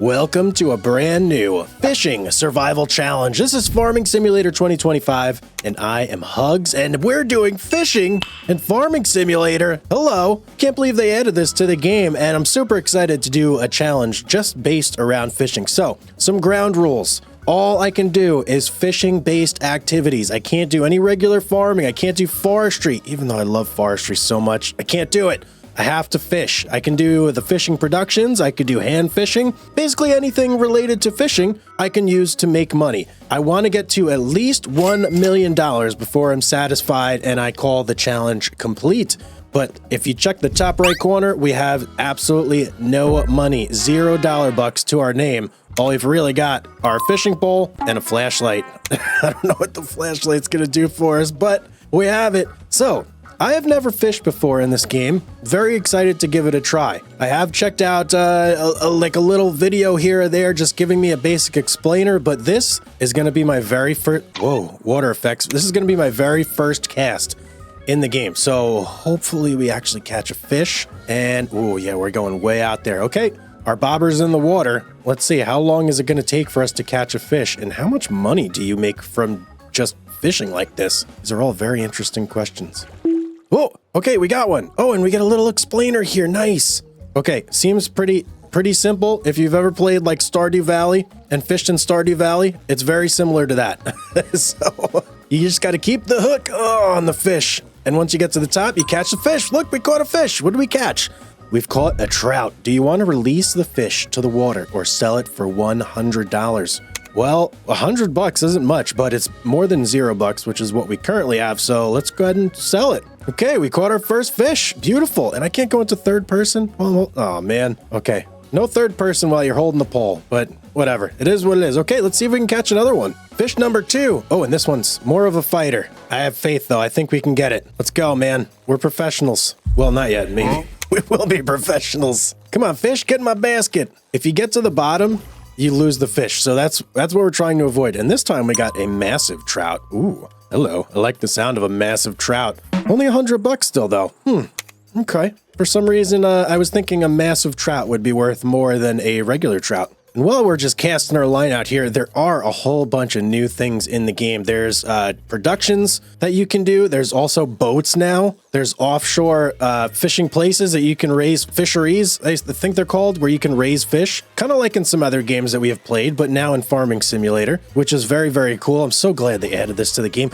Welcome to a brand new fishing survival challenge. This is Farming Simulator 2025, and I am Hugz, and we're doing fishing and farming simulator. Hello. Can't believe they added this to the game, and I'm super excited to do a challenge just based around fishing. So, some ground rules. All I can do is fishing-based activities. I can't do any regular farming. I can't do forestry, even though I love forestry so much. I can't do it. I have to fish. I can do the fishing productions. I could do hand fishing. Basically anything related to fishing I can use to make money. I want to get to at least $1 million before I'm satisfied and I call the challenge complete. But if you check the top right corner, we have absolutely no money. $0 bucks to our name. All we've really got are a fishing pole and a flashlight. I don't know what the flashlight's going to do for us, but we have it. So, I have never fished before in this game. Very excited to give it a try. I have checked out like a little video here or there just giving me a basic explainer, but this is going to be my very first... Whoa, water effects. This is going to be my very first cast in the game. So hopefully we actually catch a fish. And, oh yeah, we're going way out there. Okay, our bobber's in the water. Let's see, how long is it going to take for us to catch a fish? And how much money do you make from just fishing like this? These are all very interesting questions. Oh, okay, we got one. Oh, and we get a little explainer here. Nice. Okay, seems pretty simple. If you've ever played like Stardew Valley and fished in Stardew Valley, it's very similar to that. So you just got to keep the hook on the fish. And once you get to the top, you catch the fish. Look, we caught a fish. What did we catch? We've caught a trout. Do you want to release the fish to the water or sell it for $100? Well, $100 isn't much, but it's more than $0, which is what we currently have. So let's go ahead and sell it. Okay, we caught our first fish. Beautiful. And I can't go into third person. Oh, man. Okay. No third person while you're holding the pole, but whatever. It is what it is. Okay, let's see if we can catch another one. Fish number 2. Oh, and this one's more of a fighter. I have faith, though. I think we can get it. Let's go, man. We're professionals. Well, not yet. Maybe. We will be professionals. Come on, fish. Get in my basket. If you get to the bottom, you lose the fish. So that's what we're trying to avoid. And this time we got a massive trout. Ooh, hello. I like the sound of a massive trout. Only $100 still, though. Okay. For some reason, I was thinking a massive trout would be worth more than a regular trout. And while we're just casting our line out here, there are a whole bunch of new things in the game. There's productions that you can do. There's also boats now. There's offshore fishing places that you can raise fisheries, I think they're called, where you can raise fish. Kind of like in some other games that we have played, but now in Farming Simulator, which is very, very cool. I'm so glad they added this to the game.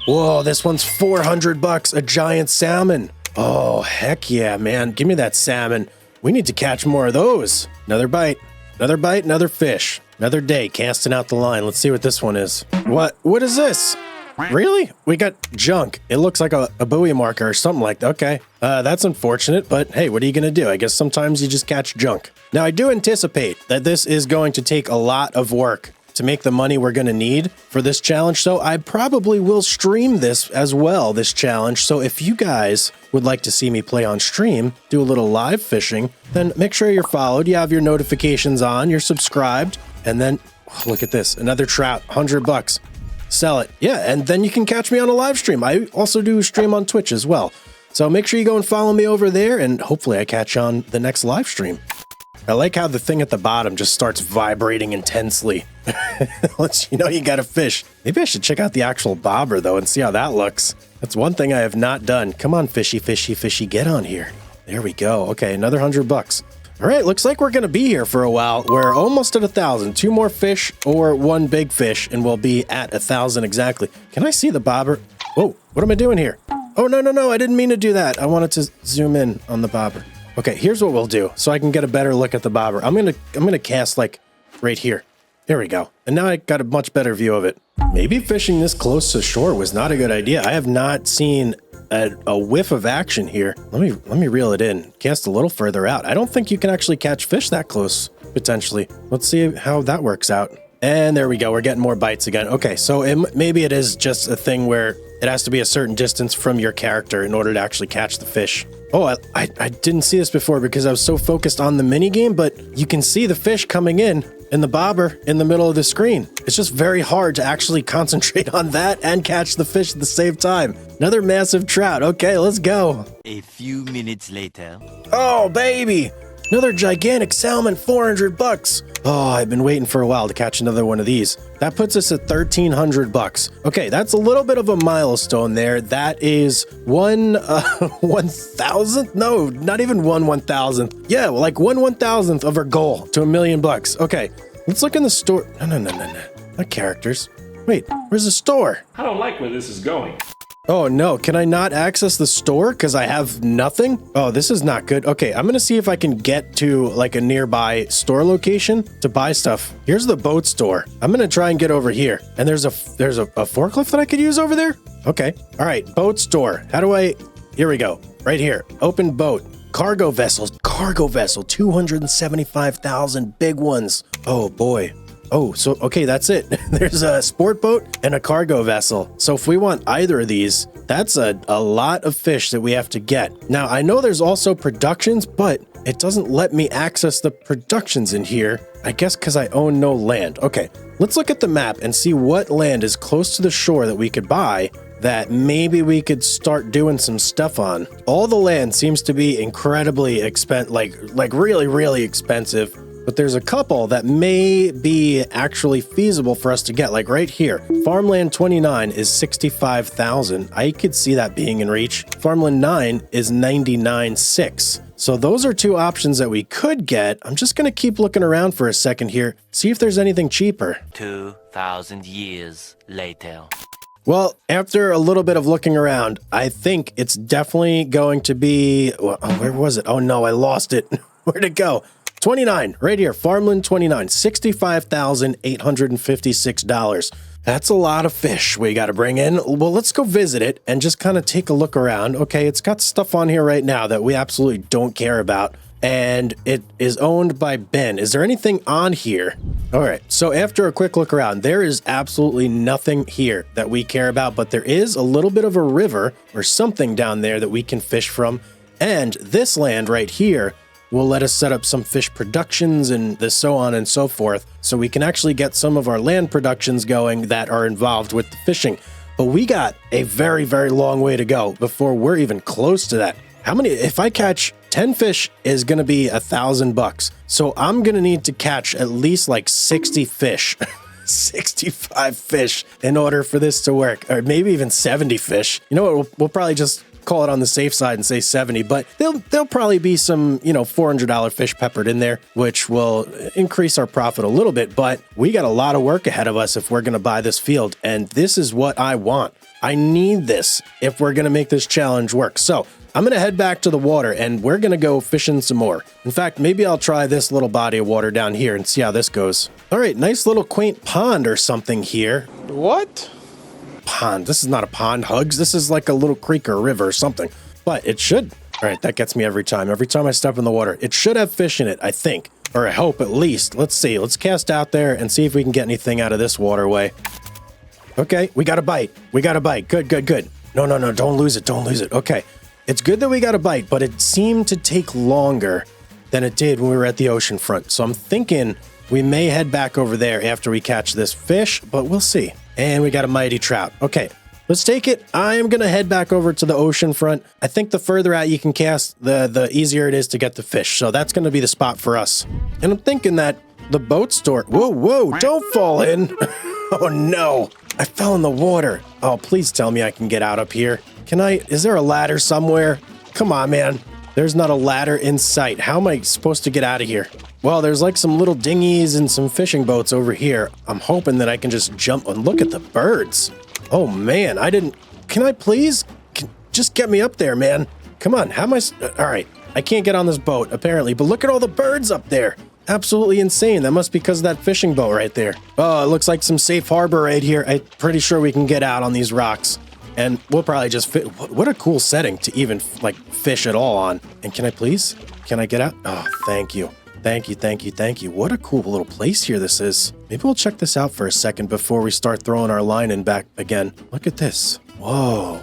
Whoa, this one's $400, a giant salmon. Oh, heck yeah, man. Give me that salmon. We need to catch more of those. Another bite. Another bite, another fish. Another day casting out the line. Let's see what this one is. What is this? Really? We got junk. It looks like a buoy marker or something like that. Okay. That's unfortunate, but hey, what are you going to do? I guess sometimes you just catch junk. Now, I do anticipate that this is going to take a lot of work to make the money we're going to need for this challenge. So I probably will stream this as well, this challenge. So if you guys would like to see me play on stream, do a little live fishing, then make sure you're followed, you have your notifications on, you're subscribed, and then look at this, another trout, $100. Sell it. Yeah, and then you can catch me on a live stream. I also do stream on Twitch as well. So make sure you go and follow me over there, and hopefully I catch you on the next live stream. I like how the thing at the bottom just starts vibrating intensely. Lets you know you got a fish. Maybe I should check out the actual bobber, though, and see how that looks. That's one thing I have not done. Come on, fishy, fishy, fishy, get on here. There we go. Okay, another $100. All right, looks like we're going to be here for a while. We're almost at 1,000. 2 more fish or 1 big fish, and we'll be at 1,000 exactly. Can I see the bobber? Whoa, what am I doing here? Oh, no, I didn't mean to do that. I wanted to zoom in on the bobber. Okay, here's what we'll do so I can get a better look at the bobber. I'm gonna cast like right here. There we go. And now I got a much better view of it. Maybe fishing this close to shore was not a good idea. I have not seen a whiff of action here. Let me reel it in. Cast a little further out. I don't think you can actually catch fish that close, potentially. Let's see how that works out. And there we go. We're getting more bites again. Okay, so maybe it is just a thing where it has to be a certain distance from your character in order to actually catch the fish. Oh, I didn't see this before because I was so focused on the mini game, but you can see the fish coming in the bobber in the middle of the screen. It's just very hard to actually concentrate on that and catch the fish at the same time. Another massive trout. Okay, let's go. A few minutes later. Oh, baby. Another gigantic salmon, 400 bucks. Oh, I've been waiting for a while to catch another one of these. That puts us at 1,300 bucks. Okay, that's a little bit of a milestone there. That is 1,000th? No, not even 1,000th. Yeah, like 1,000th of our goal to $1 million bucks. Okay, let's look in the store. No. Not characters. Wait, where's the store? I don't like where this is going. Oh no, can I not access the store because I have nothing? Oh, this is not good. Okay, I'm gonna see if I can get to like a nearby store location to buy stuff. Here's the boat store. I'm gonna try and get over here. And there's a forklift that I could use over there? Okay, all right, boat store. How do I, here we go, right here. Open boat, cargo vessels, 275,000 big ones. Oh boy. Oh, so, okay, that's it. There's a sport boat and a cargo vessel. So if we want either of these, that's a lot of fish that we have to get. Now, I know there's also productions, but it doesn't let me access the productions in here. I guess because I own no land. Okay, let's look at the map and see what land is close to the shore that we could buy that maybe we could start doing some stuff on. All the land seems to be incredibly expensive, like really, really expensive. But there's a couple that may be actually feasible for us to get, like right here. Farmland 29 is 65,000. I could see that being in reach. Farmland 9 is 99.6. So those are two options that we could get. I'm just going to keep looking around for a second here, see if there's anything cheaper. 2,000 years later. Well, after a little bit of looking around, I think it's definitely going to be, well, where was it? Oh no, I lost it. Where'd it go? 29, right here, Farmland 29, $65,856. That's a lot of fish we got to bring in. Well, let's go visit it and just kind of take a look around. Okay, it's got stuff on here right now that we absolutely don't care about, and it is owned by Ben. Is there anything on here? All right, so after a quick look around, there is absolutely nothing here that we care about, but there is a little bit of a river or something down there that we can fish from, and this land right here will let us set up some fish productions and the so on and so forth, so we can actually get some of our land productions going that are involved with the fishing. But we got a very, very long way to go before we're even close to that. How many, if I catch 10 fish is going to be $1,000. So I'm going to need to catch at least like 60 fish, 65 fish in order for this to work, or maybe even 70 fish. You know what? We'll probably just call it on the safe side and say 70, but there'll probably be some, $400 fish peppered in there, which will increase our profit a little bit, but we got a lot of work ahead of us if we're going to buy this field, and this is what I want. I need this if we're going to make this challenge work. So I'm going to head back to the water and we're going to go fishing some more. In fact, maybe I'll try this little body of water down here and see how this goes. All right, nice little quaint pond or something here. What? Pond. This is not a pond, Hugz. This is like a little creek or river or something. But it should. All right, that gets me every time. Every time I step in the water. It should have fish in it, I think. Or I hope at least. Let's see. Let's cast out there and see if we can get anything out of this waterway. Okay, we got a bite. We got a bite. Good, good, good. No, don't lose it. Don't lose it. Okay. It's good that we got a bite, but it seemed to take longer than it did when we were at the ocean front. So I'm thinking we may head back over there after we catch this fish, but we'll see. And we got a mighty trout. Okay, let's take it. I am going to head back over to the ocean front. I think the further out you can cast, the easier it is to get the fish. So that's going to be the spot for us. And I'm thinking that the boat store... Whoa, don't fall in. Oh, no. I fell in the water. Oh, please tell me I can get out up here. Can I... Is there a ladder somewhere? Come on, man. There's not a ladder in sight. How am I supposed to get out of here? Well, there's like some little dinghies and some fishing boats over here. I'm hoping that I can just jump and look at the birds. Oh, man, I didn't... Can I please? Just get me up there, man. Come on, how am I... All right, I can't get on this boat, apparently, but look at all the birds up there. Absolutely insane. That must be because of that fishing boat right there. Oh, it looks like some safe harbor right here. I'm pretty sure we can get out on these rocks. And we'll probably just fit. What a cool setting to even like fish at all on. And can I please? Can I get out? Oh, thank you. Thank you. What a cool little place here this is. Maybe we'll check this out for a second before we start throwing our line in back again. Look at this. Whoa.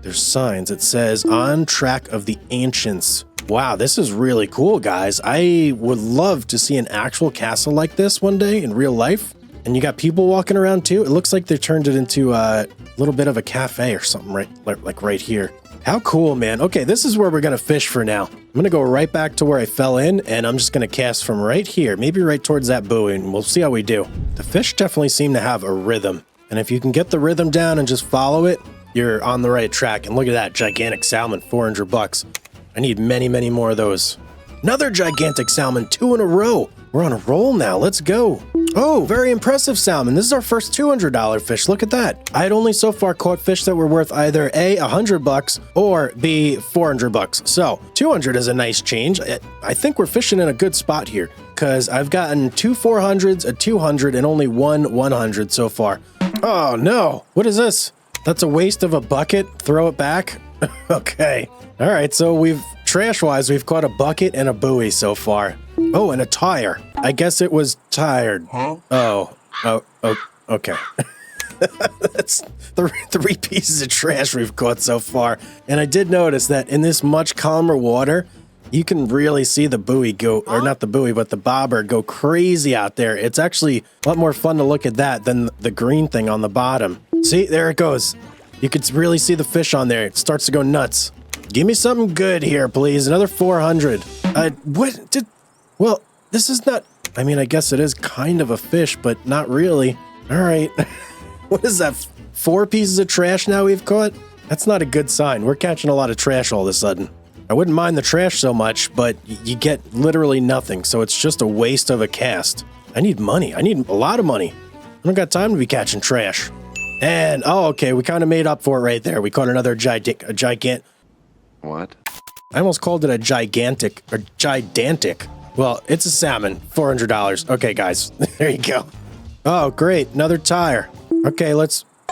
There's signs. It says on track of the ancients. Wow, this is really cool, guys. I would love to see an actual castle like this one day in real life. And you got people walking around too. It looks like they turned it into a little bit of a cafe or something right here. How cool, man. Okay, this is where we're going to fish for now. I'm going to go right back to where I fell in, and I'm just going to cast from right here, maybe right towards that buoy, and we'll see how we do. The fish definitely seem to have a rhythm, and if you can get the rhythm down and just follow it, you're on the right track. And look at that gigantic salmon, 400 bucks. I need many, many more of those. Another gigantic salmon, 2 in a row. We're on a roll now. Let's go. Oh, very impressive salmon. This is our first $200 fish. Look at that. I had only so far caught fish that were worth either A, 100 bucks or B, 400 bucks. So 200 is a nice change. I think we're fishing in a good spot here because I've gotten 2 400s, a 200, and only 1 100 so far. Oh no. What is this? That's a waste of a bucket. Throw it back. Okay. All right. So trash-wise, we've caught a bucket and a buoy so far. Oh, and a tire. I guess it was tired. Huh? Oh, okay. That's three pieces of trash we've caught so far. And I did notice that in this much calmer water, you can really see the buoy go, or not the buoy, but the bobber go crazy out there. It's actually a lot more fun to look at that than the green thing on the bottom. See, there it goes. You can really see the fish on there. It starts to go nuts. Give me something good here, please. Another 400. Well, this is not, I mean, I guess it is kind of a fish, but not really. All right. What is that? 4 pieces of trash now we've caught? That's not a good sign. We're catching a lot of trash all of a sudden. I wouldn't mind the trash so much, but you get literally nothing, so it's just a waste of a cast. I need money. I need a lot of money. I don't got time to be catching trash. And, oh, okay, we kind of made up for it right there. We caught another gigantic. What? I almost called it a gigantic. Well, it's a salmon, $400. Okay, guys, there you go. Oh, great, another tire. Okay,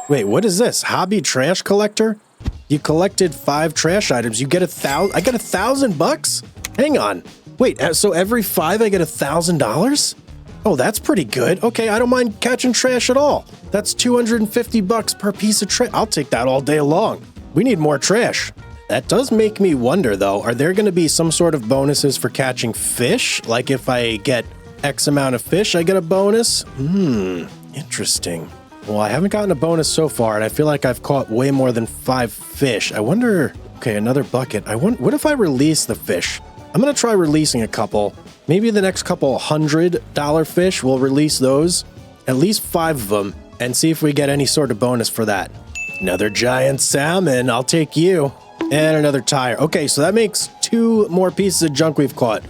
wait, what is this? Hobby trash collector? You collected 5 trash items. You get I get $1,000? Hang on. Wait, so every 5 I get $1,000? Oh, that's pretty good. Okay, I don't mind catching trash at all. That's 250 bucks per piece of trash. I'll take that all day long. We need more trash. That does make me wonder, though. Are there going to be some sort of bonuses for catching fish? Like if I get X amount of fish, I get a bonus? Interesting. Well, I haven't gotten a bonus so far, and I feel like I've caught way more than 5 fish. I wonder... Okay, another bucket. What if I release the fish? I'm going to try releasing a couple. Maybe the next couple $100 fish, we'll release those. At least 5 of them, and see if we get any sort of bonus for that. Another giant salmon. I'll take you. And another tire. Okay, so that makes 2 more pieces of junk we've caught.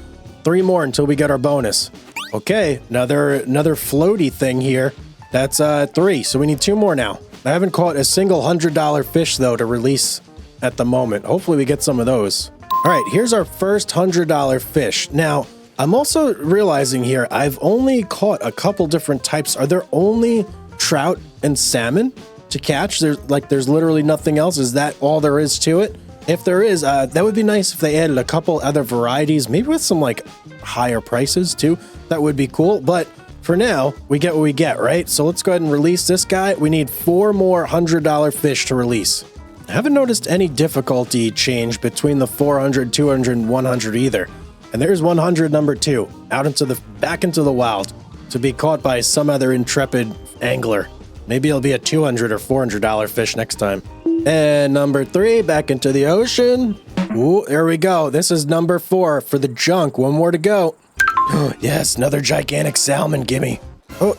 3 more until we get our bonus. Okay, another floaty thing here. That's 3, so we need 2 more now. I haven't caught a single $100 fish, though, to release at the moment. Hopefully we get some of those. All right, here's our first $100 fish. Now, I'm also realizing here, I've only caught a couple different types. Are there only trout and salmon to catch? There's literally nothing else. Is that all there is to it? If there is, that would be nice if they added a couple other varieties, maybe with some like higher prices too. That would be cool. But for now, we get what we get, right? So let's go ahead and release this guy. We need 4 more $100 fish to release. I haven't noticed any difficulty change between the 400, 200, and 100 either. And there's 100 number 2 back into the wild to be caught by some other intrepid angler. Maybe it'll be a $200 or $400 fish next time. And number 3, back into the ocean. Ooh, there we go. This is number 4 for the junk. 1 more to go. Oh, yes, another gigantic salmon. Gimme. Oh,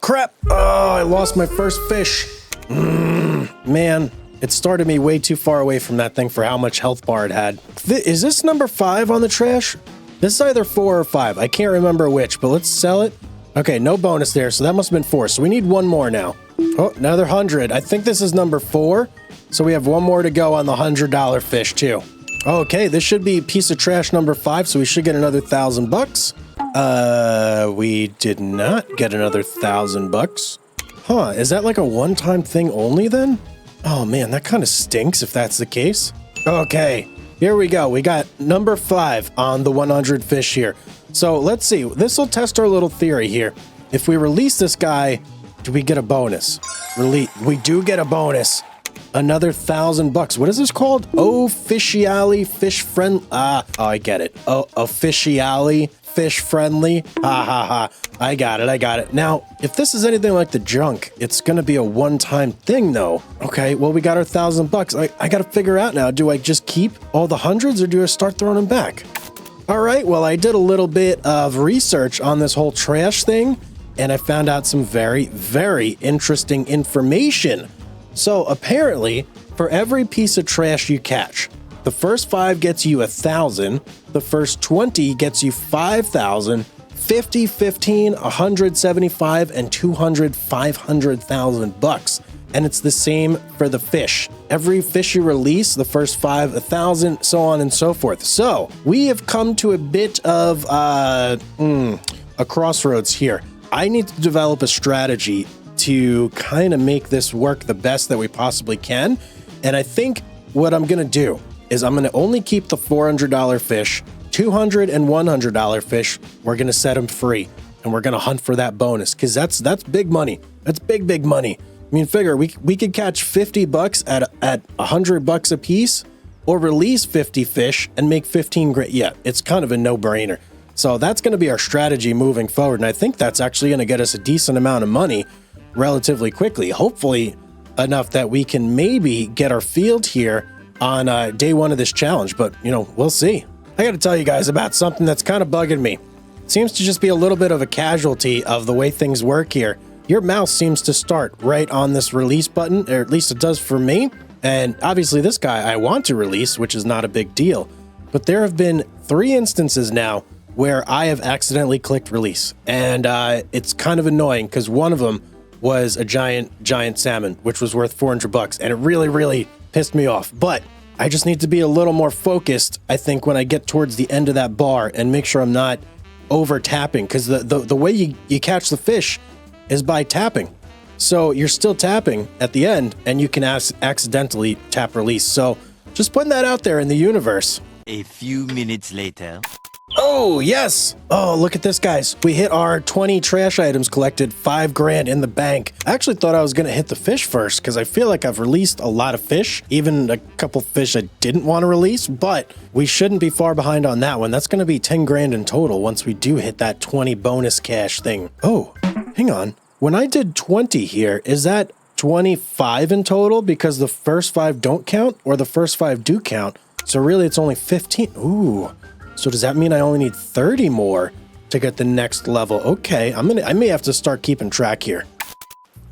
crap. Oh, I lost my first fish. Man, it started me way too far away from that thing for how much health bar it had. Is this number 5 on the trash? This is either 4 or 5. I can't remember which, but let's sell it. Okay, no bonus there, so that must have been 4. So we need 1 more now. Oh, another 100. I think this is number 4. So we have 1 more to go on the $100 fish too. Okay, this should be piece of trash number 5, so we should get another $1,000. We did not get another $1,000. Huh, is that like a one-time thing only then? Oh man, that kind of stinks if that's the case. Okay, here we go. We got number 5 on the 100 fish here. So let's see. This will test our little theory here. If we release this guy, do we get a bonus? We do get a bonus. Another $1,000. What is this called? Officially fish friend. Oh, I get it. Officially fish friendly. Ha ha ha. I got it. Now, if this is anything like the junk, it's gonna be a one-time thing though. Okay, well, we got our $1,000. I gotta figure out now, do I just keep all the hundreds or do I start throwing them back? All right, well, I did a little bit of research on this whole trash thing, and I found out some very, very interesting information. So apparently, for every piece of trash you catch, the first 5 gets you 1,000, the first 20 gets you 5,000, 50, 15, 175, and 200, 500,000 bucks. And it's the same for the fish. Every fish you release, the first 5, 1,000, so on and so forth. So we have come to a bit of a crossroads here. I need to develop a strategy to kind of make this work the best that we possibly can. And I think what I'm going to do is I'm going to only keep the $400 fish, $200 and $100 fish. We're going to set them free and we're going to hunt for that bonus because that's big money. That's big money. I mean, figure we could catch 50 bucks at $100 a piece or release 50 fish and make 15 grand. Yeah, it's kind of a no-brainer. So that's going to be our strategy moving forward. And I think that's actually going to get us a decent amount of money relatively quickly. Hopefully enough that we can maybe get our field here on day 1 of this challenge. But, you know, we'll see. I got to tell you guys about something that's kind of bugging me. It seems to just be a little bit of a casualty of the way things work here. Your mouse seems to start right on this release button, or at least it does for me. And obviously this guy I want to release, which is not a big deal. But there have been 3 instances now where I have accidentally clicked release. And it's kind of annoying because one of them was a giant salmon, which was worth 400 bucks. And it really pissed me off. But I just need to be a little more focused, I think, when I get towards the end of that bar and make sure I'm not over tapping. Because the way you catch the fish is by tapping. So you're still tapping at the end and you can accidentally tap release. So just putting that out there in the universe. A few minutes later. Oh, yes. Oh, look at this, guys. We hit our 20 trash items collected, 5 grand in the bank. I actually thought I was going to hit the fish first because I feel like I've released a lot of fish, even a couple fish I didn't want to release, but we shouldn't be far behind on that one. That's going to be 10 grand in total once we do hit that 20 bonus cash thing. Oh, hang on. When I did 20 here, is that 25 in total because the first 5 don't count or the first 5 do count? So really it's only 15. Ooh. So does that mean I only need 30 more to get the next level? Okay, I may have to start keeping track here.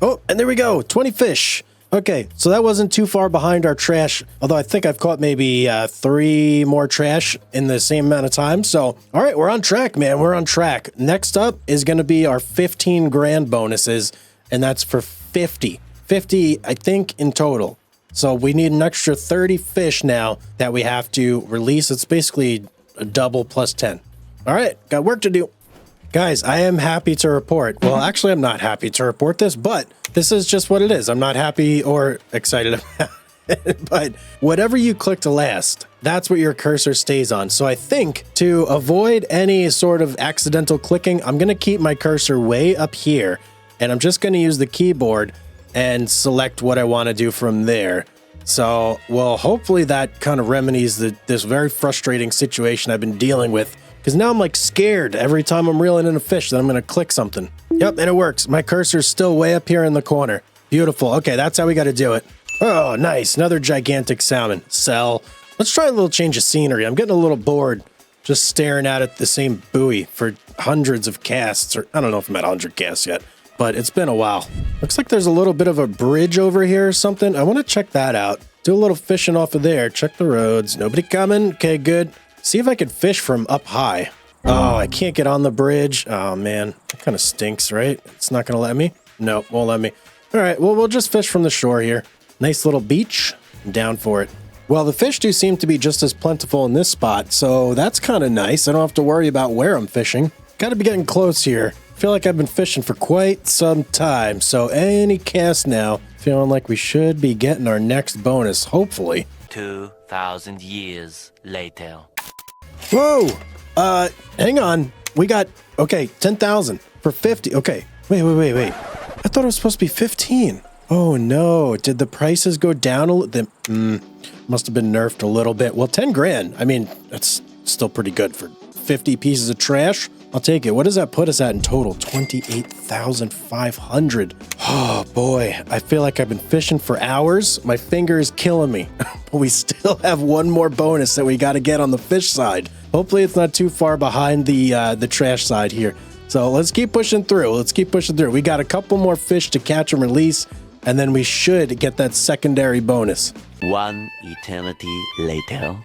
Oh, and there we go, 20 fish. Okay, so that wasn't too far behind our trash, although I think I've caught maybe 3 more trash in the same amount of time. So, all right, we're on track, man. We're on track. Next up is going to be our 15 grand bonuses, and that's for 50. 50, I think, in total. So we need an extra 30 fish now that we have to release. It's basically a double plus 10. All right, got work to do. Guys, I am happy to report. Well, actually, I'm not happy to report this, but this is just what it is. I'm not happy or excited about it, but whatever you click to last, that's what your cursor stays on. So I think to avoid any sort of accidental clicking, I'm going to keep my cursor way up here, and I'm just going to use the keyboard and select what I want to do from there. So, well, hopefully that kind of remedies this very frustrating situation I've been dealing with. Because now I'm like scared every time I'm reeling in a fish that I'm going to click something. Yep, and it works. My cursor's still way up here in the corner. Beautiful. Okay, that's how we got to do it. Oh, nice. Another gigantic salmon. Sell. Let's try a little change of scenery. I'm getting a little bored just staring at the same buoy for hundreds of casts. Or I don't know if I'm at 100 casts yet, but it's been a while. Looks like there's a little bit of a bridge over here or something. I want to check that out. Do a little fishing off of there. Check the roads. Nobody coming. Okay, good. See if I could fish from up high. Oh, I can't get on the bridge. Oh, man. That kind of stinks, right? It's not going to let me? Nope, won't let me. All right, well, we'll just fish from the shore here. Nice little beach. I'm down for it. Well, the fish do seem to be just as plentiful in this spot, so that's kind of nice. I don't have to worry about where I'm fishing. Got to be getting close here. I feel like I've been fishing for quite some time, so any cast now. Feeling like we should be getting our next bonus, hopefully. 2,000 years later. Whoa! Hang on. We got, okay, 10,000 for 50. Okay, wait. I thought it was supposed to be 15. Oh no, did the prices go down a little? Must have been nerfed a little bit. Well, 10 grand. I mean, that's still pretty good for 50 pieces of trash. I'll take it. What does that put us at in total? 28,500. Oh boy, I feel like I've been fishing for hours. My finger is killing me. But we still have one more bonus that we got to get on the fish side. Hopefully it's not too far behind the trash side here. So let's keep pushing through. We got a couple more fish to catch and release, and then we should get that secondary bonus. One eternity later.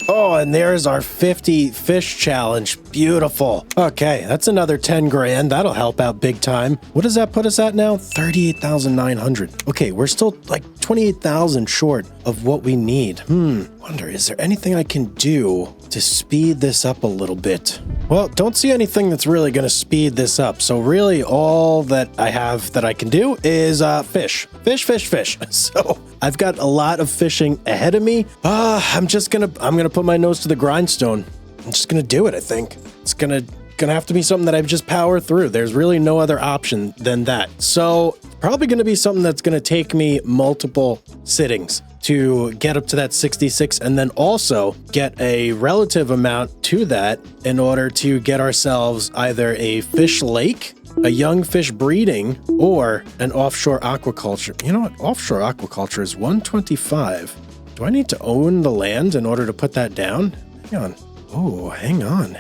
Oh, and there's our 50 fish challenge. Beautiful. Okay, that's another 10 grand. That'll help out big time. What does that put us at now? 38,900. Okay, we're still like 28,000 short of what we need. Wonder, is there anything I can do to speed this up a little bit? Well, don't see anything that's really going to speed this up. So really all that I have that I can do is fish. Fish. So I've got a lot of fishing ahead of me. I'm gonna put my nose to the grindstone. I'm just gonna do it, I think. It's gonna have to be something that I just power through. There's really no other option than that. So probably gonna be something that's gonna take me multiple sittings to get up to that 66, and then also get a relative amount to that in order to get ourselves either a fish lake, a young fish breeding, or an offshore aquaculture. You know what? Offshore aquaculture is 125. Do I need to own the land in order to put that down? Hang on. Oh, hang on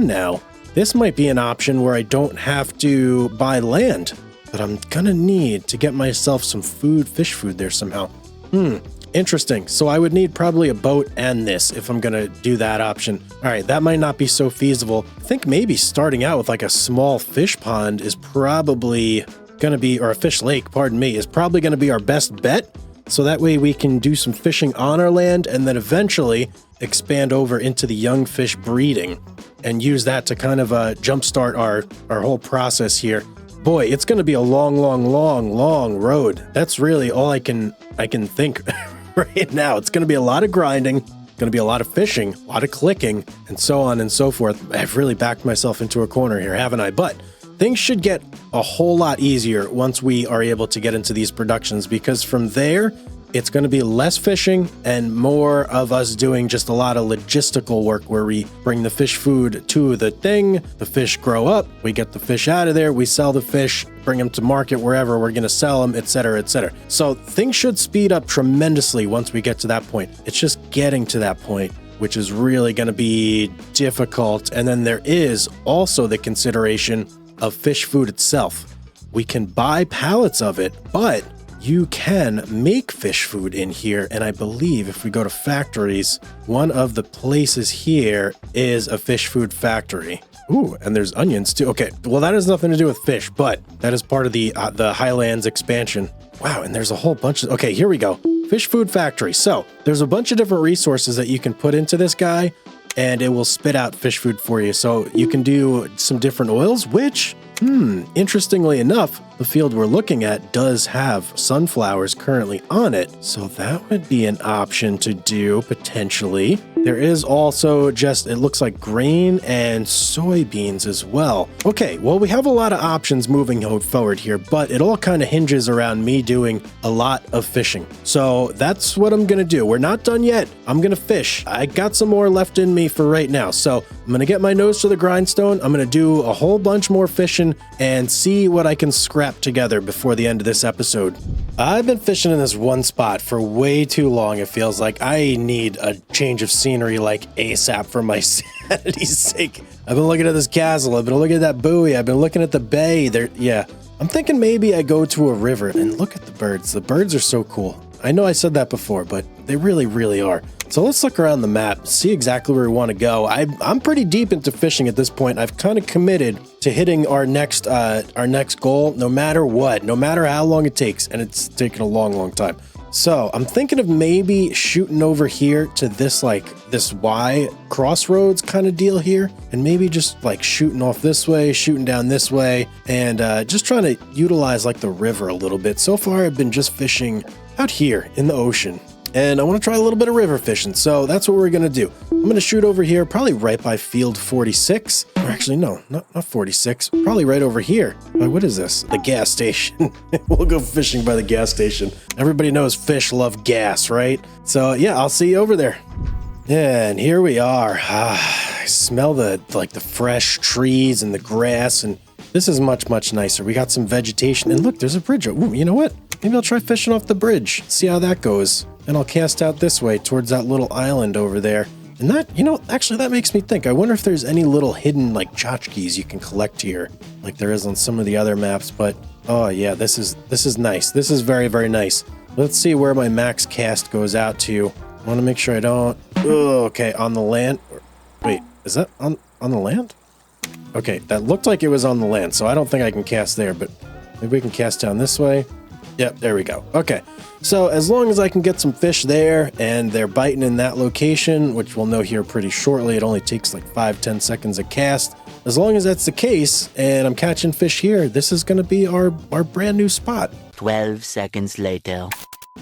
now. This might be an option where I don't have to buy land, but I'm gonna need to get myself some food, fish food there somehow. Interesting. So I would need probably a boat and this if I'm going to do that option. All right, that might not be so feasible. I think maybe starting out with like a small fish pond is probably going to be, or a fish lake, pardon me, is probably going to be our best bet. So that way we can do some fishing on our land and then eventually expand over into the young fish breeding and use that to kind of jumpstart our whole process here. Boy, it's going to be a long road. That's really all I can think right now. It's going to be a lot of grinding, going to be a lot of fishing, a lot of clicking, and so on and so forth. I've really backed myself into a corner here, haven't I? But things should get a whole lot easier once we are able to get into these productions, because from there, it's going to be less fishing and more of us doing just a lot of logistical work where we bring the fish food to the thing, the fish grow up, we get the fish out of there, we sell the fish, bring them to market wherever we're going to sell them, etc., etc. So things should speed up tremendously once we get to that point. It's just getting to that point, which is really going to be difficult. And then there is also the consideration of fish food itself. We can buy pallets of it, but you can make fish food in here, and I believe if we go to factories, one of the places here is a fish food factory. Ooh, and there's onions too. Okay, well that has nothing to do with fish, but that is part of the Highlands expansion. Wow, and there's a whole bunch of... Okay, here we go. Fish food factory. So there's a bunch of different resources that you can put into this guy, and it will spit out fish food for you. So you can do some different oils, which... interestingly enough, the field we're looking at does have sunflowers currently on it, so that would be an option to do potentially. There is also just, it looks like grain and soybeans as well. Okay, well, we have a lot of options moving forward here, but it all kind of hinges around me doing a lot of fishing. So that's what I'm gonna do. We're not done yet. I'm gonna fish. I got some more left in me for right now, so I'm gonna get my nose to the grindstone. I'm gonna do a whole bunch more fishing and see what I can scrap together before the end of this episode. I've been fishing in this one spot for way too long. It feels like I need a change of scenery like ASAP for my sanity's sake. I've been looking at this castle. I've been looking at that buoy. I've been looking at the bay. I'm thinking maybe I go to a river and look at the birds. The birds are so cool. I know I said that before, but they really, really are. So let's look around the map, see exactly where we want to go. I'm pretty deep into fishing at this point. I've kind of committed to hitting our next goal, no matter what, no matter how long it takes, and it's taken a long time. So I'm thinking of maybe shooting over here to this Y crossroads kind of deal here, and maybe just like shooting off this way, shooting down this way, and just trying to utilize like the river a little bit. So far, I've been just fishing out here in the ocean, and I want to try a little bit of river fishing. So that's what we're going to do. I'm going to shoot over here, probably right by field 46. Or actually, no, not 46. Probably right over here. What is this? The gas station. We'll go fishing by the gas station. Everybody knows fish love gas, right? So yeah, I'll see you over there. And here we are. I smell the fresh trees and the grass, and this is much, much nicer. We got some vegetation, and look, there's a bridge. Ooh, you know what? Maybe I'll try fishing off the bridge, see how that goes. And I'll cast out this way towards that little island over there. And that, actually that makes me think. I wonder if there's any little hidden like tchotchkes you can collect here, like there is on some of the other maps. But oh yeah, this is nice. This is very, very nice. Let's see where my max cast goes out to. I want to make sure I don't. Oh, okay, on the land. Wait, is that on the land? Okay, that looked like it was on the land, so I don't think I can cast there, but maybe we can cast down this way. Yep, there we go. Okay, so as long as I can get some fish there and they're biting in that location, which we'll know here pretty shortly, it only takes like 5-10 seconds a cast. As long as that's the case and I'm catching fish here, this is going to be our brand new spot. 12 seconds later.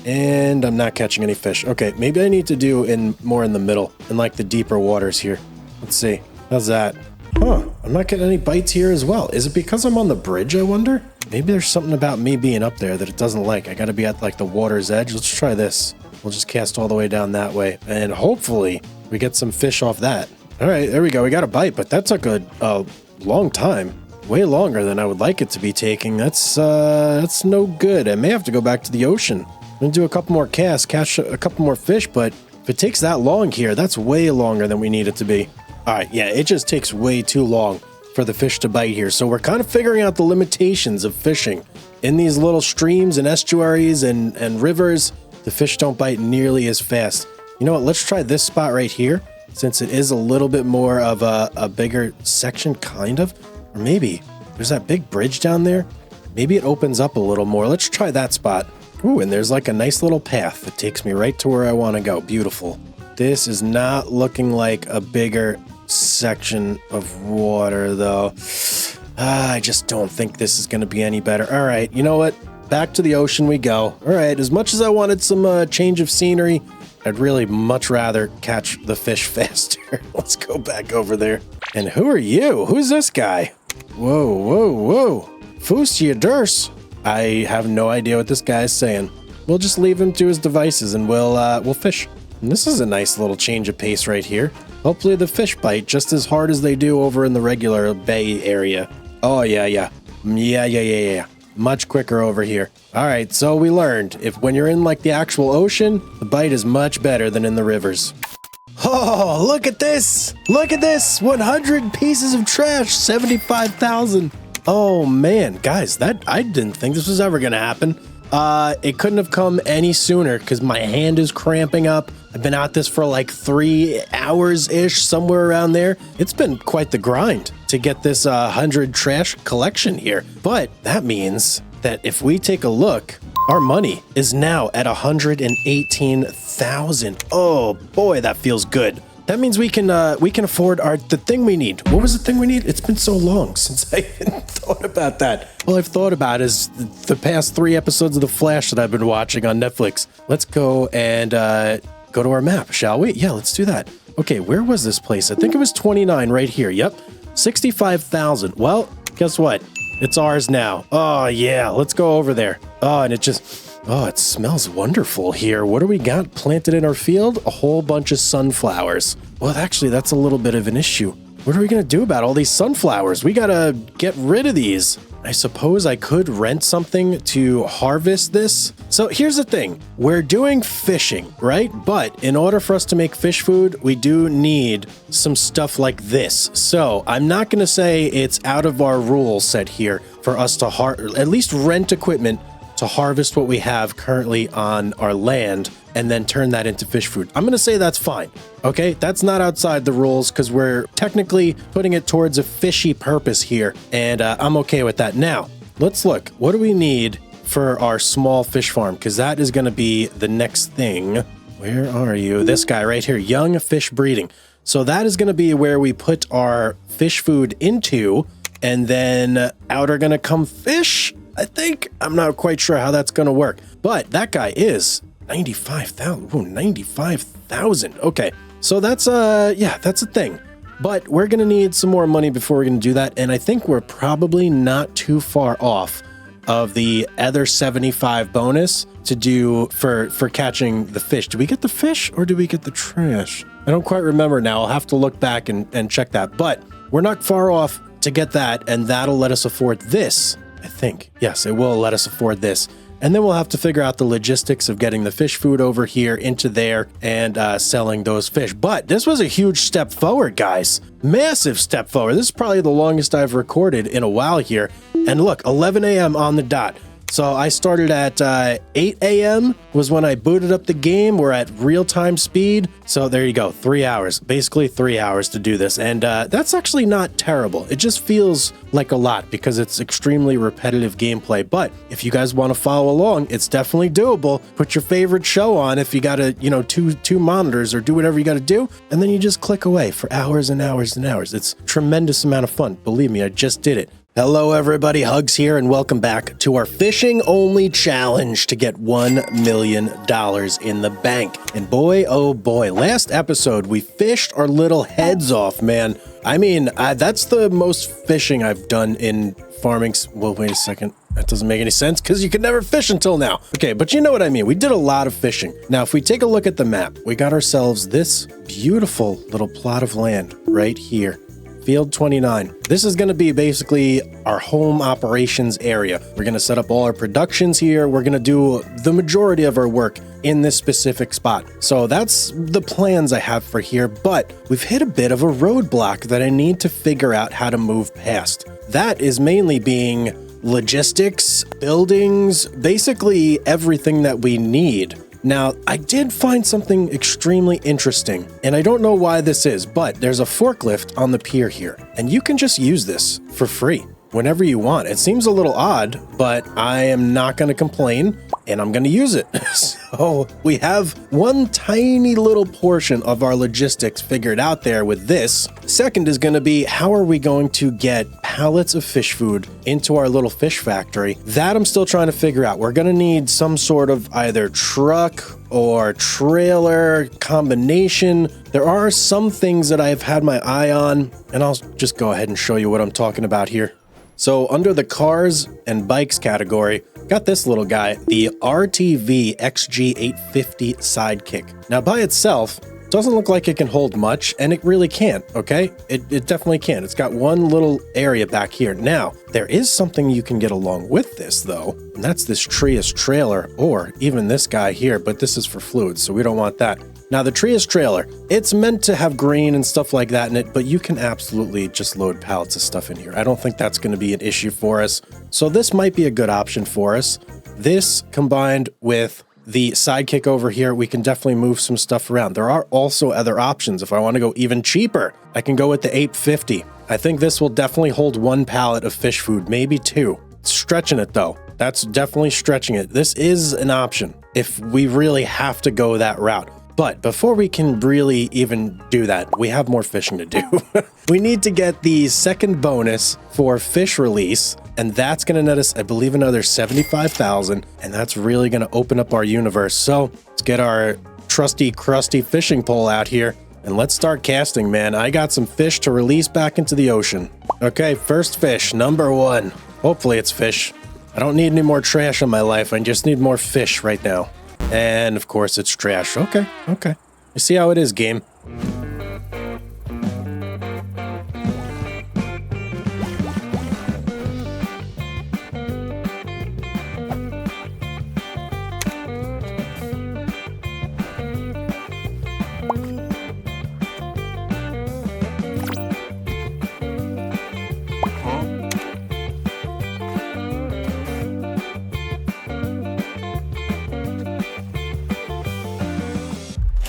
And I'm not catching any fish. Okay, maybe I need to do more in the middle, in like the deeper waters here. Let's see. How's that? Huh, I'm not getting any bites here as well. Is it because I'm on the bridge, I wonder? Maybe there's something about me being up there that it doesn't like. I gotta be at like the water's edge. Let's try this. We'll just cast all the way down that way. And hopefully we get some fish off that. All right, there we go. We got a bite, but that took a long time. Way longer than I would like it to be taking. That's no good. I may have to go back to the ocean. I'm gonna do a couple more casts, catch a couple more fish, but if it takes that long here, that's way longer than we need it to be. All right, yeah, it just takes way too long for the fish to bite here. So we're kind of figuring out the limitations of fishing. In these little streams and estuaries and rivers, the fish don't bite nearly as fast. You know what, let's try this spot right here, since it is a little bit more of a bigger section, kind of. Or maybe there's that big bridge down there. Maybe it opens up a little more. Let's try that spot. Ooh, and there's like a nice little path that takes me right to where I want to go. Beautiful. This is not looking like a bigger section of water, though. I just don't think this is going to be any better. All right, you know what? Back to the ocean we go. All right, as much as I wanted some change of scenery, I'd really much rather catch the fish faster. Let's go back over there. And who are you? Who's this guy? Whoa, whoa, whoa. Fustia Durs. I have no idea what this guy is saying. We'll just leave him to his devices and we'll fish. And this is a nice little change of pace right here. Hopefully the fish bite just as hard as they do over in the regular bay area. Oh, yeah. Much quicker over here. All right, so we learned when you're in like the actual ocean, the bite is much better than in the rivers. Oh, look at this. Look at this. 100 pieces of trash, 75,000. Oh man, guys, I didn't think this was ever going to happen. It couldn't have come any sooner because my hand is cramping up. I've been at this for like 3 hours-ish, somewhere around there. It's been quite the grind to get this 100 trash collection here. But that means that if we take a look, our money is now at 118,000. Oh boy, that feels good. That means we can afford the thing we need. What was the thing we need? It's been so long since I thought about that. All I've thought about is the past 3 episodes of The Flash that I've been watching on Netflix. Let's go and go to our map, shall we? Yeah, let's do that. Okay, where was this place? I think it was 29 right here. Yep, 65,000. Well, guess what? It's ours now. Oh yeah, let's go over there. Oh, and it smells wonderful here. What do we got planted in our field? A whole bunch of sunflowers. Well, actually, that's a little bit of an issue. What are we going to do about all these sunflowers? We got to get rid of these. I suppose I could rent something to harvest this. So here's the thing. We're doing fishing, right? But in order for us to make fish food, we do need some stuff like this. So I'm not going to say it's out of our rule set here for us to at least rent equipment to harvest what we have currently on our land and then turn that into fish food. I'm going to say that's fine. Okay, that's not outside the rules because we're technically putting it towards a fishy purpose here, and I'm okay with that. Now, let's look. What do we need for our small fish farm? Because that is going to be the next thing. Where are you? This guy right here, young fish breeding. So that is going to be where we put our fish food into, and then out are going to come fish, I think. I'm not quite sure how that's going to work, but that guy is 95,000. Oh, 95,000. Okay. So that's that's a thing, but we're going to need some more money before we're going to do that. And I think we're probably not too far off of the other 75 bonus to do for catching the fish. Do we get the fish or do we get the trash? I don't quite remember now. I'll have to look back and check that. But we're not far off to get that, and that'll let us afford this, I think. Yes, it will let us afford this. And then we'll have to figure out the logistics of getting the fish food over here into there and selling those fish. But this was a huge step forward, guys. Massive step forward. This is probably the longest I've recorded in a while here. And look, 11 a.m. on the dot. So I started at 8 a.m. was when I booted up the game. We're at real-time speed. So there you go, 3 hours, basically 3 hours to do this. And that's actually not terrible. It just feels like a lot because it's extremely repetitive gameplay. But if you guys want to follow along, it's definitely doable. Put your favorite show on if you got to, two monitors or do whatever you got to do. And then you just click away for hours and hours and hours. It's a tremendous amount of fun. Believe me, I just did it. Hello everybody, Hugz here, and welcome back to our fishing only challenge to get $1 million in the bank. And boy, oh boy, last episode we fished our little heads off, man. I mean, that's the most fishing I've done in farming. Well, wait a second. That doesn't make any sense because you could never fish until now. Okay, but you know what I mean. We did a lot of fishing. Now, if we take a look at the map, we got ourselves this beautiful little plot of land right here. Field 29. This is going to be basically our home operations area. We're going to set up all our productions here. We're going to do the majority of our work in this specific spot. So that's the plans I have for here, but we've hit a bit of a roadblock that I need to figure out how to move past. That is mainly being logistics, buildings, basically everything that we need. Now, I did find something extremely interesting, and I don't know why this is, but there's a forklift on the pier here, and you can just use this for free whenever you want. It seems a little odd, but I am not going to complain, and I'm going to use it. So we have one tiny little portion of our logistics figured out there with this. Second is going to be, how are we going to get pallets of fish food into our little fish factory? That I'm still trying to figure out. We're going to need some sort of either truck or trailer combination. There are some things that I've had my eye on, and I'll just go ahead and show you what I'm talking about here. So under the cars and bikes category, got this little guy, the RTV XG850 Sidekick. Now by itself, doesn't look like it can hold much, and it really can't, okay? It definitely can. It's got one little area back here. Now, there is something you can get along with this, though, and that's this Trias trailer, or even this guy here, but this is for fluids, so we don't want that. Now, the Trias trailer, it's meant to have grain and stuff like that in it, but you can absolutely just load pallets of stuff in here. I don't think that's going to be an issue for us, so this might be a good option for us. This, combined with the Sidekick over here, we can definitely move some stuff around. There are also other options. If I want to go even cheaper, I can go with the 850. I think this will definitely hold one pallet of fish food, maybe two. Stretching it though. That's definitely stretching it. This is an option if we really have to go that route. But before we can really even do that, we have more fishing to do. We need to get the second bonus for fish release, and that's going to net us, I believe, another 75,000, and that's really going to open up our universe. So let's get our trusty, crusty fishing pole out here, and let's start casting, man. I got some fish to release back into the ocean. Okay, first fish, number one. Hopefully it's fish. I don't need any more trash in my life. I just need more fish right now. And of course it's trash. Okay. You see how it is, game.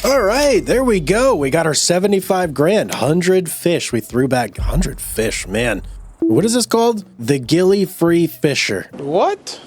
All right, there we go. We got our 75 grand, 100 fish. We threw back 100 fish, man. What is this called? The Gilly Free Fisher. What?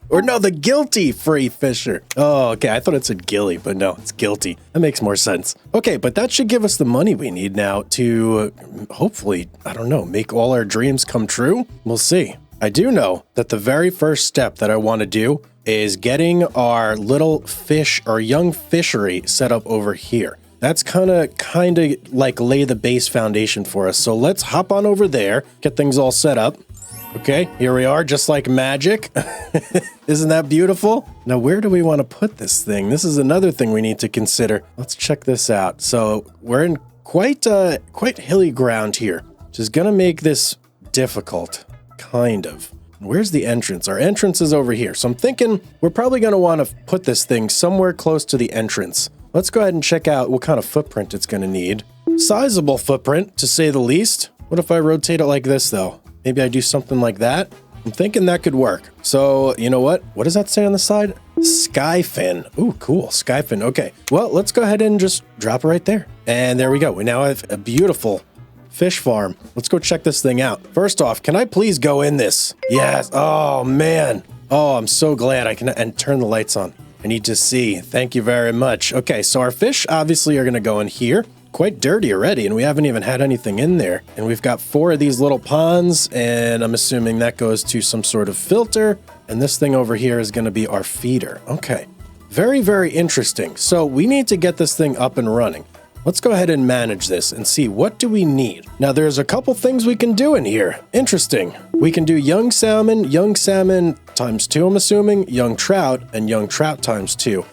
Or no, the Guilty Free Fisher. Oh, okay. I thought it said Gilly, but no, it's Guilty. That makes more sense. Okay, but that should give us the money we need now to hopefully, I don't know, make all our dreams come true. We'll see. I do know that the very first step that I want to do is getting our little fish or young fishery set up over here. That's kind of like lay the base foundation for us. So let's hop on over there, get things all set up. Okay, here we are, just like magic. Isn't that beautiful? Now, where do we want to put this thing? This is another thing we need to consider. Let's check this out. So we're in quite hilly ground here, which is going to make this difficult, kind of. Where's the entrance? Our entrance is over here. So I'm thinking we're probably going to want to put this thing somewhere close to the entrance. Let's go ahead and check out what kind of footprint it's going to need. Sizable footprint, to say the least. What if I rotate it like this, though? Maybe I do something like that. I'm thinking that could work. So, you know what? What does that say on the side? Skyfin. Ooh, cool. Skyfin. Okay. Well, let's go ahead and just drop it right there. And there we go. We now have a beautiful fish farm. Let's go check this thing out. First off, can I please go in this? Yes. Oh, man. Oh, I'm so glad I can and turn the lights on. I need to see. Thank you very much. Okay, so our fish obviously are going to go in here. Quite dirty already, and we haven't even had anything in there. And we've got 4 of these little ponds, and I'm assuming that goes to some sort of filter. And this thing over here is going to be our feeder. Okay, very, very interesting. So we need to get this thing up and running. Let's go ahead and manage this and see what do we need. Now, there's a couple things we can do in here. Interesting. We can do young salmon times 2, I'm assuming, young trout, and young trout times 2.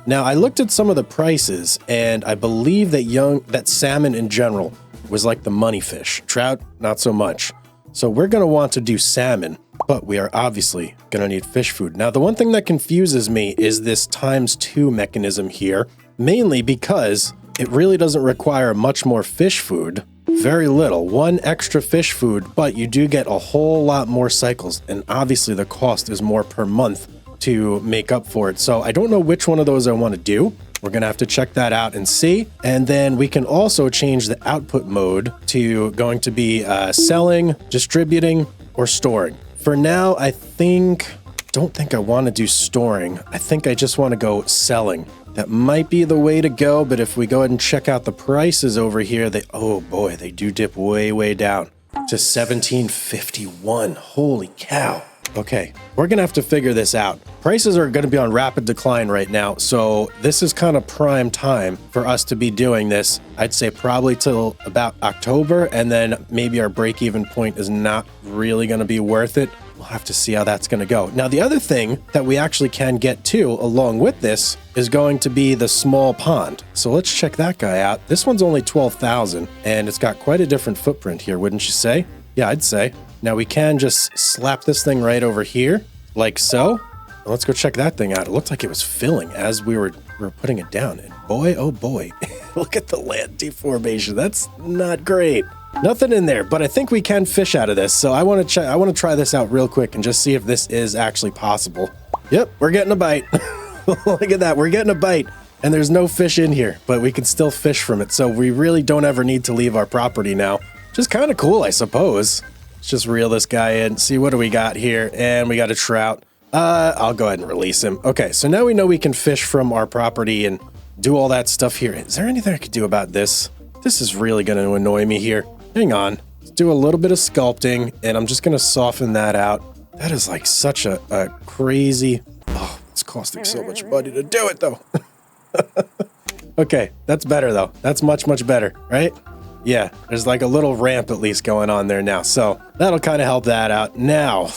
Now, I looked at some of the prices, and I believe that salmon in general was like the money fish. Trout, not so much. So we're going to want to do salmon, but we are obviously going to need fish food. Now, the one thing that confuses me is this times 2 mechanism here, mainly because it really doesn't require much more fish food. Very little. 1 extra fish food, but you do get a whole lot more cycles, and obviously the cost is more per month to make up for it. So I don't know which one of those I want to do. We're going to have to check that out and see. And then we can also change the output mode to going to be selling, distributing, or storing. For now, I don't think I want to do storing. I think I just want to go selling. That might be the way to go, but if we go ahead and check out the prices over here, oh boy, they do dip way, way down to $17.51. Holy cow. Okay, we're going to have to figure this out. Prices are going to be on rapid decline right now, so this is kind of prime time for us to be doing this. I'd say probably till about October, and then maybe our break-even point is not really going to be worth it. We'll have to see how that's going to go. Now, the other thing that we actually can get to along with this is going to be the small pond. So let's check that guy out. This one's only 12,000, and it's got quite a different footprint here, wouldn't you say? Yeah, I'd say. Now we can just slap this thing right over here, like so. Let's go check that thing out. It looked like it was filling as we were putting it down. And boy, oh boy, look at the land deformation. That's not great. Nothing in there, but I think we can fish out of this. So I want to try this out real quick and just see if this is actually possible. Yep, we're getting a bite. Look at that, we're getting a bite. And there's no fish in here, but we can still fish from it. So we really don't ever need to leave our property now. Which is kind of cool, I suppose. Let's just reel this guy in, see what do we got here. And we got a trout. I'll go ahead and release him. Okay, so now we know we can fish from our property and do all that stuff here. Is there anything I could do about this? This is really going to annoy me here. Hang on. Let's do a little bit of sculpting, and I'm just going to soften that out. That is like such a crazy... Oh, it's costing so much money to do it, though. Okay, that's better, though. That's much, much better, right? Yeah, there's like a little ramp at least going on there now. So that'll kind of help that out. Now,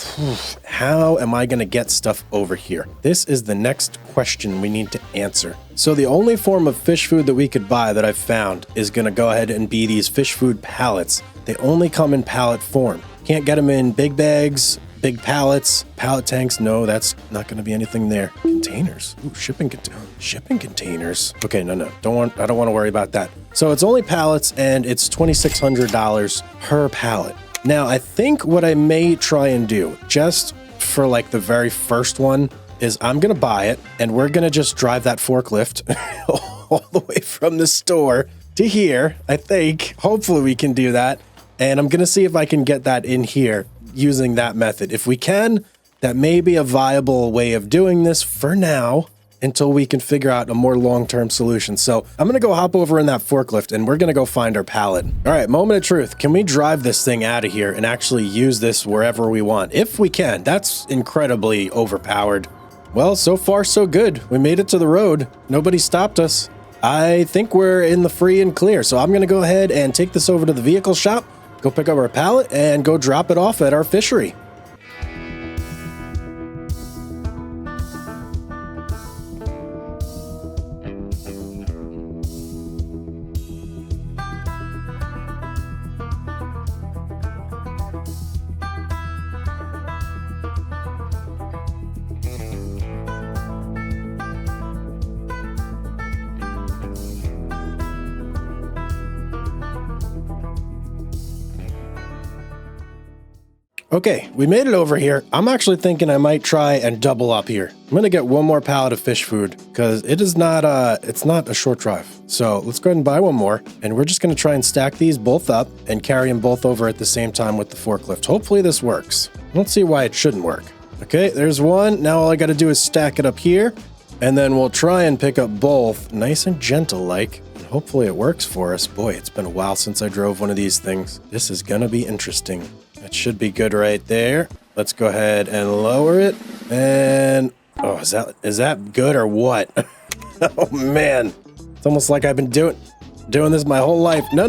how am I going to get stuff over here? This is the next question we need to answer. So the only form of fish food that we could buy that I've found is going to go ahead and be these fish food pallets. They only come in pallet form. Can't get them in big bags, big pallets, pallet tanks. No, that's not going to be anything there. Containers. Ooh, shipping containers. Okay, no. I don't want to worry about that. So it's only pallets, and it's $2,600 per pallet. Now, I think what I may try and do, just for like the very first one, is I'm going to buy it, and we're going to just drive that forklift all the way from the store to here, I think. Hopefully we can do that. And I'm going to see if I can get that in here using that method. If we can, that may be a viable way of doing this for now until we can figure out a more long-term solution. So I'm going to go hop over in that forklift and we're going to go find our pallet. All right, moment of truth. Can we drive this thing out of here and actually use this wherever we want? If we can. That's incredibly overpowered. Well, so far so good. We made it to the road. Nobody stopped us. I think we're in the free and clear. So I'm going to go ahead and take this over to the vehicle shop, go pick up our pallet, and go drop it off at our fishery. Okay, we made it over here. I'm actually thinking I might try and double up here. I'm gonna get one more pallet of fish food because it is not it's not a short drive. So let's go ahead and buy one more, and we're just gonna try and stack these both up and carry them both over at the same time with the forklift. Hopefully this works. I don't see why it shouldn't work. Okay, there's one. Now all I gotta do is stack it up here, and then we'll try and pick up both nice and gentle like. Hopefully it works for us. Boy, it's been a while since I drove one of these things. This is gonna be interesting. It should be good right there. Let's go ahead and lower it. And oh, is that good or what? Oh man, it's almost like I've been doing this my whole life. No.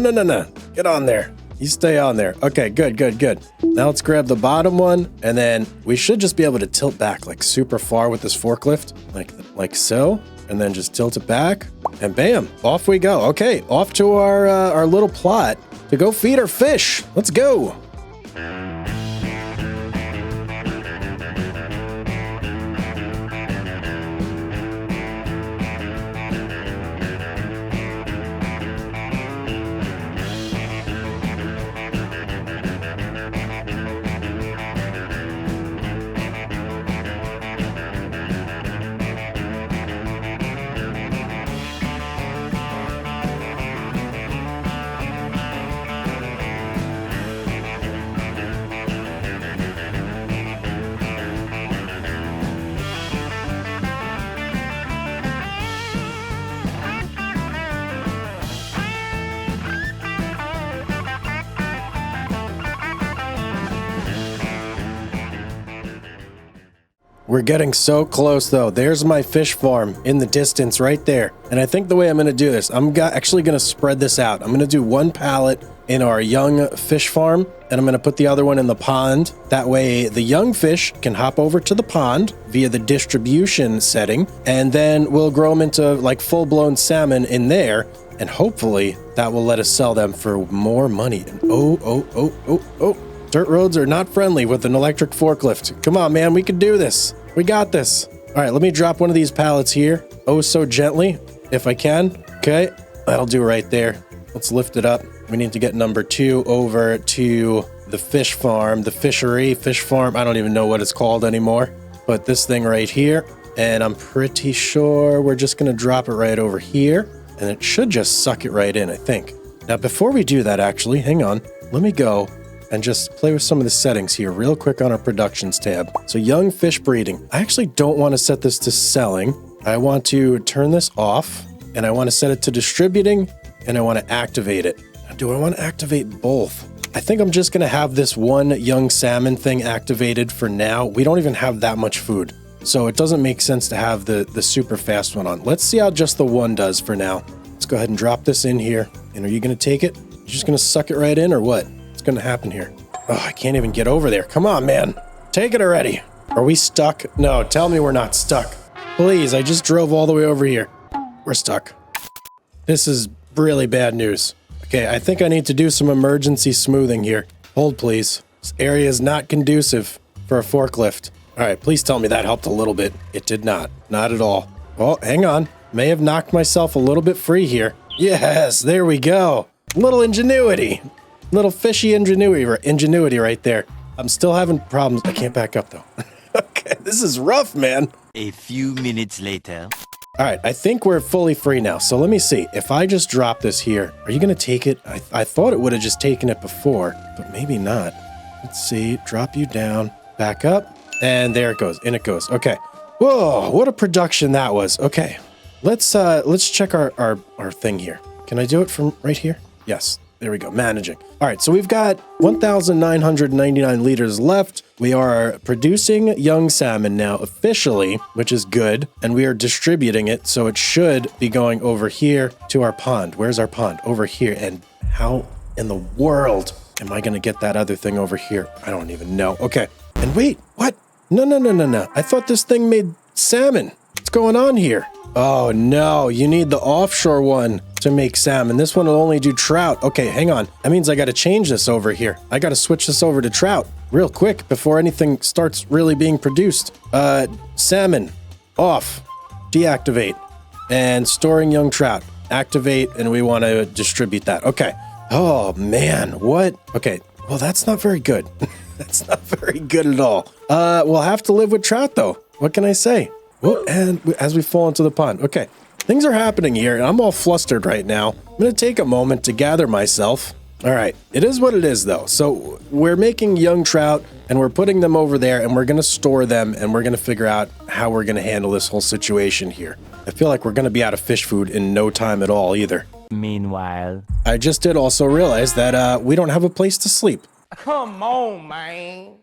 Get on there. You stay on there. Okay, good. Now let's grab the bottom one, and then we should just be able to tilt back like super far with this forklift, like so, and then just tilt it back, and bam, off we go. Okay, off to our little plot to go feed our fish. Let's go. We're getting so close though. There's my fish farm in the distance right there. And I think the way I'm going to do this, I'm actually going to spread this out. I'm going to do one pallet in our young fish farm, and I'm going to put the other one in the pond. That way the young fish can hop over to the pond via the distribution setting, and then we'll grow them into like full-blown salmon in there, and hopefully that will let us sell them for more money. And oh. Dirt roads are not friendly with an electric forklift. Come on, man, we can do this. We got this. All right, let me drop one of these pallets here. Oh, so gently, if I can. Okay, that'll do right there. Let's lift it up. We need to get number 2 over to the fish farm, the fish farm. I don't even know what it's called anymore. But this thing right here, and I'm pretty sure we're just gonna drop it right over here, and it should just suck it right in, I think. Now, before we do that, actually, hang on. Let me go and just play with some of the settings here real quick on our productions tab. So young fish breeding. I actually don't want to set this to selling. I want to turn this off, and I want to set it to distributing, and I want to activate it. Do I want to activate both? I think I'm just going to have this one young salmon thing activated for now. We don't even have that much food, so it doesn't make sense to have the super fast one on. Let's see how just the one does for now. Let's go ahead and drop this in here. And are you going to take it? You're just going to suck it right in or what? Going to happen here? Oh, I can't even get over there. Come on, man. Take it already. Are we stuck? No, tell me we're not stuck. Please, I just drove all the way over here. We're stuck. This is really bad news. Okay, I think I need to do some emergency smoothing here. Hold, please. This area is not conducive for a forklift. All right, please tell me that helped a little bit. It did not. Not at all. Well, hang on. May have knocked myself a little bit free here. Yes, there we go. Little ingenuity. Little fishy ingenuity right there. I'm still having problems. I can't back up though. Okay, this is rough, man. A few minutes later. All right, I think we're fully free now. So let me see. If I just drop this here, are you going to take it? I thought it would have just taken it before, but maybe not. Let's see. Drop you down. Back up. And there it goes. In it goes. Okay. Whoa, what a production that was. Okay. Let's check our thing here. Can I do it from right here? Yes. There we go, managing. All right, so we've got 1,999 liters left. We are producing young salmon now officially, which is good, and we are distributing it, so it should be going over here to our pond. Where's our pond? Over here. And how in the world am I gonna get that other thing over here? I don't even know. Okay, and wait, what? No. I thought this thing made salmon. What's going on here? Oh no, you need the offshore one to make salmon. This one will only do trout. Okay, hang on. That means I got to change this over here. I got to switch this over to trout real quick before anything starts really being produced. Salmon, off, deactivate, and storing young trout, activate, and we want to distribute that. Okay. Oh man, what? Okay, well that's not very good. That's not very good at all. We'll have to live with trout, though. What can I say? Oh, and as we fall into the pond. Okay, things are happening here, and I'm all flustered right now. I'm going to take a moment to gather myself. All right, it is what it is, though. So we're making young trout, and we're putting them over there, and we're going to store them, and we're going to figure out how we're going to handle this whole situation here. I feel like we're going to be out of fish food in no time at all, either. Meanwhile, I just did also realize that we don't have a place to sleep. Come on, man.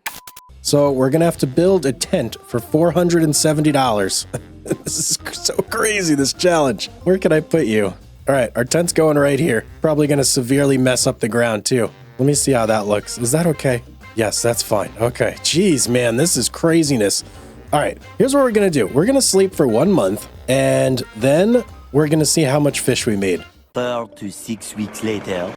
So we're going to have to build a tent for $470. This is so crazy, this challenge. Where can I put you? All right, our tent's going right here. Probably going to severely mess up the ground, too. Let me see how that looks. Is that okay? Yes, that's fine. Okay. Jeez, man, this is craziness. All right, here's what we're going to do. We're going to sleep for 1 month, and then we're going to see how much fish we made. 4 to 6 weeks later.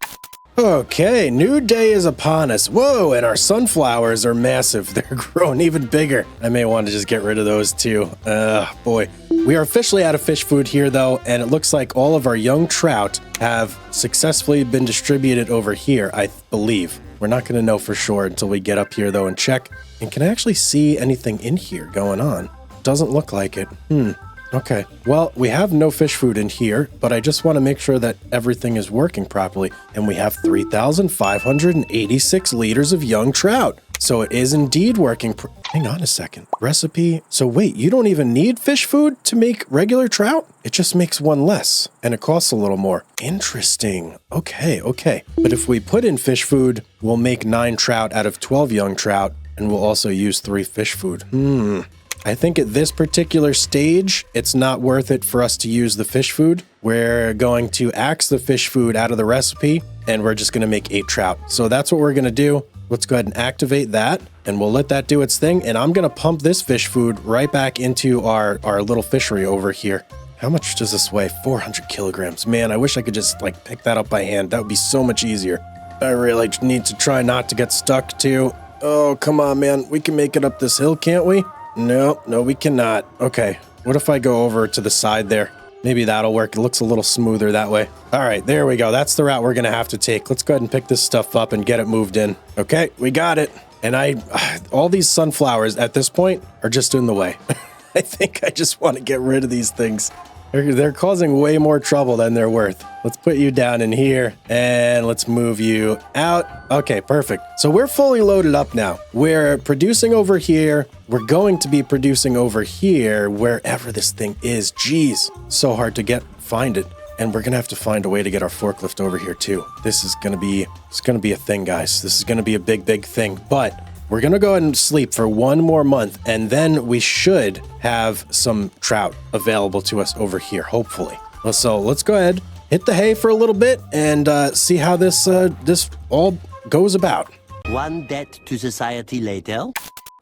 Okay, new day is upon us. Whoa, and our sunflowers are massive. They're growing even bigger. I may want to just get rid of those too. Boy. We are officially out of fish food here though, and it looks like all of our young trout have successfully been distributed over here, I believe. We're not going to know for sure until we get up here though and check. And can I actually see anything in here going on? Doesn't look like it. Okay, well, we have no fish food in here, but I just want to make sure that everything is working properly. And we have 3,586 liters of young trout. So it is indeed working. Hang on a second. Recipe. So wait, you don't even need fish food to make regular trout? It just makes one less, and it costs a little more. Interesting. Okay. But if we put in fish food, we'll make 9 trout out of 12 young trout, and we'll also use 3 fish food. I think at this particular stage, it's not worth it for us to use the fish food. We're going to axe the fish food out of the recipe, and we're just going to make 8 trout. So that's what we're going to do. Let's go ahead and activate that, and we'll let that do its thing. And I'm going to pump this fish food right back into our little fishery over here. How much does this weigh? 400 kilograms. Man, I wish I could just pick that up by hand. That would be so much easier. I really need to try not to get stuck too. Oh, come on, man. We can make it up this hill, can't we? No, we cannot. Okay, what if I go over to the side there? Maybe that'll work. It looks a little smoother that way. All right, there we go. That's the route we're going to have to take. Let's go ahead and pick this stuff up and get it moved in. Okay, we got it. And all these sunflowers at this point are just in the way. I think I just want to get rid of these things. They're causing way more trouble than they're worth. Let's put you down in here and let's move you out. Okay, perfect. So we're fully loaded up now. We're producing over here. We're going to be producing over here, wherever this thing is. Jeez, so hard to find it. And we're going to have to find a way to get our forklift over here too. This is going to be a thing, guys. This is going to be a big thing, but we're going to go ahead and sleep for 1 more month, and then we should have some trout available to us over here, hopefully. So let's go ahead, hit the hay for a little bit, and see how this all goes about. 1 debt to society later.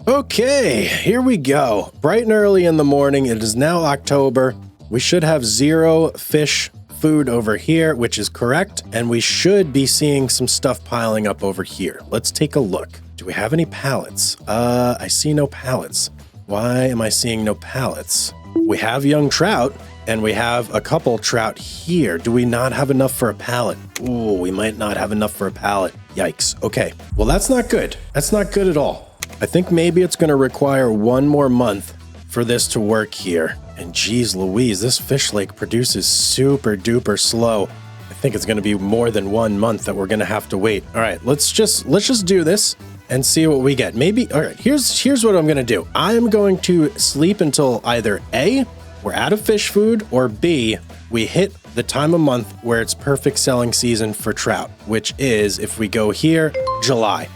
Okay, here we go. Bright and early in the morning. It is now October. We should have 0 fish food over here, which is correct, and we should be seeing some stuff piling up over here. Let's take a look. Do we have any pallets? I see no pallets. Why am I seeing no pallets? We have young trout, and we have a couple trout here. Do we not have enough for a pallet? Ooh, we might not have enough for a pallet. Yikes. Okay, well, that's not good. That's not good at all. I think maybe it's going to require 1 more month for this to work here. And geez Louise, this fish lake produces super duper slow. I think it's going to be more than 1 month that we're going to have to wait. All right, let's just do this and see what we get. Maybe, all right, here's what I'm going to do. I'm going to sleep until either A, we're out of fish food, or B, we hit the time of month where it's perfect selling season for trout, which is, if we go here, July.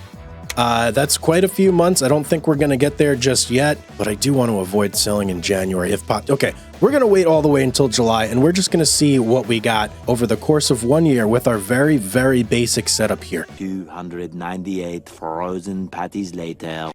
That's quite a few months. I don't think we're going to get there just yet, but I do want to avoid selling in January if possible. Okay, we're going to wait all the way until July, and we're just going to see what we got over the course of 1 year with our very, very basic setup here. 298 frozen patties later.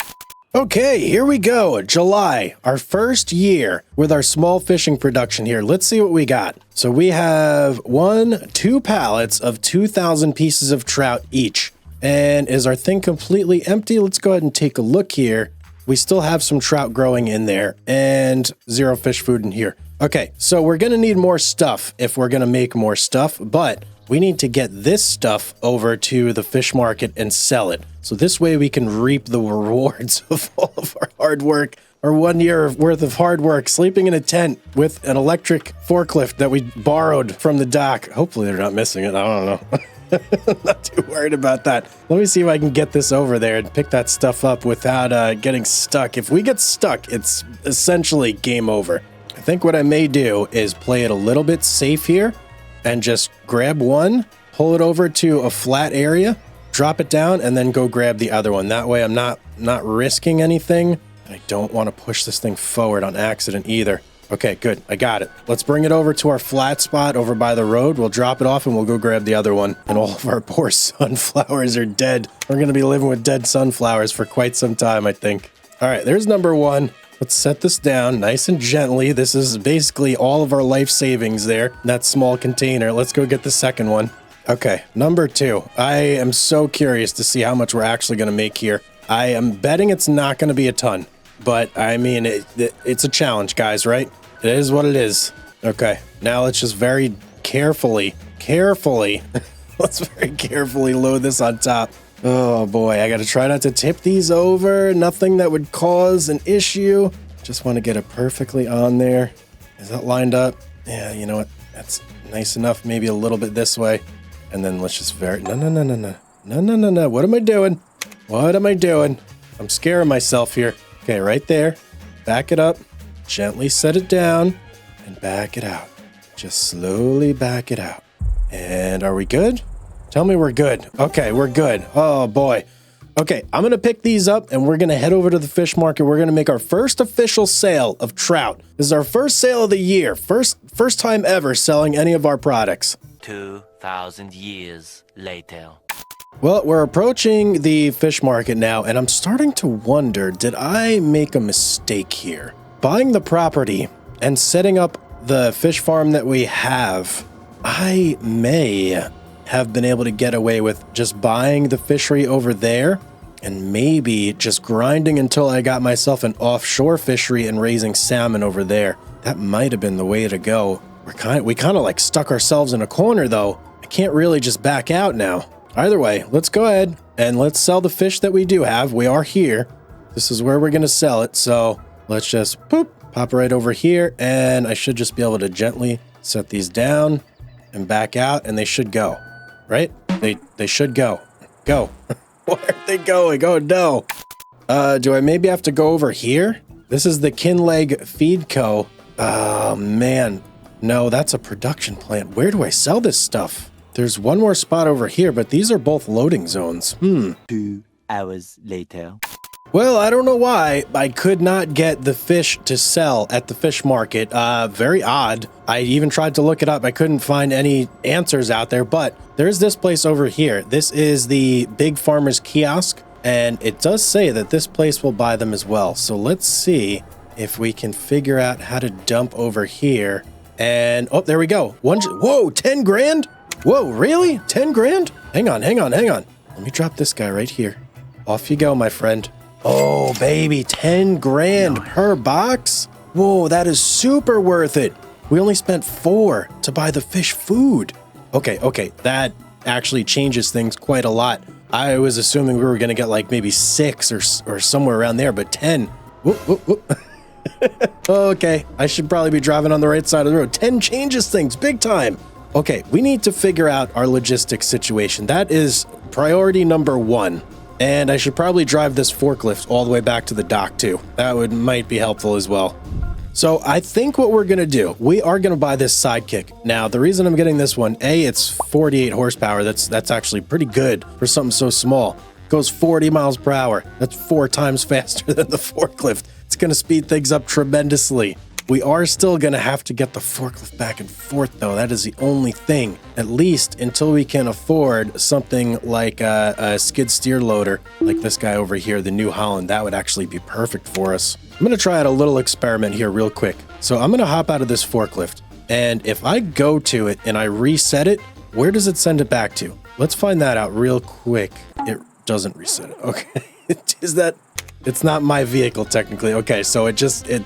Okay, here we go. July, our first year with our small fishing production here. Let's see what we got. So we have 2 pallets of 2,000 pieces of trout each. And is our thing completely empty? Let's go ahead and take a look here. We still have some trout growing in there and 0 fish food in here. Okay, so we're going to need more stuff if we're going to make more stuff, but we need to get this stuff over to the fish market and sell it. So this way we can reap the rewards of all of our hard work, our 1 year worth of hard work, sleeping in a tent with an electric forklift that we borrowed from the dock. Hopefully they're not missing it. I don't know. I'm not too worried about that. Let me see if I can get this over there and pick that stuff up without getting stuck. If we get stuck, it's essentially game over. I think what I may do is play it a little bit safe here and just grab one, pull it over to a flat area, drop it down, and then go grab the other one. That way I'm not risking anything. I don't want to push this thing forward on accident either. Okay, good. I got it. Let's bring it over to our flat spot over by the road. We'll drop it off and we'll go grab the other one. And all of our poor sunflowers are dead. We're going to be living with dead sunflowers for quite some time, I think. All right, there's number one. Let's set this down nice and gently. This is basically all of our life savings there in that small container. Let's go get the second one. Okay, number two. I am so curious to see how much we're actually going to make here. I am betting it's not going to be a ton. But, I mean, it's a challenge, guys, right? It is what it is. Okay, now let's just very carefully, let's very carefully load this on top. Oh, boy, I got to try not to tip these over. Nothing that would cause an issue. Just want to get it perfectly on there. Is that lined up? Yeah, you know what? That's nice enough. Maybe a little bit this way. And then let's just No. What am I doing? What am I doing? I'm scaring myself here. Okay, right there. Back it up. Gently set it down. And back it out. Just slowly back it out. And are we good? Tell me we're good. Okay, we're good. Oh, boy. Okay, I'm going to pick these up and we're going to head over to the fish market. We're going to make our first official sale of trout. This is our first sale of the year. First time ever selling any of our products. 2,000 years later. Well, we're approaching the fish market now, and I'm starting to wonder, did I make a mistake here? Buying the property and setting up the fish farm that we have, I may have been able to get away with just buying the fishery over there and maybe just grinding until I got myself an offshore fishery and raising salmon over there. That might have been the way to go. We kind of like stuck ourselves in a corner, though. I can't really just back out now. Either way, let's go ahead and let's sell the fish that we do have. We are here. This is where we're going to sell it. So let's just pop right over here. And I should just be able to gently set these down and back out. And they should go, right? They should go. Go. Where are they going? Oh, no. Do I maybe have to go over here? This is the Kinleg Feed Co. Oh, man. No, that's a production plant. Where do I sell this stuff? There's one more spot over here, but these are both loading zones. 2 hours later. Well, I don't know why I could not get the fish to sell at the fish market. Very odd. I even tried to look it up. I couldn't find any answers out there, but there's this place over here. This is the Big Farmer's Kiosk, and it does say that this place will buy them as well. So let's see if we can figure out how to dump over here. And, oh, there we go. Whoa, 10 grand? Whoa, really? 10 grand? Hang on. Let me drop this guy right here. Off you go, my friend. Oh, baby, 10 grand per box? Whoa, that is super worth it. We only spent 4 to buy the fish food. Okay, that actually changes things quite a lot. I was assuming we were going to get like maybe 6 or somewhere around there, but 10. Whoop. Okay, I should probably be driving on the right side of the road. 10 changes things big time. Okay, we need to figure out our logistics situation. That is priority number 1. And I should probably drive this forklift all the way back to the dock too. That might be helpful as well. So I think what we're going to do, we are going to buy this Sidekick. Now, the reason I'm getting this one, it's 48 horsepower. That's actually pretty good for something so small. It goes 40 miles per hour. That's 4 times faster than the forklift. It's going to speed things up tremendously. We are still going to have to get the forklift back and forth, though. That is the only thing, at least until we can afford something like a skid steer loader, like this guy over here, the New Holland. That would actually be perfect for us. I'm going to try out a little experiment here real quick. So I'm going to hop out of this forklift, and if I go to it and I reset it, where does it send it back to? Let's find that out real quick. It doesn't reset it. Okay. Is that... It's not my vehicle, technically. Okay, so it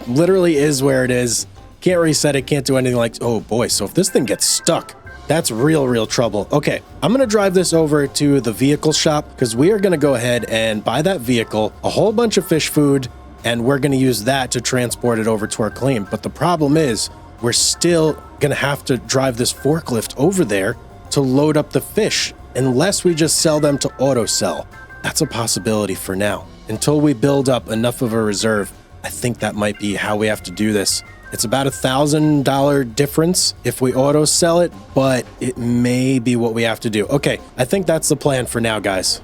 literally is where it is. Can't reset it, can't do anything like... Oh, boy, so if this thing gets stuck, That's real trouble. Okay, I'm gonna drive this over to the vehicle shop because we are gonna go ahead and buy that vehicle, a whole bunch of fish food, and we're gonna use that to transport it over to our claim. But the problem is we're still gonna have to drive this forklift over there to load up the fish unless we just sell them to auto sell. That's a possibility for now. Until we build up enough of a reserve, I think that might be how we have to do this. It's about $1,000 difference if we auto sell it, but it may be what we have to do. Okay, I think that's the plan for now, guys.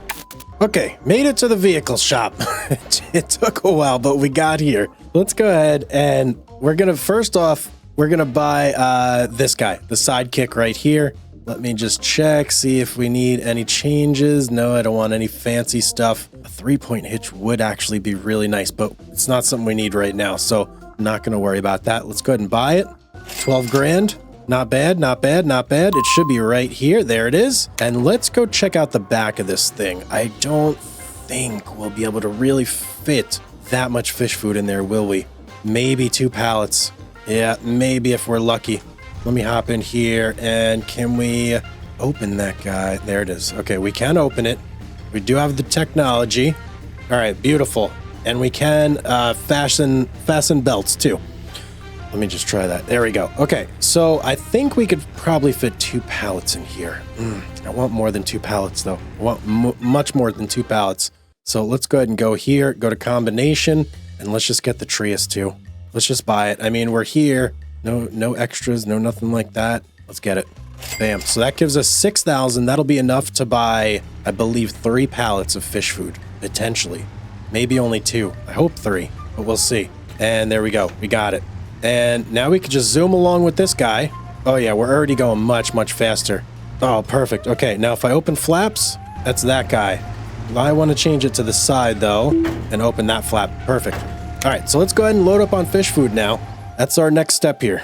Okay, made it to the vehicle shop. It took a while, but we got here. Let's go ahead and we're gonna, first off, we're gonna buy this guy, the sidekick right here. Let me just check, see if we need any changes. No, I don't want any fancy stuff. A 3-point hitch would actually be really nice, but it's not something we need right now, so I'm not gonna worry about that. Let's go ahead and buy it. 12 grand. Not bad, not bad, not bad. It should be right here. There it is. And let's go check out the back of this thing. I don't think we'll be able to really fit that much fish food in there, will we? Maybe 2 pallets. Yeah, maybe if we're lucky. Let me hop in here and can we open that guy? There it is. Okay, we can open it. We do have the technology. All right, beautiful. And we can fasten belts too. Let me just try that. There we go. Okay, so I think we could probably fit 2 pallets in here. I want more than 2 pallets though. I want much more than 2 pallets. So let's go ahead and go here, go to combination, and let's just get the Trias too. Let's just buy it. I mean, we're here. No extras, no nothing like that. Let's get it. Bam. So that gives us 6,000. That'll be enough to buy, I believe, 3 pallets of fish food, potentially. Maybe only 2. I hope 3, but we'll see. And there we go. We got it. And now we can just zoom along with this guy. Oh yeah, we're already going much faster. Oh, perfect. Okay, now if I open flaps, that's that guy. I want to change it to the side though and open that flap. Perfect. All right, so let's go ahead and load up on fish food now. That's our next step here.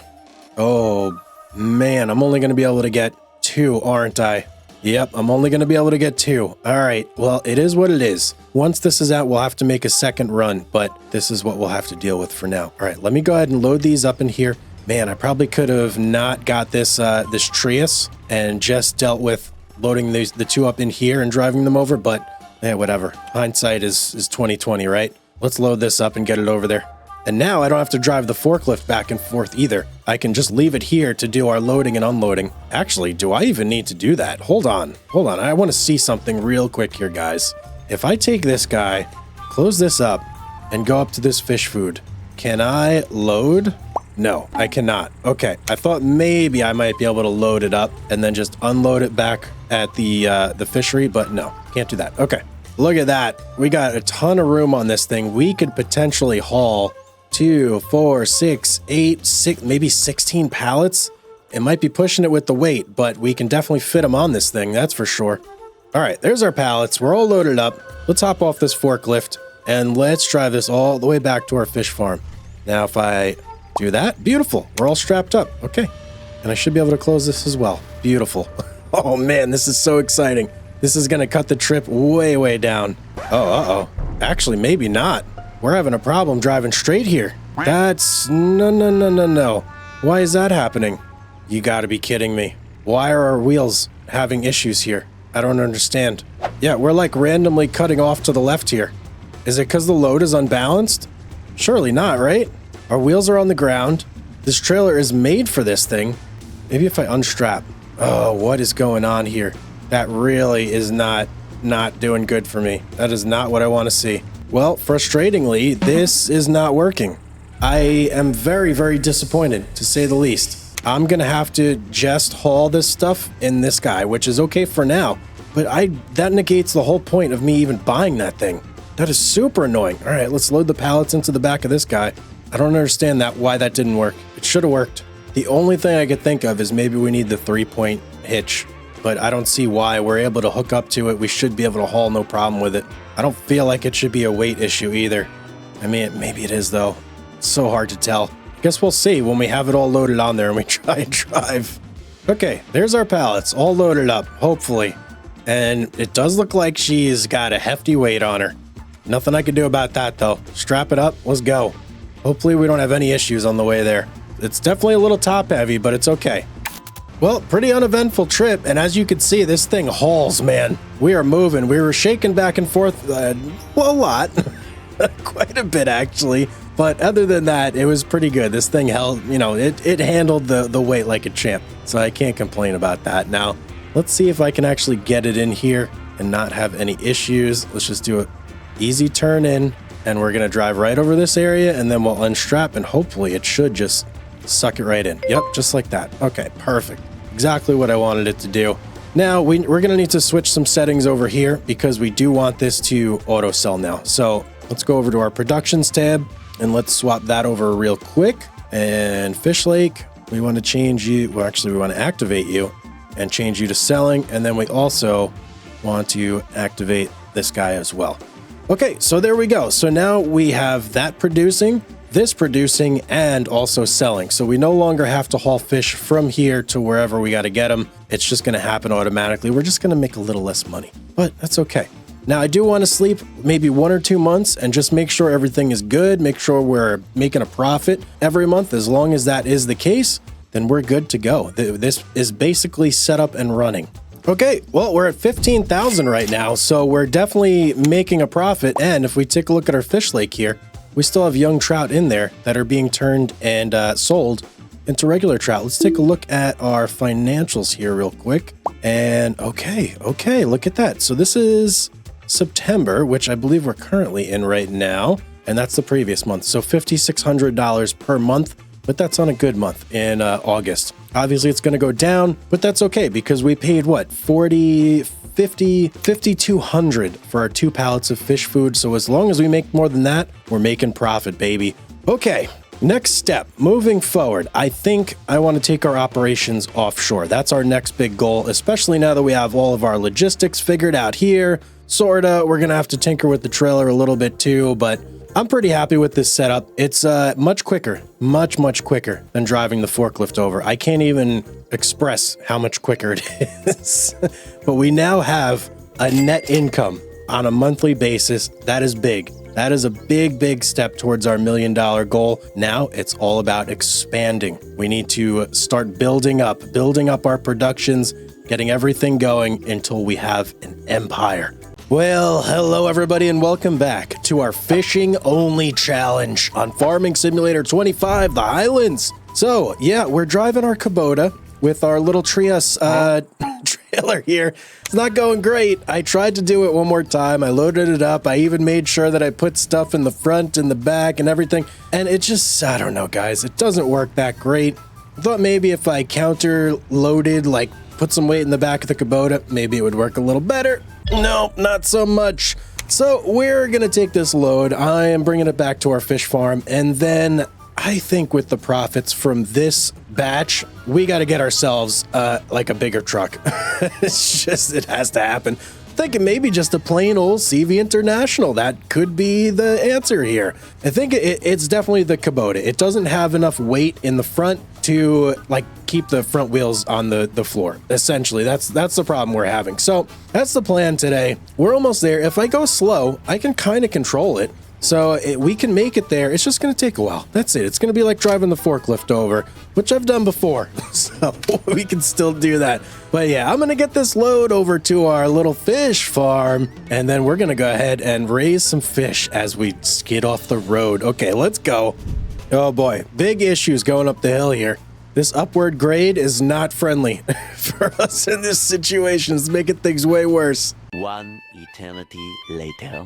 Oh man, I'm only going to be able to get 2, aren't I? Yep, I'm only going to be able to get 2. All right, well, it is what it is. Once this is out, we'll have to make a second run, but this is what we'll have to deal with for now. All right, let me go ahead and load these up in here. Man, I probably could have not got this this Trias and just dealt with loading the 2 up in here and driving them over, but yeah, whatever. Hindsight is 2020, right? Let's load this up and get it over there. And now I don't have to drive the forklift back and forth either. I can just leave it here to do our loading and unloading. Actually, do I even need to do that? Hold on. I want to see something real quick here, guys. If I take this guy, close this up, and go up to this fish food, can I load? No, I cannot. Okay, I thought maybe I might be able to load it up and then just unload it back at the fishery, but no, can't do that. Okay, look at that. We got a ton of room on this thing. We could potentially haul 2, 4, 6, 8, maybe 16 pallets. It might be pushing it with the weight, but we can definitely fit them on this thing, that's for sure. All right, there's our pallets. We're all loaded up. Let's hop off this forklift and let's drive this all the way back to our fish farm. Now, if I do that, beautiful. We're all strapped up. Okay, and I should be able to close this as well. Beautiful. Oh man, this is so exciting. This is gonna cut the trip way down. Oh, actually, maybe not. We're having a problem driving straight here. That's... No. Why is that happening? You gotta be kidding me. Why are our wheels having issues here? I don't understand. Yeah, we're like randomly cutting off to the left here. Is it because the load is unbalanced? Surely not, right? Our wheels are on the ground. This trailer is made for this thing. Maybe if I unstrap. Oh, what is going on here? That really is not doing good for me. That is not what I want to see. Well, frustratingly, this is not working. I am very disappointed, to say the least. I'm gonna have to just haul this stuff in this guy, which is okay for now, but that negates the whole point of me even buying that thing. That is super annoying. All right, let's load the pallets into the back of this guy. I don't understand why that didn't work. It should have worked. The only thing I could think of is maybe we need the 3-point hitch, but I don't see why. We're able to hook up to it. We should be able to haul no problem with it. I don't feel like it should be a weight issue either. I mean, maybe it is though. It's so hard to tell. Guess we'll see when we have it all loaded on there and we try and drive. Okay, there's our pallets all loaded up, hopefully. And it does look like she's got a hefty weight on her. Nothing I can do about that though. Strap it up, let's go. Hopefully we don't have any issues on the way there. It's definitely a little top heavy, but it's okay. Well, pretty uneventful trip, and as you can see, this thing hauls, man. We are moving. We were shaking back and forth, well, a lot. Quite a bit, actually. But other than that, it was pretty good. This thing held, you know, it handled the weight like a champ. So I can't complain about that. Now, let's see if I can actually get it in here and not have any issues. Let's just do an easy turn in, and we're going to drive right over this area, and then we'll unstrap, and hopefully it should just suck it right in. Yep, just like that. Okay, perfect. Exactly what I wanted it to do. Now, we're going to need to switch some settings over here because we do want this to auto sell now. So let's go over to our productions tab and let's swap that over real quick. And Fish Lake, we want to change you. Well, actually, we want to activate you and change you to selling. And then we also want to activate this guy as well. Okay, so there we go. So now we have that producing, this producing, and also selling. So we no longer have to haul fish from here to wherever we got to get them. It's just going to happen automatically. We're just going to make a little less money, but that's okay. Now, I do want to sleep maybe 1 or 2 months and just make sure everything is good, make sure we're making a profit every month. As long as that is the case, then we're good to go. This is basically set up and running. Okay, well, we're at 15,000 right now, so we're definitely making a profit. And if we take a look at our fish lake here, we still have young trout in there that are being turned and sold into regular trout. Let's take a look at our financials here real quick. And okay, look at that. So this is September, which I believe we're currently in right now. And that's the previous month. So $5,600 per month, but that's on a good month in August. Obviously, it's going to go down, but that's okay because we paid what? $5,200 for our 2 pallets of fish food. So as long as we make more than that, we're making profit, baby. Okay, next step, moving forward. I think I want to take our operations offshore. That's our next big goal, especially now that we have all of our logistics figured out here. Sorta, we're going to have to tinker with the trailer a little bit too, but I'm pretty happy with this setup. It's much quicker, much quicker than driving the forklift over. I can't even express how much quicker it is. But we now have a net income on a monthly basis. That is big. That is a big step towards our $1 million goal. Now it's all about expanding. We need to start building up our productions, getting everything going until we have an empire. Well, hello everybody and welcome back to our fishing only challenge on Farming Simulator 25, the Highlands. So yeah, we're driving our Kubota with our little Trias trailer here. It's not going great. I tried to do it one more time. I loaded it up. I even made sure that I put stuff in the front and the back and everything. And it just, I don't know guys, it doesn't work that great. I thought maybe if I counter loaded, like put some weight in the back of the Kubota, maybe it would work a little better. No, not so much. So we're going to take this load. I am bringing it back to our fish farm. And then I think with the profits from this batch, we got to get ourselves like a bigger truck. It's just, it has to happen. Thinking maybe just a plain old CV International. That could be the answer here. I think it's definitely the Kubota. It doesn't have enough weight in the front to like keep the front wheels on the floor. Essentially, that's the problem we're having. So that's the plan today. We're almost there. If I go slow, I can kind of control it. So we can make it there. It's just going to take a while. That's it. It's going to be like driving the forklift over, which I've done before. So we can still do that. But yeah, I'm going to get this load over to our little fish farm, and then we're going to go ahead and raise some fish as we skid off the road. Okay, let's go. Oh boy, big issues going up the hill here. This upward grade is not friendly for us in this situation. It's making things way worse. 1 eternity later.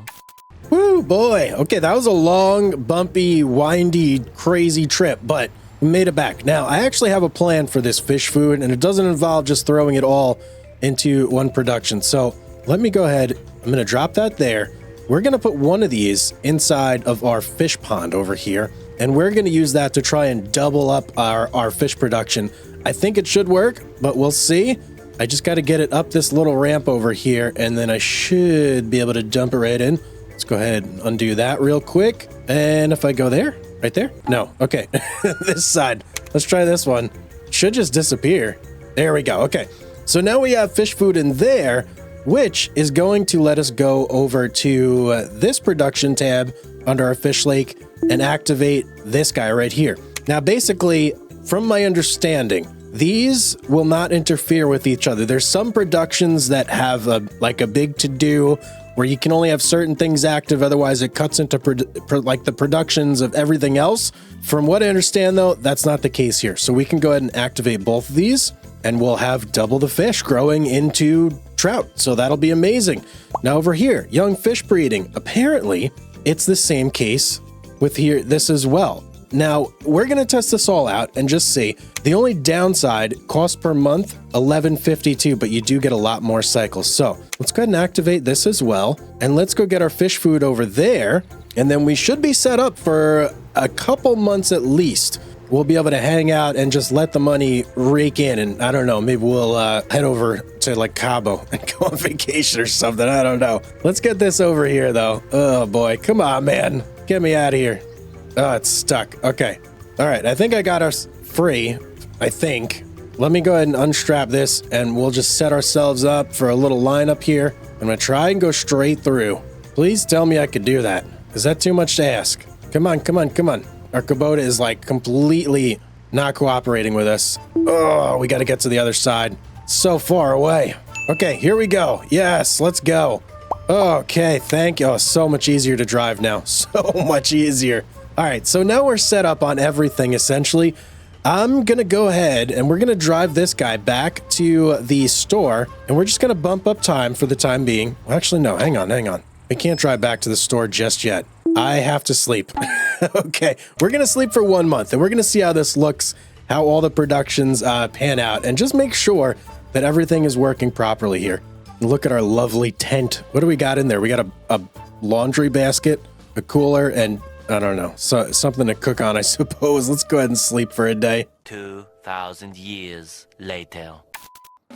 Woo, boy. Okay, that was a long, bumpy, windy, crazy trip, but we made it back. Now, I actually have a plan for this fish food, and it doesn't involve just throwing it all into one production. So let me go ahead. I'm going to drop that there. We're going to put one of these inside of our fish pond over here, and we're going to use that to try and double up our fish production. I think it should work, but we'll see. I just got to get it up this little ramp over here, and then I should be able to dump it right in. Let's go ahead and undo that real quick. And if I go there, right there? No. Okay. This side. Let's try this one. Should just disappear. There we go. Okay. So now we have fish food in there, which is going to let us go over to this production tab under our fish lake and activate this guy right here. Now, basically, from my understanding, these will not interfere with each other. There's some productions that have a big to-do where you can only have certain things active, otherwise it cuts into the productions of everything else. From what I understand though, that's not the case here. So we can go ahead and activate both of these and we'll have double the fish growing into trout. So that'll be amazing. Now over here, young fish breeding. Apparently it's the same case with this as well. Now, we're going to test this all out and just see. The only downside, cost per month, $11.52, but you do get a lot more cycles. So let's go ahead and activate this as well. And let's go get our fish food over there. And then we should be set up for a couple months at least. We'll be able to hang out and just let the money rake in. And I don't know, maybe we'll head over to like Cabo and go on vacation or something. I don't know. Let's get this over here though. Oh boy, come on, man. Get me out of here. Oh, it's stuck. Okay. All right. I think I got us free. I think. Let me go ahead and unstrap this and we'll just set ourselves up for a little lineup here. I'm going to try and go straight through. Please tell me I could do that. Is that too much to ask? Come on, come on, come on. Our Kubota is like completely not cooperating with us. Oh, we got to get to the other side. So far away. Okay, here we go. Yes, let's go. Okay, thank you. Oh, so much easier to drive now. So much easier. All right, so now we're set up on everything, essentially. I'm going to go ahead and we're going to drive this guy back to the store, and we're just going to bump up time for the time being. Well, actually, no, hang on. We can't drive back to the store just yet. I have to sleep. Okay, we're going to sleep for 1 month, and we're going to see how this looks, how all the productions pan out, and just make sure that everything is working properly here. Look at our lovely tent. What do we got in there? We got a laundry basket, a cooler, and I don't know, so something to cook on, I suppose. Let's go ahead and sleep for a day. 2,000 years later.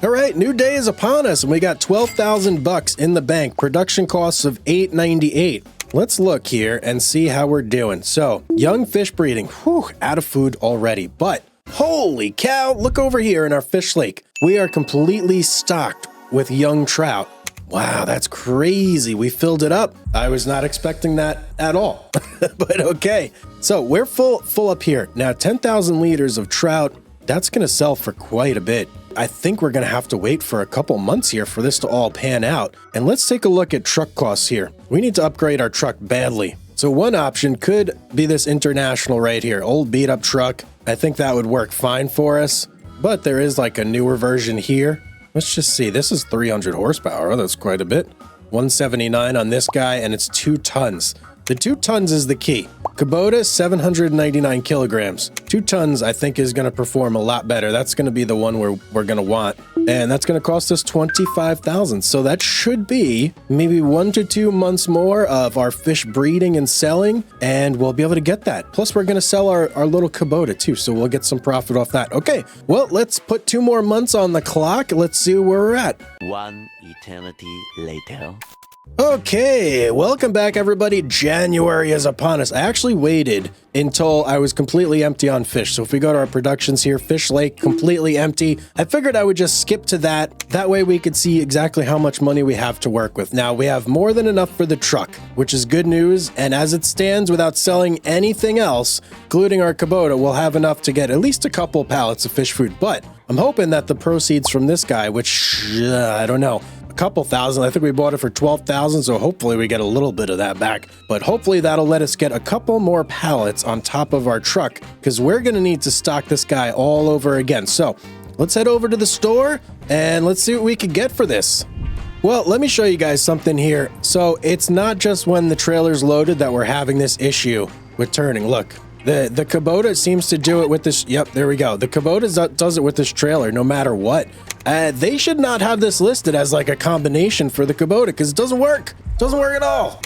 All right, new day is upon us, and we got 12,000 bucks in the bank. Production costs of $8.98. Let's look here and see how we're doing. So, young fish breeding, whew, out of food already. But holy cow, look over here in our fish lake. We are completely stocked with young trout. Wow, that's crazy. We filled it up. I was not expecting that at all, but okay. So we're full up here. Now, 10,000 liters of trout, that's going to sell for quite a bit. I think we're going to have to wait for a couple months here for this to all pan out. And let's take a look at truck costs here. We need to upgrade our truck badly. So one option could be this International right here, old beat up truck. I think that would work fine for us, but there is like a newer version here. Let's just see. This is 300 horsepower. Oh, that's quite a bit. 179 on this guy, and it's 2 tons. The 2 tons is the key. Kubota, 799 kilograms. 2 tons, I think, is going to perform a lot better. That's going to be the one we're going to want. And that's going to cost us $25,000. So that should be maybe 1 to 2 months more of our fish breeding and selling, and we'll be able to get that. Plus, we're going to sell our little Kubota too, so we'll get some profit off that. Okay, well, let's put 2 more months on the clock. Let's see where we're at. 1 eternity later. Okay, welcome back everybody. January is upon us. I actually waited until I was completely empty on fish. So if we go to our productions here, fish lake completely empty. I figured I would just skip to that. That way we could see exactly how much money we have to work with. Now we have more than enough for the truck, which is good news. And as it stands, without selling anything else, including our Kubota, we'll have enough to get at least a couple pallets of fish food. But I'm hoping that the proceeds from this guy, which I don't know, couple thousand. I think we bought it for 12,000, so hopefully we get a little bit of that back. But hopefully that'll let us get a couple more pallets on top of our truck, because we're going to need to stock this guy all over again. So let's head over to the store and let's see what we can get for this. Well, let me show you guys something here. So it's not just when the trailer's loaded that we're having this issue with turning. Look, the Kubota seems to do it with this. Yep, there we go. The Kubota does it with this trailer no matter what. They should not have this listed as like a combination for the Kubota, because it doesn't work. It doesn't work at all.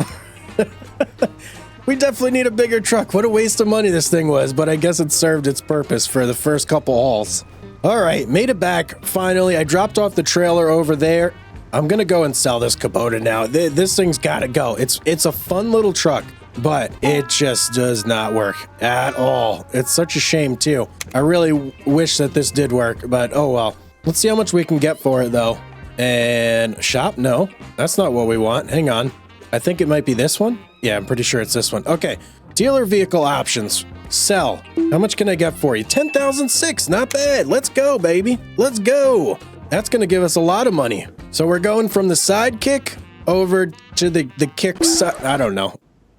We definitely need a bigger truck. What a waste of money this thing was, but I guess it served its purpose for the first couple hauls. All right, made it back finally. I dropped off the trailer over there. I'm gonna go and sell this Kubota now. This thing's gotta go. It's a fun little truck, but it just does not work at all. It's such a shame too. I really wish that this did work, but oh well. Let's see how much we can get for it though. And shop? No, that's not what we want. Hang on. I think it might be this one. Yeah, I'm pretty sure it's this one. Okay, dealer vehicle options. Sell. How much can I get for you? 10,006. Not bad. Let's go, baby. Let's go. That's going to give us a lot of money. So we're going from the sidekick over to the kick side. I don't know.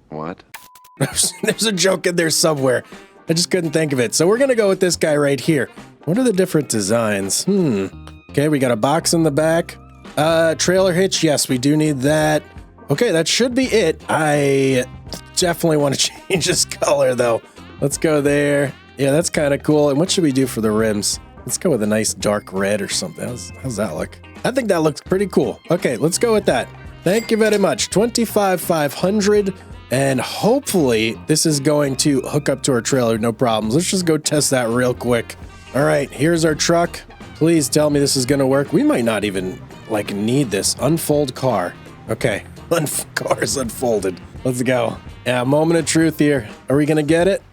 What? There's a joke in there somewhere. I just couldn't think of it. So we're going to go with this guy right here. What are the different designs? Okay, we got a box in the back. Trailer hitch. Yes, we do need that. Okay, that should be it. I definitely want to change this color, though. Let's go there. Yeah, that's kind of cool. And what should we do for the rims? Let's go with a nice dark red or something. How's that look? I think that looks pretty cool. Okay, let's go with that. Thank you very much. 25,500. And hopefully this is going to hook up to our trailer. No problems. Let's just go test that real quick. All right, here's our truck. Please tell me this is going to work. We might not even need this. Unfold car. Okay. Car is unfolded. Let's go. Yeah, moment of truth here. Are we going to get it?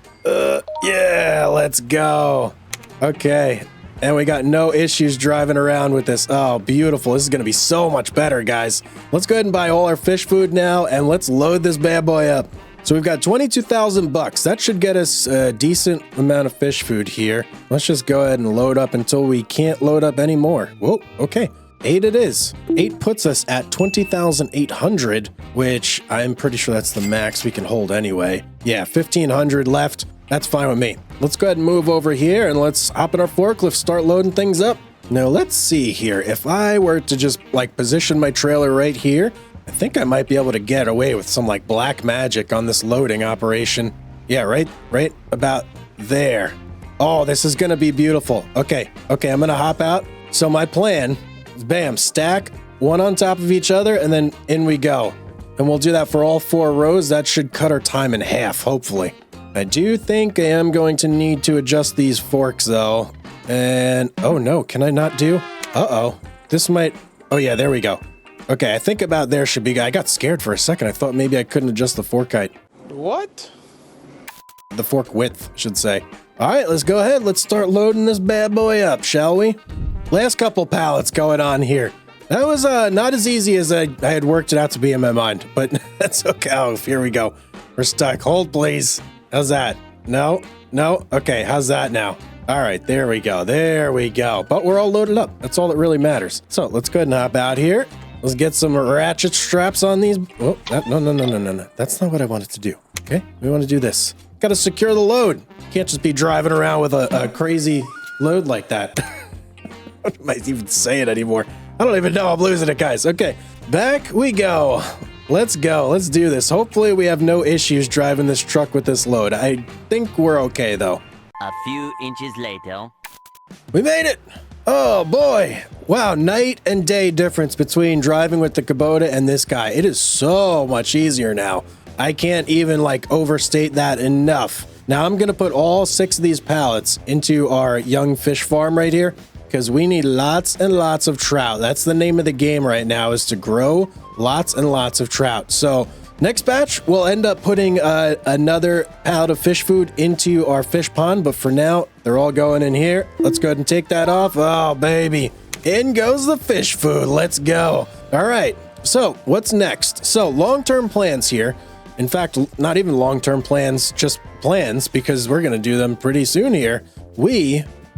Yeah, let's go. Okay. And we got no issues driving around with this. Oh, beautiful. This is going to be so much better, guys. Let's go ahead and buy all our fish food now, and let's load this bad boy up. So we've got 22,000 bucks. That should get us a decent amount of fish food here. Let's just go ahead and load up until we can't load up anymore. Whoa, okay. 8 it is. 8 puts us at 20,800, which I'm pretty sure that's the max we can hold anyway. Yeah, 1,500 left. That's fine with me. Let's go ahead and move over here and let's hop in our forklift, start loading things up. Now, let's see here. If I were to just position my trailer right here, I think I might be able to get away with some black magic on this loading operation. Yeah, right about there. Oh, this is going to be beautiful. Okay, I'm going to hop out. So my plan is, bam, stack one on top of each other, and then in we go. And we'll do that for all 4 rows. That should cut our time in half, hopefully. I do think I am going to need to adjust these forks, though. And, oh no, can I not do? Uh-oh. This might, oh yeah, there we go. Okay, I think about there should be, I got scared for a second. I thought maybe I couldn't adjust the fork height. What? The fork width, I should say. All right, let's go ahead. Let's start loading this bad boy up, shall we? Last couple pallets going on here. That was not as easy as I had worked it out to be in my mind, but that's okay. Oh, here we go. We're stuck. Hold, please. How's that? No? Okay, how's that now? All right, there we go. But we're all loaded up. That's all that really matters. So let's go ahead and hop out here. Let's get some ratchet straps on these. Oh, no. That's not what I wanted to do. Okay, we want to do this. Got to secure the load. Can't just be driving around with a crazy load like that. What am I even saying anymore? I don't even know. I'm losing it, guys. Okay, back we go. Let's go. Let's do this. Hopefully we have no issues driving this truck with this load. I think we're okay, though. A few inches later. We made it. Oh, boy. Wow, night and day difference between driving with the Kubota and this guy. It is so much easier now. I can't even overstate that enough. Now I'm going to put all 6 of these pallets into our young fish farm right here, because we need lots and lots of trout. That's the name of the game right now, is to grow lots and lots of trout. So next batch, we'll end up putting another pallet of fish food into our fish pond. But for now, they're all going in here. Let's go ahead and take that off. Oh, baby. In goes the fish food. Let's go. All right. So what's next? So long-term plans here. In fact, not even long-term plans, just plans, because we're going to do them pretty soon here.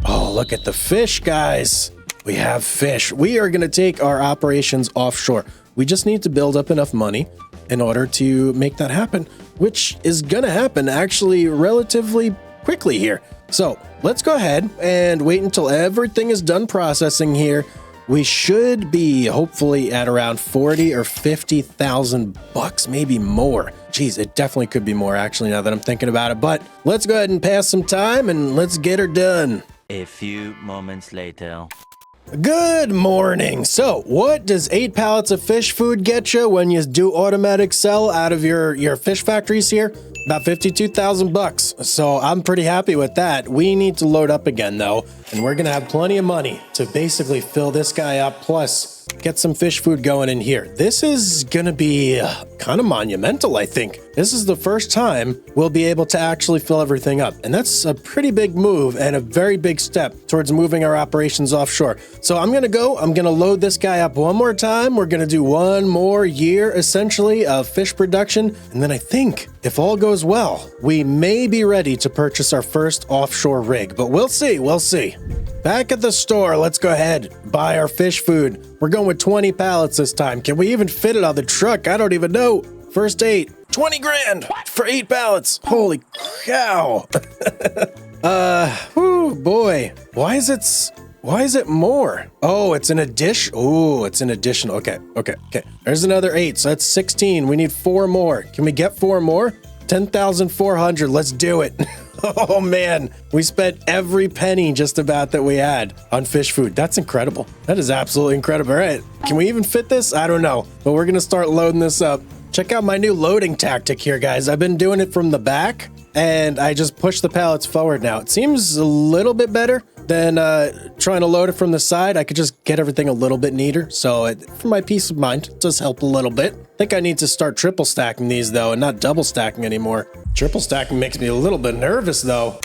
Oh, look at the fish, guys. We have fish. We are going to take our operations offshore. We just need to build up enough money in order to make that happen, which is going to happen actually relatively quickly here. So let's go ahead and wait until everything is done processing here. We should be hopefully at around 40 or 50,000 bucks, maybe more. Geez, it definitely could be more actually now that I'm thinking about it. But let's go ahead and pass some time and let's get her done. A few moments later. Good morning. So what does 8 pallets of fish food get you when you do automatic sell out of your fish factories here? About 52,000 bucks. So I'm pretty happy with that. We need to load up again though, and we're gonna have plenty of money to basically fill this guy up, plus get some fish food going in here. This is gonna be kind of monumental, I think. This is the first time we'll be able to actually fill everything up. And that's a pretty big move and a very big step towards moving our operations offshore. So I'm gonna load this guy up one more time. We're gonna do one more year essentially of fish production. And then I think if all goes well, we may be ready to purchase our first offshore rig, but we'll see, we'll see. Back at the store, let's go ahead, buy our fish food. We're going with 20 pallets this time. Can we even fit it on the truck? I don't even know. First 8, 20 grand for 8 pallets. Holy cow. Oh boy. Why is it more? Oh, it's an addition. Oh, it's an additional. Okay. There's another 8, so that's 16. We need 4 more. Can we get 4 more? 10,400. Let's do it. Oh man, we spent every penny just about that we had on fish food. That's incredible. That is absolutely incredible. All right, can we even fit this? I don't know, but we're gonna start loading this up. Check out my new loading tactic here, guys. I've been doing it from the back, and I just push the pallets forward now. It seems a little bit better than trying to load it from the side. I could just get everything a little bit neater. So for my peace of mind, it does help a little bit. I think I need to start triple stacking these though, and not double stacking anymore. Triple stacking makes me a little bit nervous though.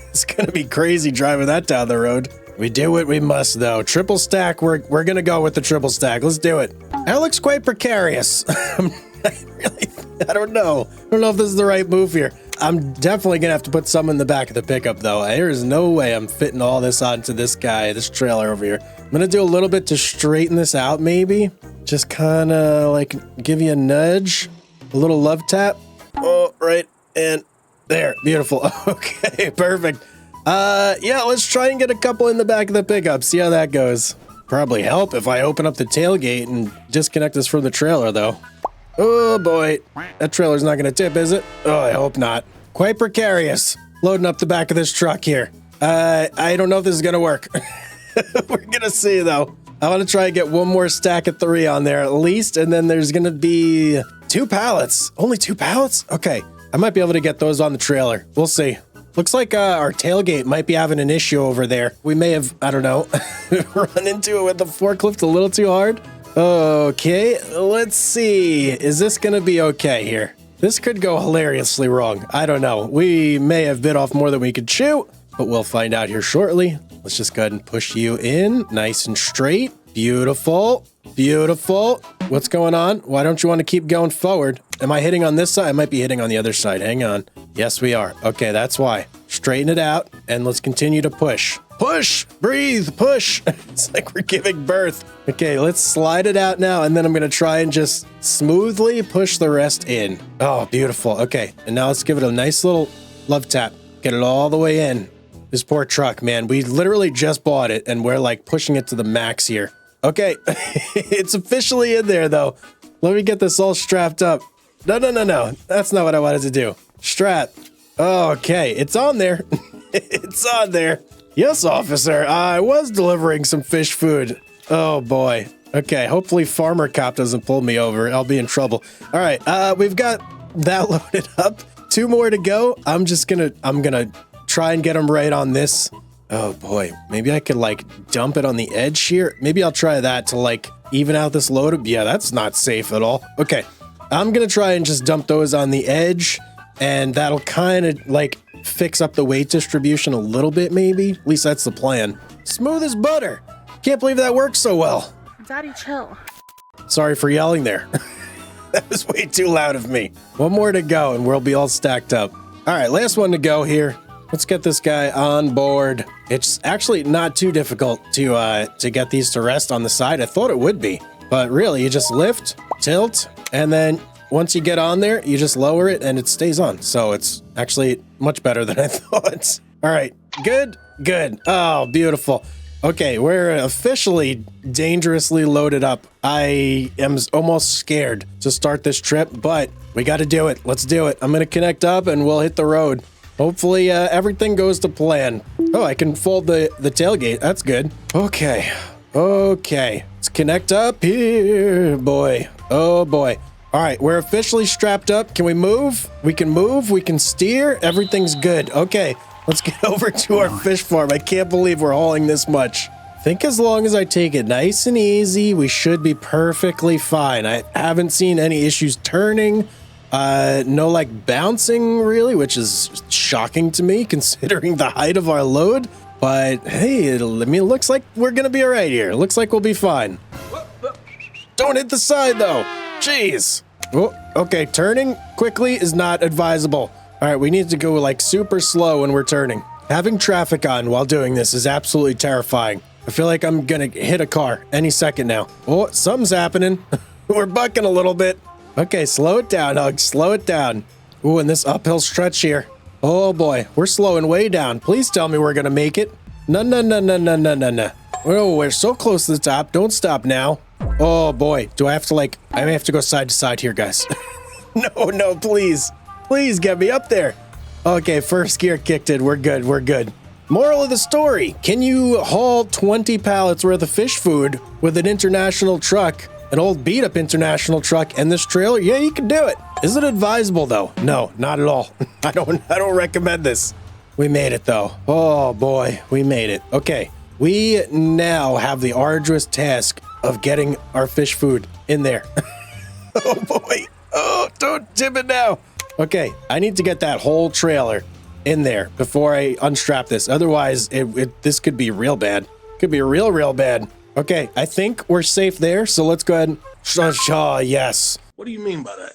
It's gonna be crazy driving that down the road. We do what we must though. Triple stack, we're gonna go with the triple stack. Let's do it. That looks quite precarious. I don't know. I don't know if this is the right move here. I'm definitely gonna have to put some in the back of the pickup though. There is no way I'm fitting all this onto this trailer over here. I'm gonna do a little bit to straighten this out maybe. Just kind of like give you a nudge, a little love tap. Oh, right, and there, beautiful. Okay, perfect. Yeah, let's try and get a couple in the back of the pickup, see how that goes. Probably help if I open up the tailgate and disconnect this from the trailer though. Oh boy, that trailer's not gonna tip, is it? Oh, I hope not. Quite precarious. Loading up the back of this truck here. I don't know if this is gonna work. We're gonna see though. I want to try and get one more stack of 3 on there at least, and then there's gonna be 2 pallets. Only 2 pallets? Okay, I might be able to get those on the trailer. We'll see. Looks like our tailgate might be having an issue over there. We may have, I don't know, run into it with the forklift a little too hard. Okay, let's see. Is this gonna be okay here? This could go hilariously wrong. I don't know. We may have bit off more than we could chew, but we'll find out here shortly. Let's just go ahead and push you in nice and straight. Beautiful, beautiful. What's going on? Why don't you want to keep going forward? Am I hitting on this side? I might be hitting on the other side. Hang on. Yes, we are. Okay, that's why. Straighten it out and let's continue to push. Push, breathe, push. It's like we're giving birth. Okay, let's slide it out now, and then I'm gonna try and just smoothly push the rest in. Oh, beautiful. Okay, and now let's give it a nice little love tap. Get it all the way in. This poor truck, man. We literally just bought it, and we're like pushing it to the max here. Okay, it's officially in there though. Let me get this all strapped up. No. That's not what I wanted to do. Strap. Okay, it's on there. It's on there. Yes, officer. I was delivering some fish food. Oh boy. Okay, hopefully Farmer Cop doesn't pull me over. I'll be in trouble. All right, we've got that loaded up. 2 more to go. I'm gonna try and get them right on this. Oh boy, maybe I could like dump it on the edge here. Maybe I'll try that to like even out this load. Yeah, that's not safe at all. Okay, I'm gonna try and just dump those on the edge, and that'll kind of like fix up the weight distribution a little bit, maybe. At least that's the plan. Smooth as butter. Can't believe that works so well. Daddy, chill. Sorry for yelling there. That was way too loud of me. 1 more to go and we'll be all stacked up. All right, last one to go here. Let's get this guy on board. It's actually not too difficult to get these to rest on the side. I thought it would be, but really you just lift, tilt, and then once you get on there, you just lower it and it stays on. So it's actually much better than I thought. All right, good. Oh, beautiful. Okay, we're officially dangerously loaded up. I am almost scared to start this trip, but we got to do it. Let's do it. I'm going to connect up and we'll hit the road. Hopefully everything goes to plan. Oh, I can fold the tailgate. That's good. Okay. Let's connect up here, boy. Oh boy. All right, we're officially strapped up. Can we move? We can move. We can steer. Everything's good. Okay, let's get over to our fish farm. I can't believe we're hauling this much. I think as long as I take it nice and easy, we should be perfectly fine. I haven't seen any issues turning. No like bouncing really, which is shocking to me considering the height of our load. But hey, it looks like we're gonna be all right here. Looks like we'll be fine. Don't hit the side though. Jeez. Oh, okay, turning quickly is not advisable. All right, we need to go like super slow when we're turning. Having traffic on while doing this is absolutely terrifying. I feel like I'm gonna hit a car any second now. Oh, something's happening. We're bucking a little bit. Okay, slow it down, Hugz, slow it down. Ooh, and this uphill stretch here. Oh boy, we're slowing way down. Please tell me we're gonna make it. No. Oh, we're so close to the top. Don't stop now. Oh boy, do I have to I may have to go side to side here, guys. No, please. Please get me up there. Okay, first gear kicked in. We're good. Moral of the story. Can you haul 20 pallets worth of fish food with an international truck, an old beat up international truck and this trailer? Yeah, you can do it. Is it advisable though? No, not at all. I don't recommend this. We made it though. Oh boy, we made it. Okay, we now have the arduous task of getting our fish food in there. Oh boy. Oh, don't tip it now. Okay, I need to get that whole trailer in there before I unstrap this. Otherwise, this could be real bad. Could be real bad. Okay, I think we're safe there, so let's go ahead and... Oh, yes. What do you mean by that?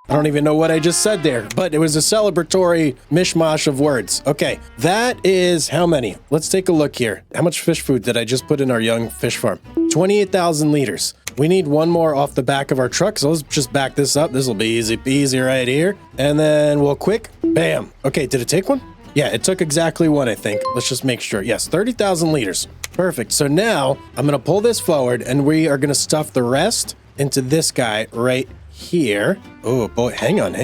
I don't even know what I just said there, but it was a celebratory mishmash of words. Okay, that is how many? Let's take a look here. How much fish food did I just put in our young fish farm? 28,000 liters. We need one more off the back of our truck, so let's just back this up. This will be easy peasy right here. And then we'll quick, bam. Okay, did it take one? Yeah, it took exactly one, I think. Let's just make sure. Yes, 30,000 liters. Perfect. So now I'm going to pull this forward and we are going to stuff the rest into this guy right here. Oh boy, hang on.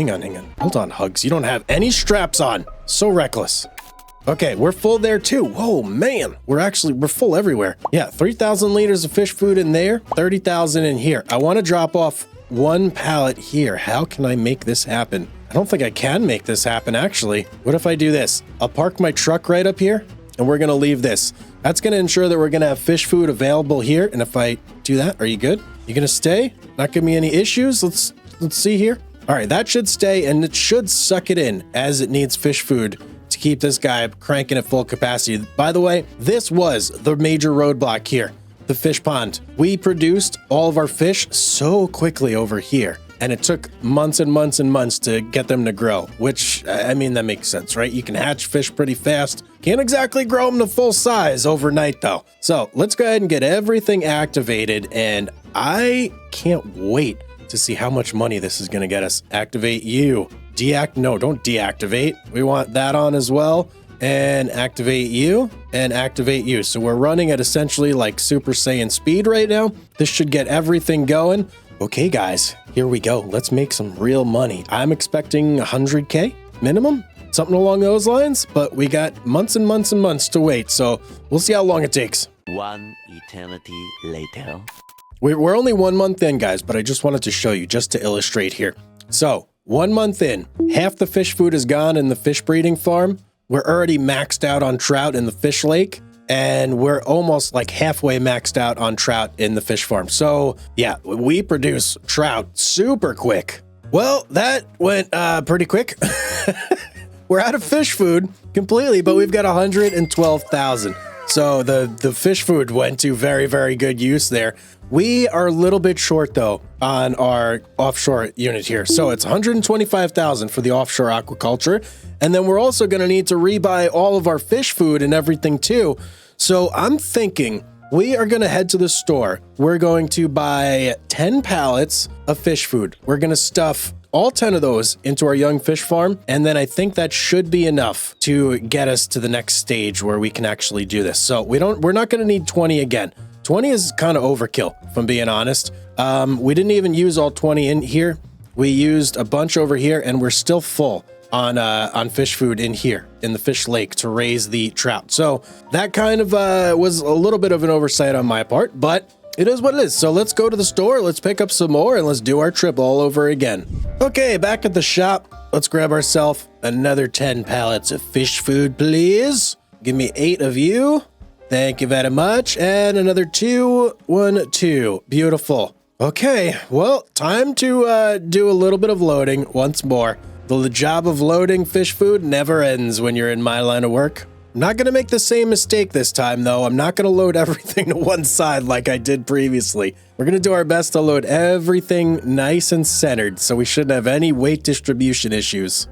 Hold on, Hugz. You don't have any straps on. So reckless. Okay, we're full there too. Whoa, man. We're full everywhere. Yeah, 3,000 liters of fish food in there, 30,000 in here. I want to drop off one pallet here. How can I make this happen? I don't think I can make this happen, actually. What if I do this? I'll park my truck right up here, and we're going to leave this. That's going to ensure that we're going to have fish food available here. And if I do that, are you good? You going to stay? Not give me any issues? Let's see here. All right, that should stay, and it should suck it in as it needs fish food to keep this guy cranking at full capacity. By the way, this was the major roadblock here, the fish pond. We produced all of our fish so quickly over here, and it took months and months and months to get them to grow, which, I mean, that makes sense, right? You can hatch fish pretty fast. Can't exactly grow them to full size overnight, though. So let's go ahead and get everything activated, and I can't wait to see how much money this is going to get us. Activate you. No, don't deactivate. We want that on as well. And activate you and activate you. So we're running at essentially like Super Saiyan speed right now. This should get everything going. Okay, guys, here we go. Let's make some real money. I'm expecting 100K minimum, something along those lines, but we got months and months and months to wait. So we'll see how long it takes. One eternity later. We're only 1 month in, guys, but I just wanted to show you just to illustrate here. So 1 month in, half the fish food is gone in the fish breeding farm. We're already maxed out on trout in the fish lake, and we're almost like halfway maxed out on trout in the fish farm. So yeah, we produce trout super quick. Well, that went pretty quick. We're out of fish food completely, but we've got 112,000. So the fish food went to very, very good use there. We are a little bit short, though, on our offshore unit here. So it's 125,000 for the offshore aquaculture. And then we're also going to need to rebuy all of our fish food and everything, too. So I'm thinking we are going to head to the store. We're going to buy 10 pallets of fish food. We're going to stuff all 10 of those into our young fish farm. And then I think that should be enough to get us to the next stage where we can actually do this. So we're not going to need 20 again. 20 is kind of overkill, if I'm being honest. We didn't even use all 20 in here. We used a bunch over here, and we're still full on fish food in here in the fish lake to raise the trout. So that kind of was a little bit of an oversight on my part, but it is what it is. So let's go to the store, let's pick up some more, and let's do our trip all over again. Okay, back at the shop. Let's grab ourselves another 10 pallets of fish food, please. Give me 8 of you. Thank you very much. And another 2, 1, 2. Beautiful. Okay, well, time to do a little bit of loading once more. The job of loading fish food never ends when you're in my line of work. I'm not going to make the same mistake this time, though. I'm not going to load everything to one side like I did previously. We're going to do our best to load everything nice and centered, so we shouldn't have any weight distribution issues.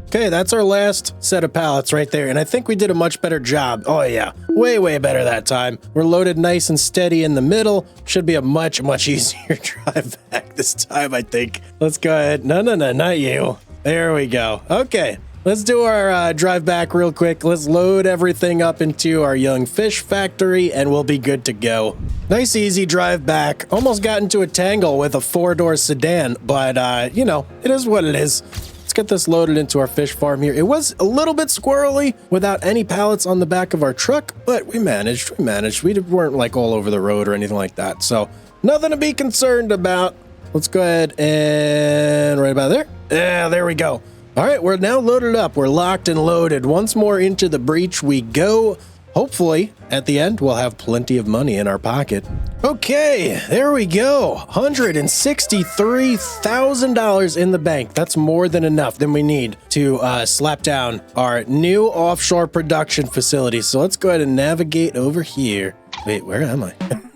Okay, that's our last set of pallets right there, and I think we did a much better job. Oh yeah, way, way better that time. We're loaded nice and steady in the middle. Should be a much, much easier drive back this time, I think. Let's go ahead. No, not you. There we go. Okay. Let's do our drive back real quick. Let's load everything up into our young fish factory and we'll be good to go. Nice, easy drive back. Almost got into a tangle with a 4-door sedan, but, you know, it is what it is. Let's get this loaded into our fish farm here. It was a little bit squirrely without any pallets on the back of our truck, but we managed. We weren't like all over the road or anything like that, so nothing to be concerned about. Let's go ahead and right about there. Yeah, there we go. All right, we're now loaded up. We're locked and loaded. Once more into the breach we go. Hopefully, at the end, we'll have plenty of money in our pocket. Okay, there we go. $163,000 in the bank. That's more than enough than we need to slap down our new offshore production facility. So let's go ahead and navigate over here. Wait, where am I?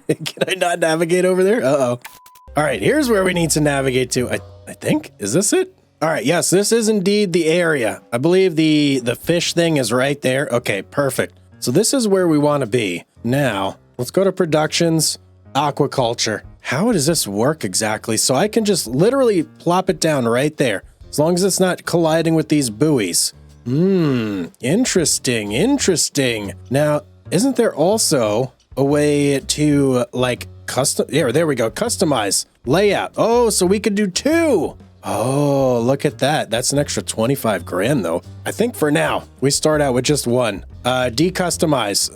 Can I not navigate over there? Uh-oh. All right, here's where we need to navigate to. I think. Is this it? All right, yes, this is indeed the area. I believe the fish thing is right there. Okay, perfect. So this is where we want to be. Now, let's go to productions, aquaculture. How does this work exactly? So I can just literally plop it down right there, as long as it's not colliding with these buoys. Interesting. Now, isn't there also a way to like custom? Yeah, there we go. Customize layout. Oh, so we could do 2. Oh, look at that. That's an extra 25 grand though. I think for now, we start out with just 1. Decustomize.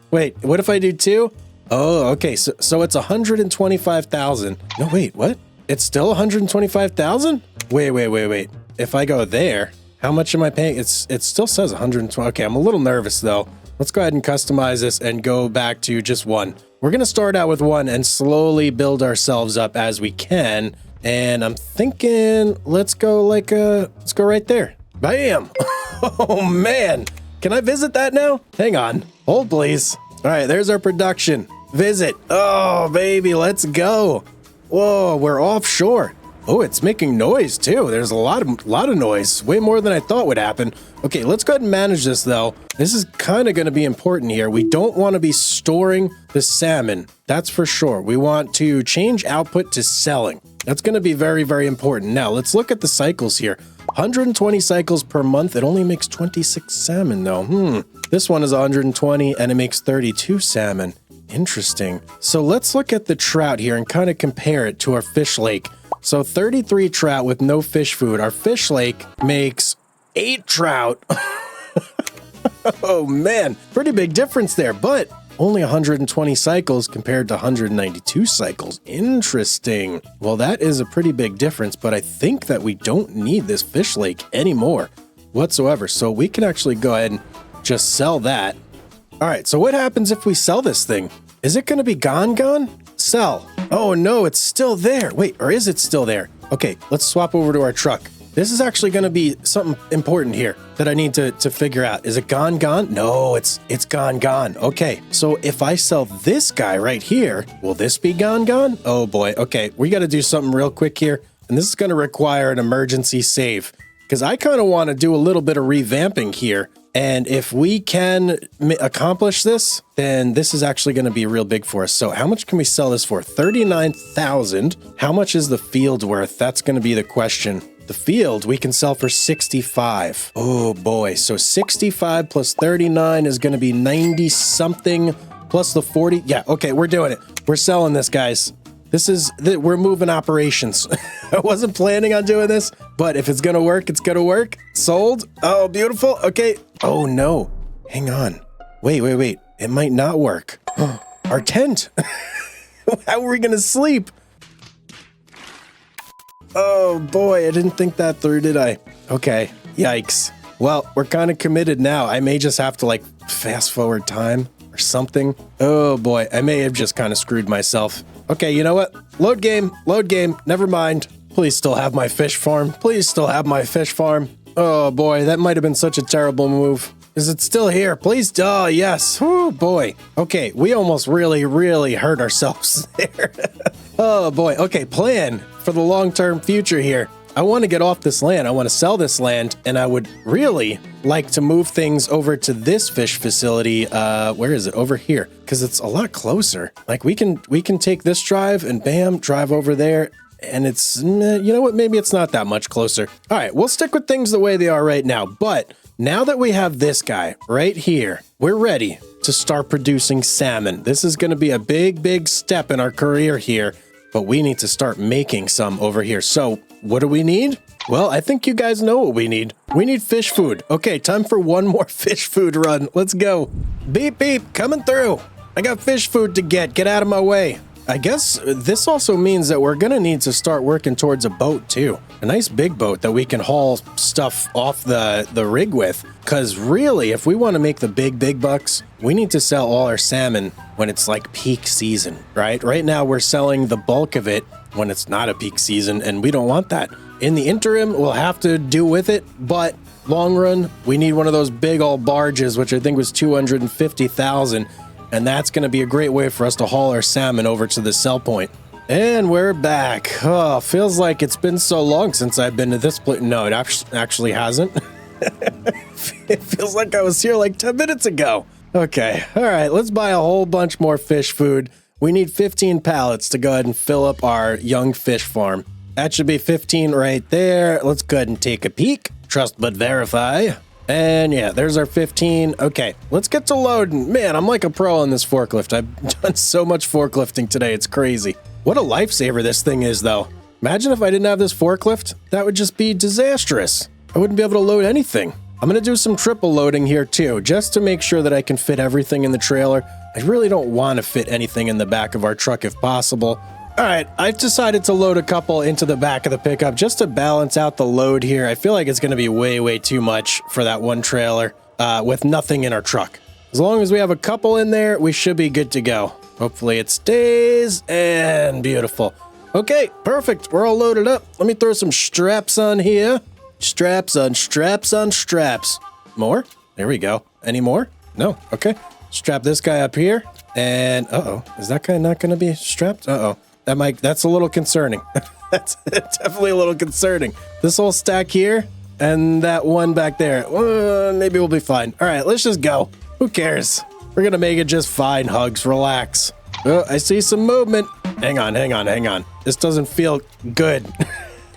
Wait, what if I do 2? Oh, okay. So it's 125,000. No, wait, what? It's still 125,000? Wait. If I go there, how much am I paying? It still says 120. Okay, I'm a little nervous though. Let's go ahead and customize this and go back to just 1. We're going to start out with 1 and slowly build ourselves up as we can. And I'm thinking, let's go right there. Bam! Oh man, can I visit that now? Hang on, hold please. All right, there's our production. Visit. Oh baby, let's go. Whoa, we're offshore. Oh, it's making noise too. There's a lot of noise, way more than I thought would happen. Okay, let's go ahead and manage this though. This is kind of going to be important here. We don't want to be storing the salmon. That's for sure. We want to change output to selling. That's going to be very, very important. Now, let's look at the cycles here. 120 cycles per month. It only makes 26 salmon, though. This one is 120, and it makes 32 salmon. Interesting. So let's look at the trout here and kind of compare it to our fish lake. So 33 trout with no fish food. Our fish lake makes 8 trout. Oh, man. Pretty big difference there, but only 120 cycles compared to 192 cycles. Interesting. Well, that is a pretty big difference, but I think that we don't need this fish lake anymore whatsoever. So we can actually go ahead and just sell that. All right, so what happens if we sell this thing? Is it going to be gone? Sell. Oh, no, it's still there. Wait, or is it still there? Okay, let's swap over to our truck. This is actually going to be something important here that I need to figure out. Is it gone? No, it's gone. Okay, so if I sell this guy right here, will this be gone? Oh boy. Okay, we got to do something real quick here. And this is going to require an emergency save because I kind of want to do a little bit of revamping here. And if we can accomplish this, then this is actually going to be real big for us. So how much can we sell this for? 39,000. How much is the field worth? That's going to be the question. The field we can sell for 65. Oh boy. So 65 plus 39 is going to be 90 something plus the 40. Yeah. Okay. We're doing it. We're selling this, guys. We're moving operations. I wasn't planning on doing this, but if it's going to work, it's going to work. Sold. Oh, beautiful. Okay. Oh no. Hang on. Wait. It might not work. Our tent. How are we going to sleep? Oh boy, I didn't think that through, did I? Okay, yikes. Well, we're kind of committed now. I may just have to like fast forward time or something. Oh boy, I may have just kind of screwed myself. Okay, you know what? Load game, never mind. Please still have my fish farm. Oh boy, that might have been such a terrible move. Is it still here? Please. Oh, yes. Oh, boy. Okay, we almost really hurt ourselves there. Oh, boy. Okay, plan for the long-term future here. I want to get off this land. I want to sell this land, and I would really like to move things over to this fish facility. Where is it? Over here, because it's a lot closer. Like we can take this drive and bam, drive over there. And it's, you know what? Maybe it's not that much closer. All right, we'll stick with things the way they are right now. But now that we have this guy right here, we're ready to start producing salmon. This is going to be a big step in our career here, but we need to start making some over here. So what do we need? Well, I think you guys know what we need. We need fish food. Okay, time for one more fish food run. Let's go. Beep, beep, coming through. I got fish food to get. Get out of my way. I guess this also means that we're going to need to start working towards a boat too. A nice big boat that we can haul stuff off the rig with. Because really, if we want to make the big bucks, we need to sell all our salmon when it's like peak season, right? Right now, we're selling the bulk of it when it's not a peak season, and we don't want that. In the interim, we'll have to do with it, but long run, we need one of those big old barges, which I think was 250,000. And that's going to be a great way for us to haul our salmon over to the sell point. And we're back. Oh, feels like it's been so long since I've been to this place. No, it actually hasn't. It feels like I was here like 10 minutes ago. Okay. All right. Let's buy a whole bunch more fish food. We need 15 pallets to go ahead and fill up our young fish farm. That should be 15 right there. Let's go ahead and take a peek. Trust but verify. And yeah, there's our 15. Okay, let's get to loading. Man, I'm like a pro on this forklift. I've done so much forklifting today. It's crazy. What a lifesaver this thing is, though. Imagine if I didn't have this forklift. That would just be disastrous. I wouldn't be able to load anything. I'm going to do some triple loading here, too, just to make sure that I can fit everything in the trailer. I really don't want to fit anything in the back of our truck if possible. All right, I've decided to load a couple into the back of the pickup just to balance out the load here. I feel like it's going to be way too much for that one trailer with nothing in our truck. As long as we have a couple in there, we should be good to go. Hopefully it stays, and beautiful. Okay, perfect. We're all loaded up. Let me throw some straps on here. Straps on straps on straps. More? There we go. Any more? No. Okay. Strap this guy up here. And, is that guy not going to be strapped? That's a little concerning. That's definitely a little concerning. This whole stack here and that one back there. Maybe we'll be fine. All right, let's just go. Who cares? We're going to make it just fine, Hugz. Relax. Oh, I see some movement. Hang on. This doesn't feel good.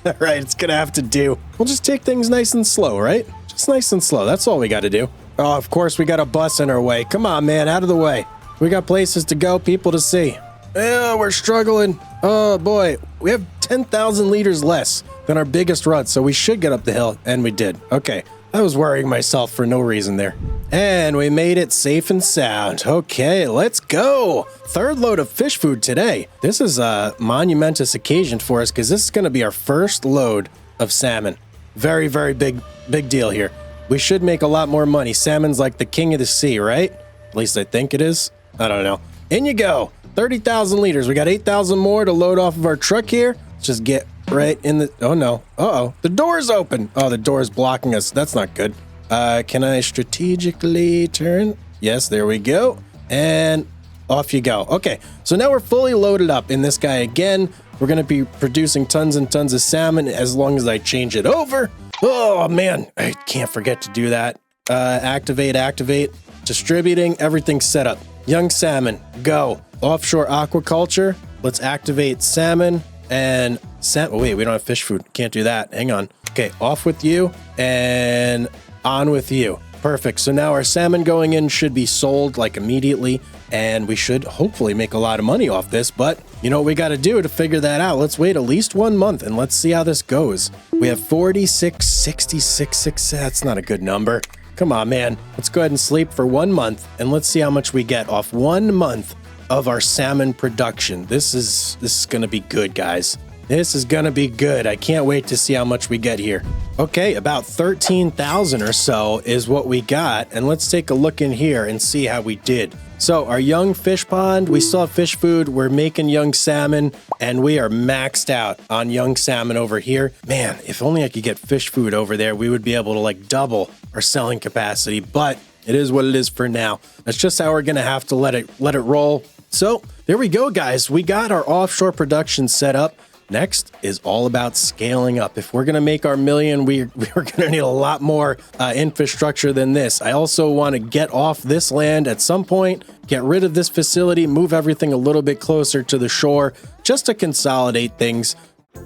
All right, it's going to have to do. We'll just take things nice and slow, right? Just nice and slow. That's all we got to do. Oh, of course, we got a bus in our way. Come on, man, out of the way. We got places to go, people to see. Oh, we're struggling. Oh, boy. We have 10,000 liters less than our biggest rut, so we should get up the hill, and we did. Okay, I was worrying myself for no reason there. And we made it safe and sound. Okay, let's go. Third load of fish food today. This is a monumentous occasion for us because this is going to be our first load of salmon. Very big deal here. We should make a lot more money. Salmon's like the king of the sea, right? At least I think it is. I don't know. In you go. 30,000 liters. We got 8,000 more to load off of our truck here. Let's just get right in the... Oh, no. Uh-oh. The door's open. Oh, the door's blocking us. That's not good. Can I strategically turn? Yes, there we go. And off you go. Okay, so now we're fully loaded up in this guy again. We're going to be producing tons and tons of salmon as long as I change it over. Oh, man. I can't forget to do that. Activate. Distributing. Everything's set up. Young salmon. Go. Offshore aquaculture. Let's activate salmon and salmon. Oh, wait, we don't have fish food. Can't do that. Hang on. Okay, off with you and on with you. Perfect. So now our salmon going in should be sold like immediately, and we should hopefully make a lot of money off this. But you know what we got to do to figure that out? Let's wait at least 1 month and let's see how this goes. We have 46, 66. That's not a good number. Come on, man. Let's go ahead and sleep for 1 month and let's see how much we get off 1 month of our salmon production. This is going to be good, guys. This is gonna be good. I can't wait to see how much we get here. Okay, about 13,000 or so is what we got. And let's take a look in here and see how we did. So our young fish pond, we still have fish food. We're making young salmon and we are maxed out on young salmon over here. Man, if only I could get fish food over there, we would be able to like double our selling capacity, but it is what it is for now. That's just how we're gonna have to let it roll. So there we go, guys. We got our offshore production set up. Next is all about scaling up. If we're going to make our million, we're going to need a lot more infrastructure than this. I also want to get off this land at some point, get rid of this facility, move everything a little bit closer to the shore, just to consolidate things.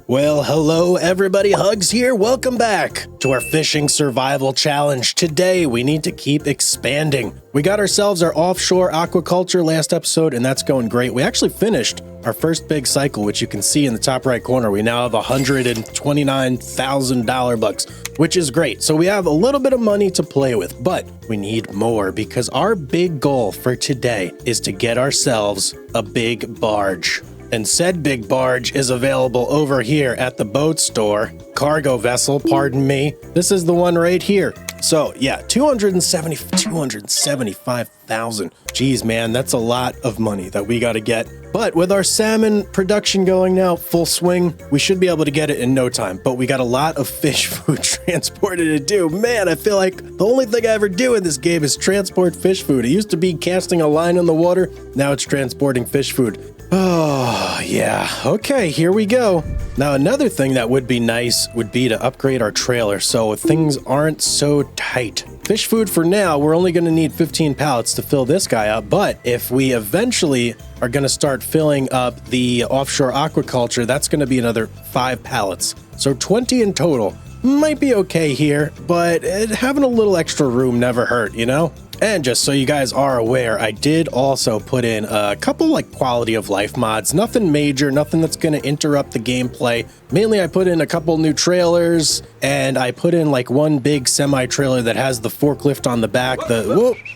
Well, hello everybody, Hugz here. Welcome back to our fishing survival challenge. Today, we need to keep expanding. We got ourselves our offshore aquaculture last episode, and that's going great. We actually finished our first big cycle, which you can see in the top right corner. We now have $129,000 which is great. So we have a little bit of money to play with, but we need more because our big goal for today is to get ourselves a big barge. And said big barge is available over here at the boat store. Cargo vessel, pardon me. This is the one right here. So yeah, 275,000. Geez, man, that's a lot of money that we got to get. But with our salmon production going now full swing, we should be able to get it in no time. But we got a lot of fish food transported to do. Man, I feel like the only thing I ever do in this game is transport fish food. It used to be casting a line in the water. Now it's transporting fish food. Oh, yeah. Okay, here we go. Now, another thing that would be nice would be to upgrade our trailer so things aren't so tight. Fish food for now, we're only going to need 15 pallets to fill this guy up, but if we eventually are going to start filling up the offshore aquaculture, that's going to be another 5 pallets. So 20 in total. Might be okay here, but having a little extra room never hurt, you know? And just so you guys are aware, I did also put in a couple like quality of life mods. Nothing major, nothing that's going to interrupt the gameplay. Mainly I put in a couple new trailers and I put in like one big semi-trailer that has the forklift on the back,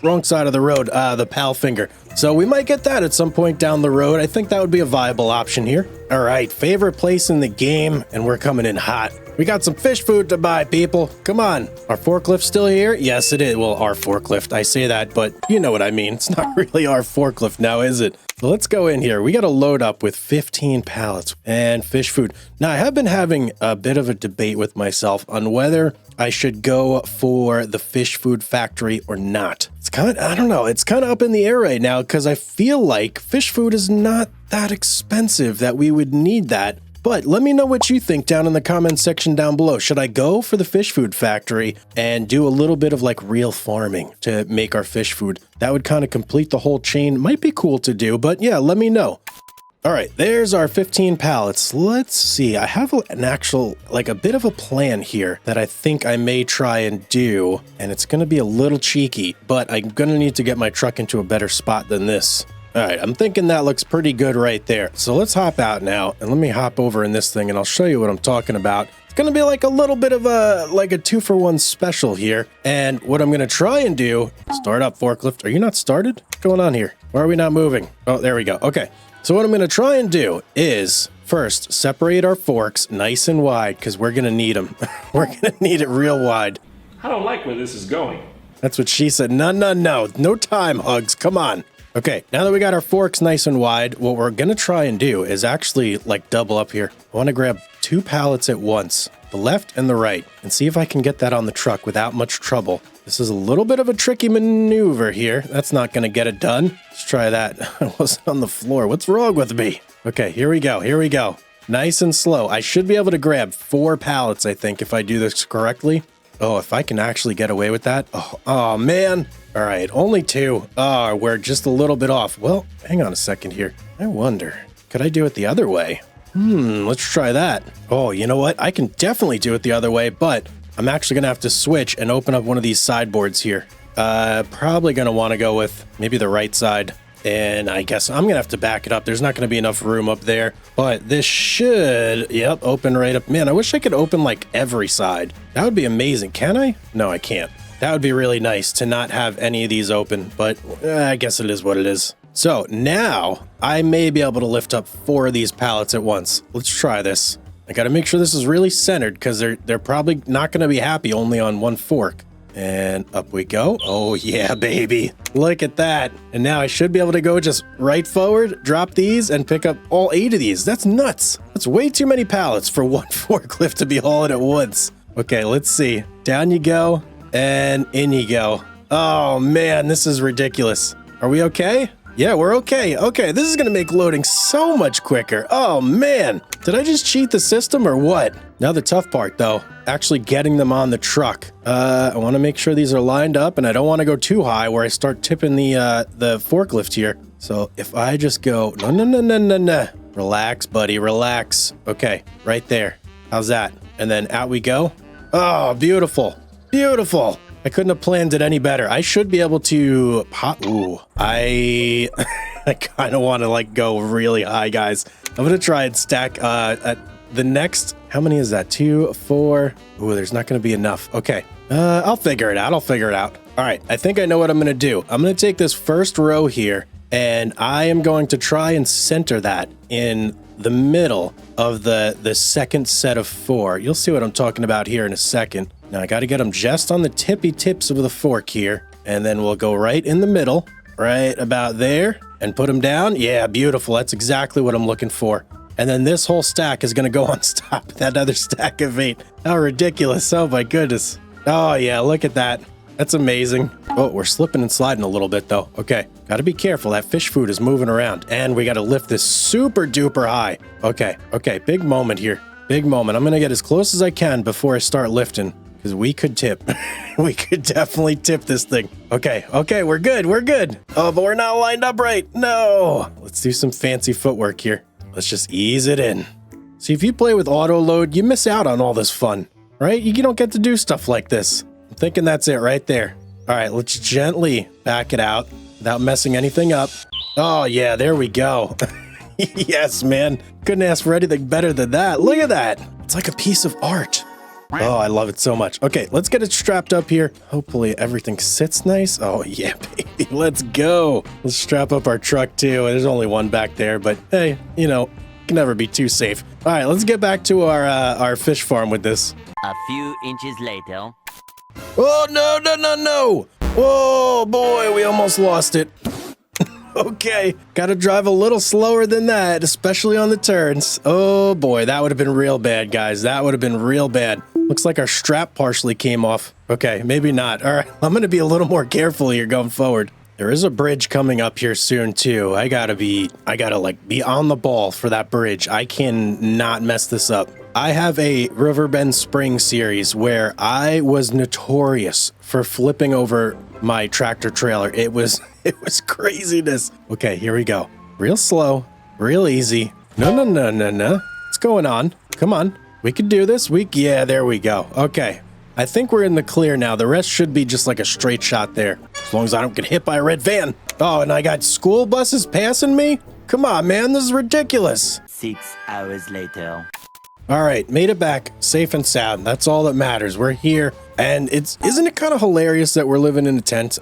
wrong side of the road, the pal finger. So we might get that at some point down the road. I think that would be a viable option here. All right, favorite place in the game, and we're coming in hot. We got some fish food to buy, people. Come on. Our forklift still here? Yes, it is. Well, our forklift. I say that, but you know what I mean. It's not really our forklift now, is it? So let's go in here. We got to load up with 15 pallets and fish food. Now, I have been having a bit of a debate with myself on whether I should go for the fish food factory or not. It's kind of, I don't know. It's kind of up in the air right now because I feel like fish food is not that expensive that we would need that. But let me know what you think down in the comments section down below. Should I go for the fish food factory and do a little bit of like real farming to make our fish food? That would kind of complete the whole chain. Might be cool to do, but yeah, let me know. All right, there's our 15 pallets. Let's see. I have an actual, like a bit of a plan here that I think I may try and do, and it's going to be a little cheeky, but I'm going to need to get my truck into a better spot than this. All right, I'm thinking that looks pretty good right there. So let's hop out now and let me hop over in this thing and I'll show you what I'm talking about. It's going to be like a little bit of a 2-for-1 special here. And what I'm going to try and do, start up forklift. Are you not started? What's going on here? Why are we not moving? Oh, there we go. Okay. So what I'm going to try and do is first separate our forks nice and wide because we're going to need them. We're going to need it real wide. I don't like where this is going. That's what she said. No. No time, Hugz. Come on. Okay, now that we got our forks nice and wide, what we're going to try and do is actually like double up here. I want to grab 2 pallets at once, the left and the right, and see if I can get that on the truck without much trouble. This is a little bit of a tricky maneuver here. That's not going to get it done. Let's try that. I wasn't on the floor. What's wrong with me? Okay, here we go. Nice and slow. I should be able to grab 4 pallets, I think, if I do this correctly. Oh, if I can actually get away with that. Oh man. All right, only 2. Oh, we're just a little bit off. Well, hang on a second here. I wonder, could I do it the other way? Let's try that. Oh, you know what? I can definitely do it the other way, but I'm actually going to have to switch and open up one of these sideboards here. Probably going to want to go with maybe the right side. And I guess I'm going to have to back it up. There's not going to be enough room up there. But this should, yep, open right up. Man, I wish I could open like every side. That would be amazing. Can I? No, I can't. That would be really nice to not have any of these open. But I guess it is what it is. So now I may be able to lift up 4 of these pallets at once. Let's try this. I got to make sure this is really centered because they're probably not going to be happy only on 1 fork. And up we go. Oh yeah, baby. Look at that. And now I should be able to go just right forward, drop these, and pick up all 8 of these. That's nuts. That's way too many pallets for 1 forklift to be hauling at once. Okay, let's see. Down you go, and in you go. Oh man, this is ridiculous. Are we okay? Yeah, we're okay. Okay, this is gonna make loading so much quicker. Oh man, did I just cheat the system or what? Now the tough part though, actually getting them on the truck. I wanna make sure these are lined up and I don't wanna go too high where I start tipping the forklift here. So if I just go, no. Relax, buddy, relax. Okay, right there. How's that? And then out we go. Oh, beautiful, beautiful. I couldn't have planned it any better. I should be able to pop. Ooh, I kind of want to like go really high, guys. I'm going to try and stack at the next. How many is that? 2, 4. Ooh, there's not going to be enough. Okay. I'll figure it out. All right. I think I know what I'm going to do. I'm going to take this first row here and I am going to try and center that in the middle of the second set of 4. You'll see what I'm talking about here in a second. Now I got to get them just on the tippy tips of the fork here. And then we'll go right in the middle, right about there, and put them down. Yeah, beautiful. That's exactly what I'm looking for. And then this whole stack is going to go on top of that other stack of 8. How ridiculous. Oh my goodness. Oh yeah, look at that. That's amazing. Oh, we're slipping and sliding a little bit though. Okay, got to be careful. That fish food is moving around. And we got to lift this super duper high. Okay, big moment here. Big moment. I'm going to get as close as I can before I start lifting. Because we could tip. We could definitely tip this thing. Okay, we're good. Oh, but we're not lined up right. No. Let's do some fancy footwork here. Let's just ease it in. See, if you play with auto load, you miss out on all this fun, right? You don't get to do stuff like this. I'm thinking that's it right there. All right, let's gently back it out without messing anything up. Oh, yeah, there we go. Yes, man. Couldn't ask for anything better than that. Look at that. It's like a piece of art. Oh, I love it so much. Okay, let's get it strapped up here. Hopefully everything sits nice. Oh, yeah, baby. Let's go. Let's strap up our truck, too. There's only one back there, but hey, you know, can never be too safe. All right, let's get back to our fish farm with this. A few inches later. Oh, no. Oh, boy, we almost lost it. Okay, gotta drive a little slower than that, especially on the turns. Oh boy, that would have been real bad, guys. That would have been real bad. Looks like our strap partially came off. Okay, maybe not. All right, I'm gonna be a little more careful here going forward. There is a bridge coming up here soon too. I gotta like be on the ball for that bridge. I can not mess this up. I have a Riverbend Spring series where I was notorious for flipping over my tractor trailer. It was craziness. Okay, here we go. Real slow, real easy. No. What's going on? Come on. We can do this. Yeah, there we go. Okay. I think we're in the clear now. The rest should be just like a straight shot there. As long as I don't get hit by a red van. Oh, and I got school buses passing me? Come on, man. This is ridiculous. 6 hours later. All right, made it back safe and sound. That's all that matters. We're here. And isn't it kind of hilarious that we're living in a tent?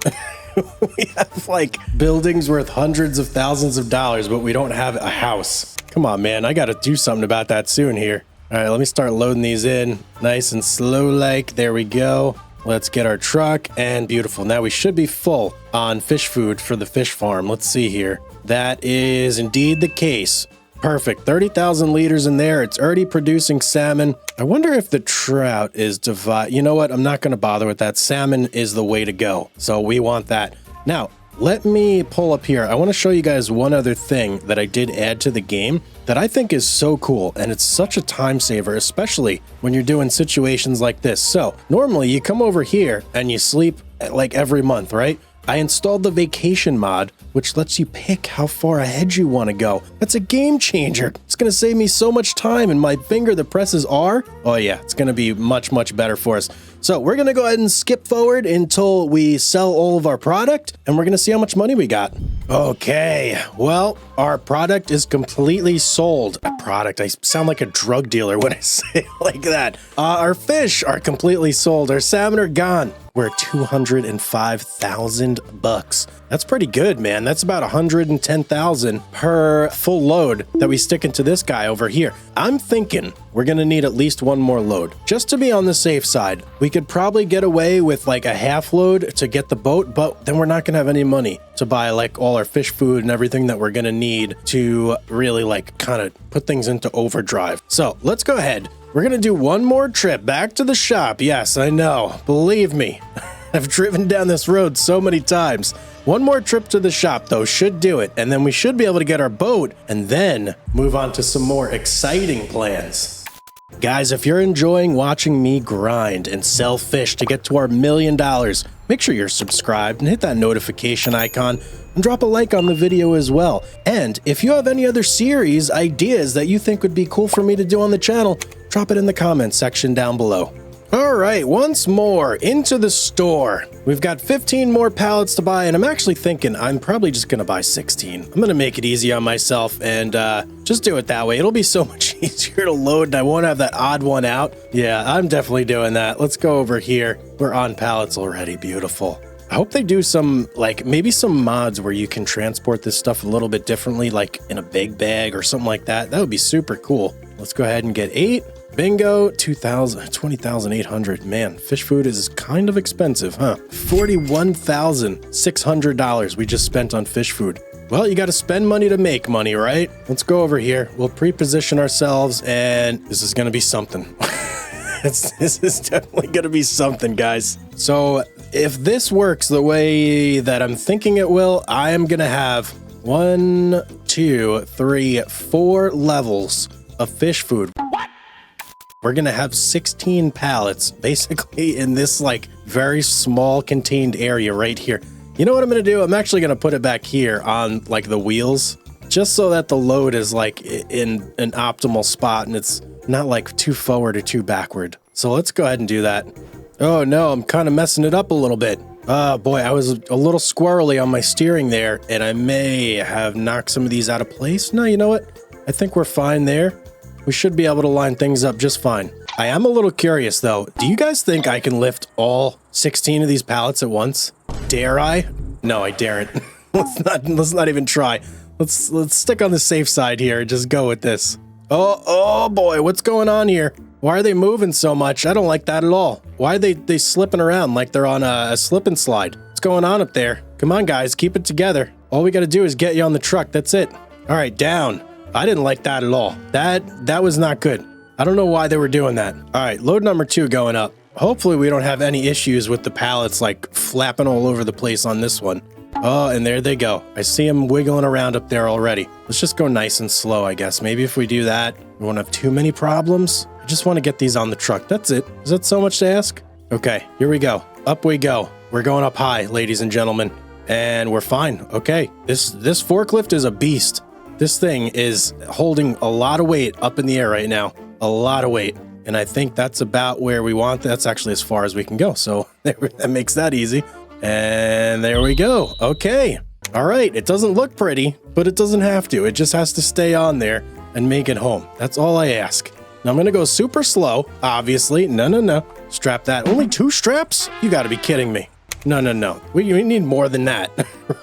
We have like buildings worth hundreds of thousands of dollars, but we don't have a house. Come on, man. I got to do something about that soon here. All right, let me start loading these in nice and slow like. There we go. Let's get our truck and beautiful. Now we should be full on fish food for the fish farm. Let's see here. That is indeed the case. Perfect. 30,000 liters in there. It's already producing salmon. I wonder if the trout is divided. You know what? I'm not going to bother with that. Salmon is the way to go. So we want that. Now, let me pull up here. I want to show you guys one other thing that I did add to the game that I think is so cool. And it's such a time saver, especially when you're doing situations like this. So normally you come over here and you sleep like every month, right? I installed the vacation mod, which lets you pick how far ahead you want to go. That's a game changer. It's going to save me so much time, and my finger that presses R, oh yeah, it's going to be much, much better for us. So we're going to go ahead and skip forward until we sell all of our product, and we're going to see how much money we got. Okay, well, our product is completely sold. A product, I sound like a drug dealer when I say it like that. Our fish are completely sold. Our salmon are gone. we're at 205,000 bucks. That's pretty good, man. That's about 110,000 per full load that we stick into this guy over here. I'm thinking we're gonna need at least one more load just to be on the safe side. We could probably get away with like a half load to get the boat, but then we're not gonna have any money to buy like all our fish food and everything that we're gonna need to really like kind of put things into overdrive. So let's go ahead. We're gonna do one more trip back to the shop. Yes, I know. Believe me, I've driven down this road so many times. One more trip to the shop, though, should do it. And then we should be able to get our boat and then move on to some more exciting plans. Guys, if you're enjoying watching me grind and sell fish to get to our $1 million, make sure you're subscribed and hit that notification icon and drop a like on the video as well. And if you have any other series ideas that you think would be cool for me to do on the channel, drop it in the comments section down below. All right, once more into the store. We've got 15 more pallets to buy, and I'm actually thinking I'm probably just gonna buy 16. I'm gonna make it easy on myself and just do it that way. It'll be so much easier to load and I won't have that odd one out. Yeah, I'm definitely doing that. Let's go over here. We're on pallets already. Beautiful. I hope they do some, like, maybe some mods where you can transport this stuff a little bit differently, like in a big bag or something like that. That would be super cool. Let's go ahead and get 8. Bingo, 20,800. Man, fish food is kind of expensive, huh? $41,600 we just spent on fish food. Well, you got to spend money to make money, right? Let's go over here. We'll pre-position ourselves, and this is going to be something. This is definitely going to be something, guys. So if this works the way that I'm thinking it will, I am going to have 1, 2, 3, 4 levels of fish food. We're gonna have 16 pallets basically in this like very small contained area right here. You know what I'm gonna do? I'm actually gonna put it back here on like the wheels just so that the load is like in an optimal spot and it's not like too forward or too backward. So let's go ahead and do that. Oh no, I'm kind of messing it up a little bit. Oh boy, I was a little squirrely on my steering there and I may have knocked some of these out of place. No, you know what? I think we're fine there. We should be able to line things up just fine. I am a little curious though. Do you guys think I can lift all 16 of these pallets at once? Dare I? No, I daren't. Let's not even try. Let's stick on the safe side here and just go with this. Oh boy, what's going on here? Why are they moving so much? I don't like that at all. Why are they slipping around like they're on a slip and slide? What's going on up there? Come on guys, keep it together. All we gotta do is get you on the truck, that's it. All right, down. I didn't like that at all. That was not good. I don't know why they were doing that. All right, load number 2 going up. Hopefully we don't have any issues with the pallets like flapping all over the place on this one. Oh, and there they go. I see them wiggling around up there already. Let's just go nice and slow, I guess. Maybe if we do that, we won't have too many problems. I just want to get these on the truck. That's it. Is that so much to ask? Okay, here we go. Up we go. We're going up high, ladies and gentlemen. And we're fine. Okay, this forklift is a beast. This thing is holding a lot of weight up in the air right now. A lot of weight. And I think that's about where we want. That's actually as far as we can go. So that makes that easy. And there we go. Okay. All right. It doesn't look pretty, but it doesn't have to. It just has to stay on there and make it home. That's all I ask. Now I'm going to go super slow, obviously. No. Strap that. Only 2 straps? You got to be kidding me. No. We need more than that.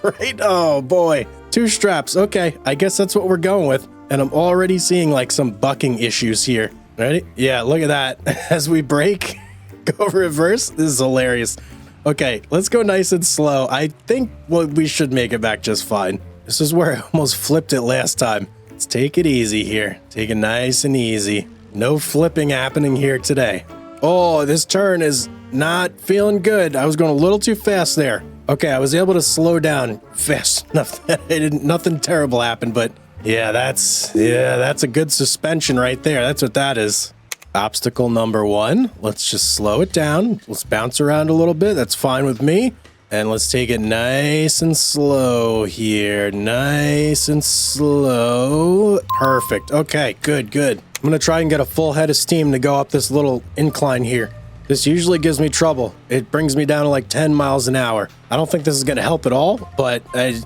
Right? Oh, boy. 2 straps. Okay, I guess that's what we're going with. And I'm already seeing like some bucking issues here. Ready? Yeah, look at that. As we brake, go reverse. This is hilarious. Okay, let's go nice and slow. I think we should make it back just fine. This is where I almost flipped it last time. Let's take it easy here. Take it nice and easy. No flipping happening here today. Oh, this turn is not feeling good. I was going a little too fast there. Okay, I was able to slow down fast enough that nothing terrible happened, but yeah, that's a good suspension right there. That's what that is. Obstacle number 1. Let's just slow it down. Let's bounce around a little bit. That's fine with me. And let's take it nice and slow here. Nice and slow. Perfect. Okay, good. I'm gonna try and get a full head of steam to go up this little incline here. This usually gives me trouble. It brings me down to like 10 miles an hour. I don't think this is going to help at all, but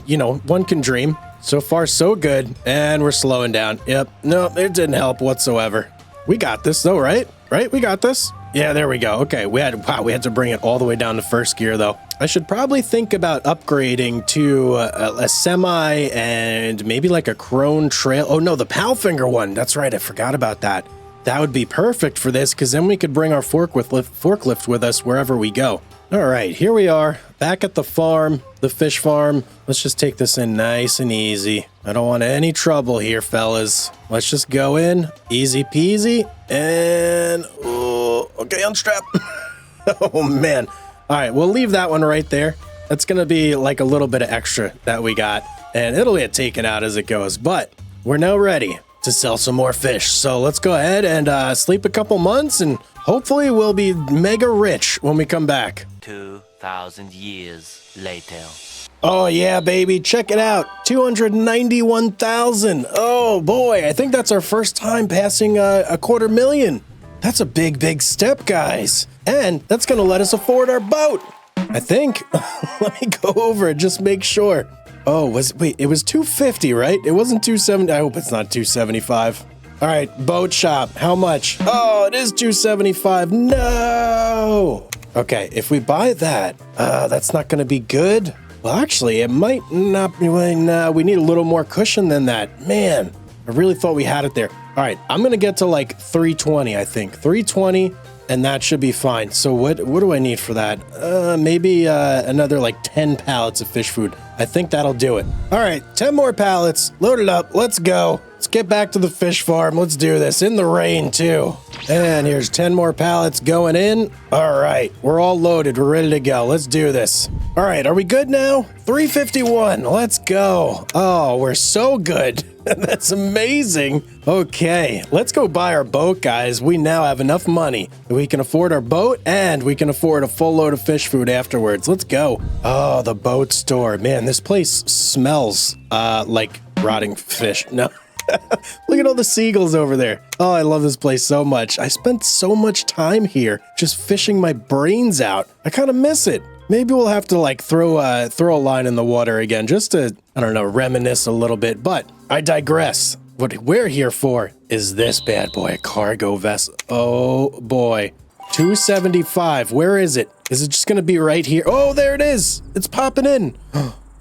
you know, one can dream. So far, so good. And we're slowing down. Yep. No, it didn't help whatsoever. We got this though, right? Right? We got this. Yeah, there we go. Okay, we had to bring it all the way down to first gear though. I should probably think about upgrading to a semi and maybe like a crone trail. Oh no, the Powfinger one. That's right, I forgot about that. That would be perfect for this because then we could bring our forklift with us wherever we go. All right, here we are back at the farm, the fish farm. Let's just take this in nice and easy. I don't want any trouble here, fellas. Let's just go in, easy peasy, and okay, unstrap. Oh man. All right, we'll leave that one right there. That's gonna be like a little bit of extra that we got, and it'll get taken out as it goes. But we're now ready to sell some more fish. So let's go ahead and sleep a couple months, and hopefully we'll be mega rich when we come back. 2,000 years later. Oh yeah, baby, check it out. 291,000. Oh boy, I think that's our first time passing a 250,000. That's a big step, guys. And that's gonna let us afford our boat, I think. Let me go over and just make sure. Oh, wait, it was 250, right? It wasn't 270. I hope it's not 275. All right, boat shop, how much? Oh, it is 275. No. Okay, if we buy that, that's not gonna be good. Well, actually, it might not be. No, we need a little more cushion than that. Man, I really thought we had it there. All right, I'm gonna get to like 320, I think. 320, and that should be fine. So what do I need for that? Maybe another like 10 pallets of fish food. I think that'll do it. All right, 10 more pallets. Load it up. Let's go. Let's get back to the fish farm. Let's do this in the rain too. And here's 10 more pallets going in. All right, we're all loaded. We're ready to go. Let's do this. All right, are we good now? 351. Let's go. Oh, we're so good. That's amazing. Okay, let's go buy our boat, guys. We now have enough money that we can afford our boat and we can afford a full load of fish food afterwards. Let's go. Oh, the boat store. Man, this place smells like rotting fish. No. Look at all the seagulls over there. Oh, I love this place so much. I spent so much time here just fishing my brains out. I kind of miss it. Maybe we'll have to like throw a line in the water again just to, I don't know, reminisce a little bit. But I digress. What we're here for is this bad boy, a cargo vessel. Oh boy. 275. Where is it? Is it just going to be right here? Oh, there it is. It's popping in.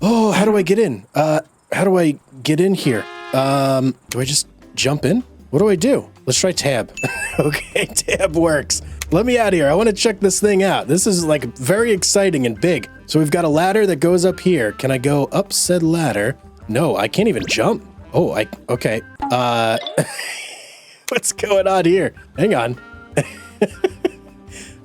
Oh, how do I get in? How do I get in here? Do I just jump in? What do I do? Let's try tab. Okay, tab works. Let me out of here. I want to check this thing out. This is like very exciting and big. So we've got a ladder that goes up here. Can I go up said ladder? No, I can't even jump. Oh, okay. What's going on here? Hang on.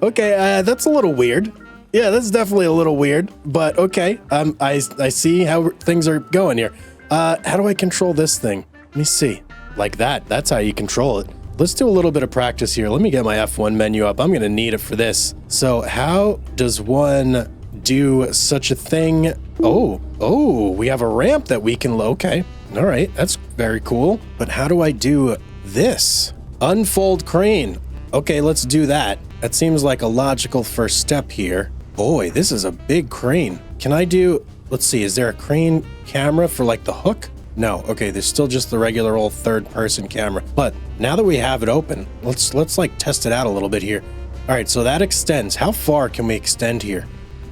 Okay, that's a little weird. Yeah, that's definitely a little weird, but okay. I see how things are going here. How do I control this thing? Let me see. Like that. That's how you control it. Let's do a little bit of practice here. Let me get my F1 menu up. I'm going to need it for this. So how does one do such a thing? Oh, we have a ramp that we can, okay. All right, that's very cool. But how do I do this? Unfold crane. Okay, let's do that. That seems like a logical first step here. Boy, this is a big crane. Can I do, let's see, is there a crane camera for like the hook? No, okay, there's still just the regular old third-person camera. But now that we have it open, let's like test it out a little bit here. All right, so that extends. How far can we extend here?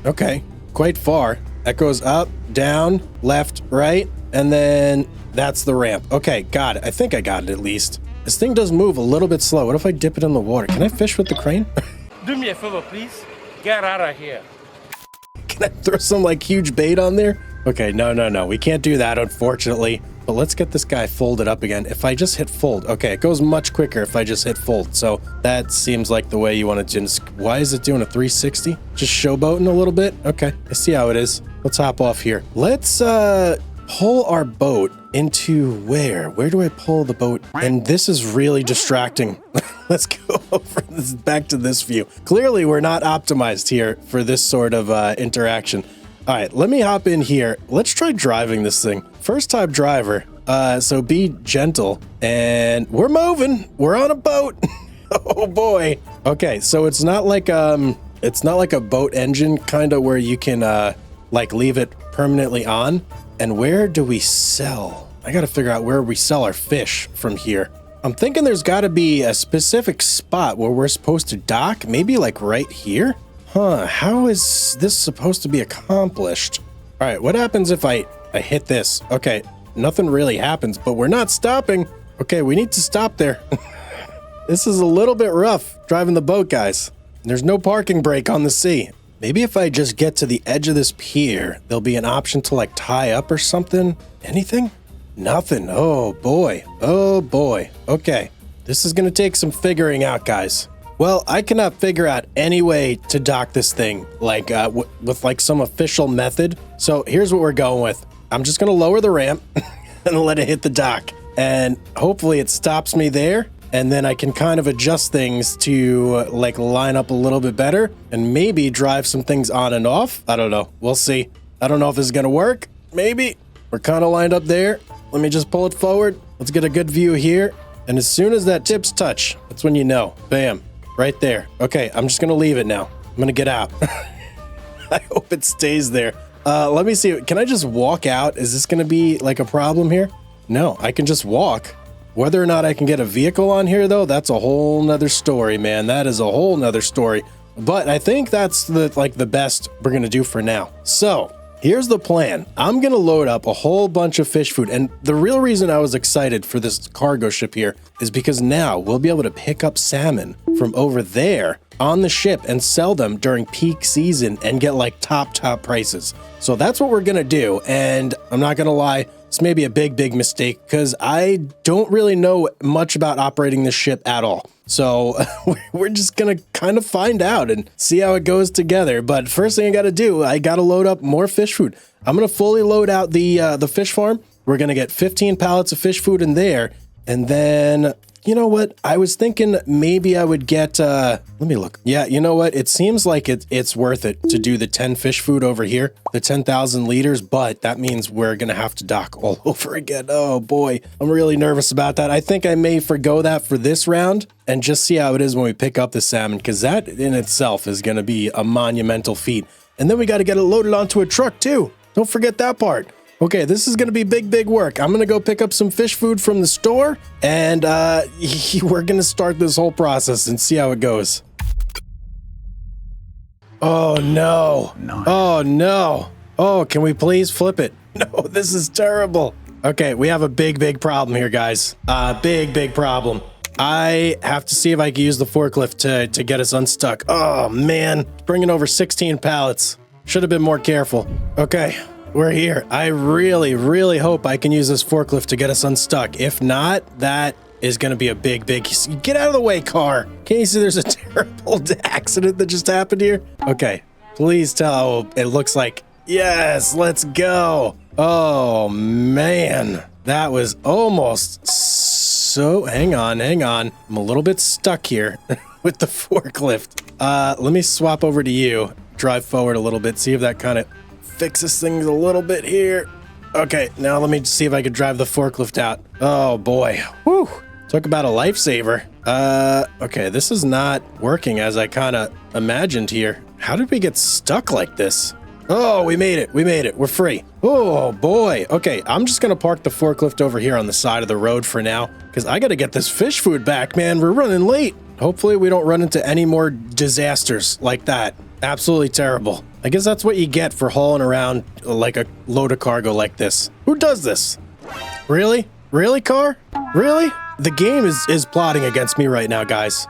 Okay, quite far. That goes up, down, left, right, and then that's the ramp. Okay, got it. I think I got it at least. This thing does move a little bit slow. What if I dip it in the water? Can I fish with the crane? Do me a favor, please. Get out of here. Can I throw some like huge bait on there? Okay, no. We can't do that, unfortunately. But let's get this guy folded up again. If I just hit fold, okay, it goes much quicker if I just hit fold. So that seems like the way you want to do. Why is it doing a 360? Just showboating a little bit? Okay, I see how it is. Let's hop off here. Let's pull our boat into where? Where do I pull the boat? And this is really distracting. Let's go over this, back to this view. Clearly, we're not optimized here for this sort of interaction. All right, let me hop in here. Let's try driving this thing. First time driver, so be gentle. And we're moving. We're on a boat. Oh boy. Okay, so it's not like a boat engine kind of where you can like leave it permanently on. And where do we sell? I gotta figure out where we sell our fish from here. I'm thinking there's got to be a specific spot where we're supposed to dock. Maybe like right here? Huh, how is this supposed to be accomplished? All right, what happens if I hit this? Okay, nothing really happens, but we're not stopping. Okay, we need to stop there. This is a little bit rough driving the boat, guys. There's no parking brake on the sea. Maybe if I just get to the edge of this pier, there'll be an option to like tie up or something. Anything? Nothing. Oh boy. Oh boy. Okay. This is going to take some figuring out, guys. Well, I cannot figure out any way to dock this thing like with like some official method. So here's what we're going with. I'm just going to lower the ramp and let it hit the dock. And hopefully it stops me there. And then I can kind of adjust things to like line up a little bit better and maybe drive some things on and off. I don't know. We'll see. I don't know if this is going to work. Maybe. We're kind of lined up there. Let me just pull it forward. Let's get a good view here. And as soon as that tips touch, that's when you know. Bam. Right there. Okay, I'm just going to leave it now. I'm going to get out. I hope it stays there. Let me see. Can I just walk out? Is this going to be like a problem here? No, I can just walk. Whether or not I can get a vehicle on here, though, that's a whole nother story, man. That is a whole nother story. But I think that's the best we're going to do for now. So here's the plan. I'm going to load up a whole bunch of fish food. And the real reason I was excited for this cargo ship here is because now we'll be able to pick up salmon from over there on the ship and sell them during peak season and get like top prices. So that's what we're going to do. And I'm not going to lie. It's maybe a big mistake because I don't really know much about operating this ship at all. So we're just going to kind of find out and see how it goes together. But first thing I got to do, I got to load up more fish food. I'm going to fully load out the fish farm. We're going to get 15 pallets of fish food in there. And then, you know what? I was thinking maybe I would get, let me look. Yeah, you know what? It seems like it's worth it to do the 10 fish food over here, the 10,000 liters, but that means we're going to have to dock all over again. Oh boy, I'm really nervous about that. I think I may forgo that for this round and just see how it is when we pick up the salmon, because that in itself is going to be a monumental feat. And then we got to get it loaded onto a truck too. Don't forget that part. Okay, this is going to be big work. I'm going to go pick up some fish food from the store, and we're going to start this whole process and see how it goes. Oh, no. Nice. Oh, no. Oh, can we please flip it? No, this is terrible. Okay, we have a big problem here, guys. Big problem. I have to see if I can use the forklift to get us unstuck. Oh, man. It's bringing over 16 pallets. Should have been more careful. Okay. We're here. I really hope I can use this forklift to get us unstuck. If not, that is going to be a big... Get out of the way, car. Can't you see there's a terrible accident that just happened here? Okay. Please tell it looks like... Yes, let's go. Oh, man. That was almost so... Hang on. I'm a little bit stuck here with the forklift. Let me swap over to you. Drive forward a little bit. See if that kind of... fixes things a little bit here. Okay, now let me see if I could drive the forklift out. Oh boy. Whew. Talk about a lifesaver. Okay, this is not working as I kind of imagined here. How did we get stuck like this? Oh, we made it. We're free. Oh boy. Okay, I'm just gonna park the forklift over here on the side of the road for now because I gotta get this fish food back, man. We're running late. Hopefully we don't run into any more disasters like that. Absolutely terrible. I guess that's what you get for hauling around like a load of cargo like this. Who does this? Really? Really, car? Really? The game is plotting against me right now, guys.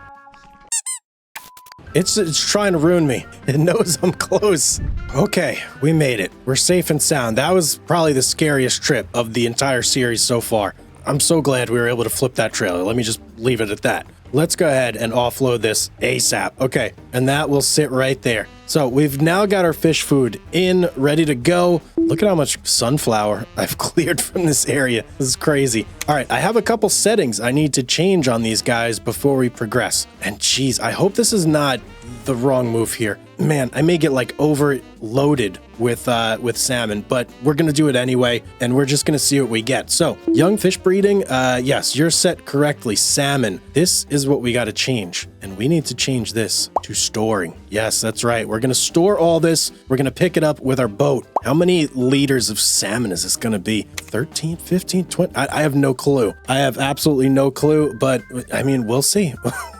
It's trying to ruin me. It knows I'm close. Okay, we made it. We're safe and sound. That was probably the scariest trip of the entire series so far. I'm so glad we were able to flip that trailer. Let me just leave it at that. Let's go ahead and offload this ASAP. Okay, and that will sit right there. So we've now got our fish food in, ready to go. Look at how much sunflower I've cleared from this area. This is crazy. All right, I have a couple settings I need to change on these guys before we progress. And geez, I hope this is not the wrong move here. Man, I may get like overloaded with salmon, but we're gonna do it anyway, and we're just gonna see what we get. So, young fish breeding, yes, you're set correctly. Salmon. This is what we gotta change, and we need to change this to storing. Yes, that's right. We're gonna store all this. We're gonna pick it up with our boat. How many liters of salmon is this gonna be? 13, 15, 20? I have no clue. clue. I have absolutely no clue, but I mean, we'll see.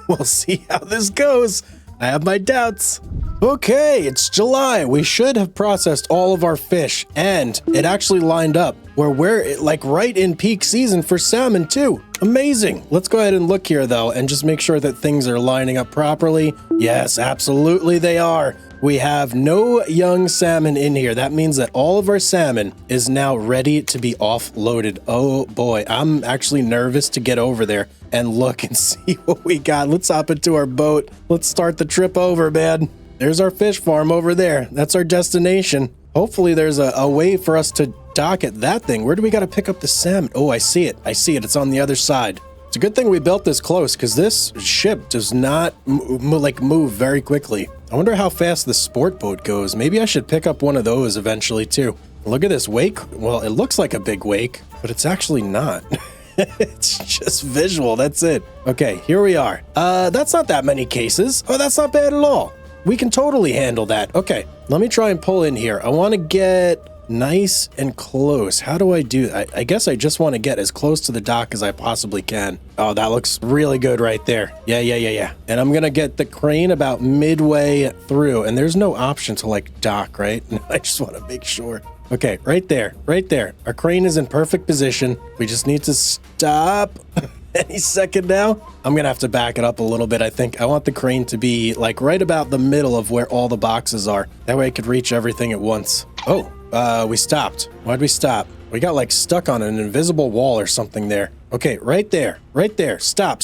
We'll see how this goes. I have my doubts. Okay, it's July. We should have processed all of our fish, and it actually lined up where we're like right in peak season for salmon too. Amazing. Let's go ahead and look here though, and just make sure that things are lining up properly. Yes, absolutely they are. We have no young salmon in here. That means that all of our salmon is now ready to be offloaded. Oh boy, I'm actually nervous to get over there and look and see what we got. Let's hop into our boat. Let's start the trip over, man. There's our fish farm over there. That's our destination. Hopefully there's a way for us to dock at that thing. Where do we got to pick up the salmon? Oh, I see it. I see it. It's on the other side. It's a good thing we built this close because this ship does not move very quickly. I wonder how fast the sport boat goes. Maybe I should pick up one of those eventually too. Look at this wake. Well, it looks like a big wake, but it's actually not. It's just visual. That's it. Okay, here we are. That's not that many cases. Oh, that's not bad at all. We can totally handle that. Okay, let me try and pull in here. I want to get nice and close. How do I do that? I guess I just want to get as close to the dock as I possibly can. Oh, that looks really good right there. Yeah. And I'm going to get the crane about midway through. And there's no option to like dock, right? I just want to make sure. Okay, right there. Our crane is in perfect position. We just need to stop any second now. I'm going to have to back it up a little bit, I think. I want the crane to be like right about the middle of where all the boxes are. That way I could reach everything at once. Oh, we stopped. Why'd we stop? We got like stuck on an invisible wall or something there. Okay, right there. Stop.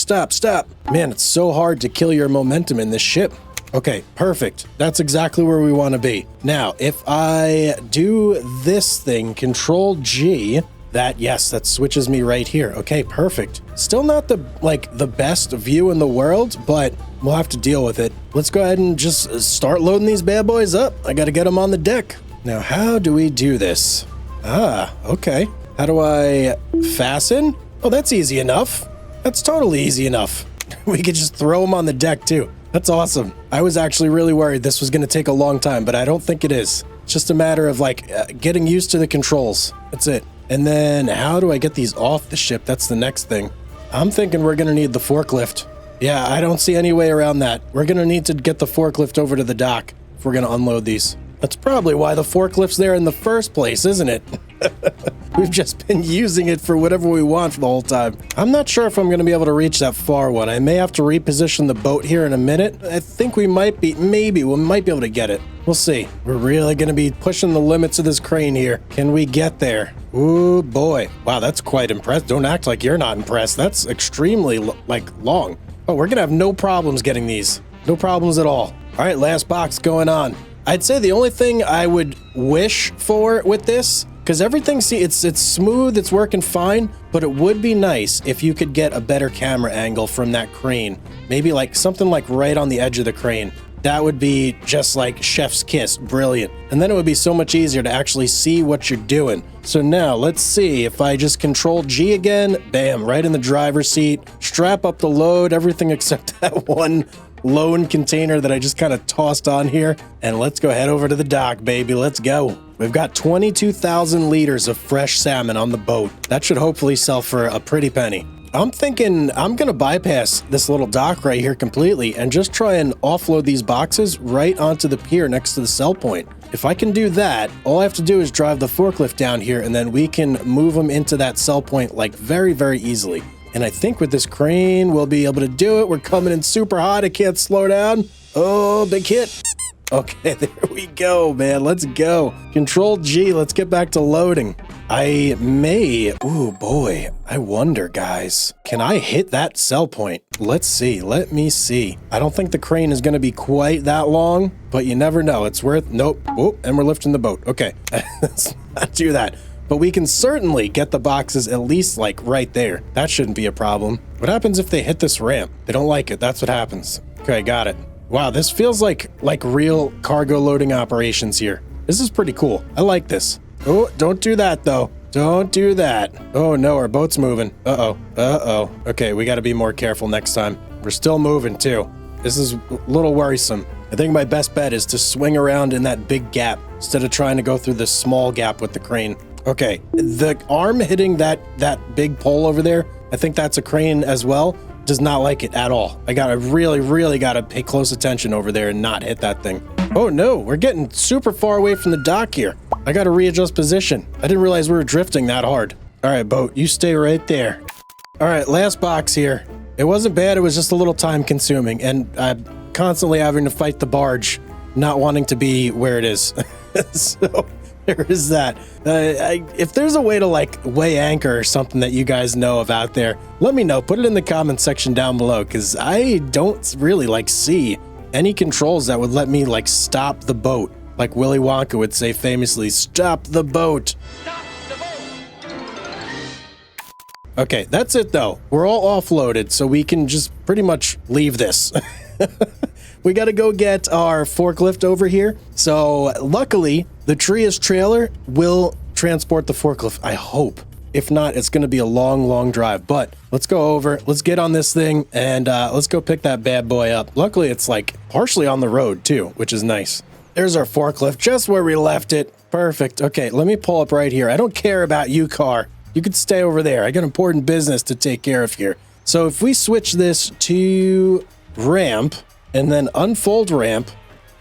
Man, it's so hard to kill your momentum in this ship. Okay, perfect. That's exactly where we want to be. Now, if I do this thing, Control G, that switches me right here. Okay, perfect. Still not the best view in the world, but we'll have to deal with it. Let's go ahead and just start loading these bad boys up. I got to get them on the deck. Now, how do we do this? Okay. How do I fasten? Oh, that's easy enough. That's totally easy enough. We could just throw them on the deck too. That's awesome. I was actually really worried this was going to take a long time, but I don't think it is. It's just a matter of getting used to the controls. That's it. And then how do I get these off the ship? That's the next thing. I'm thinking we're going to need the forklift. Yeah, I don't see any way around that. We're going to need to get the forklift over to the dock if we're going to unload these. That's probably why the forklift's there in the first place, isn't it? We've just been using it for whatever we want for the whole time. I'm not sure if I'm going to be able to reach that far one. I may have to reposition the boat here in a minute. I think we might be able to get it. We'll see. We're really going to be pushing the limits of this crane here. Can we get there? Ooh, boy. Wow, that's quite impressive. Don't act like you're not impressed. That's extremely, long. Oh, we're going to have no problems getting these. No problems at all. All right, last box going on. I'd say the only thing I would wish for with this, because everything, it's smooth, it's working fine, but it would be nice if you could get a better camera angle from that crane. Maybe something right on the edge of the crane. That would be just like chef's kiss, brilliant. And then it would be so much easier to actually see what you're doing. So now let's see if I just Control G again, bam, right in the driver's seat, strap up the load, everything except that one lone container that I just kind of tossed on here. And let's go head over to the dock, baby. Let's go. We've got 22,000 liters of fresh salmon on the boat. That should hopefully sell for a pretty penny. I'm thinking I'm going to bypass this little dock right here completely and just try and offload these boxes right onto the pier next to the sell point. If I can do that, all I have to do is drive the forklift down here and then we can move them into that sell point very, very easily. And I think with this crane, we'll be able to do it. We're coming in super hot. I can't slow down. Oh, big hit. Okay, there we go, man. Let's go. Control G. Let's get back to loading. I may... Ooh, boy. I wonder, guys. Can I hit that sell point? Let's see. Let me see. I don't think the crane is going to be quite that long, but you never know. It's worth... Nope. Oh, and we're lifting the boat. Okay. Let's not do that. But we can certainly get the boxes at least right there. That shouldn't be a problem. What happens if they hit this ramp? They don't like it. That's what happens. Okay, got it. Wow, this feels like real cargo loading operations here. This is pretty cool. I like this. Oh, don't do that though. Don't do that. Oh no, our boat's moving. Uh-oh. Okay, we gotta be more careful next time. We're still moving too. This is a little worrisome. I think my best bet is to swing around in that big gap instead of trying to go through this small gap with the crane. Okay, the arm hitting that big pole over there, I think that's a crane as well, does not like it at all. I really gotta pay close attention over there and not hit that thing. Oh no, we're getting super far away from the dock here. I gotta readjust position. I didn't realize we were drifting that hard. All right, boat, you stay right there. All right, last box here. It wasn't bad, it was just a little time consuming, and I'm constantly having to fight the barge, not wanting to be where it is. So there is that. If there's a way to like weigh anchor or something that you guys know of out there, let me know. Put it in the comment section down below, because I don't really like see any controls that would let me like stop the boat. Like Willy Wonka would say famously, stop the boat. Stop the boat! Okay, that's it though. We're all offloaded, so we can just pretty much leave this. We got to go get our forklift over here. So luckily, the Trius trailer will transport the forklift, I hope. If not, it's going to be a long drive. But let's go over, let's get on this thing, and let's go pick that bad boy up. Luckily, it's like partially on the road too, which is nice. There's our forklift, just where we left it. Perfect. Okay, let me pull up right here. I don't care about you, car. You could stay over there. I got important business to take care of here. So if we switch this to ramp and then unfold ramp,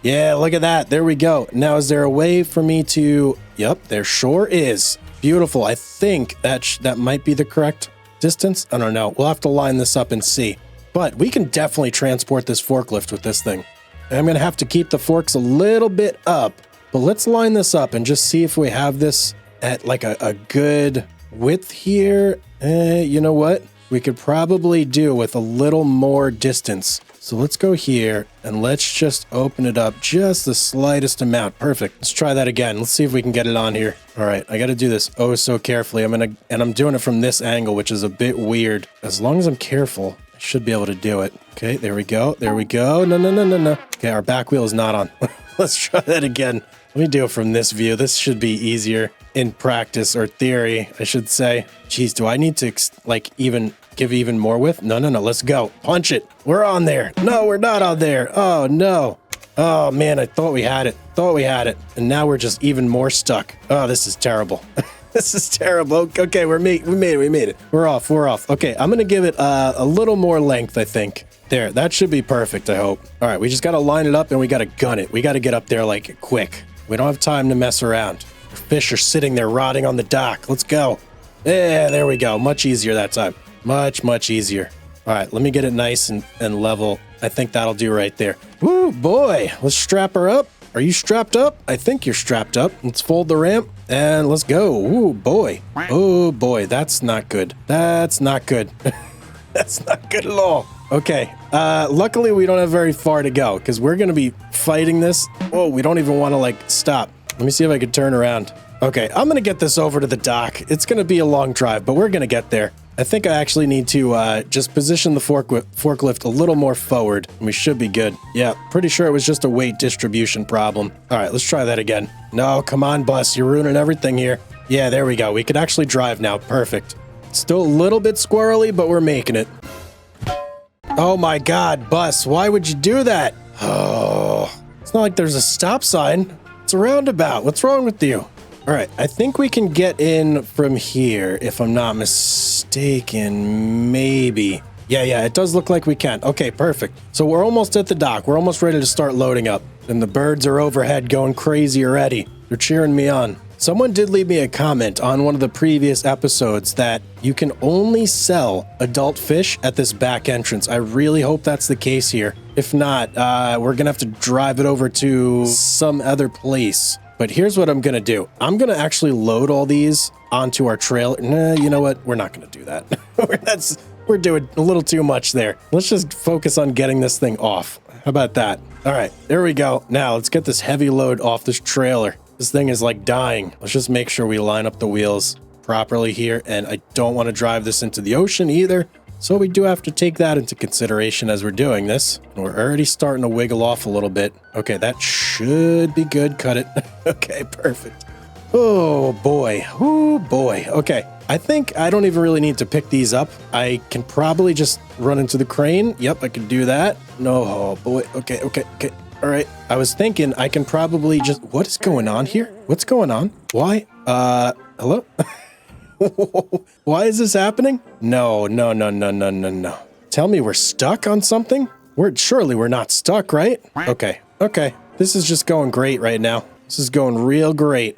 yeah, look at that. There we go. Now, is there a way for me to... Yep, there sure is. Beautiful. I think that might be the correct distance. I don't know. We'll have to line this up and see. But we can definitely transport this forklift with this thing. And I'm going to have to keep the forks a little bit up. But let's line this up and just see if we have this at like a good width here. You know what? We could probably do with a little more distance. So let's go here and let's just open it up just the slightest amount. Perfect. Let's try that again. Let's see if we can get it on here. All right, I got to do this oh so carefully. I'm doing it from this angle, which is a bit weird. As long as I'm careful, I should be able to do it. Okay, there we go. There we go. No. Okay, our back wheel is not on. Let's try that again. Let me do it from this view. This should be easier in practice, or theory, I should say. Jeez, do I need to like give even more width? No. Let's go. Punch it. We're on there. No, we're not on there. Oh, no. Oh, man, I thought we had it. And now we're just even more stuck. Oh, this is terrible. This is terrible. Okay, we made it. We're off. Okay, I'm going to give it a little more length, I think. There, that should be perfect, I hope. All right, we just got to line it up and we got to gun it. We got to get up there like quick. We don't have time to mess around. Fish are sitting there rotting on the dock. Let's go. Yeah, there we go. Much easier that time. Much easier. All right, let me get it nice and level. I think that'll do right there. Woo, boy. Let's strap her up. Are you strapped up? I think you're strapped up. Let's fold the ramp and let's go. Ooh, boy. Oh, boy. That's not good. That's not good. That's not good at all. Okay. Luckily, we don't have very far to go because we're going to be fighting this. Oh, we don't even want to, like, stop. Let me see if I can turn around. Okay, I'm going to get this over to the dock. It's going to be a long drive, but we're going to get there. I think I actually need to just position the forklift a little more forward, and we should be good. Yeah, pretty sure it was just a weight distribution problem. All right, let's try that again. No, come on, bus. You're ruining everything here. Yeah, there we go. We could actually drive now. Perfect. Still a little bit squirrely, but we're making it. Oh my God, bus. Why would you do that? Oh, it's not like there's a stop sign. It's a roundabout. What's wrong with you? All right, I think we can get in from here, if I'm not mistaken, maybe. Yeah, it does look like we can. Okay, perfect. So we're almost at the dock. We're almost ready to start loading up. And the birds are overhead going crazy already. They're cheering me on. Someone did leave me a comment on one of the previous episodes that you can only sell adult fish at this back entrance. I really hope that's the case here. If not, we're going to have to drive it over to some other place. But here's what I'm going to do. I'm going to actually load all these onto our trailer. Nah, you know what? We're not going to do that. We're doing a little too much there. Let's just focus on getting this thing off. How about that? All right, there we go. Now let's get this heavy load off this trailer. This thing is like dying. Let's just make sure we line up the wheels properly here. And I don't want to drive this into the ocean either. So we do have to take that into consideration as we're doing this. And we're already starting to wiggle off a little bit. Okay, that should be good. Cut it. Okay, perfect. Oh boy. Oh boy. Okay, I think I don't even really need to pick these up. I can probably just run into the crane. Yep, I can do that. No, oh boy. Okay. All right. I was thinking I can probably just... What is going on here? What's going on? Why? Hello? Why is this happening? No. Tell me we're stuck on something? Surely we're not stuck, right? Okay. This is just going great right now. This is going real great.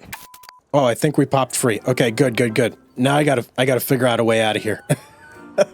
Oh, I think we popped free. Okay, good. Now I gotta figure out a way out of here. I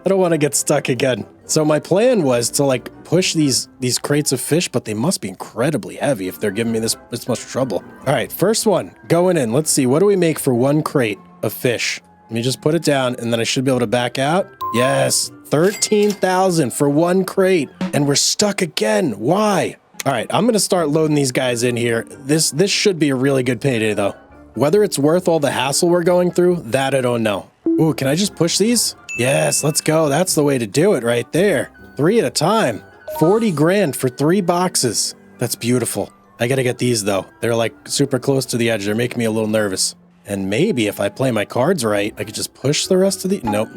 don't want to get stuck again. So my plan was to like push these crates of fish, but they must be incredibly heavy if they're giving me this much trouble. All right, first one going in. Let's see. What do we make for one crate of fish? Let me just put it down and then I should be able to back out. Yes, 13,000 for one crate. And we're stuck again. Why? All right, I'm going to start loading these guys in here. This should be a really good payday though. Whether it's worth all the hassle we're going through, that I don't know. Ooh, can I just push these? Yes, let's go. That's the way to do it right there. 3 at a time. 40 grand for 3 boxes. That's beautiful. I gotta get these though. They're like super close to the edge. They're making me a little nervous. And maybe if I play my cards right, I could just push the rest of the... Nope.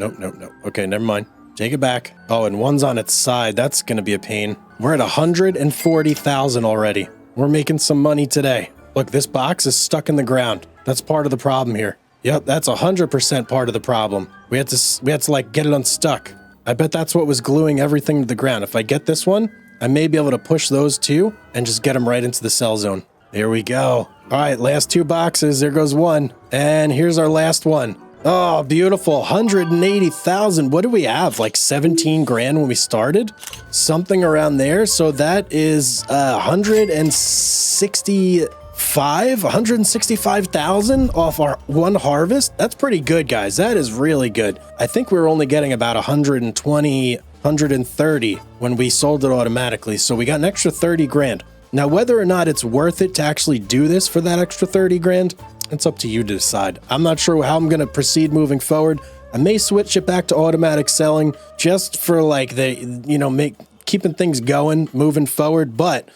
Okay, never mind. Take it back. Oh, and one's on its side. That's gonna be a pain. We're at 140,000 already. We're making some money today. Look, this box is stuck in the ground. That's part of the problem here. Yep, that's 100% part of the problem. We had to like get it unstuck. I bet that's what was gluing everything to the ground. If I get this one, I may be able to push those 2 and just get them right into the cell zone. Here we go. All right, last 2 boxes. There goes one. And here's our last one. Oh, beautiful. 180,000. What do we have? Like 17 grand when we started? Something around there. So that is 165,000 off our one harvest. That's pretty good, guys. That is really good. I think we were only getting about 120, 130 when we sold it automatically. So we got an extra 30 grand. Now, whether or not it's worth it to actually do this for that extra 30 grand, it's up to you to decide. I'm not sure how I'm going to proceed moving forward. I may switch it back to automatic selling just for like keeping things going, moving forward. But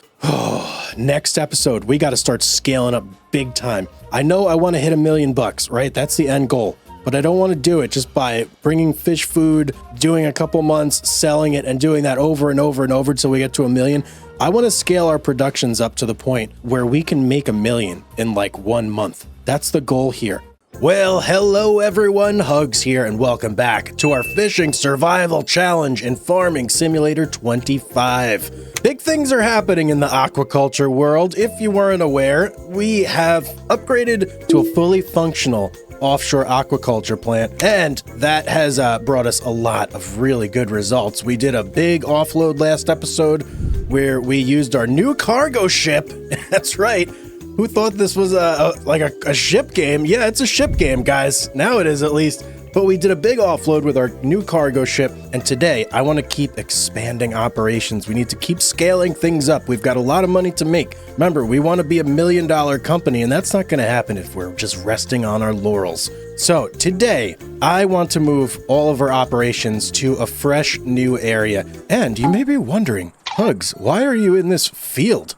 next episode, we got to start scaling up big time. I know I want to hit $1 million, right? That's the end goal. But I don't want to do it just by bringing fish food, doing a couple months, selling it, and doing that over and over and over until we get to $1 million. I want to scale our productions up to the point where we can make $1 million in like 1 month. That's the goal here. Well, hello everyone, Hugz here, and welcome back to our Fishing Survival Challenge in Farming Simulator 25. Big things are happening in the aquaculture world. If you weren't aware, we have upgraded to a fully functional offshore aquaculture plant, and that has brought us a lot of really good results. We did a big offload last episode where we used our new cargo ship. That's right. Who thought this was a ship game? Yeah, it's a ship game, guys. Now it is, at least. But we did a big offload with our new cargo ship, and today I want to keep expanding operations. We need to keep scaling things up. We've got a lot of money to make. Remember, we want to be $1 million company, and that's not going to happen if we're just resting on our laurels. So today, I want to move all of our operations to a fresh new area. And you may be wondering, Hugz, why are you in this field?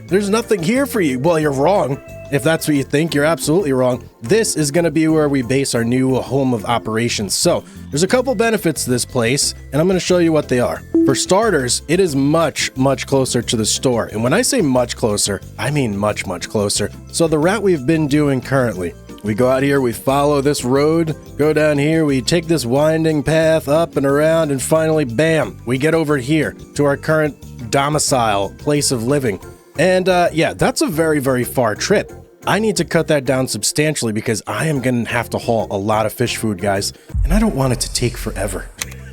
There's nothing here for you. Well, you're wrong. If that's what you think, you're absolutely wrong. This is going to be where we base our new home of operations. So there's a couple benefits to this place, and I'm going to show you what they are. For starters, it is much closer to the store. And when I say much closer, I mean much closer. So the route we've been doing currently, we go out here, we follow this road, go down here, we take this winding path up and around, and finally, bam, we get over here to our current domicile, place of living. And yeah, that's a very far trip. I need to cut that down substantially because I am going to have to haul a lot of fish food, guys, and I don't want it to take forever.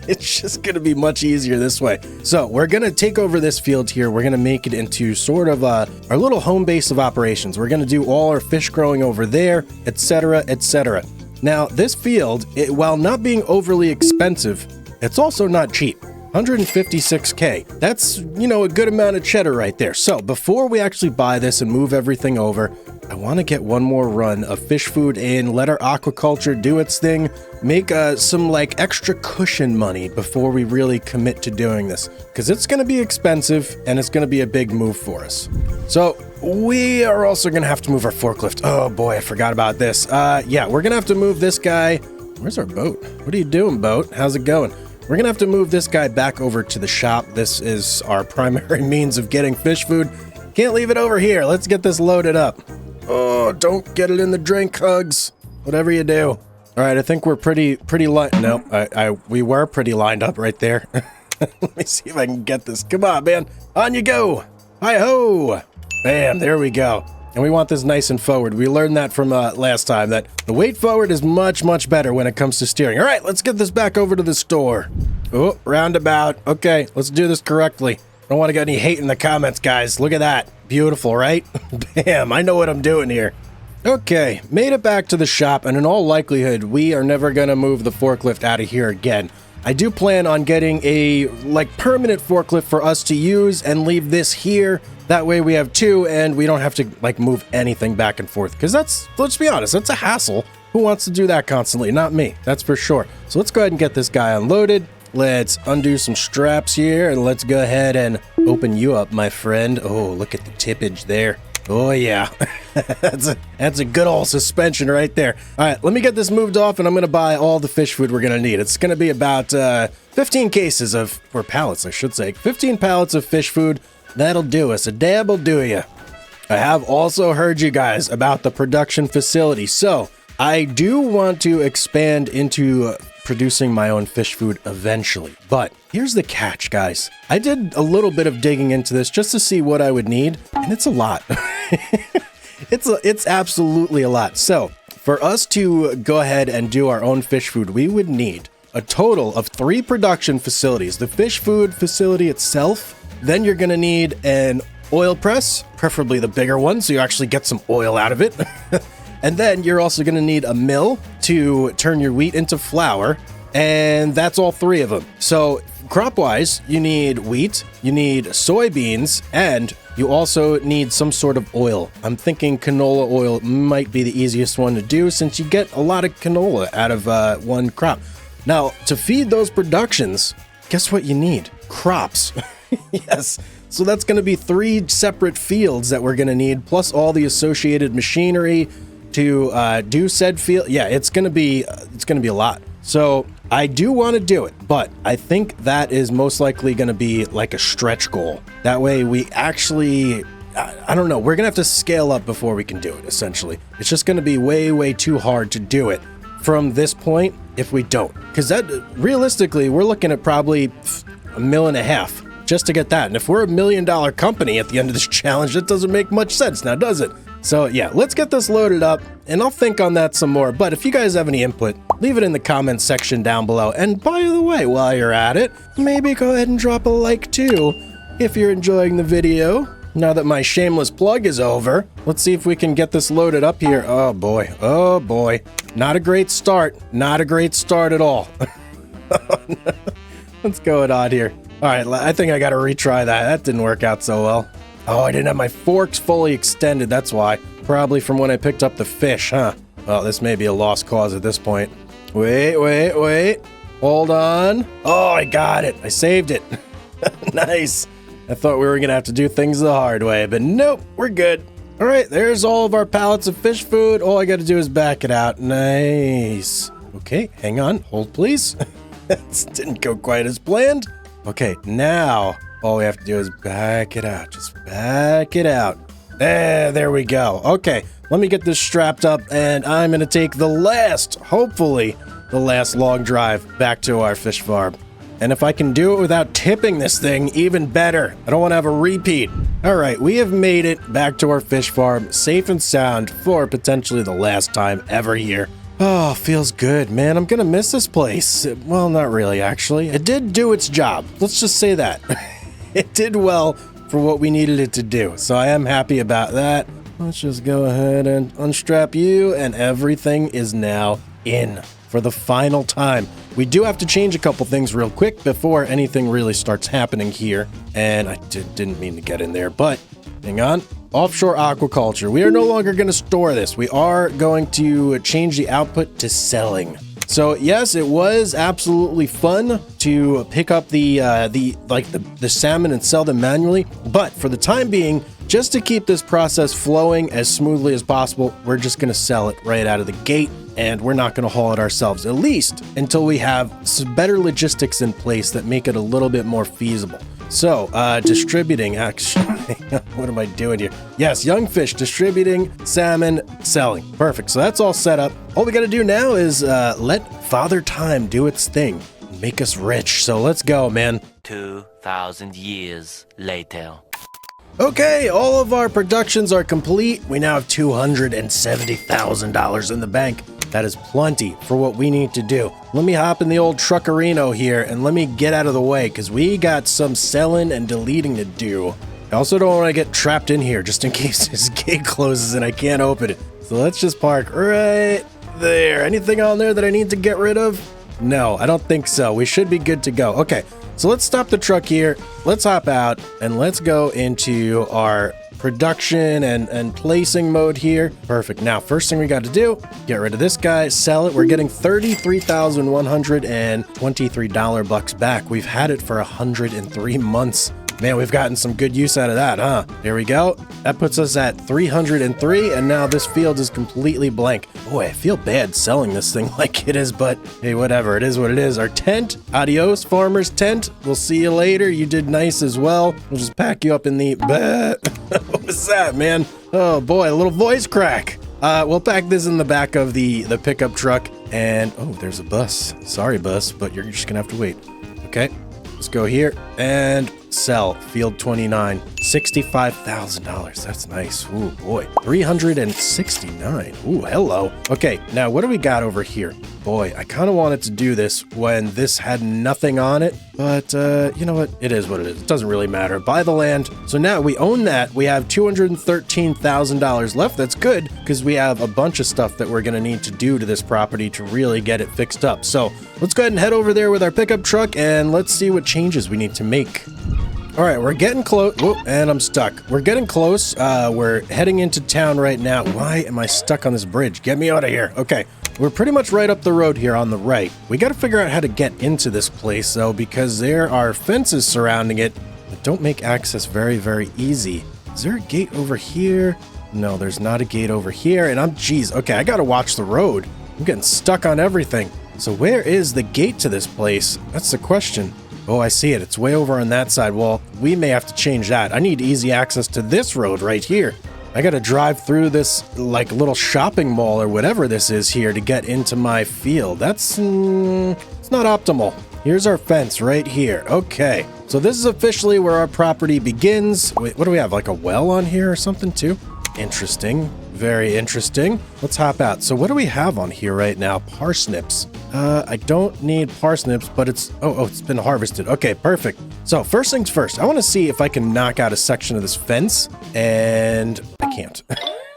It's just going to be much easier this way. So we're going to take over this field here. We're going to make it into sort of our little home base of operations. We're going to do all our fish growing over there, etc., etc. Now, this field, while not being overly expensive, it's also not cheap. 156K. That's, a good amount of cheddar right there. So before we actually buy this and move everything over, I want to get one more run of fish food in, let our aquaculture do its thing, make some like extra cushion money before we really commit to doing this. Because it's going to be expensive and it's going to be a big move for us. So we are also going to have to move our forklift. Oh boy, I forgot about this. Yeah, we're going to have to move this guy. Where's our boat? What are you doing, boat? How's it going? We're gonna have to move this guy back over to the shop. This is our primary means of getting fish food. Can't leave it over here. Let's get this loaded up. Oh, don't get it in the drink, Hugz. Whatever you do. All right, I think we're pretty lined. No, we were pretty lined up right there. Let me see if I can get this. Come on, man. On you go. Hi-ho. Bam, there we go. And we want this nice and forward. We learned that from last time, that the weight forward is much, much better when it comes to steering. All right, let's get this back over to the store. Oh, roundabout. Okay, let's do this correctly. I don't want to get any hate in the comments, guys. Look at that. Beautiful, right? Bam, I know what I'm doing here. Okay, made it back to the shop, and in all likelihood, we are never going to move the forklift out of here again. I do plan on getting a, permanent forklift for us to use and leave this here. That way we have two, and we don't have to, move anything back and forth. Because that's, let's be honest, that's a hassle. Who wants to do that constantly? Not me, that's for sure. So let's go ahead and get this guy unloaded. Let's undo some straps here, and let's go ahead and open you up, my friend. Oh, look at the tippage there. Oh, yeah. that's a good old suspension right there. All right, let me get this moved off, and I'm going to buy all the fish food we're going to need. It's going to be about 15 cases of, or pallets, I should say. 15 pallets of fish food. That'll do us. A dab will do you. I have also heard you guys about the production facility. So I do want to expand into producing my own fish food eventually. But here's the catch, guys. I did a little bit of digging into this just to see what I would need, and it's a lot. It's absolutely a lot. So for us to go ahead and do our own fish food, we would need a total of 3 production facilities. The fish food facility itself, then you're gonna need an oil press, preferably the bigger one, so you actually get some oil out of it. And then you're also going to need a mill to turn your wheat into flour, and that's all 3 of them. So crop-wise, you need wheat, you need soybeans, and you also need some sort of oil. I'm thinking canola oil might be the easiest one to do since you get a lot of canola out of one crop. Now, to feed those productions, guess what you need? Crops. Yes. So that's going to be 3 separate fields that we're going to need, plus all the associated machinery to do said field. Yeah, it's gonna be a lot. So I do want to do it, but I think that is most likely going to be like a stretch goal. That way we actually, I don't know, we're gonna have to scale up before we can do it. Essentially, it's just going to be way too hard to do it from this point if we don't, because that realistically we're looking at probably $1.5 million just to get that. And if we're $1 million company at the end of this challenge, that doesn't make much sense now, does it? So yeah, let's get this loaded up, and I'll think on that some more. But if you guys have any input, leave it in the comments section down below. And by the way, while you're at it, maybe go ahead and drop a like too, if you're enjoying the video. Now that my shameless plug is over, let's see if we can get this loaded up here. Oh boy. Not a great start. Not a great start at all. What's going on here? All right, I think I got to retry that. That didn't work out so well. Oh, I didn't have my forks fully extended, that's why. Probably from when I picked up the fish, huh? Well, this may be a lost cause at this point. Wait. Hold on. Oh, I got it. I saved it. Nice. I thought we were going to have to do things the hard way, but nope, we're good. All right, there's all of our pallets of fish food. All I got to do is back it out. Nice. Okay, hang on. Hold, please. This didn't go quite as planned. Okay, now all we have to do is back it out. Just back it out. There we go. Okay, let me get this strapped up, and I'm going to take the last, hopefully, the last long drive back to our fish farm. And if I can do it without tipping this thing, even better. I don't want to have a repeat. All right, we have made it back to our fish farm, safe and sound, for potentially the last time ever here. Oh, feels good, man. I'm gonna miss this place. Well, not really, actually. It did do its job. Let's just say that. It did well for what we needed it to do, so I am happy about that. Let's just go ahead and unstrap you, and everything is now in for the final time. We do have to change a couple things real quick before anything really starts happening here, and I didn't mean to get in there, but hang on. Offshore aquaculture. We are no longer going to store this. We are going to change the output to selling. So yes, it was absolutely fun to pick up the salmon and sell them manually. But for the time being, just to keep this process flowing as smoothly as possible, we're just going to sell it right out of the gate. and we're not going to haul it ourselves, at least until we have some better logistics in place that make it a little bit more feasible. So, distributing, actually, what am I doing here? Yes, young fish, distributing, salmon, selling. Perfect. So that's all set up. All we got to do now is let Father Time do its thing and make us rich. So let's go, man. 2,000 years later. Okay, all of our productions are complete. We now have $270,000 in the bank. That is plenty for what we need to do. Let me hop in the old truckerino here and let me get out of the way because we got some selling and deleting to do. I also don't want to get trapped in here just in case this gate closes and I can't open it. So let's just park right there. Anything on there that I need to get rid of? No, I don't think so. We should be good to go. Okay, so let's stop the truck here. Let's hop out and let's go into our production and placing mode here. Perfect. Now, first thing we got to do, get rid of this guy, sell it. We're getting $33,123 bucks back. We've had it for 103 months. Man, we've gotten some good use out of that, huh? There we go. That puts us at 303, and now this field is completely blank. Boy, I feel bad selling this thing like it is, but hey, whatever. It is what it is. Our tent. Adios, farmer's tent. We'll see you later. You did nice as well. We'll just pack you up in the... What was that, man? Oh, boy, a little voice crack. We'll pack this in the back of the pickup truck, and... Oh, there's a bus. Sorry, bus, but you're just gonna have to wait. Okay, let's go here, and... Sell field 29, $65,000. That's nice. Ooh, boy. 369. Ooh, hello. Okay, now what do we got over here? Boy, I kind of wanted to do this when this had nothing on it, but you know what? It is what it is. It doesn't really matter. Buy the land. So now we own that. We have $213,000 left. That's good because we have a bunch of stuff that we're going to need to do to this property to really get it fixed up. So let's go ahead and head over there with our pickup truck and let's see what changes we need to make. All right, we're getting close. Whoop, and I'm stuck. We're getting close. We're heading into town right now. Why am I stuck on this bridge? Get me out of here. Okay, we're pretty much right up the road here on the right. We got to figure out how to get into this place, though, because there are fences surrounding it that don't make access very, very easy. Is there a gate over here? No, there's not a gate over here. And geez, okay, I got to watch the road. I'm getting stuck on everything. So where is the gate to this place? That's the question. Oh, I see it. It's way over on that side. Well, we may have to change that. I need easy access to this road right here. I got to drive through this like little shopping mall or whatever this is here to get into my field. That's it's not optimal. Here's our fence right here. Okay. So this is officially where our property begins. Wait, what do we have? Like a well on here or something too? Interesting. Very interesting. Let's hop out. So what do we have on here right now? Parsnips. I don't need parsnips, but it's been harvested. Okay, perfect. So first things first, I want to see if I can knock out a section of this fence, and I can't.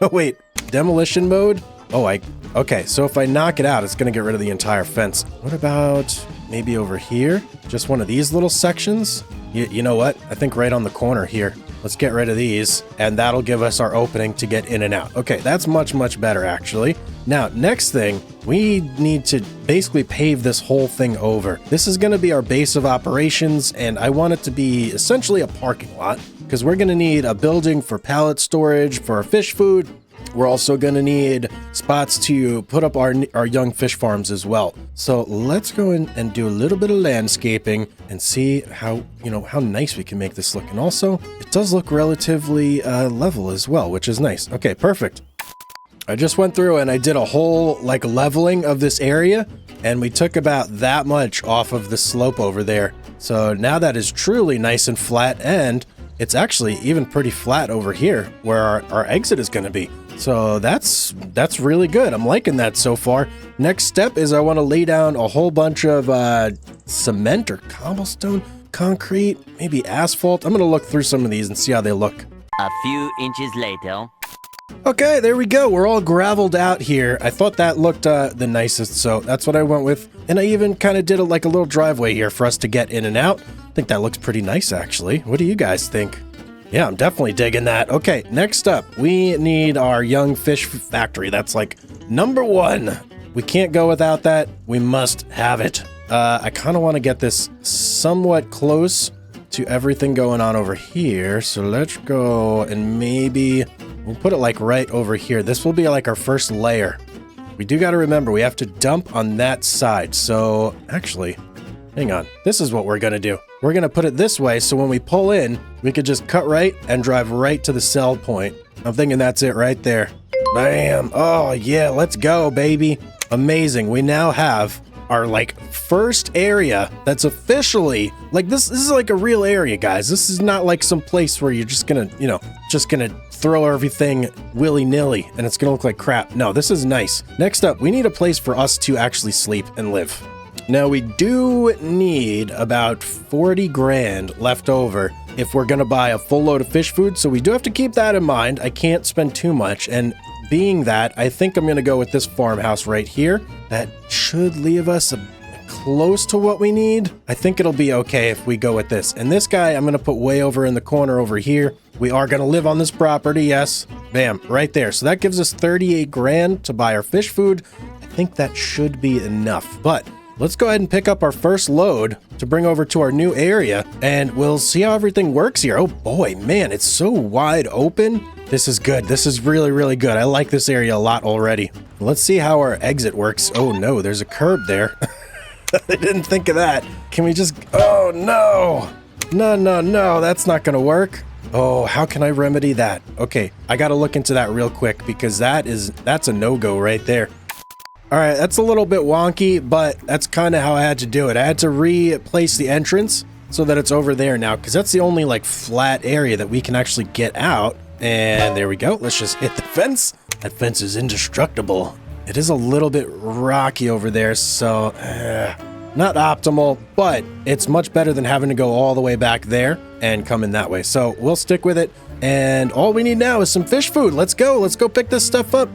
Oh wait, demolition mode. Okay. So if I knock it out, it's gonna get rid of the entire fence. What about maybe over here? Just one of these little sections? You know what? I think right on the corner here. Let's get rid of these, and that'll give us our opening to get in and out. Okay, that's much, much better, actually. Now, next thing, we need to basically pave this whole thing over. This is going to be our base of operations, and I want it to be essentially a parking lot, because we're going to need a building for pallet storage for our fish food. We're also going to need spots to put up our young fish farms as well. So let's go in and do a little bit of landscaping and see how nice we can make this look. And also, it does look relatively level as well, which is nice. Okay, perfect. I just went through and I did a whole leveling of this area, and we took about that much off of the slope over there. So now that is truly nice and flat, and it's actually even pretty flat over here where our exit is going to be. So that's really good. I'm liking that so far. Next step is I want to lay down a whole bunch of cement or cobblestone, concrete, maybe asphalt. I'm going to look through some of these and see how they look. A few inches later. Okay, there we go. We're all graveled out here. I thought that looked the nicest, so that's what I went with. And I even kind of did a little driveway here for us to get in and out. I think that looks pretty nice, actually. What do you guys think? Yeah, I'm definitely digging that. Okay, next up, we need our young fish factory. That's number one. We can't go without that. We must have it. I kind of want to get this somewhat close to everything going on over here. So let's go and maybe we'll put it right over here. This will be our first layer. we do got to remember we have to dump on that side. So actually, hang on. This is what we're going to do. We're going to put it this way so when we pull in, we could just cut right and drive right to the sell point. I'm thinking that's it right there. Bam. Oh, yeah. Let's go, baby. Amazing. We now have our like first area that's officially like this is like a real area, guys. This is not like some place where you're just gonna, you know, just gonna throw everything willy-nilly and it's gonna look like crap. No, this is nice. Next up, we need a place for us to actually sleep and live. Now we do need about 40 grand left over if we're gonna buy a full load of fish food, so we do have to keep that in mind. I can't spend too much, and being that, I think I'm gonna go with this farmhouse right here. That should leave us close to what we need. I think it'll be okay if we go with this. And this guy, I'm gonna put way over in the corner over here. We are gonna live on this property, yes. Bam, right there. So that gives us 38 grand to buy our fish food. I think that should be enough, but let's go ahead and pick up our first load to bring over to our new area, and we'll see how everything works here. Oh boy, man, it's so wide open. This is good. This is really, really good. I like this area a lot already. Let's see how our exit works. Oh no, there's a curb there. I didn't think of that. Can we just, oh no. No, that's not gonna work. Oh, how can I remedy that? Okay, I gotta look into that real quick because that's a no-go right there. All right, that's a little bit wonky, but that's kind of how I had to do it. I had to replace the entrance so that it's over there now, because that's the only like flat area that we can actually get out. And there we go. Let's just hit the fence. That fence is indestructible. It is a little bit rocky over there, so not optimal, but it's much better than having to go all the way back there and come in that way. So we'll stick with it. And all we need now is some fish food. Let's go. Let's go pick this stuff up.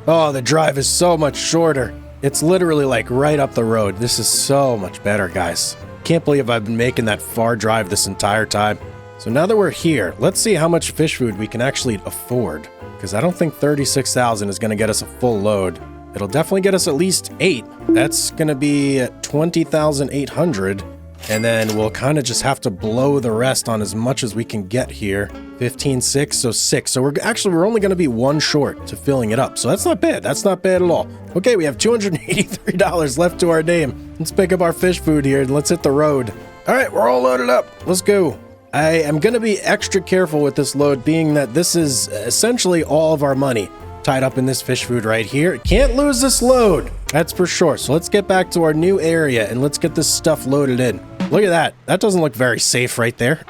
Oh, the drive is so much shorter. It's literally like right up the road. This is so much better, guys. Can't believe I've been making that far drive this entire time. So now that we're here, let's see how much fish food we can actually afford. Because I don't think 36,000 is going to get us a full load. It'll definitely get us at least 8. That's going to be 20,800. And then we'll kind of just have to blow the rest on as much as we can get here. 15,6, so 6. So we're only going to be 1 short to filling it up. So that's not bad. That's not bad at all. Okay, we have $283 left to our name. Let's pick up our fish food here and let's hit the road. All right, we're all loaded up. Let's go. I am going to be extra careful with this load, being that this is essentially all of our money tied up in this fish food right here. Can't lose this load. That's for sure. So let's get back to our new area and let's get this stuff loaded in. Look at that. That doesn't look very safe right there.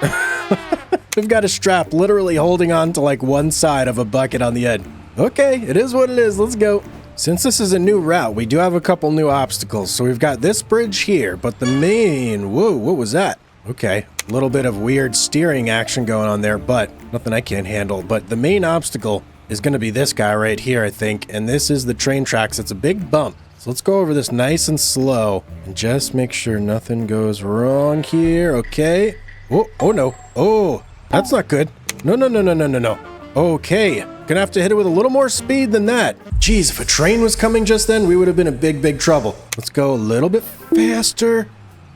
We've got a strap literally holding on to like one side of a bucket on the end. Okay, it is what it is. Let's go. Since this is a new route, we do have a couple new obstacles. So we've got this bridge here, but the main, whoa, what was that? Okay, a little bit of weird steering action going on there, but nothing I can't handle. But the main obstacle is going to be this guy right here, I think. And this is the train tracks. It's a big bump. So let's go over this nice and slow and just make sure nothing goes wrong here. Okay. Oh no. Oh, that's not good. No. Okay. Gonna have to hit it with a little more speed than that. Geez, if a train was coming just then, we would have been in big trouble. Let's go a little bit faster.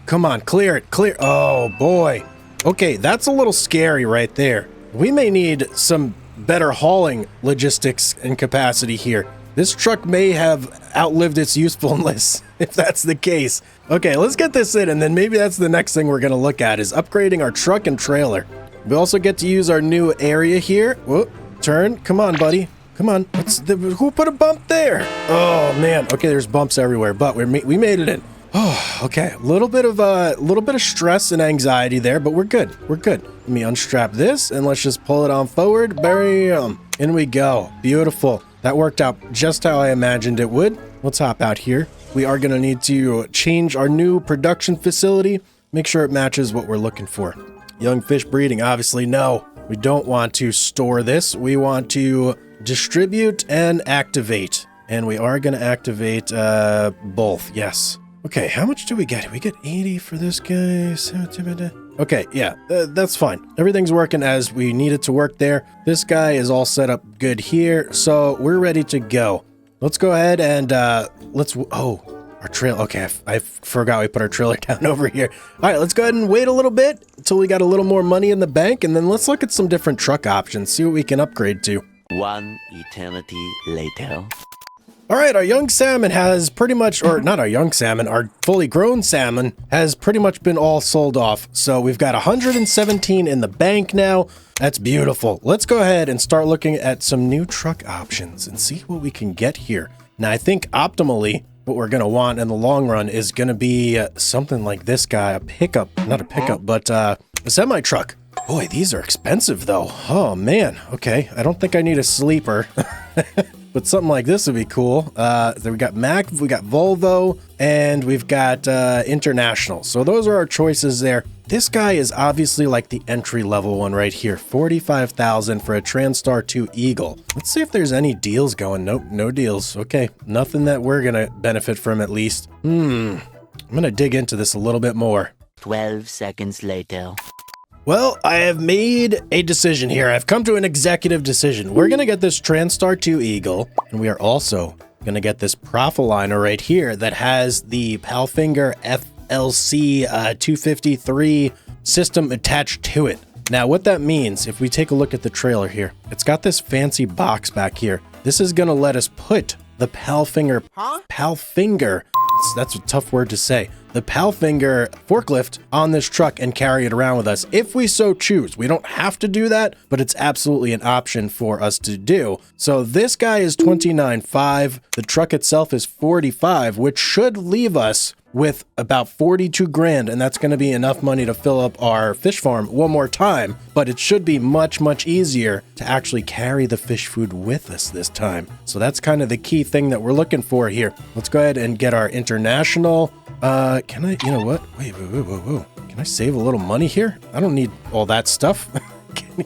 Come on, clear it, clear. Oh boy. Okay, that's a little scary right there. We may need some better hauling logistics and capacity here. This truck may have outlived its usefulness, if that's the case. Okay, let's get this in, and then maybe that's the next thing we're gonna look at is upgrading our truck and trailer. We also get to use our new area here. Whoop, turn, come on, buddy. Come on, who put a bump there? Oh man, okay, there's bumps everywhere, but we made it in. Oh, okay, a little bit of stress and anxiety there, but we're good. We're good. Let me unstrap this and let's just pull it on forward. Bam! In we go. Beautiful. That worked out just how I imagined it would. Let's hop out here. We are going to need to change our new production facility. Make sure it matches what we're looking for. Young fish breeding, obviously no. We don't want to store this. We want to distribute and activate. And we are going to activate both, yes. Okay, how much do we get? We get 80 for this guy. Okay, yeah, that's fine. Everything's working as we need it to work there. This guy is all set up good here, so we're ready to go. Let's go ahead and our trailer. Okay, I forgot we put our trailer down over here. All right, let's go ahead and wait a little bit until we got a little more money in the bank, and then let's look at some different truck options, see what we can upgrade to. One eternity later. All right, our young salmon has pretty much, or not our young salmon, our fully grown salmon has pretty much been all sold off. So we've got 117 in the bank now. That's beautiful. Let's go ahead and start looking at some new truck options and see what we can get here. Now, I think optimally, what we're going to want in the long run is going to be something like this guy, a pickup, not a pickup, but a semi-truck. Boy, these are expensive though. Oh man. Okay. I don't think I need a sleeper. But something like this would be cool. Then we got Mac, we got Volvo, and we've got International. So those are our choices there. This guy is obviously like the entry level one right here. 45,000 for a Transtar 2 Eagle. Let's see if there's any deals going. Nope, no deals. Okay, nothing that we're gonna benefit from at least. I'm gonna dig into this a little bit more. 12 seconds later. Well, I have made a decision here. I've come to an executive decision. We're going to get this Transtar 2 Eagle, and we are also going to get this Profiliner right here that has the Palfinger FLC 253 system attached to it. Now, what that means, if we take a look at the trailer here, it's got this fancy box back here. This is going to let us put the Palfinger, that's a tough word to say, the Palfinger forklift on this truck and carry it around with us if we so choose. We don't have to do that, but it's absolutely an option for us to do. So this guy is 29.5. The truck itself is 45, which should leave us with about 42 grand, and that's going to be enough money to fill up our fish farm one more time, but it should be much easier to actually carry the fish food with us this time. So that's kind of the key thing that we're looking for here. Let's go ahead and get our International. Can I, you know what? Wait, whoa. Can I save a little money here? I don't need all that stuff.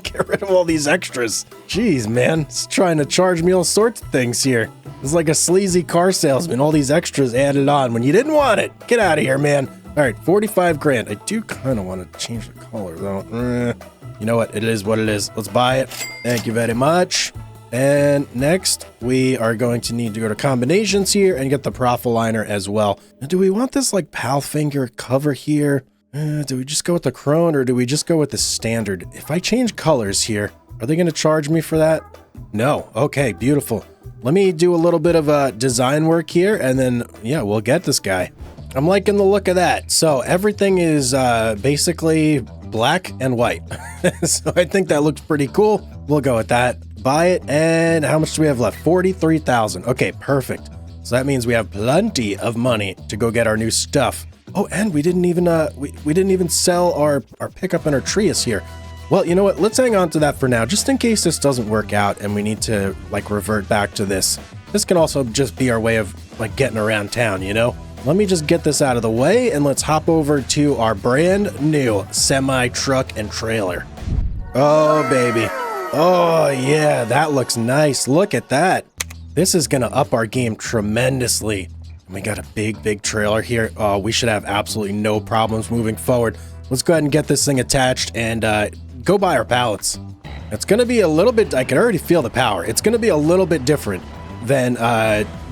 Get rid of all these extras. Jeez, man. It's trying to charge me all sorts of things here. It's like a sleazy car salesman. All these extras added on when you didn't want it. Get out of here, man. All right, 45 grand. I do kind of want to change the color, though. You know what? It is what it is. Let's buy it. Thank you very much. And next, we are going to need to go to combinations here and get the Profiliner as well. Now, do we want this like Palfinger cover here? Do we just go with the Chrome or do we just go with the standard? If I change colors here, are they going to charge me for that? No. Okay, beautiful. Let me do a little bit of design work here and then, yeah, we'll get this guy. I'm liking the look of that. So everything is basically black and white. So I think that looks pretty cool. We'll go with that. Buy it. And how much do we have left? 43,000. Okay, perfect. So that means we have plenty of money to go get our new stuff. Oh, and we didn't even we didn't even sell our pickup and our Trius here. Well, you know what? Let's hang on to that for now, just in case this doesn't work out and we need to like revert back to this. This can also just be our way of like getting around town, you know? Let me just get this out of the way and let's hop over to our brand new semi truck and trailer. Oh, baby. Oh, yeah, that looks nice. Look at that. This is going to up our game tremendously. We got a big trailer here. Oh, we should have absolutely no problems moving forward. Let's go ahead and get this thing attached and go buy our pallets. It's going to be a little bit, I can already feel the power. It's going to be a little bit different than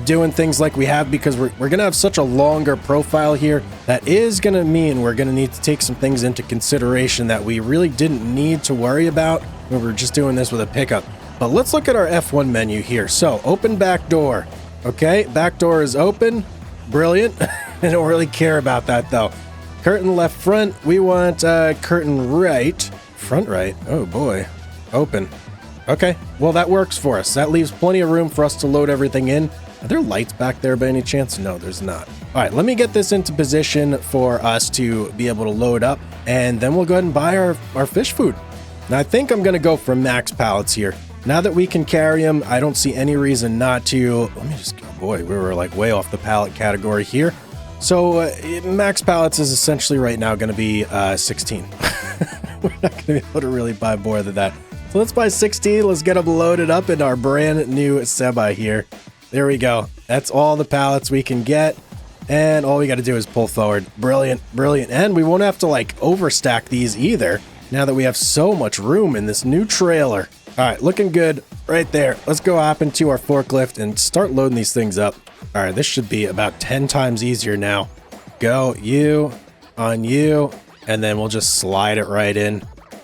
doing things like we have because we're going to have such a longer profile here. That is going to mean we're going to need to take some things into consideration that we really didn't need to worry about when we were just doing this with a pickup. But let's look at our F1 menu here. So open back door. Okay, back door is open. Brilliant. I don't really care about that though. Curtain left front. We want curtain right. Front right. Oh boy. Open. Okay, well that works for us. That leaves plenty of room for us to load everything in. Are there lights back there by any chance? No, there's not. All right, let me get this into position for us to be able to load up and then we'll go ahead and buy our fish food. Now I think I'm gonna go for max pallets here. Now that we can carry them, I don't see any reason not to. Let me just go. Boy, we were like way off the pallet category here. So max pallets is essentially right now going to be 16. We're not going to be able to really buy more than that. So let's buy 16. Let's get them loaded up in our brand new semi here. There we go. That's all the pallets we can get. And all we got to do is pull forward. Brilliant, brilliant. And we won't have to like overstack these either now that we have so much room in this new trailer. All right, looking good right there. Let's go hop into our forklift and start loading these things up. All right, this should be about 10 times easier now. Go, you, on you, and then we'll just slide it right in.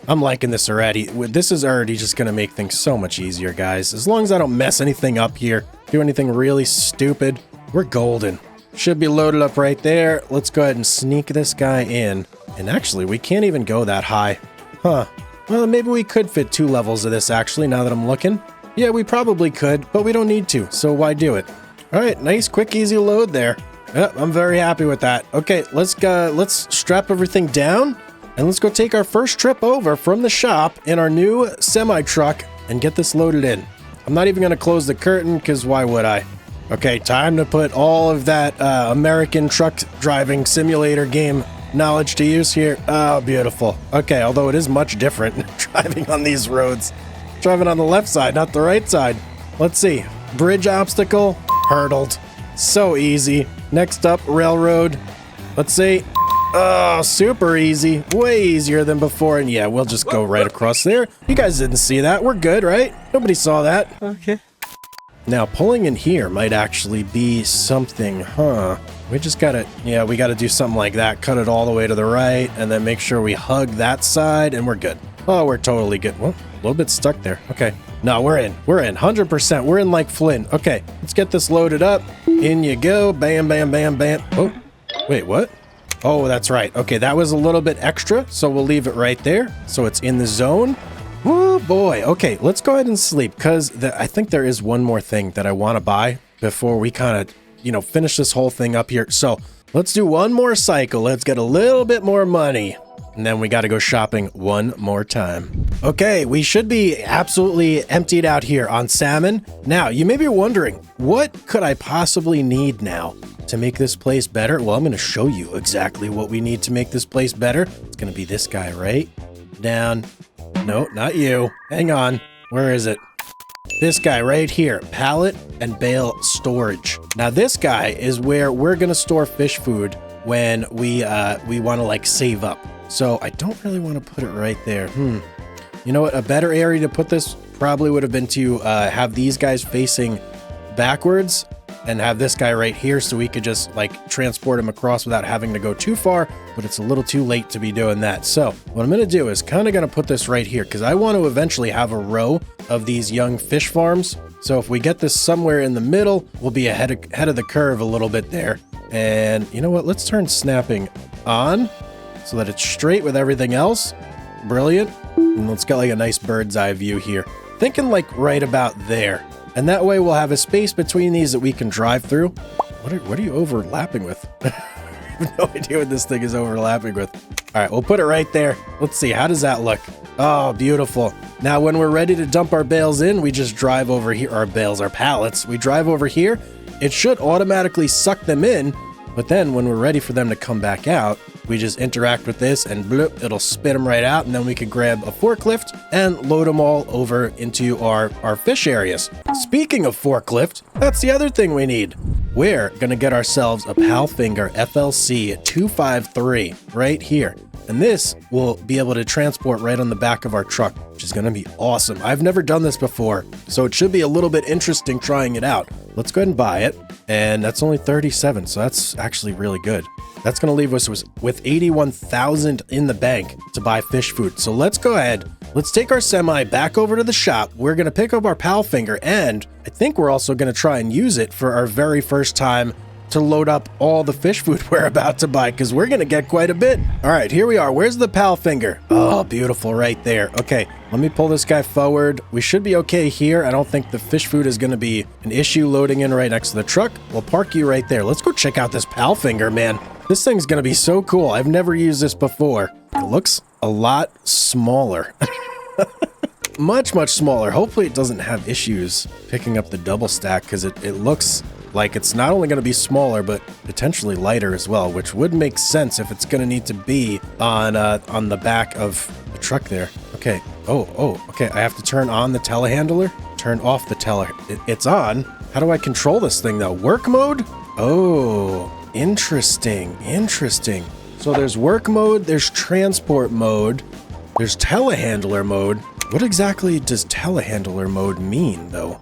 I'm liking this already. This is already just going to make things so much easier, guys. As long as I don't mess anything up here, do anything really stupid, we're golden. Should be loaded up right there. Let's go ahead and sneak this guy in. And actually, we can't even go that high. Huh. Well, maybe we could fit 2 levels of this, actually, now that I'm looking. Yeah, we probably could, but we don't need to, so why do it? All right, nice, quick, easy load there. Yep, I'm very happy with that. Okay, let's strap everything down, and let's go take our first trip over from the shop in our new semi-truck and get this loaded in. I'm not even going to close the curtain, because why would I? Okay, time to put all of that American truck driving simulator game knowledge to use here. Oh, beautiful. Okay, although it is much different driving on these roads. Driving on the left side, not the right side. Let's see. Bridge obstacle, hurdled. So easy. Next up, railroad. Let's see. Oh, super easy. Way easier than before. And yeah, we'll just go right across there. You guys didn't see that. We're good, right? Nobody saw that. Okay. Now, pulling in here might actually be something, huh? We just gotta, yeah, we gotta do something like that. Cut it all the way to the right, and then make sure we hug that side, and we're good. Oh, we're totally good. Well, a little bit stuck there. Okay. No, we're in. We're in. 100%. We're in like Flynn. Okay, let's get this loaded up. In you go. Bam, bam, bam, bam. Oh, wait, what? Oh, that's right. Okay, that was a little bit extra, so we'll leave it right there. So it's in the zone. Woo, boy. Okay, let's go ahead and sleep, because I think there is one more thing that I want to buy before we kind of, you know, finish this whole thing up here. So let's do one more cycle. Let's get a little bit more money, and then we got to go shopping one more time. Okay, we should be absolutely emptied out here on salmon. Now, you may be wondering, what could I possibly need now to make this place better? Well, I'm going to show you exactly what we need to make this place better. It's going to be this guy right down. No, not you. Hang on. Where is it? This guy right here, pallet and bale storage. Now this guy is where we're gonna store fish food when we want to like save up. So I don't really want to put it right there. You know what? A better area to put this probably would have been to have these guys facing backwards and have this guy right here so we could just like transport him across without having to go too far, but it's a little too late to be doing that. So what I'm going to do is kind of going to put this right here because I want to eventually have a row of these young fish farms. So if we get this somewhere in the middle, we'll be ahead of the curve a little bit there. And you know what? Let's turn snapping on so that it's straight with everything else. Brilliant. And let's get like a nice bird's eye view here. Thinking like right about there. And that way we'll have a space between these that we can drive through. What are you overlapping with? I have no idea what this thing is overlapping with. All right, we'll put it right there. Let's see, how does that look? Oh, beautiful. Now, when we're ready to dump our bales in, we just drive over here. Our bales, our pallets. We drive over here. It should automatically suck them in. But then when we're ready for them to come back out, we just interact with this and bloop, it'll spit them right out. And then we can grab a forklift and load them all over into our fish areas. Speaking of forklift, that's the other thing we need. We're going to get ourselves a Palfinger FLC 253 right here. And this will be able to transport right on the back of our truck, which is going to be awesome. I've never done this before, so it should be a little bit interesting trying it out. Let's go ahead and buy it. And that's only 37, so that's actually really good. That's going to leave us with 81,000 in the bank to buy fish food. So let's go ahead. Let's take our semi back over to the shop. We're going to pick up our Palfinger, and I think we're also going to try and use it for our very first time to load up all the fish food we're about to buy, because we're going to get quite a bit. All right, here we are. Where's the Palfinger? Oh, beautiful right there. Okay, let me pull this guy forward. We should be okay here. I don't think the fish food is going to be an issue loading in right next to the truck. We'll park you right there. Let's go check out this Palfinger, man. This thing's going to be so cool. I've never used this before. It looks a lot smaller. Much, much smaller. Hopefully it doesn't have issues picking up the double stack, because it looks like it's not only going to be smaller, but potentially lighter as well, which would make sense if it's going to need to be on the back of the truck there. Okay. Oh, okay. I have to turn on the telehandler, turn off the it's on. How do I control this thing though? Work mode? Oh, interesting. So there's work mode, there's transport mode, there's telehandler mode. What exactly does telehandler mode mean though?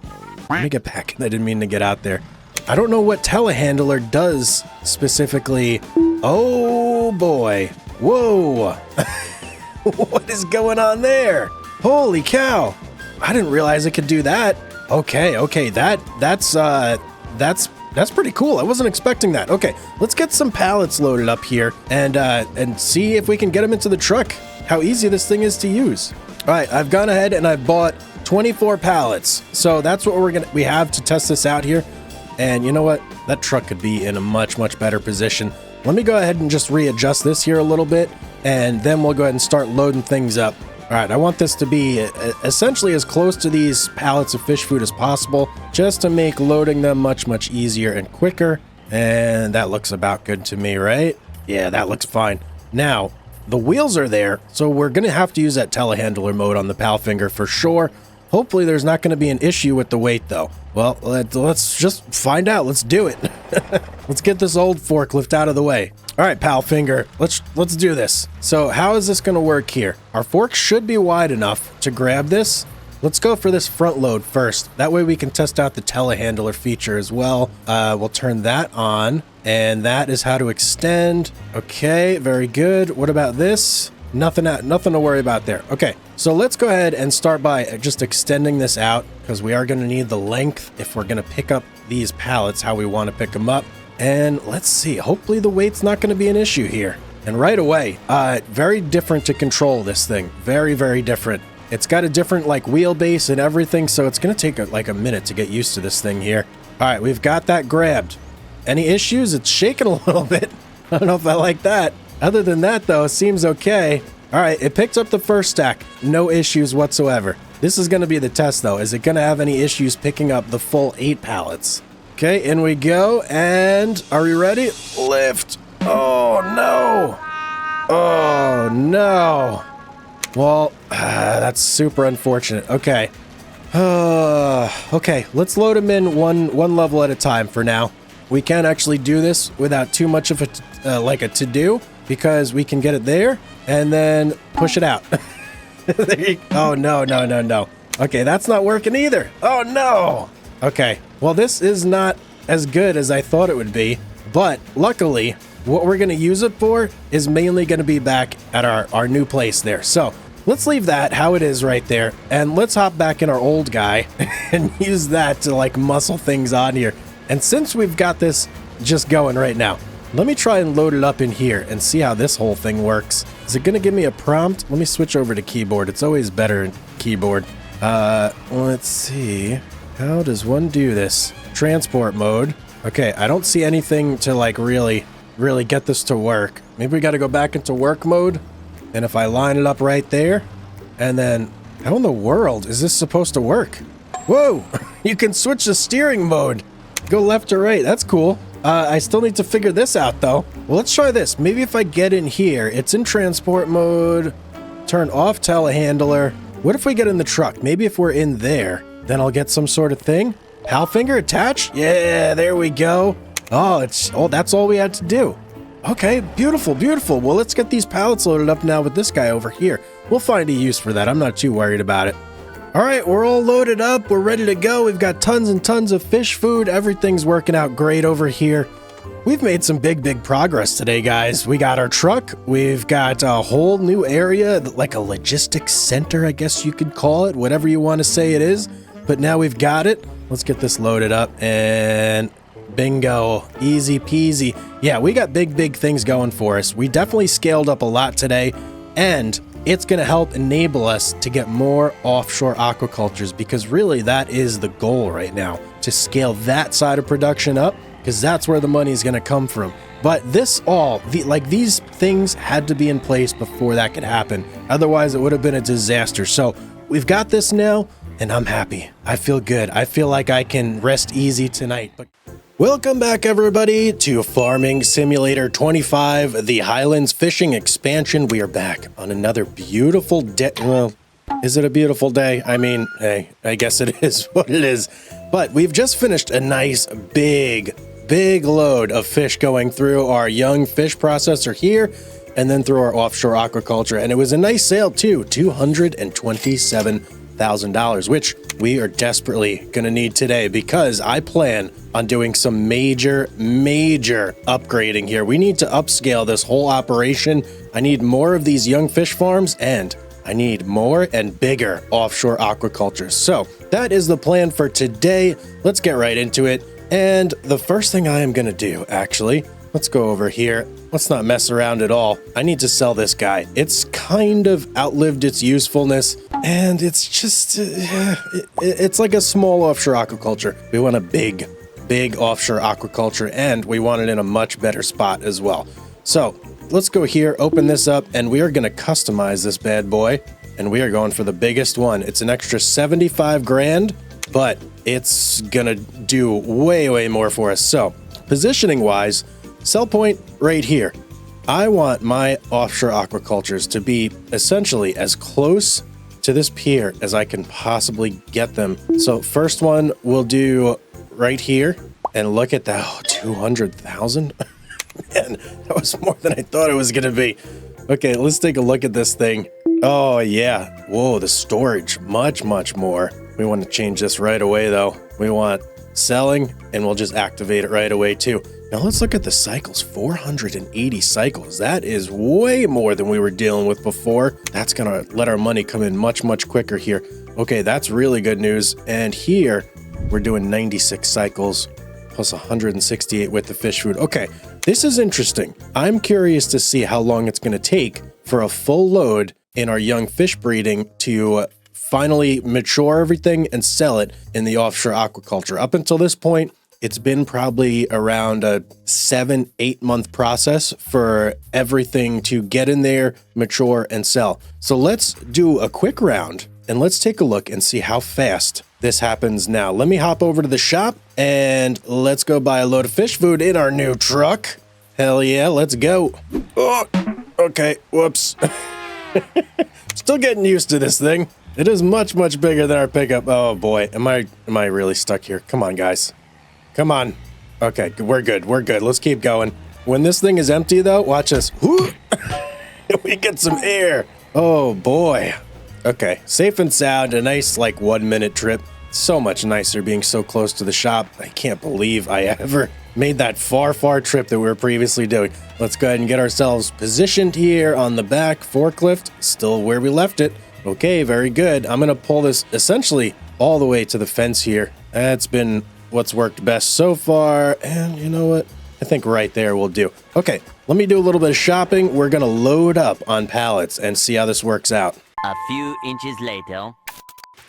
Let me get back. I didn't mean to get out there. I don't know what telehandler does specifically. Oh boy. Whoa. What is going on there? Holy cow. I didn't realize it could do that. Okay. That's pretty cool. I wasn't expecting that. Okay, let's get some pallets loaded up here and see if we can get them into the truck. How easy this thing is to use. All right, I've gone ahead and I've bought 24 pallets. So that's what we have to test this out here. And you know what? That truck could be in a much better position. Let me go ahead and just readjust this here a little bit, and then we'll go ahead and start loading things up. All right, I want this to be essentially as close to these pallets of fish food as possible, just to make loading them much easier and quicker. And that looks about good to me, right? Yeah, that looks fine. Now, the wheels are there, so we're going to have to use that telehandler mode on the Palfinger for sure. Hopefully there's not going to be an issue with the weight, though. Well, let's just find out. Let's do it. Let's get this old forklift out of the way. All right, Palfinger, let's do this. So how is this going to work here? Our fork should be wide enough to grab this. Let's go for this front load first. That way we can test out the telehandler feature as well. We'll turn that on, and that is how to extend. Okay, very good. What about this? Nothing to worry about there. Okay, so let's go ahead and start by just extending this out, because we are going to need the length if we're going to pick up these pallets how we want to pick them up. And let's see, hopefully the weight's not going to be an issue here. And right away, very different to control this thing. Very different. It's got a different wheelbase and everything, so it's going to take a minute to get used to this thing here. All right, we've got that grabbed. Any issues? It's shaking a little bit. I don't know if I like that. Other than that, though, it seems okay. All right, it picked up the first stack. No issues whatsoever. This is going to be the test, though. Is it going to have any issues picking up the full 8 pallets? Okay, in we go. And are we ready? Lift. Oh, no. Oh, no. Well, that's super unfortunate. Okay. Okay, let's load them in one level at a time for now. We can actually do this without too much of a to-do, because we can get it there and then push it out. Oh, no. Okay, that's not working either. Oh, no. Okay, well, this is not as good as I thought it would be, but luckily, what we're going to use it for is mainly going to be back at our new place there. So let's leave that how it is right there, and let's hop back in our old guy and use that to muscle things on here. And since we've got this just going right now, let me try and load it up in here and see how this whole thing works. Is it going to give me a prompt? Let me switch over to keyboard. It's always better in keyboard. Let's see. How does one do this? Transport mode. Okay, I don't see anything to really get this to work. Maybe we got to go back into work mode. And if I line it up right there, and then how in the world is this supposed to work? Whoa, you can switch the steering mode. Go left or right. That's cool. I still need to figure this out, though. Well, let's try this. Maybe if I get in here, it's in transport mode, turn off telehandler. What if we get in the truck? Maybe if we're in there, then I'll get some sort of thing. Palfinger attached? Yeah, there we go. Oh, that's all we had to do. Okay, beautiful. Well, let's get these pallets loaded up now with this guy over here. We'll find a use for that. I'm not too worried about it. All right, we're all loaded up. We're ready to go. We've got tons and tons of fish food. Everything's working out great over here. We've made some big progress today, guys. We got our truck. We've got a whole new area, like a logistics center, I guess you could call it, whatever you want to say it is. But now we've got it. Let's get this loaded up, and bingo, easy peasy. Yeah, we got big things going for us. We definitely scaled up a lot today, and it's going to help enable us to get more offshore aquacultures, because really that is the goal right now, to scale that side of production up, because that's where the money is going to come from. But these things had to be in place before that could happen. Otherwise, it would have been a disaster. So we've got this now, and I'm happy. I feel good. I feel like I can rest easy tonight. But welcome back, everybody, to Farming Simulator 25, the Highlands Fishing Expansion. We are back on another beautiful day. Well, is it a beautiful day? I mean, hey, I guess it is what it is. But we've just finished a nice big load of fish going through our young fish processor here, and then through our offshore aquaculture. And it was a nice sale too, $227,000, which we are desperately going to need today, because I plan on doing some major upgrading here. We need to upscale this whole operation. I need more of these young fish farms, and I need more and bigger offshore aquaculture. So that is the plan for today. Let's get right into it. And the first thing I am going to do, actually, let's go over here. Let's not mess around at all. I need to sell this guy. It's kind of outlived its usefulness, and it's just, it's like a small offshore aquaculture. We want a big offshore aquaculture, and we want it in a much better spot as well. So let's go here, open this up, and we are going to customize this bad boy, and we are going for the biggest one. It's an extra 75 grand, but it's going to do way more for us. So positioning wise, sell point right here. I want my offshore aquacultures to be essentially as close to this pier as I can possibly get them. So first one we'll do right here, and look at that, oh, 200,000. Man, that was more than I thought it was gonna be. Okay, let's take a look at this thing. Oh yeah, whoa, the storage, much more. We want to change this right away though. We want selling, and we'll just activate it right away too. Now let's look at the cycles, 480 cycles. That is way more than we were dealing with before. That's gonna let our money come in much quicker here. Okay, that's really good news. And here, we're doing 96 cycles, plus 168 with the fish food. Okay, this is interesting. I'm curious to see how long it's gonna take for a full load in our young fish breeding to finally mature everything and sell it in the offshore aquaculture. Up until this point, it's been probably around a 7-8 month process for everything to get in there, mature, and sell. So let's do a quick round and let's take a look and see how fast this happens now. Let me hop over to the shop and let's go buy a load of fish food in our new truck. Hell yeah, let's go. Oh, okay, whoops. Still getting used to this thing. It is much bigger than our pickup. Oh boy, am I really stuck here? Come on, guys. Come on. Okay, we're good. Let's keep going. When this thing is empty though, watch this. We get some air. Oh boy. Okay, safe and sound, a nice like 1 minute trip. So much nicer being so close to the shop. I can't believe I ever made that far trip that we were previously doing. Let's go ahead and get ourselves positioned here on the back forklift, still where we left it. Okay, very good. I'm gonna pull this essentially all the way to the fence here. That's been what's worked best so far, and you know what? I think right there will do. Okay, let me do a little bit of shopping. We're gonna load up on pallets and see how this works out. A few inches later.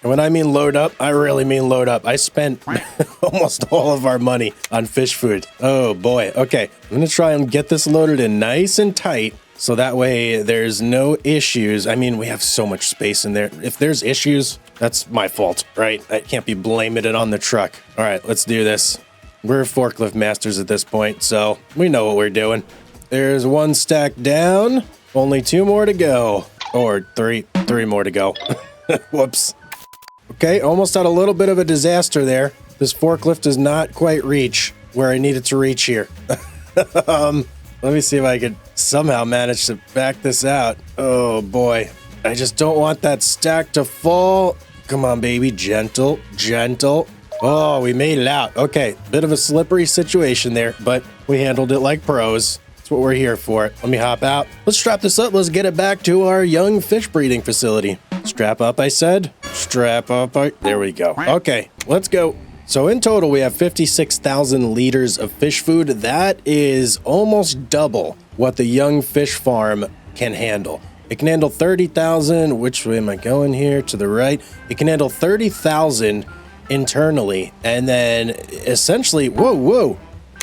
And when I mean load up, I really mean load up. I spent almost all of our money on fish food. Oh boy. Okay, I'm gonna try and get this loaded in nice and tight, so that way there's no issues. I mean, we have so much space in there. If there's issues, that's my fault, right? I can't be blaming it on the truck. All right, let's do this. We're forklift masters at this point, so we know what we're doing. There's one stack down, only 2 more to go. Or three more to go. Whoops. Okay, almost had a little bit of a disaster there. This forklift does not quite reach where I need it to reach here. Let me see if I can somehow manage to back this out. Oh boy. I just don't want that stack to fall. Come on, baby. Gentle. Oh, we made it out. Okay, bit of a slippery situation there, but we handled it like pros. That's what we're here for. Let me hop out. Let's strap this up. Let's get it back to our young fish breeding facility. Strap up, I said. Strap up. There we go. Okay, let's go. So in total, we have 56,000 liters of fish food. That is almost double what the young fish farm can handle. It can handle 30,000. Which way am I going here? To the right. It can handle 30,000 internally. And then essentially, whoa.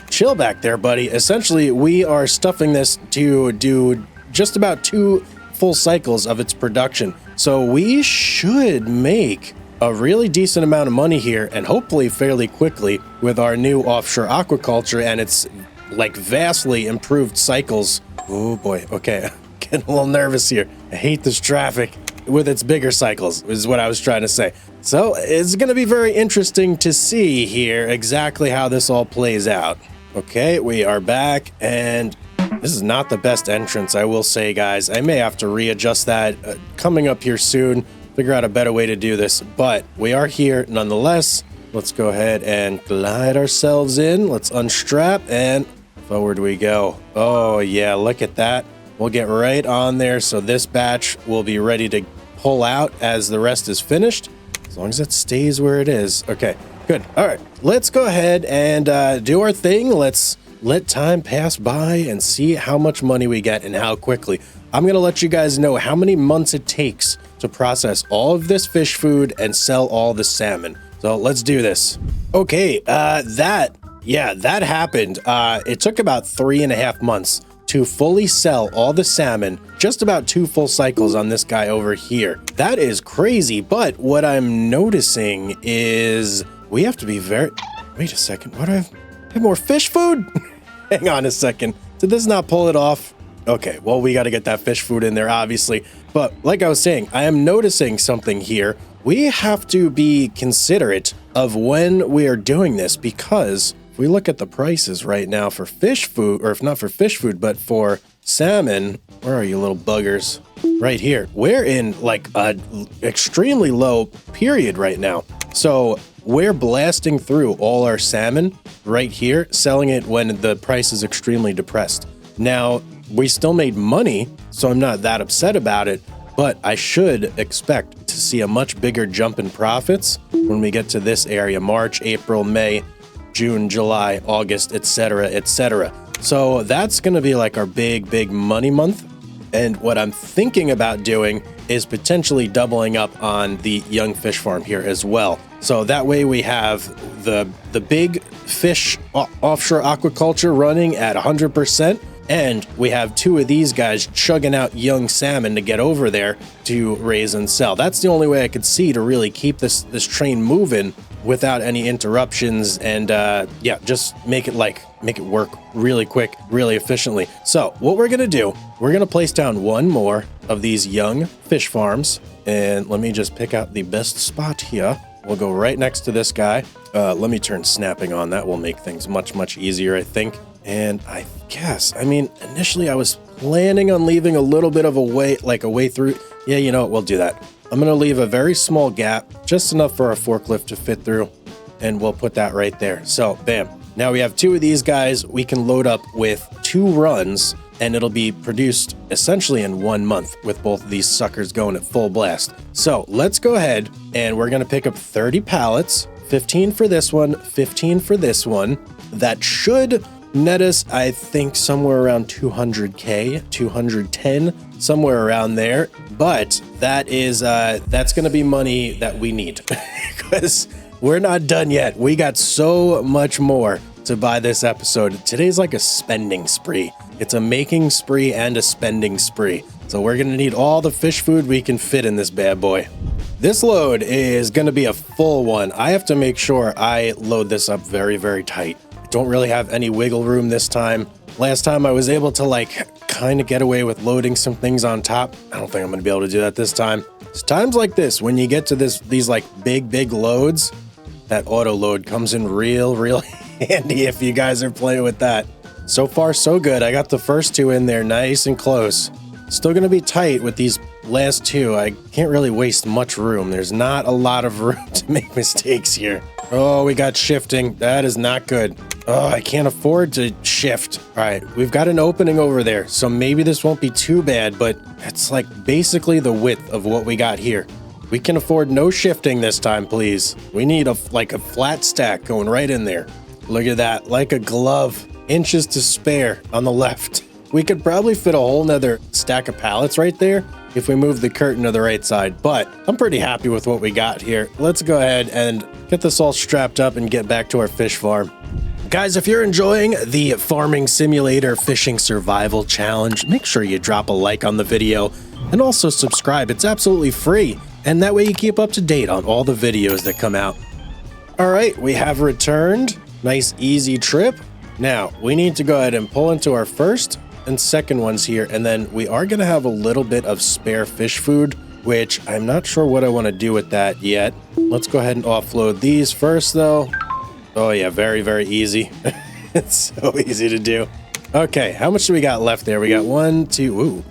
Chill back there, buddy. Essentially, we are stuffing this to do just about 2 full cycles of its production. So we should make a really decent amount of money here, and hopefully fairly quickly, with our new offshore aquaculture and its like vastly improved cycles. Oh boy, okay, getting a little nervous here. I hate this traffic with its bigger cycles, is what I was trying to say. So it's going to be very interesting to see here exactly how this all plays out. Okay, we are back, and this is not the best entrance, I will say, guys. I may have to readjust that coming up here soon. Figure out a better way to do this, but we are here nonetheless. Let's go ahead and glide ourselves in. Let's unstrap and forward we go. Oh yeah, look at that. We'll get right on there, so this batch will be ready to pull out as the rest is finished. As long as it stays where it is. Okay, good. All right, let's go ahead and do our thing. Let's let time pass by and see how much money we get and how quickly. I'm going to let you guys know how many months it takes to process all of this fish food and sell all the salmon. So let's do this. Okay, that happened. It took about 3.5 months to fully sell all the salmon, just about 2 full cycles on this guy over here. That is crazy, but what I'm noticing is we have to be very... Wait a second, why do I have more fish food? Hang on a second. Did this not pull it off? Okay, well, we got to get that fish food in there, obviously. But like I was saying, I am noticing something here. We have to be considerate of when we are doing this, because if we look at the prices right now for fish food, or if not for fish food, but for salmon, where are you little buggers? Right here. We're in like a extremely low period right now. So we're blasting through all our salmon right here, selling it when the price is extremely depressed. Now, we still made money, so I'm not that upset about it, but I should expect to see a much bigger jump in profits when we get to this area: March, April, May, June, July, August, etc., etc. So that's going to be like our big money month. And what I'm thinking about doing is potentially doubling up on the young fish farm here as well. So that way we have the big fish offshore aquaculture running at 100%. And we have 2 of these guys chugging out young salmon to get over there to raise and sell. That's the only way I could see to really keep this train moving without any interruptions, and just make it work really quick, really efficiently. So what we're gonna do, we're gonna place down 1 more of these young fish farms, and let me just pick out the best spot here. We'll go right next to this guy. Let me turn snapping on. That will make things much easier, I think. And I guess, I mean, initially I was planning on leaving a little bit of a way through. Yeah, you know what, we'll do that. I'm going to leave a very small gap, just enough for our forklift to fit through, and we'll put that right there. So, bam. Now we have 2 of these guys. We can load up with 2 runs, and it'll be produced essentially in 1 month with both of these suckers going at full blast. So let's go ahead, and we're going to pick up 30 pallets, 15 for this one, 15 for this one. That should net us, I think, somewhere around 200K, 210, somewhere around there. But that is, that's going to be money that we need because we're not done yet. We got so much more to buy this episode. Today's like a spending spree. It's a making spree and a spending spree. So we're going to need all the fish food we can fit in this bad boy. This load is going to be a full one. I have to make sure I load this up very tight. Don't really have any wiggle room this time. Last time I was able to kind of get away with loading some things on top. I don't think I'm going to be able to do that this time. It's times like this, when you get to these like big loads, that auto load comes in real handy if you guys are playing with that. So far, so good. I got the first 2 in there nice and close. Still going to be tight with these last 2. I can't really waste much room. There's not a lot of room to make mistakes here. Oh, we got shifting. That is not good. Oh, I can't afford to shift. All right, we've got an opening over there, so maybe this won't be too bad, but it's like basically the width of what we got here. We can afford no shifting this time, please. We need a flat stack going right in there. Look at that, like a glove. Inches to spare on the left. We could probably fit a whole nother stack of pallets right there if we move the curtain to the right side, but I'm pretty happy with what we got here. Let's go ahead and get this all strapped up and get back to our fish farm. Guys, if you're enjoying the Farming Simulator Fishing Survival Challenge, make sure you drop a like on the video and also subscribe. It's absolutely free, and that way you keep up to date on all the videos that come out. All right, we have returned. Nice, easy trip. Now, we need to go ahead and pull into our first and second ones here, and then we are going to have a little bit of spare fish food, which I'm not sure what I want to do with that yet. Let's go ahead and offload these first, though. Oh yeah, very easy. It's so easy to do. Okay, how much do we got left there? We got 1, 2,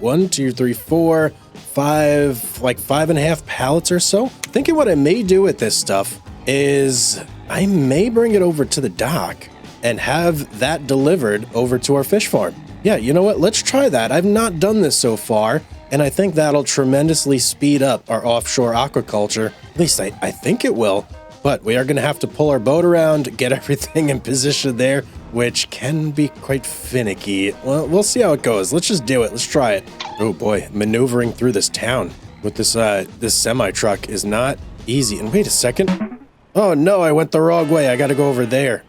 3, 4, 5, like 5.5 pallets or so. Thinking what I may do with this stuff is I may bring it over to the dock and have that delivered over to our fish farm. Yeah, you know what? Let's try that. I've not done this so far, And I think that'll tremendously speed up our offshore aquaculture. At least I think it will. But we are going to have to pull our boat around, get everything in position there, which can be quite finicky. Well, we'll see how it goes. Let's just do it. Let's try it. Oh boy, maneuvering through this town with this semi-truck is not easy. And wait a second. Oh no, I went the wrong way. I got to go over there.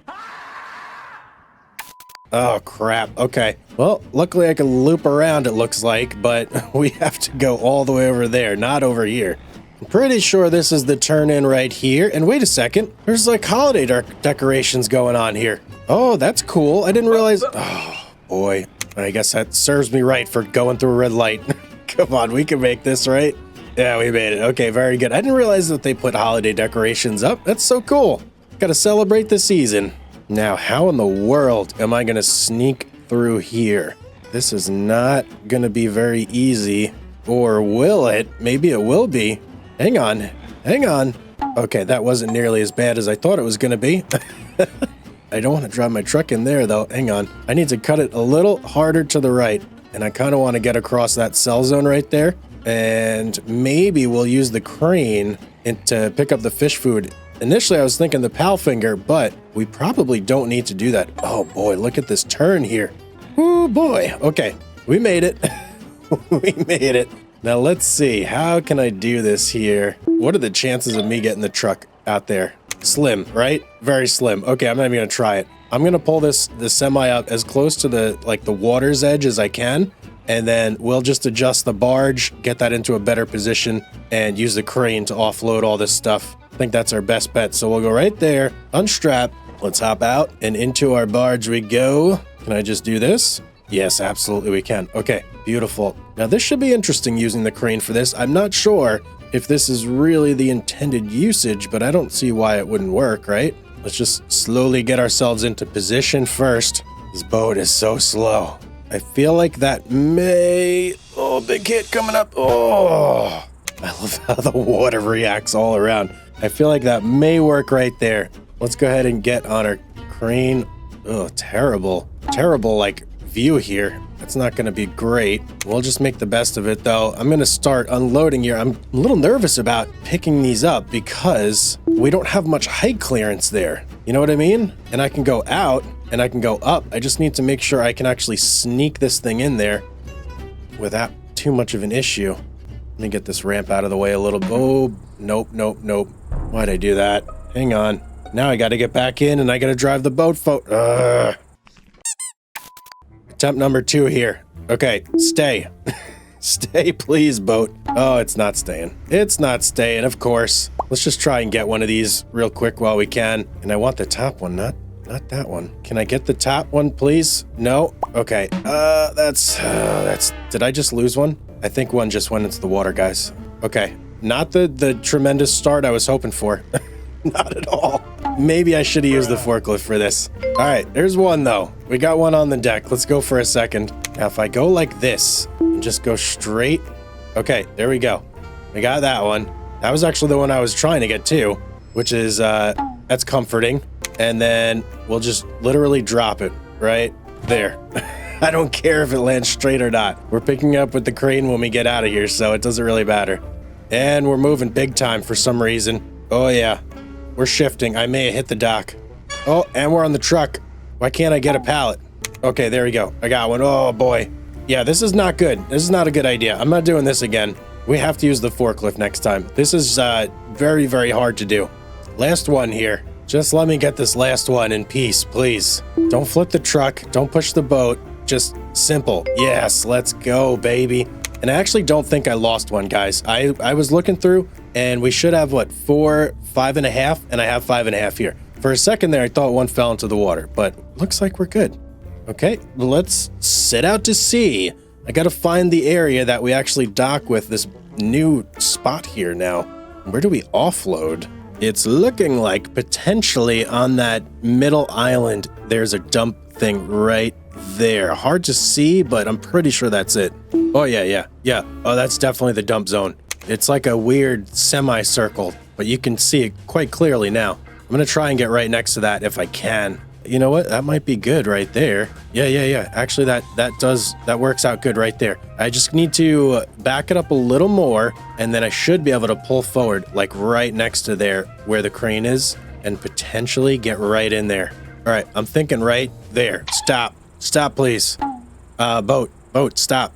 Oh crap. Okay. Well, luckily I can loop around, it looks like, but we have to go all the way over there, not over here. I'm pretty sure this is the turn in right here. And wait a second. There's like holiday decorations going on here. Oh, that's cool. I didn't realize. Oh, boy. I guess that serves me right for going through a red light. Come on, we can make this, right? Yeah, we made it. Okay, very good. I didn't realize that they put holiday decorations up. That's so cool. Got to celebrate the season. Now, how in the world am I going to sneak through here? This is not going to be very easy. Or will it? Maybe it will be. Hang on. Hang on. Okay, that wasn't nearly as bad as I thought it was going to be. I don't want to drive my truck in there, though. Hang on. I need to cut it a little harder to the right. And I kind of want to get across that cell zone right there. And maybe we'll use the crane to pick up the fish food. Initially, I was thinking the pal finger, but we probably don't need to do that. Oh, boy, look at this turn here. Oh, boy. Okay, we made it. We made it. Now, let's see. How can I do this here? What are the chances of me getting the truck out there? Slim, right? Very slim. Okay, I'm not even going to try it. I'm going to pull the semi up as close to the water's edge as I can. And then we'll just adjust the barge, get that into a better position, and use the crane to offload all this stuff. I think that's our best bet. So we'll go right there, unstrap. Let's hop out and into our barge we go. Can I just do this? Yes, absolutely we can. Okay, beautiful. Now this should be interesting using the crane for this. I'm not sure if this is really the intended usage, but I don't see why it wouldn't work, right? Let's just slowly get ourselves into position first. This boat is so slow. I feel like that may... Oh, big hit coming up. Oh, I love how the water reacts all around. I feel like that may work right there. Let's go ahead and get on our crane. Oh, terrible. Terrible, like, view here. That's not going to be great. We'll just make the best of it, though. I'm going to start unloading here. I'm a little nervous about picking these up because we don't have much height clearance there. You know what I mean? And I can go out and I can go up. I just need to make sure I can actually sneak this thing in there without too much of an issue. Let me get this ramp out of the way a little. Oh, nope, nope, nope. Why'd I do that? Hang on. Now I got to get back in and I got to drive the boat Attempt number 2 here. Okay, stay. Stay, please, boat. Oh, it's not staying. It's not staying, of course. Let's just try and get one of these real quick while we can. And I want the top one, not that one. Can I get the top one, please? No? Okay. Did I just lose one? I think one just went into the water, guys. Okay. Not the tremendous start I was hoping for. Not at all. Maybe I should have used the forklift for this. All right, there's one though. We got one on the deck. Let's go for a second. Now, if I go like this and just go straight. Okay, there we go. We got that one. That was actually the one I was trying to get to, which is, that's comforting. And then we'll just literally drop it right there. I don't care if it lands straight or not. We're picking up with the crane when we get out of here, so it doesn't really matter. And we're moving big time for some reason. Oh yeah, we're shifting. I may have hit the dock. Oh, and we're on the truck. Why can't I get a pallet? Okay, there we go. I got one. Oh boy. Yeah, this is not good. This is not a good idea. I'm not doing this again. We have to use the forklift next time. This is very, very hard to do. Last one here. Just let me get this last one in peace, please. Don't flip the truck. Don't push the boat. Just simple. Yes, let's go, baby. And I actually don't think I lost one, guys. I was looking through, and we should have, what, 4, 5.5, and I have 5.5 here. For a second there, I thought one fell into the water, but looks like we're good. Okay, let's set out to sea. I gotta find the area that we actually dock with this new spot here now. Where do we offload? It's looking like potentially on that middle island, there's a dump thing right there. Hard to see, but I'm pretty sure that's it. Oh, yeah. Oh, that's definitely the dump zone. It's like a weird semicircle, but you can see it quite clearly now. I'm going to try and get right next to that if I can. You know what? That might be good right there. Yeah. Actually, that works out good right there. I just need to back it up a little more, and then I should be able to pull forward, like right next to there where the crane is, and potentially get right in there. All right, I'm thinking right there. Stop, please. Boat, stop.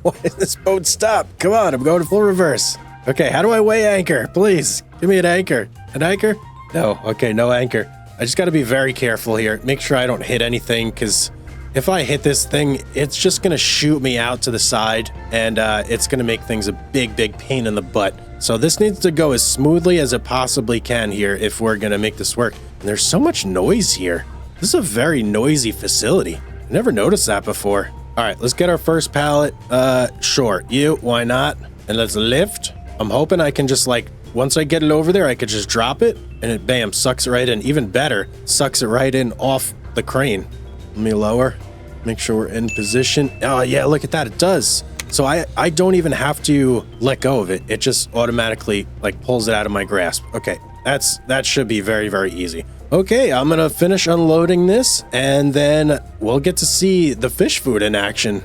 Why is this boat stop? Come on, I'm going full reverse. Okay, how do I weigh anchor? Please, give me an anchor. An anchor? No, okay, no anchor. I just gotta be very careful here. Make sure I don't hit anything, because if I hit this thing, it's just gonna shoot me out to the side, and it's gonna make things a big pain in the butt. So this needs to go as smoothly as it possibly can here if we're gonna make this work. And there's so much noise here. This is a very noisy facility. I never noticed that before. All right, let's get our first pallet. Sure, why not? And let's lift. I'm hoping I can just once I get it over there, I could just drop it and it, bam, sucks it right in. Even better, sucks it right in off the crane. Let me lower, make sure we're in position. Oh yeah, look at that, it does. So I don't even have to let go of it. It just automatically pulls it out of my grasp. Okay, that should be very easy. Okay, I'm gonna finish unloading this and then we'll get to see the fish food in action.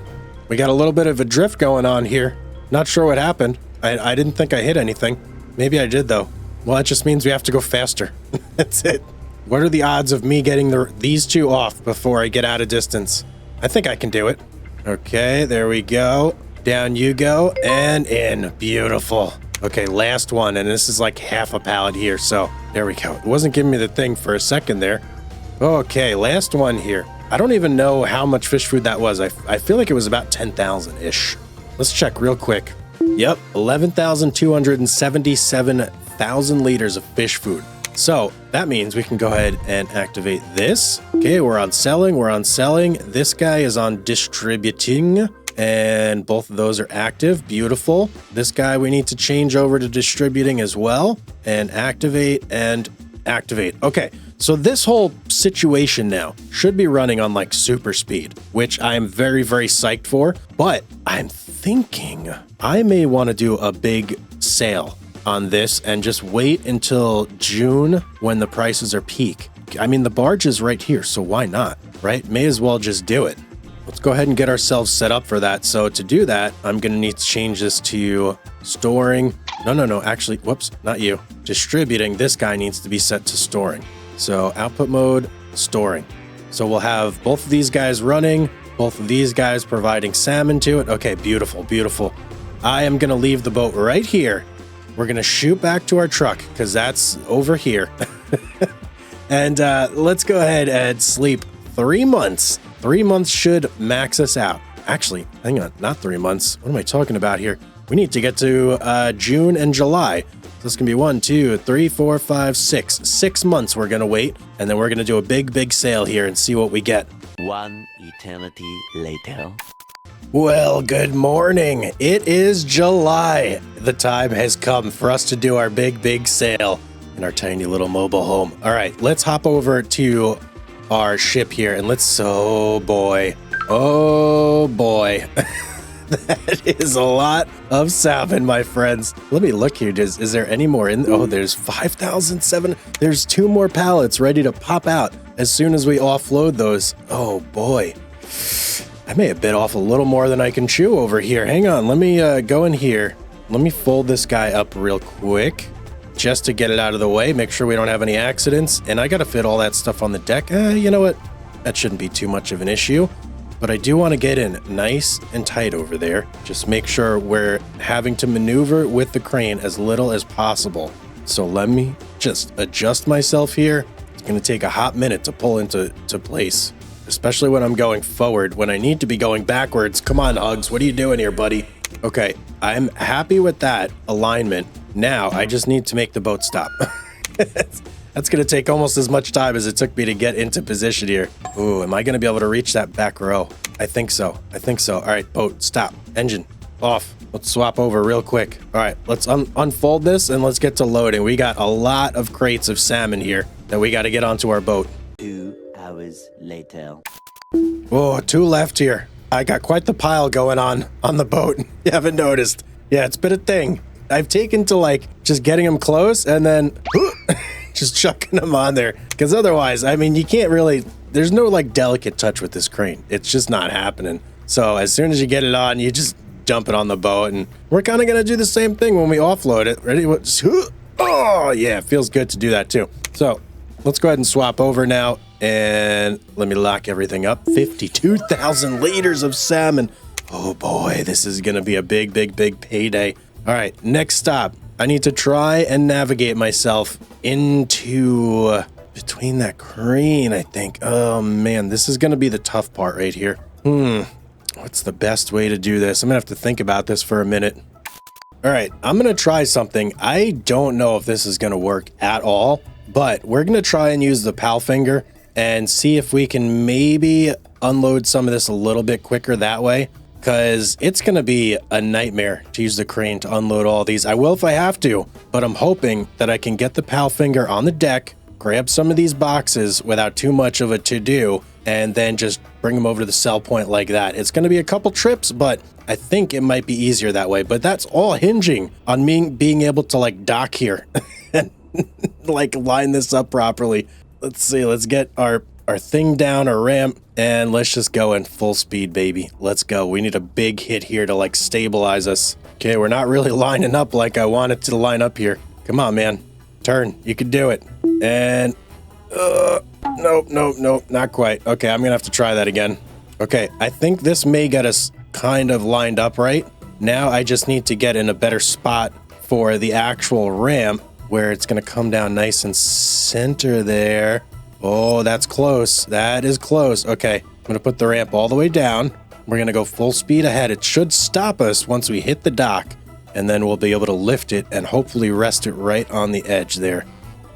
We got a little bit of a drift going on here. Not sure what happened. I didn't think I hit anything. Maybe I did though. Well, that just means we have to go faster. That's it. What are the odds of me getting these two off before I get out of distance? I think I can do it. Okay, there we go. Down you go and in. Beautiful. Okay, last one, and this is half a pallet here, so there we go. It wasn't giving me the thing for a second there. Okay, last one here. I don't even know how much fish food that was. I feel like it was about 10,000-ish. Let's check real quick. Yep, 11,277,000 liters of fish food. So that means we can go ahead and activate this. Okay, we're on selling. This guy is on distributing. And both of those are active. Beautiful. This guy we need to change over to distributing as well. And activate and activate. Okay, so this whole situation now should be running on super speed, which I am very psyched for. But I'm thinking I may want to do a big sale on this and just wait until June when the prices are peak. I mean, the barge is right here, so why not, right? May as well just do it. Let's go ahead and get ourselves set up for that. So to do that, I'm going to need to change this to storing. No, actually, whoops, not you. Distributing. This guy needs to be set to storing. So output mode, storing. So we'll have both of these guys running, both of these guys providing salmon to it. Okay, beautiful. I am going to leave the boat right here. We're going to shoot back to our truck because that's over here. And let's go ahead and sleep 3 months. 3 months should max us out. Actually, hang on, not 3 months. What am I talking about here? We need to get to June and July. So this can be 1, 2, 3, 4, 5, 6. 6 months we're going to wait, and then we're going to do a big sale here and see what we get. One eternity later. Well, good morning. It is July. The time has come for us to do our big sale in our tiny little mobile home. All right, let's hop over to our ship here and let's, oh boy, that is a lot of salmon, my friends. Let me look here. Is there any more in? Oh, there's 5,007. There's 2 more pallets ready to pop out as soon as we offload those. Oh boy, I may have bit off a little more than I can chew over here. Hang on, let me go in here. Let me fold this guy up real quick just to get it out of the way, make sure we don't have any accidents. And I got to fit all that stuff on the deck. You know what? That shouldn't be too much of an issue. But I do want to get in nice and tight over there. Just make sure we're having to maneuver with the crane as little as possible. So let me just adjust myself here. It's going to take a hot minute to pull into place, especially when I'm going forward, when I need to be going backwards. Come on, Hugz, what are you doing here, buddy? Okay, I'm happy with that alignment. Now I just need to make the boat stop. That's going to take almost as much time as it took me to get into position here. Ooh, am I going to be able to reach that back row? I think so. All right, boat, stop. Engine, off. Let's swap over real quick. All right, let's unfold this and let's get to loading. We got a lot of crates of salmon here that we got to get onto our boat. 2 hours later. Oh, 2 left here. I got quite the pile going on the boat. You haven't noticed. Yeah, it's been a thing. I've taken to just getting them close and then just chucking them on there. Because otherwise, I mean, you can't really, there's no like delicate touch with this crane. It's just not happening. So as soon as you get it on, you just dump it on the boat. And we're kind of going to do the same thing when we offload it. Ready? Oh, yeah, it feels good to do that too. So let's go ahead and swap over now. And let me lock everything up. 52,000 liters of salmon. Oh boy, this is going to be a big payday. All right, next stop. I need to try and navigate myself into between that crane, I think. Oh man, this is going to be the tough part right here. What's the best way to do this? I'm going to have to think about this for a minute. All right, I'm going to try something. I don't know if this is going to work at all, but we're going to try and use the pal finger and see if we can maybe unload some of this a little bit quicker that way, because it's going to be a nightmare to use the crane to unload all these. I will if I have to, but I'm hoping that I can get the pal finger on the deck, grab some of these boxes without too much of a to-do, and then just bring them over to the sell point like that. It's going to be a couple trips, but I think it might be easier that way. But that's all hinging on me being able to like dock here and like line this up properly. Let's see, let's get our thing down, our ramp, and let's just go in full speed, baby. Let's go. We need a big hit here to like stabilize us. Okay, we're not really lining up like I wanted to line up here. Come on, man. Turn. You can do it. And nope, not quite. Okay, I'm gonna have to try that again. Okay, I think this may get us kind of lined up right. Now I just need to get in a better spot for the actual ramp where it's gonna come down nice and center there. Oh, that's close. That is close. Okay, I'm gonna put the ramp all the way down. We're gonna go full speed ahead. It should stop us once we hit the dock, and then we'll be able to lift it and hopefully rest it right on the edge there.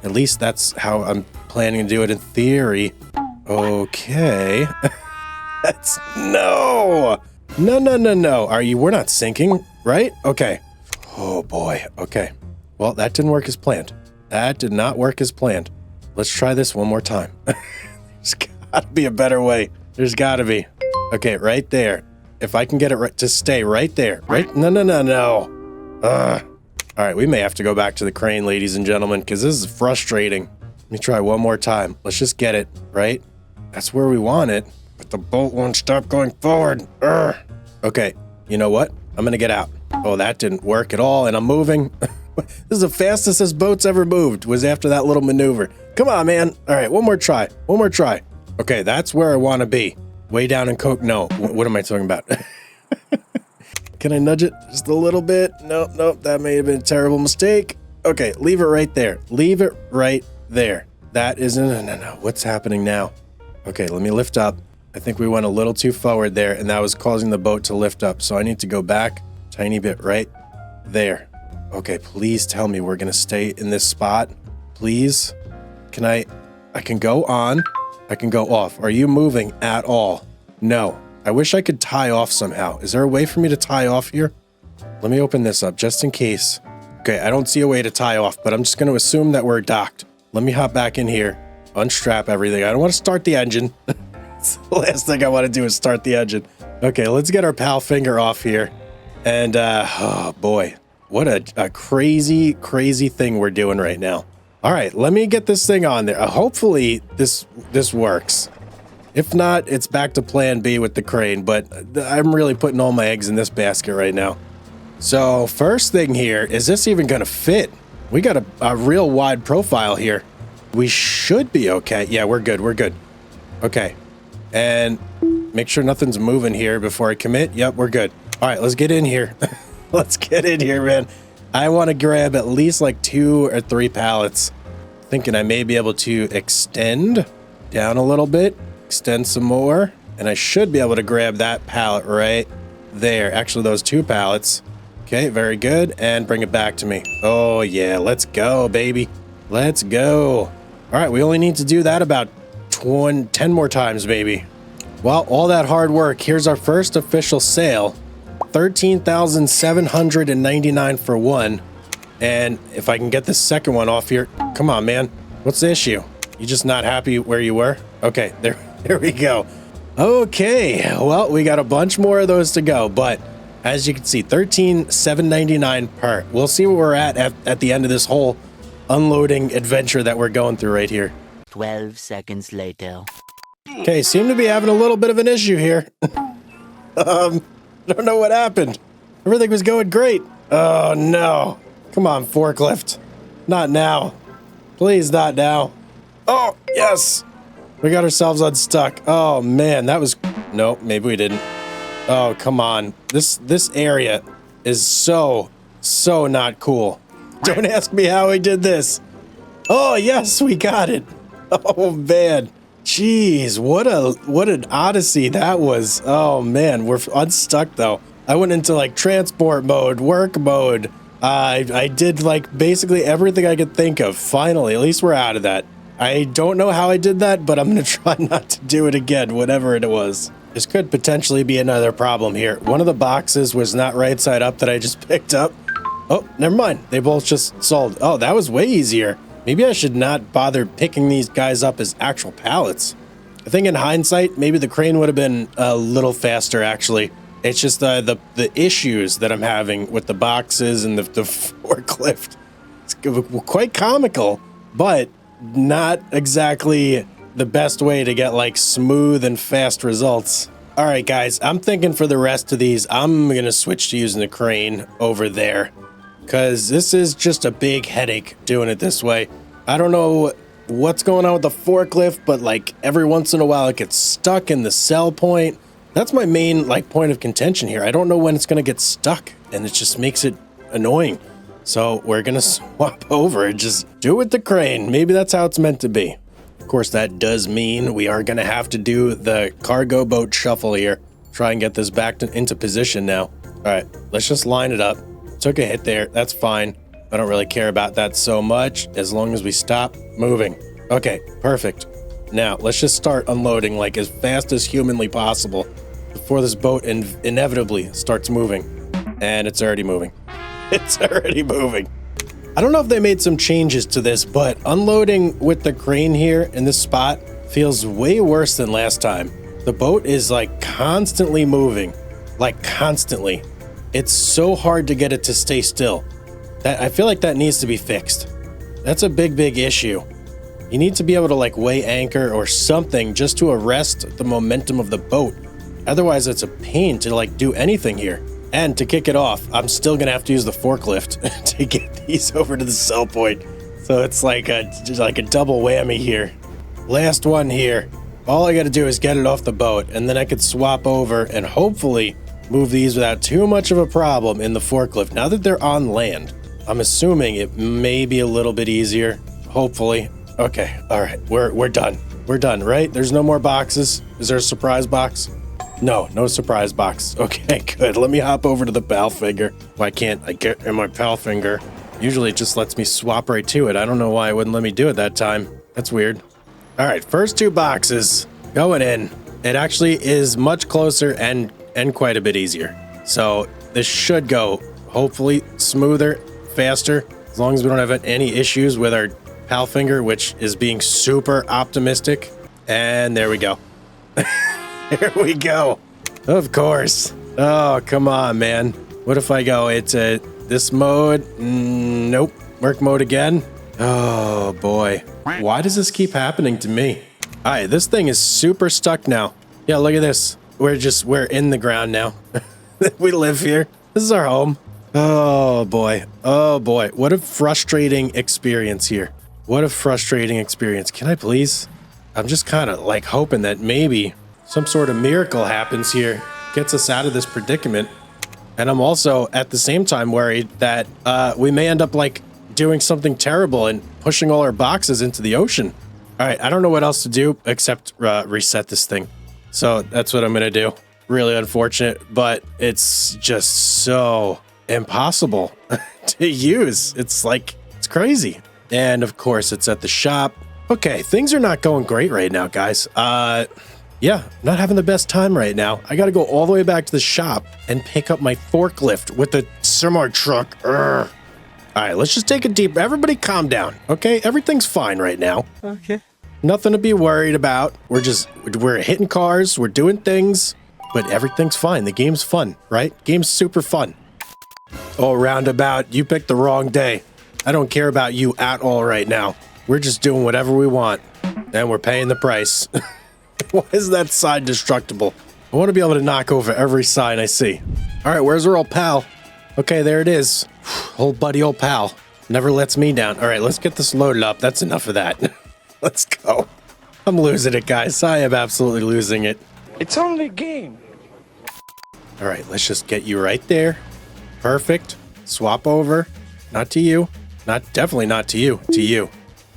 At least that's how I'm planning to do it in theory. Okay. That's no. Are you? We're not sinking, right? Okay. Oh boy. Okay. Well, that didn't work as planned. That did not work as planned. Let's try this one more time. There's gotta be a better way. There's gotta be. Okay, right there. If I can get it to stay right there. Right? No. All right, we may have to go back to the crane, ladies and gentlemen, because this is frustrating. Let me try one more time. Let's just get it, right? That's where we want it. But the boat won't stop going forward. Urgh. Okay, you know what? I'm gonna get out. Oh, that didn't work at all, and I'm moving. This is the fastest this boat's ever moved, was after that little maneuver. Come on, man. All right, one more try. Okay, that's where I want to be. Way down in Coke. No, what am I talking about? Can I nudge it just a little bit? Nope, that may have been a terrible mistake. Okay, leave it right there. Leave it right there. That isn't, no. What's happening now? Okay, let me lift up. I think we went a little too forward there, and that was causing the boat to lift up. So I need to go back a tiny bit right there. Okay, please tell me we're gonna stay in this spot. Please. I can go on. I can go off. Are you moving at all? No. I wish I could tie off somehow. Is there a way for me to tie off here? Let me open this up just in case. Okay, I don't see a way to tie off, but I'm just gonna assume that we're docked. Let me hop back in here, unstrap everything. I don't want to start the engine. It's the last thing I want to do is start the engine. Okay, let's get our pal finger off here. And, oh boy, what a crazy thing we're doing right now. All right, let me get this thing on there. Hopefully this works. If not, it's back to plan B with the crane, but I'm really putting all my eggs in this basket right now. So first thing here, is this even gonna fit? We got a real wide profile here. We should be okay. Yeah, we're good. Okay, and make sure nothing's moving here before I commit. Yep, we're good. All right, let's get in here. Let's get in here, man. I want to grab at least like 2 or 3 pallets. Thinking I may be able to extend down a little bit, extend some more, and I should be able to grab that pallet right there. Actually, those 2 pallets. Okay, very good, and bring it back to me. Oh yeah, let's go, baby. Let's go. All right, we only need to do that about 10 more times, baby. Well, all that hard work, here's our first official sale. 13,799 for one. And if I can get the second one off here, come on, man. What's the issue? You just not happy where you were? Okay, there we go. Okay, well, we got a bunch more of those to go, but as you can see, 13,799 per. We'll see where we're at the end of this whole unloading adventure that we're going through right here. 12 seconds later. Okay, seem to be having a little bit of an issue here. I don't know what happened. Everything was going great. Oh, no. Come on, forklift. Not now. Please, not now. Oh, yes. We got ourselves unstuck. Oh, man, that was... Nope, maybe we didn't. Oh, come on. This area is so not cool. Don't ask me how we did this. Oh, yes, we got it. Oh, man. Jeez, what an odyssey that was. Oh, man, we're unstuck, though. I went into, like, transport mode, work mode. I did, like, basically everything I could think of. Finally, at least we're out of that. I don't know how I did that, but I'm going to try not to do it again, whatever it was. This could potentially be another problem here. One of the boxes was not right side up that I just picked up. Oh, never mind. They both just sold. Oh, that was way easier. Maybe I should not bother picking these guys up as actual pallets. I think in hindsight, maybe the crane would have been a little faster, actually. It's just the issues that I'm having with the boxes and the forklift. It's quite comical, but not exactly the best way to get like smooth and fast results. All right, guys, I'm thinking for the rest of these, I'm going to switch to using the crane over there because this is just a big headache doing it this way. I don't know what's going on with the forklift, but like every once in a while it gets stuck in the sell point. That's my main like point of contention here. I don't know when it's going to get stuck and it just makes it annoying. So we're going to swap over and just do it with the crane. Maybe that's how it's meant to be. Of course, that does mean we are going to have to do the cargo boat shuffle here. Try and get this back into position now. All right, let's just line it up. Took a hit there. That's fine. I don't really care about that so much as long as we stop moving. Okay, perfect. Now, let's just start unloading like as fast as humanly possible before this boat inevitably starts moving. And it's already moving. It's already moving. I don't know if they made some changes to this, but unloading with the crane here in this spot feels way worse than last time. The boat is like constantly moving, like constantly. It's so hard to get it to stay still. I feel like that needs to be fixed. That's a big issue. You need to be able to like weigh anchor or something just to arrest the momentum of the boat. Otherwise, it's a pain to like do anything here. And to kick it off, I'm still gonna have to use the forklift to get these over to the sell point. So it's like a double whammy here. Last one here. All I gotta do is get it off the boat, and then I could swap over and hopefully move these without too much of a problem in the forklift. Now that they're on land, I'm assuming it may be a little bit easier. Hopefully. Okay, all right, we're done. We're done, right? There's no more boxes. Is there a surprise box? No surprise box. Okay, good. Let me hop over to the pal finger. Why can't I get in my pal finger? Usually it just lets me swap right to it. I don't know why it wouldn't let me do it that time. That's weird. All right, first two boxes going in. It actually is much closer and quite a bit easier. So this should go hopefully smoother, faster, as long as we don't have any issues with our pal finger, which is being super optimistic. And there we go. Here we go. Of course. Oh, come on, man. What if I go into this mode? Nope. Work mode again. Oh, boy. Why does this keep happening to me? All right, this thing is super stuck now. Yeah, look at this. We're in the ground now. We live here. This is our home. Oh, boy. Oh, boy. What a frustrating experience here. What a frustrating experience. Can I please? I'm just kind of like hoping that maybe some sort of miracle happens here, gets us out of this predicament. And I'm also at the same time worried that we may end up like doing something terrible and pushing all our boxes into the ocean. All right, I don't know what else to do except reset this thing. So that's what I'm going to do. Really unfortunate, but it's just so impossible to use. It's like, it's crazy. And of course, it's at the shop. Okay, things are not going great right now, guys. Yeah, not having the best time right now. I gotta go all the way back to the shop and pick up my forklift with the semi truck. All right, let's just take a deep... Everybody calm down, okay? Everything's fine right now. Okay. Nothing to be worried about. We're hitting cars, we're doing things, but everything's fine. The game's fun, right? Game's super fun. Oh, roundabout, you picked the wrong day. I don't care about you at all right now. We're just doing whatever we want. And we're paying the price. Why is that sign destructible? I want to be able to knock over every sign I see. All right, where's our old pal? Okay, there it is. Old buddy, old pal. Never lets me down. All right, let's get this loaded up. That's enough of that. Let's go. I'm losing it, guys. I am absolutely losing it. It's only a game. All right, let's just get you right there. Perfect. Swap over. Not to you. Definitely not to you. To you.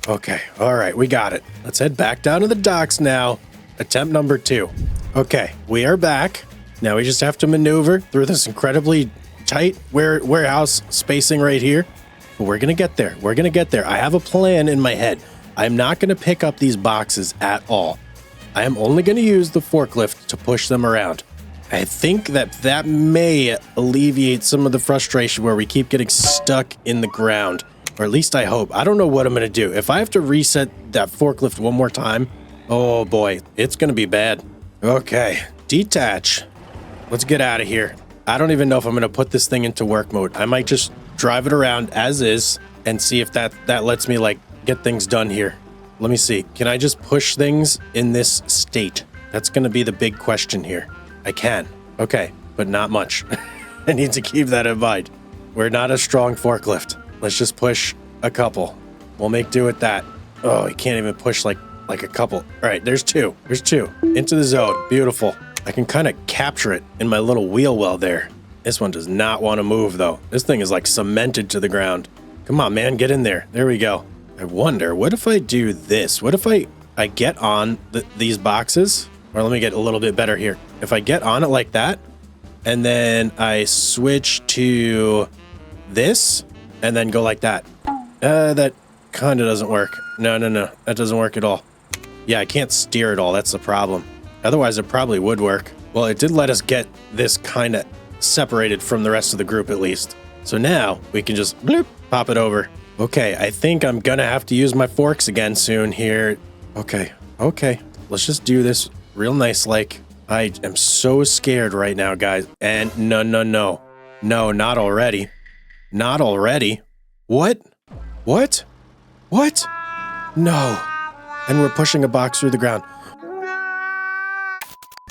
Okay. All right, we got it. Let's head back down to the docks now. Attempt number 2. Okay, we are back. Now we just have to maneuver through this incredibly tight warehouse spacing right here. But we're going to get there. We're going to get there. I have a plan in my head. I'm not going to pick up these boxes at all. I am only going to use the forklift to push them around. I think that may alleviate some of the frustration where we keep getting stuck in the ground. Or at least I hope. I don't know what I'm going to do. If I have to reset that forklift one more time, oh boy, it's going to be bad. Okay, detach. Let's get out of here. I don't even know if I'm going to put this thing into work mode. I might just drive it around as is and see if that lets me like get things done here. Let me see. Can I just push things in this state? That's going to be the big question here. I can. Okay, but not much. I need to keep that in mind. We're not a strong forklift. Let's just push a couple. We'll make do with that. Oh, you can't even push like a couple. All right, there's 2. There's 2. Into the zone. Beautiful. I can kind of capture it in my little wheel well there. This one does not want to move, though. This thing is like cemented to the ground. Come on, man, get in there. There we go. I wonder, what if I do this? What if I get on these boxes? Or let me get a little bit better here. If I get on it like that, and then I switch to this, and then go like that. That kind of doesn't work. No. That doesn't work at all. Yeah, I can't steer at all. That's the problem. Otherwise, it probably would work. Well, it did let us get this kind of separated from the rest of the group at least. So now we can just bloop, pop it over. Okay, I think I'm gonna have to use my forks again soon here. Okay. Let's just do this real nice like. I am so scared right now, guys. And no. No, not already. Not already. What? No. And we're pushing a box through the ground.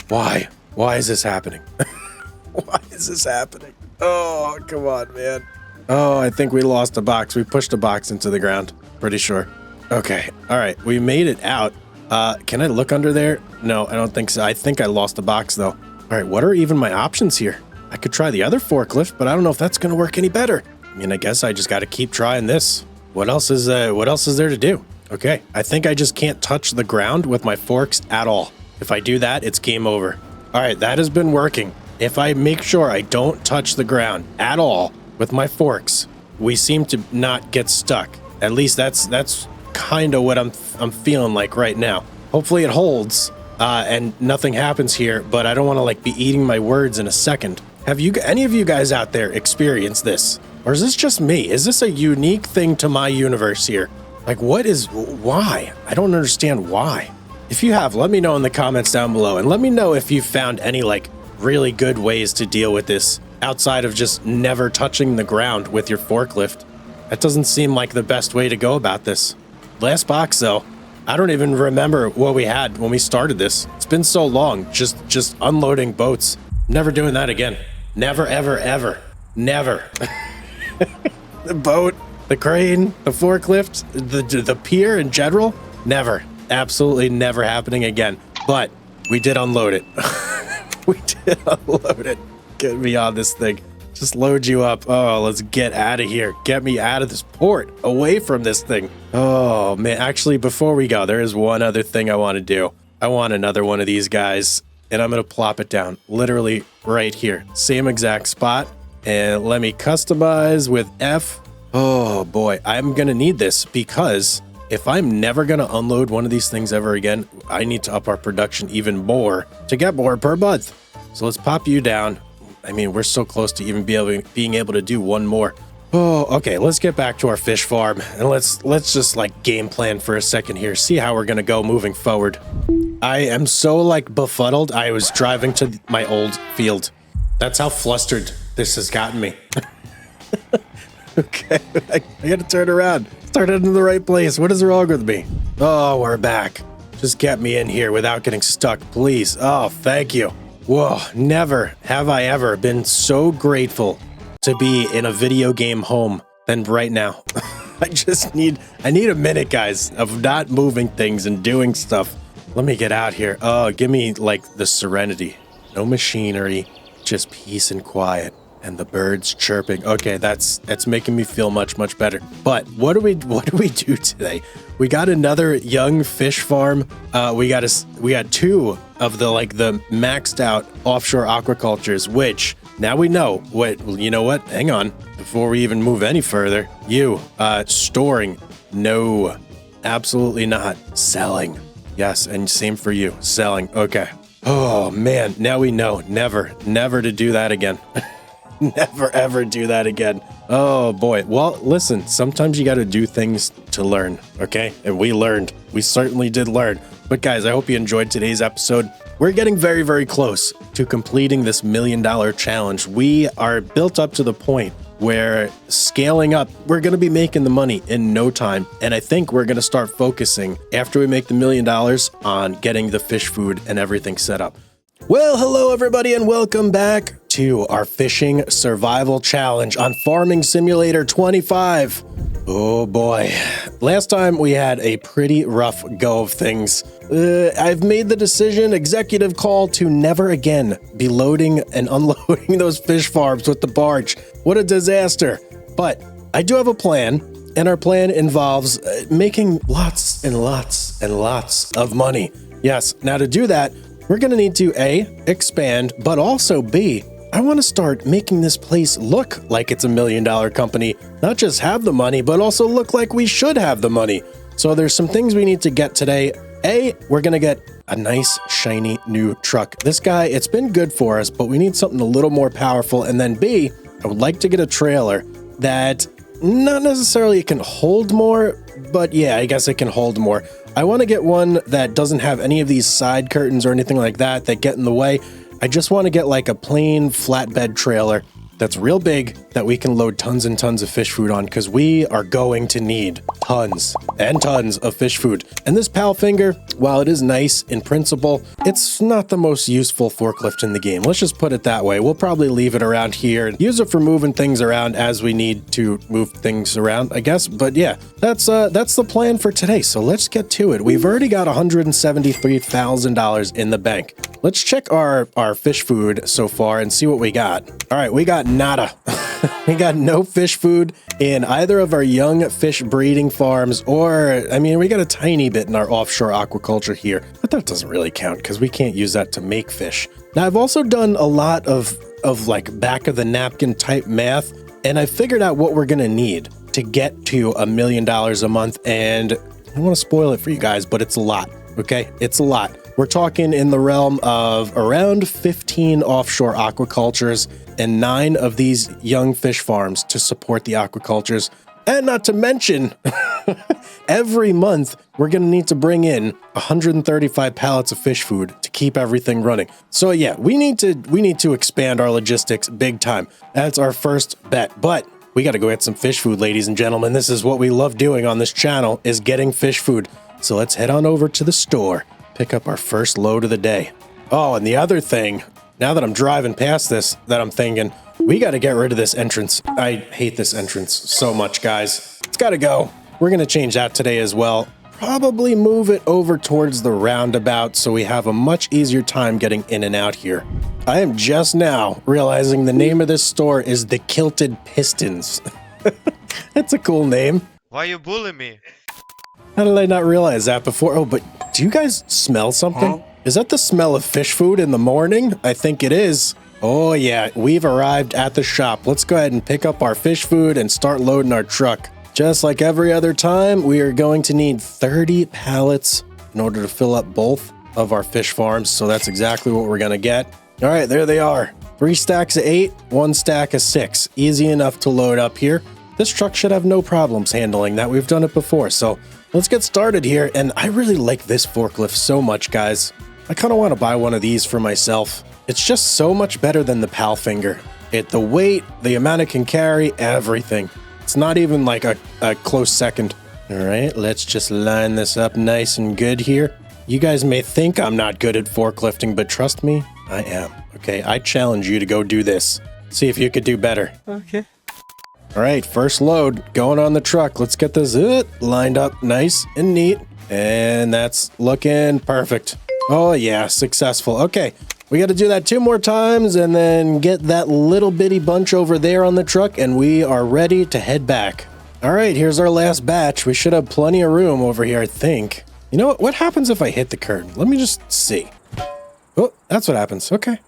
Why? Why is this happening? Why is this happening? Oh, come on, man. Oh, I think we lost a box. We pushed a box into the ground. Pretty sure. Okay. All right. We made it out. Can I look under there? No, I don't think so. I think I lost a box, though. All right. What are even my options here? I could try the other forklift, but I don't know if that's going to work any better. I mean, I guess I just got to keep trying this. What else is there to do? Okay. I think I just can't touch the ground with my forks at all. If I do that, it's game over. All right. That has been working. If I make sure I don't touch the ground at all with my forks, we seem to not get stuck. At least that's kind of what I'm feeling like right now. Hopefully it holds and nothing happens here, but I don't want to like be eating my words in a second. Have any of you guys out there experienced this? Or is this just me? Is this a unique thing to my universe here? Like why? I don't understand why. If you have, let me know in the comments down below, and let me know if you found any like really good ways to deal with this outside of just never touching the ground with your forklift. That doesn't seem like the best way to go about this. Last box though, I don't even remember what we had when we started this. It's been so long, just unloading boats. Never doing that again. Never, ever, ever. Never. The boat, the crane, the forklift, the pier in general, never. Absolutely never happening again. But we did unload it. We did unload it. Get me on this thing. Just load you up. Oh, let's get out of here. Get me out of this port. Away from this thing. Oh, man. Actually, before we go, there is one other thing I want to do. I want another one of these guys. And I'm going to plop it down. Literally right here. Same exact spot. And let me customize with F. Oh, boy. I'm going to need this because if I'm never going to unload one of these things ever again, I need to up our production even more to get more per month. So let's pop you down. I mean, we're so close to even being able to do one more. Oh, okay. Let's get back to our fish farm and let's just like game plan for a second here. See how we're going to go moving forward. I am so like befuddled. I was driving to my old field. That's how flustered this has gotten me. Okay, I gotta turn around. Start heading to the right place. What is wrong with me? Oh, we're back. Just get me in here without getting stuck, please. Oh, thank you. Whoa, never have I ever been so grateful to be in a video game home than right now. I need a minute, guys, of not moving things and doing stuff. Let me get out here. Oh, give me like the serenity. No machinery, just peace and quiet. And the birds chirping. Okay, that's making me feel much better. But what do we do today? We got another young fish farm. We got two of the maxed out offshore aquacultures, which now we know what. You know what? Hang on. Before we even move any further, storing. No, absolutely not. Selling. Yes, and same for you. Selling. Okay. Oh man, now we know. Never to do that again. Never ever do that again. Oh boy. Well, listen, sometimes you got to do things to learn, okay? And we learned. We certainly did learn. But guys, I hope you enjoyed today's episode. We're getting very close to completing this $1 million challenge. We are built up to the point where scaling up, we're going to be making the money in no time. And I think we're going to start focusing after we make the $1 million on getting the fish food and everything set up. Well, hello everybody and welcome back to our fishing survival challenge on Farming Simulator 25. Oh boy. Last time we had a pretty rough go of things. I've made the decision, executive call, to never again be loading and unloading those fish farms with the barge. What a disaster. But I do have a plan, and our plan involves making lots and lots and lots of money. Yes, now to do that, we're going to need to A, expand, but also B, I want to start making this place look like it's $1 million company. Not just have the money, but also look like we should have the money. So there's some things we need to get today. A, we're going to get a nice, shiny new truck. This guy, it's been good for us, but we need something a little more powerful. And then B, I would like to get a trailer that not necessarily can hold more, but yeah, I guess it can hold more. I want to get one that doesn't have any of these side curtains or anything like that get in the way. I just want to get like a plain flatbed trailer that's real big that we can load tons and tons of fish food on, because we are going to need tons and tons of fish food. And this Palfinger, while it is nice in principle, it's not the most useful forklift in the game. Let's just put it that way. We'll probably leave it around here and use it for moving things around as we need to move things around, I guess. But yeah, that's the plan for today. So let's get to it. We've already got $173,000 in the bank. Let's check our fish food so far and see what we got. All right, we got nada. We got no fish food in either of our young fish breeding farms, or, I mean, we got a tiny bit in our offshore aquaculture here, but that doesn't really count because we can't use that to make fish. Now, I've also done a lot of like back of the napkin type math, and I figured out what we're gonna need to get to $1 million a month, and I don't want to spoil it for you guys, but it's a lot, okay? It's a lot. We're talking in the realm of around 15 offshore aquacultures and 9 of these young fish farms to support the aquacultures. And not to mention, every month we're going to need to bring in 135 pallets of fish food to keep everything running. So yeah, we need to expand our logistics big time. That's our first bet. But we got to go get some fish food, ladies and gentlemen. This is what we love doing on this channel, is getting fish food. So let's head on over to the store. Pick up our first load of the day. Oh, and the other thing, now that I'm driving past this, that I'm thinking, we got to get rid of this entrance. I hate this entrance so much, guys. It's got to go. We're going to change that today as well. Probably move it over towards the roundabout so we have a much easier time getting in and out here. I am just now realizing the name of this store is the Kilted Pistons. That's a cool name. Why you bully me? How did I not realize that before? Oh, but do you guys smell something? Huh? Is that the smell of fish food in the morning? I think it is. Oh yeah, we've arrived at the shop. Let's go ahead and pick up our fish food and start loading our truck. Just like every other time, we are going to need 30 pallets in order to fill up both of our fish farms. So that's exactly what we're gonna get. All right, there they are. 3 stacks of 8, 1 stack of 6. Easy enough to load up here. This truck should have no problems handling that. We've done it before, so let's get started here. And I really like this forklift so much, guys. I kind of want to buy one of these for myself. It's just so much better than the Palfinger. The weight, the amount it can carry, everything. It's not even like a close second. All right, let's just line this up nice and good here. You guys may think I'm not good at forklifting, but trust me, I am. Okay, I challenge you to go do this. See if you could do better. Okay. All right, first load going on the truck. Let's get this lined up nice and neat. And that's looking perfect. Oh yeah, successful. Okay, we got to do that 2 more times and then get that little bitty bunch over there on the truck and we are ready to head back. All right, here's our last batch. We should have plenty of room over here, I think. You know what? What happens if I hit the curb? Let me just see. Oh, that's what happens. Okay.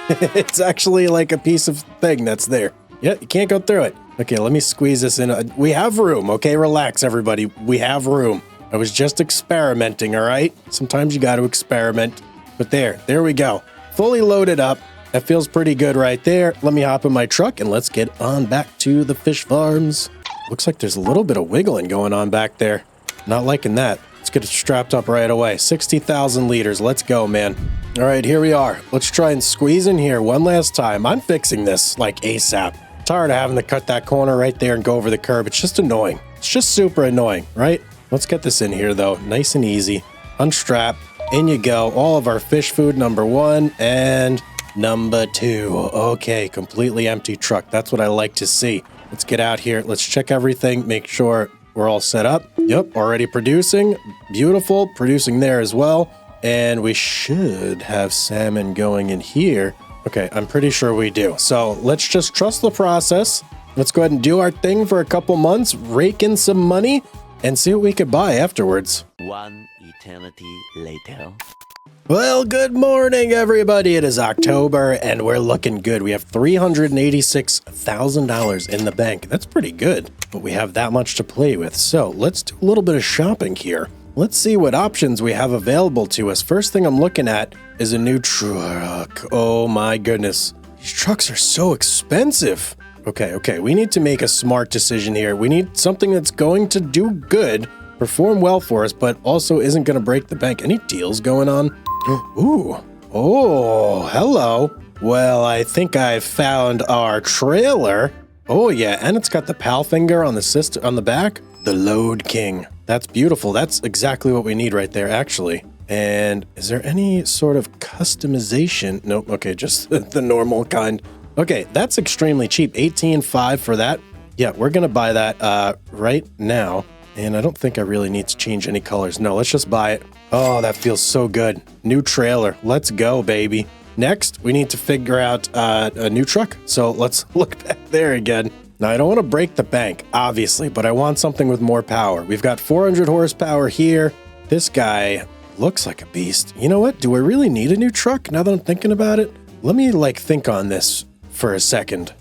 It's actually like a piece of thing that's there. Yeah, you can't go through it. Okay, let me squeeze this in. We have room, okay? Relax, everybody. We have room. I was just experimenting, all right? Sometimes you got to experiment. But there we go. Fully loaded up. That feels pretty good right there. Let me hop in my truck and let's get on back to the fish farms. Looks like there's a little bit of wiggling going on back there. Not liking that. Let's get it strapped up right away. 60,000 liters. Let's go, man. All right, here we are. Let's try and squeeze in here one last time. I'm fixing this like ASAP. Tired of having to cut that corner right there and go over the curb. It's just annoying. It's just super annoying, right? Let's get this in here, though. Nice and easy. Unstrap. In you go. All of our fish food, number 1 and number 2. Okay, completely empty truck. That's what I like to see. Let's get out here. Let's check everything. Make sure we're all set up. Yep, already producing. Beautiful. Producing there as well. And we should have salmon going in here. Okay, I'm pretty sure we do. So let's just trust the process. Let's go ahead and do our thing for a couple months, rake in some money, and see what we could buy afterwards. 1 eternity later. Well, good morning, everybody. It is October, and we're looking good. We have $386,000 in the bank. That's pretty good, but we have that much to play with. So let's do a little bit of shopping here. Let's see what options we have available to us. First thing I'm looking at is a new truck. Oh my goodness. These trucks are so expensive. Okay. We need to make a smart decision here. We need something that's going to do good, perform well for us, but also isn't going to break the bank. Any deals going on? Ooh. Oh, hello. Well, I think I found our trailer. Oh yeah, and it's got the PAL finger on the back. The Load King. That's beautiful. That's exactly what we need right there, actually. And is there any sort of customization? Nope. Okay, just the normal kind. Okay, that's extremely cheap. $18,500 for that. Yeah, we're gonna buy that right now. And I don't think I really need to change any colors. No, let's just buy it. Oh, that feels so good. New trailer. Let's go, baby. Next, we need to figure out a new truck. So let's look back there again. Now, I don't want to break the bank, obviously, but I want something with more power. We've got 400 horsepower here. This guy looks like a beast. You know what? Do I really need a new truck now that I'm thinking about it? Let me, think on this for a second.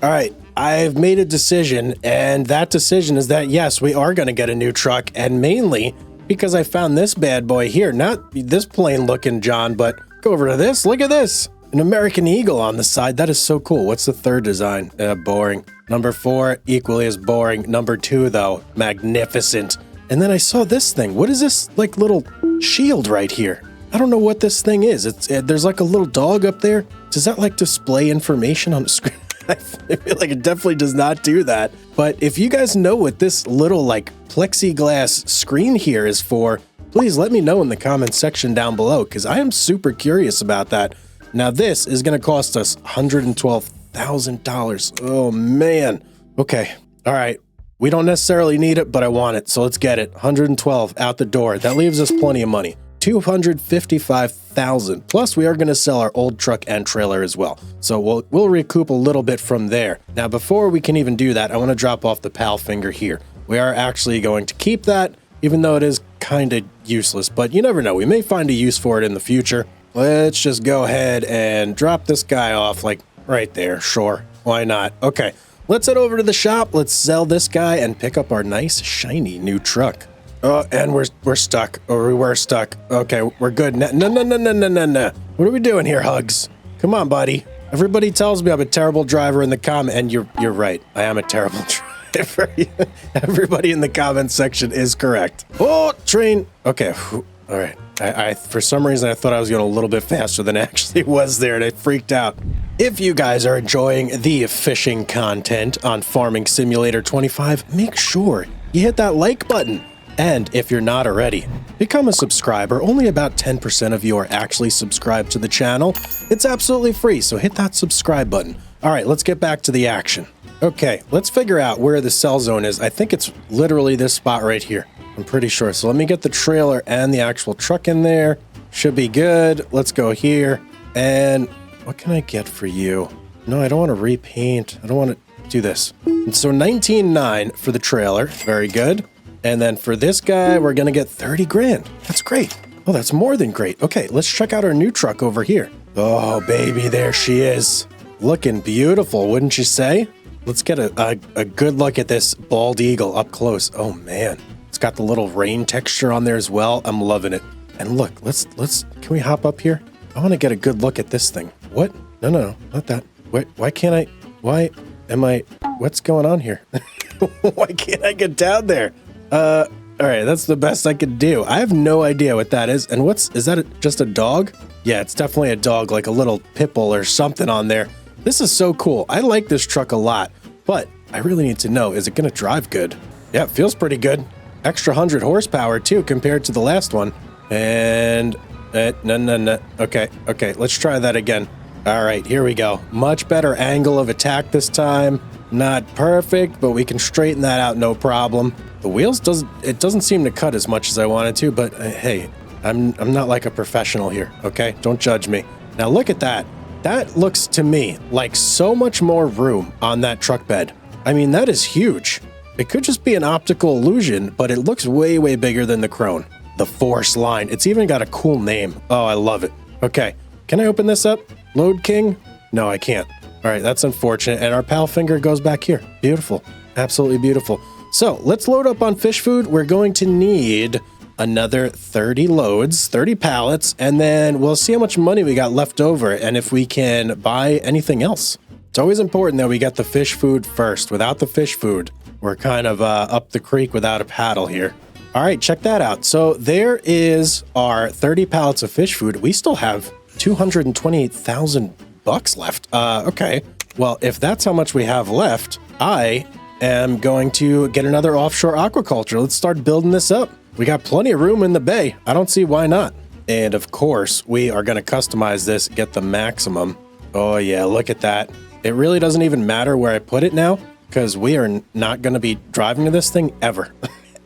All right, I've made a decision, and that decision is that, yes, we are going to get a new truck, and mainly because I found this bad boy here. Not this plain-looking John, but go over to this. Look at this. An American Eagle on the side. That is so cool. What's the third design? Boring. Number 4, equally as boring. Number 2, though, magnificent. And then I saw this thing. What is this, little shield right here? I don't know what this thing is. There's like a little dog up there. Does that, display information on the screen? I feel like it definitely does not do that. But if you guys know what this little, plexiglass screen here is for, please let me know in the comments section down below, because I am super curious about that. Now, this is going to cost us $112,000. Oh, man. Okay. All right. We don't necessarily need it, but I want it. So let's get it. 112 out the door. That leaves us plenty of money. $255,000. Plus, we are going to sell our old truck and trailer as well. So we'll recoup a little bit from there. Now, before we can even do that, I want to drop off the PAL finger here. We are actually going to keep that, even though it is kind of useless. But you never know. We may find a use for it in the future. Let's just go ahead and drop this guy off, right there. Sure. Why not? Okay. Let's head over to the shop. Let's sell this guy and pick up our nice, shiny new truck. Oh, and we're stuck. Or we were stuck. Okay, we're good. No. What are we doing here, Hugz? Come on, buddy. Everybody tells me I'm a terrible driver in the comment, and you're right. I am a terrible driver. Everybody in the comment section is correct. Oh, train. Okay. All right. I for some reason, I thought I was going a little bit faster than I actually was there, and I freaked out. If you guys are enjoying the fishing content on Farming Simulator 25, make sure you hit that like button. And if you're not already, become a subscriber. Only about 10% of you are actually subscribed to the channel. It's absolutely free, so hit that subscribe button. All right, let's get back to the action. Okay, let's figure out where the cell zone is. I think it's literally this spot right here. I'm pretty sure. So let me get the trailer and the actual truck in there. Should be good. Let's go here. And what can I get for you? No, I don't want to repaint. I don't want to do this. And so 19.9 for the trailer. Very good. And then for this guy, we're going to get 30 grand. That's great. Oh, that's more than great. Okay, let's check out our new truck over here. Oh, baby, there she is. Looking beautiful, wouldn't you say? Let's get a good look at this bald eagle up close. Oh, man. It's got the little rain texture on there as well. I'm loving it. And look, can we hop up here? I want to get a good look at this thing. What? No, not that. What's going on here? Why can't I get down there? All right, that's the best I could do. I have no idea what that is. And is that just a dog? Yeah, it's definitely a dog, like a little pit bull or something on there. This is so cool. I like this truck a lot, but I really need to know, is it going to drive good? Yeah, it feels pretty good. Extra 100 horsepower too, compared to the last one. And no. Okay, let's try that again. All right, here we go. Much better angle of attack this time. Not perfect, but we can straighten that out, no problem. The wheels doesn't seem to cut as much as I wanted to, but hey, I'm not like a professional here, okay? Don't judge me. Now look at that. That looks to me like so much more room on that truck bed. I mean, that is huge. It could just be an optical illusion, but it looks way, way bigger than the Krone. The Force line. It's even got a cool name. Oh, I love it. Okay, can I open this up? Load King? No, I can't. All right, that's unfortunate. And our pal finger goes back here. Beautiful. Absolutely beautiful. So let's load up on fish food. We're going to need another 30 loads, 30 pallets, and then we'll see how much money we got left over and if we can buy anything else. It's always important that we get the fish food first. Without the fish food, we're kind of up the creek without a paddle here. All right, check that out. So there is our 30 pallets of fish food. We still have 228,000 bucks left. Okay. Well, if that's how much we have left, I am going to get another offshore aquaculture. Let's start building this up. We got plenty of room in the bay. I don't see why not. And of course, we are going to customize this, get the maximum. Oh yeah, look at that. It really doesn't even matter where I put it now because we are not going to be driving to this thing ever.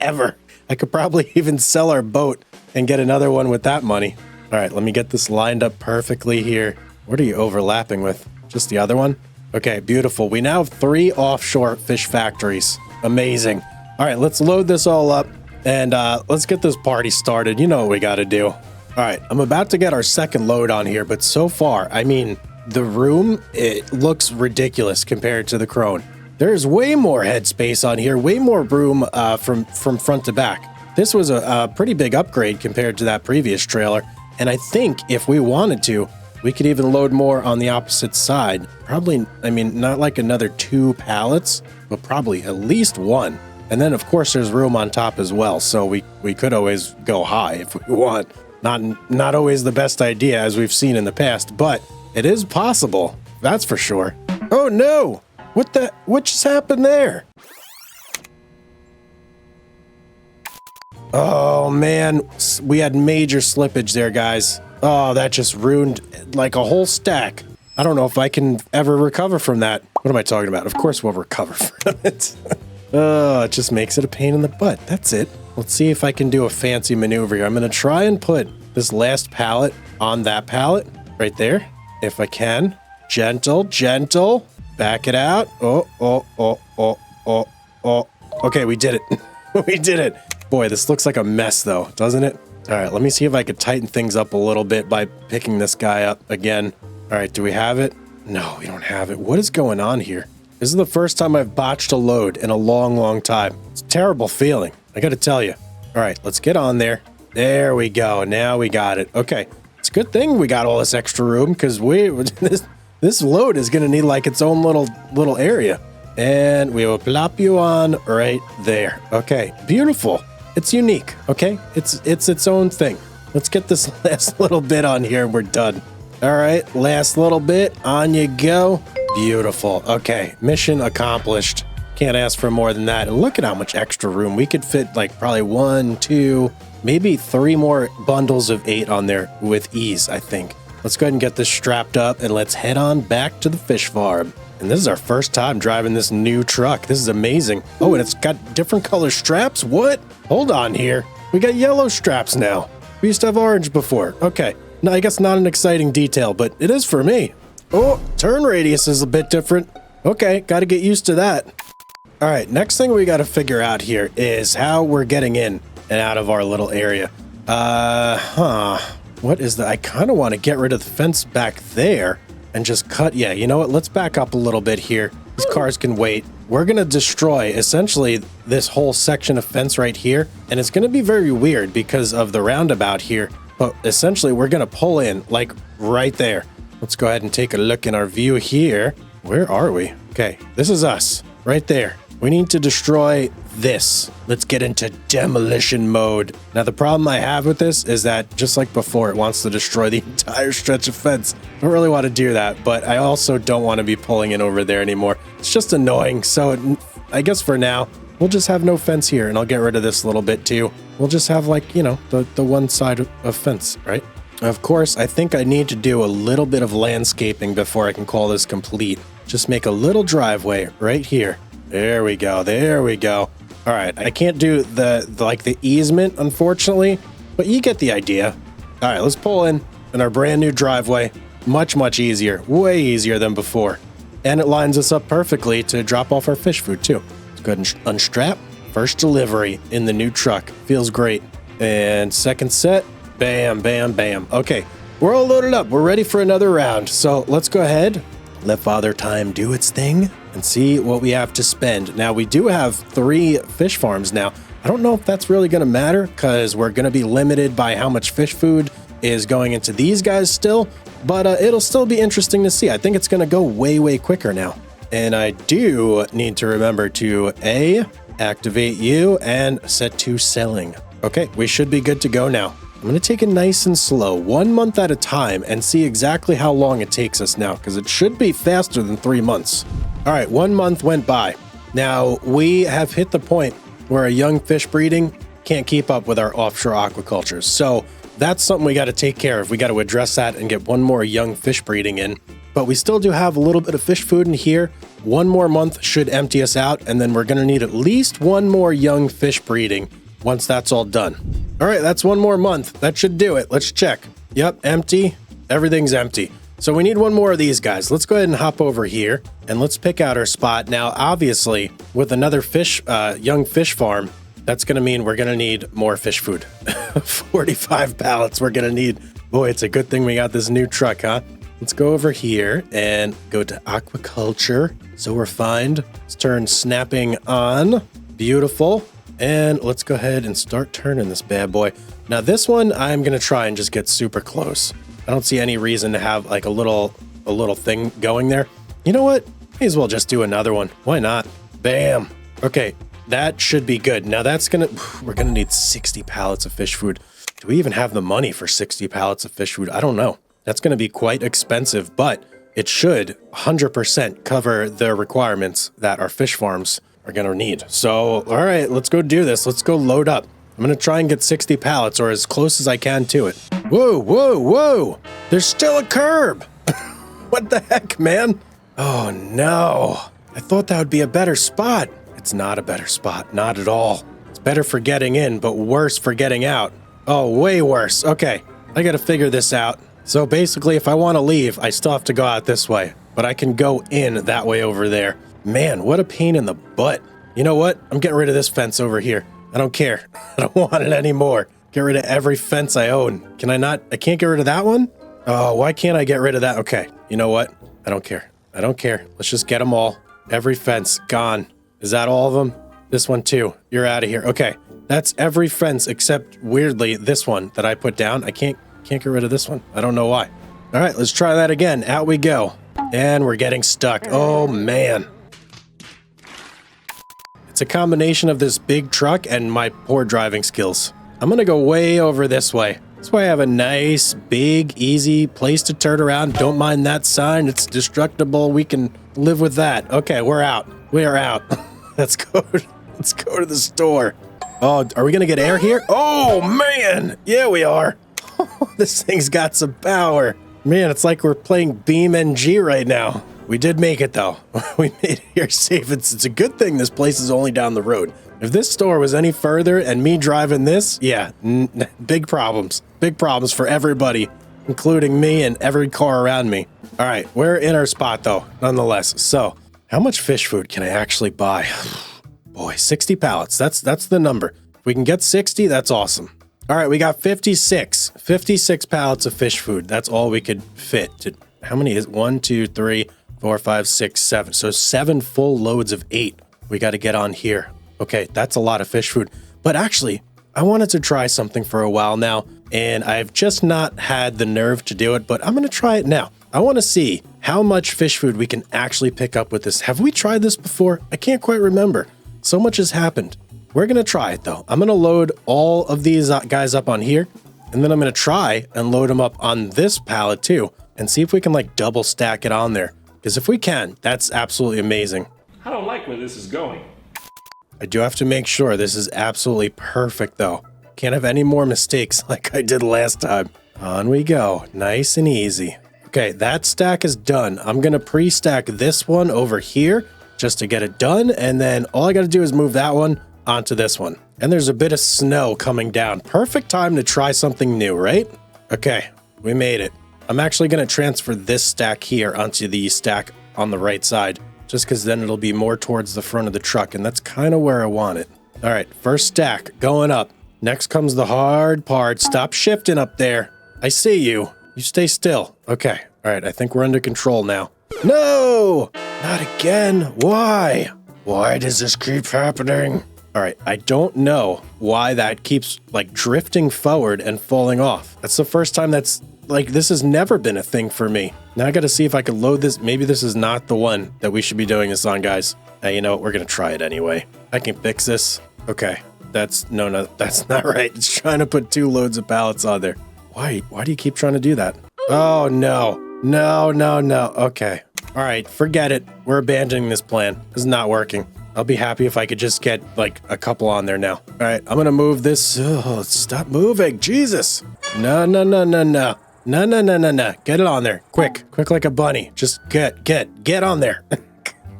Ever. I could probably even sell our boat and get another one with that money. All right, let me get this lined up perfectly here. What are you overlapping with? Just the other one? Okay, beautiful. We now have 3 offshore fish factories. Amazing. All right, let's load this all up and let's get this party started. You know what we got to do. All right, I'm about to get our second load on here, but so far, I mean, the room, it looks ridiculous compared to the Krone. There's way more headspace on here, way more room from front to back. This was a pretty big upgrade compared to that previous trailer, and I think if we wanted to, we could even load more on the opposite side. Probably, I mean, not like another 2 pallets, but probably at least 1. And then, of course, there's room on top as well, so we could always go high if we want. Not always the best idea, as we've seen in the past, but it is possible. That's for sure. Oh, no! What just happened there? Oh, man. We had major slippage there, guys. Oh, that just ruined like a whole stack. I don't know if I can ever recover from that. What am I talking about? Of course we'll recover from it. Oh, it just makes it a pain in the butt. That's it. Let's see if I can do a fancy maneuver here. I'm going to try and put this last pallet on that pallet right there. If I can. Gentle. Back it out. Oh. Okay, we did it. We did it. Boy, this looks like a mess though, doesn't it? All right, let me see if I could tighten things up a little bit by picking this guy up again. All right, do we have it? No, we don't have it. What is going on here? This is the first time I've botched a load in a long time. It's a terrible feeling, I gotta tell you. All right, let's get on there. There we go. Now we got it. Okay, it's a good thing we got all this extra room because this load is gonna need like its own little area. And we will plop you on right there. Okay, beautiful. It's unique, okay? It's its own thing. Let's get this last little bit on here and we're done. All right, last little bit. On you go. Beautiful. Okay, mission accomplished. Can't ask for more than that. And look at how much extra room. We could fit like probably 1, 2, maybe 3 more bundles of 8 on there with ease, I think. Let's go ahead and get this strapped up and let's head on back to the fish farm. And this is our first time driving this new truck. This is amazing. Oh, and it's got different color straps? What? Hold on here. We got yellow straps now. We used to have orange before. Okay. No, I guess not an exciting detail, but it is for me. Oh, turn radius is a bit different. Okay, got to get used to that. All right, next thing we got to figure out here is how we're getting in and out of our little area. What is that? I kind of want to get rid of the fence back there and just cut. Yeah, you know what? Let's back up a little bit here. These cars can wait. We're going to destroy essentially this whole section of fence right here. And it's going to be very weird because of the roundabout here. But essentially, we're going to pull in like right there. Let's go ahead and take a look in our view here. Where are we? Okay, this is us right there. We need to destroy this. Let's get into demolition mode. Now, the problem I have with this is that just like before, it wants to destroy the entire stretch of fence. I don't really want to do that, but I also don't want to be pulling in over there anymore. It's just annoying. So I guess for now, we'll just have no fence here and I'll get rid of this little bit too. We'll just have like, you know, the one side of fence, right? Of course, I think I need to do a little bit of landscaping before I can call this complete. Just make a little driveway right here. There we go. There we go. All right. I can't do the easement, unfortunately, but you get the idea. All right. Let's pull in our brand new driveway. Much, much easier. Way easier than before. And it lines us up perfectly to drop off our fish food too. Let's go ahead and unstrap. First delivery in the new truck. Feels great. And second set. Bam, bam, bam. Okay. We're all loaded up. We're ready for another round. So let's go ahead. Let Father Time do its thing and see what we have to spend. Now, we do have 3 fish farms now. I don't know if that's really going to matter because we're going to be limited by how much fish food is going into these guys still, but it'll still be interesting to see. I think it's going to go way, way quicker now. And I do need to remember to activate you and set to selling. Okay, we should be good to go now. I'm going to take it nice and slow, 1 month at a time, and see exactly how long it takes us now, because it should be faster than 3 months. All right, 1 month went by. Now, we have hit the point where a young fish breeding can't keep up with our offshore aquaculture. So that's something we got to take care of. We got to address that and get 1 more young fish breeding in. But we still do have a little bit of fish food in here. 1 more month should empty us out, and then we're going to need at least 1 more young fish breeding once that's all done. All right, that's 1 more month. That should do it. Let's check. Yep, empty. Everything's empty. So we need 1 more of these guys. Let's go ahead and hop over here and let's pick out our spot. Now, obviously, with another young fish farm, that's going to mean we're going to need more fish food. 45 pallets we're going to need. Boy, it's a good thing we got this new truck, huh? Let's go over here and go to aquaculture. So we're fine. Let's turn snapping on. Beautiful. And let's go ahead and start turning this bad boy. Now this one, I'm going to try and just get super close. I don't see any reason to have like a little thing going there. You know what? May as well just do another one. Why not? Bam. Okay, that should be good. Now we're going to need 60 pallets of fish food. Do we even have the money for 60 pallets of fish food? I don't know. That's going to be quite expensive, but it should 100% cover the requirements that our fish farms are going to need. So, all right, let's go do this. Let's go load up. I'm going to try and get 60 pallets or as close as I can to it. Whoa, whoa, whoa. There's still a curb. What the heck, man? Oh, no. I thought that would be a better spot. It's not a better spot. Not at all. It's better for getting in, but worse for getting out. Oh, way worse. Okay, I got to figure this out. So basically, if I want to leave, I still have to go out this way, but I can go in that way over there. Man, what a pain in the butt. You know what? I'm getting rid of this fence over here. I don't care. I don't want it anymore. Get rid of every fence I own. Can I not? I can't get rid of that one? Oh, why can't I get rid of that? Okay, you know what? I don't care. I don't care. Let's just get them all. Every fence gone. Is that all of them? This one too. You're out of here. Okay, that's every fence except, weirdly, this one that I put down. I can't get rid of this one. I don't know why. All right, let's try that again. Out we go. And we're getting stuck. Oh, man. It's a combination of this big truck and my poor driving skills. I'm gonna go way over this way. That's why I have a nice, big, easy place to turn around. Don't mind that sign. It's destructible. We can live with that. Okay, we're out. We are out. Let's go. Let's go to the store. Oh, are we going to get air here? Oh, man. Yeah, we are. This thing's got some power. Man, it's like we're playing BeamNG right now. We did make it, though. We made it here safe. It's a good thing this place is only down the road. If this store was any further and me driving this, yeah, big problems. Big problems for everybody, including me and every car around me. All right, we're in our spot, though, nonetheless. So, how much fish food can I actually buy? Boy, 60 pallets. That's the number. If we can get 60, that's awesome. All right, we got 56 pallets of fish food. That's all we could fit. How many is 1, 2, 3, 4, 5, 6, 7. So 7 full loads of 8 we got to get on here. Okay, that's a lot of fish food. But actually, I wanted to try something for a while now, and I've just not had the nerve to do it, but I'm going to try it now. I want to see how much fish food we can actually pick up with this. Have we tried this before? I can't quite remember. So much has happened. We're going to try it, though. I'm going to load all of these guys up on here, and then I'm going to try and load them up on this pallet, too, and see if we can, like, double stack it on there. Because if we can, that's absolutely amazing. I don't like where this is going. I do have to make sure this is absolutely perfect, though. Can't have any more mistakes like I did last time. On we go. Nice and easy. Okay, that stack is done. I'm going to pre-stack this one over here just to get it done, and then all I got to do is move that one onto this one. And there's a bit of snow coming down. Perfect time to try something new, right? Okay, we made it. I'm actually going to transfer this stack here onto the stack on the right side, just because then it'll be more towards the front of the truck, and that's kind of where I want it. All right, first stack going up. Next comes the hard part. Stop shifting up there. I see you. You stay still. Okay, all right, I think we're under control now. No! Not again. Why? Why does this keep happening? All right, I don't know why that keeps, like, drifting forward and falling off. That's the first time that's, like, this has never been a thing for me. Now I got to see if I can load this. Maybe this is not the one that we should be doing this on, guys. You know what? We're going to try it anyway. I can fix this. Okay. No, that's not right. It's trying to put 2 loads of pallets on there. Why do you keep trying to do that? Oh, no. No. Okay. All right. Forget it. We're abandoning this plan. It's not working. I'll be happy if I could just get, like, a couple on there now. All right. I'm going to move this. Oh, stop moving. Jesus. No. No. Get it on there. Quick like a bunny. Just get on there.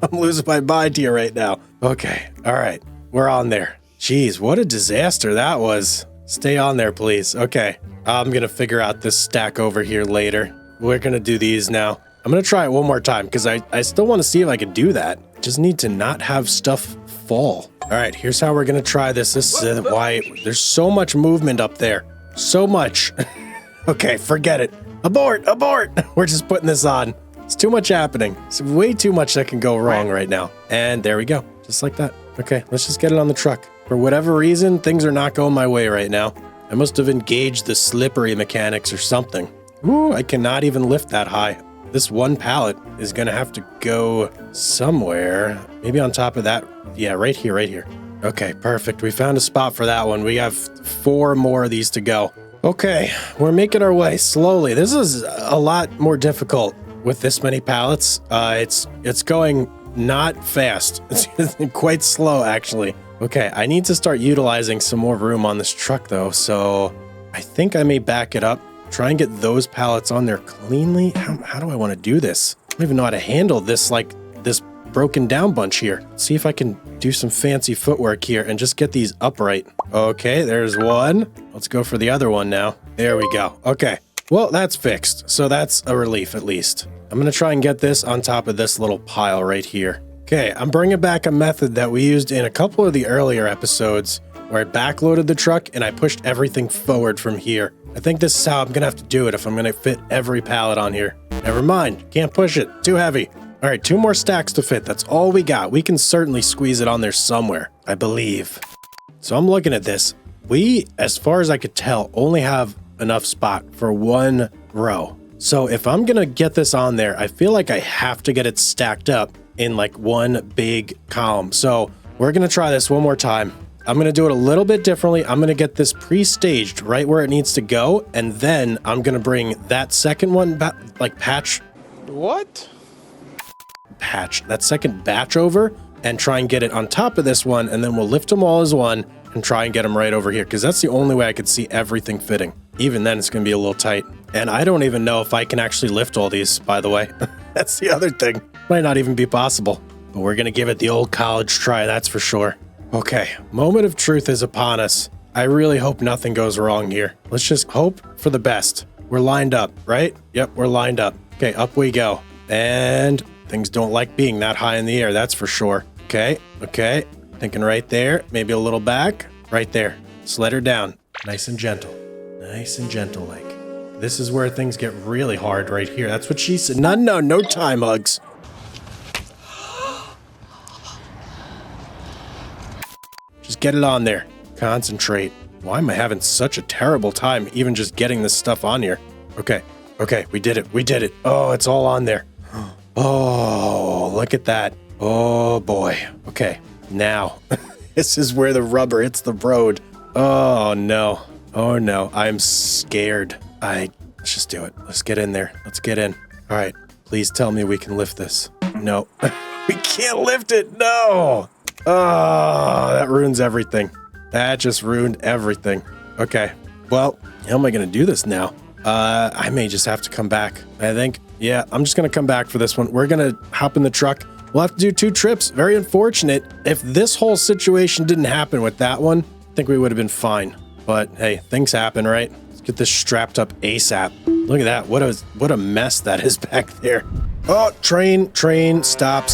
I'm losing my mind here right now. Okay. All right. We're on there. Jeez, what a disaster that was. Stay on there, please. Okay. I'm going to figure out this stack over here later. We're going to do these now. I'm going to try it one more time because I still want to see if I can do that. Just need to not have stuff fall. All right. Here's how we're going to try this. This is why there's so much movement up there. So much. Okay, forget it. Abort! We're just putting this on. It's too much happening. It's way too much that can go wrong right now. And there we go. Just like that. Okay, let's just get it on the truck. For whatever reason, things are not going my way right now. I must have engaged the slippery mechanics or something. Ooh, I cannot even lift that high. This one pallet is going to have to go somewhere. Maybe on top of that. Yeah, right here. Okay, perfect. We found a spot for that one. We have 4 more of these to go. Okay, we're making our way slowly. This is a lot more difficult with this many pallets. It's going not fast. It's quite slow, actually. Okay, I need to start utilizing some more room on this truck, though, so I think I may back it up, try and get those pallets on there cleanly. How do I want to do this? I don't even know how to handle this, like, this broken down bunch here. See if I can do some fancy footwork here and just get these upright. Okay, there's one. Let's go for the other one now. There we go. Okay, well, that's fixed, so that's a relief at least. I'm going to try and get this on top of this little pile right here. Okay, I'm bringing back a method that we used in a couple of the earlier episodes where I backloaded the truck and I pushed everything forward from here. I think this is how I'm going to have to do it if I'm going to fit every pallet on here. Never mind, can't push it, too heavy. All right, 2 more stacks to fit. That's all we got. We can certainly squeeze it on there somewhere, I believe. So I'm looking at this. We, as far as I could tell, only have enough spot for 1 row. So if I'm going to get this on there, I feel like I have to get it stacked up in like one big column. So we're going to try this one more time. I'm going to do it a little bit differently. I'm going to get this pre-staged right where it needs to go. And then I'm going to bring that second one back, like patch. What? Patch. That second batch over and try and get it on top of this one. And then we'll lift them all as one and try and get them right over here. Because that's the only way I could see everything fitting. Even then, it's going to be a little tight. And I don't even know if I can actually lift all these, by the way. That's the other thing. Might not even be possible. But we're going to give it the old college try, that's for sure. Okay, moment of truth is upon us. I really hope nothing goes wrong here. Let's just hope for the best. We're lined up, right? Yep, we're lined up. Okay, up we go. And things don't like being that high in the air, that's for sure. Okay, okay. Thinking right there. Maybe a little back. Right there. Sled her down. Nice and gentle. Nice and gentle like. This is where things get really hard right here. That's what she said. No time, Hugz. Just get it on there. Concentrate. Why am I having such a terrible time even just getting this stuff on here? Okay, okay, we did it. We did it. Oh, it's all on there. Oh, look at that. Oh, boy. Okay, now. This is where the rubber hits the road. Oh, no. Oh, no. I'm scared. Let's just do it. Let's get in there. Let's get in. All right. Please tell me we can lift this. No. We can't lift it. No. Oh, that ruins everything. That just ruined everything. Okay. Well, how am I going to do this now? I may just have to come back. I think. Yeah, I'm just going to come back for this one. We're going to hop in the truck. We'll have to do 2 trips. Very unfortunate. If this whole situation didn't happen with that one, I think we would have been fine. But hey, things happen, right? Let's get this strapped up ASAP. Look at that. What a mess that is back there. Oh, train, stop.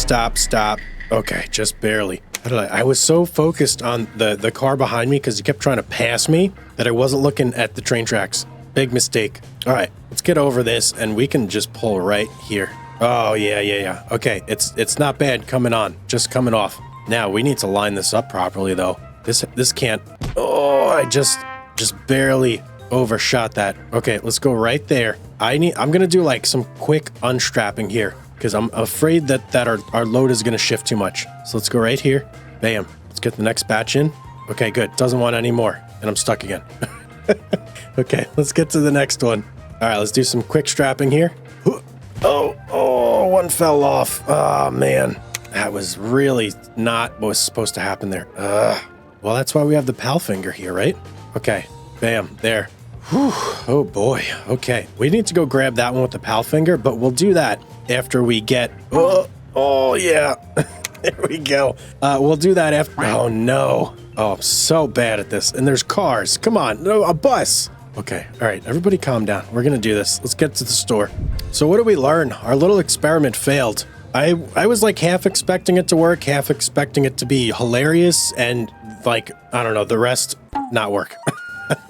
Okay, just barely. I was so focused on the car behind me because he kept trying to pass me that I wasn't looking at the train tracks. Big mistake. All right, let's get over this and we can just pull right here. Oh, yeah. Okay, it's not bad coming on, just coming off. Now, we need to line this up properly, though. This can't... Oh, I just barely overshot that. Okay, let's go right there. I'm going to do, like, some quick unstrapping here because I'm afraid that our load is going to shift too much. So let's go right here. Bam. Let's get the next batch in. Okay, good. Doesn't want any more. And I'm stuck again. Okay, let's get to the next one. All right, let's do some quick strapping here. Oh, one fell off. Oh, man. That was really not what was supposed to happen there. Well, that's why we have the pal finger here, right? Okay, bam, there. Whew. Oh, boy. Okay, we need to go grab that one with the pal finger, but we'll do that after we get... Oh yeah. There we go. We'll do that after... Oh, no. Oh, I'm so bad at this. And there's cars. Come on. No, a bus. Okay. All right. Everybody calm down. We're going to do this. Let's get to the store. So what did we learn? Our little experiment failed. I was like half expecting it to work, half expecting it to be hilarious, and like, I don't know, the rest not work.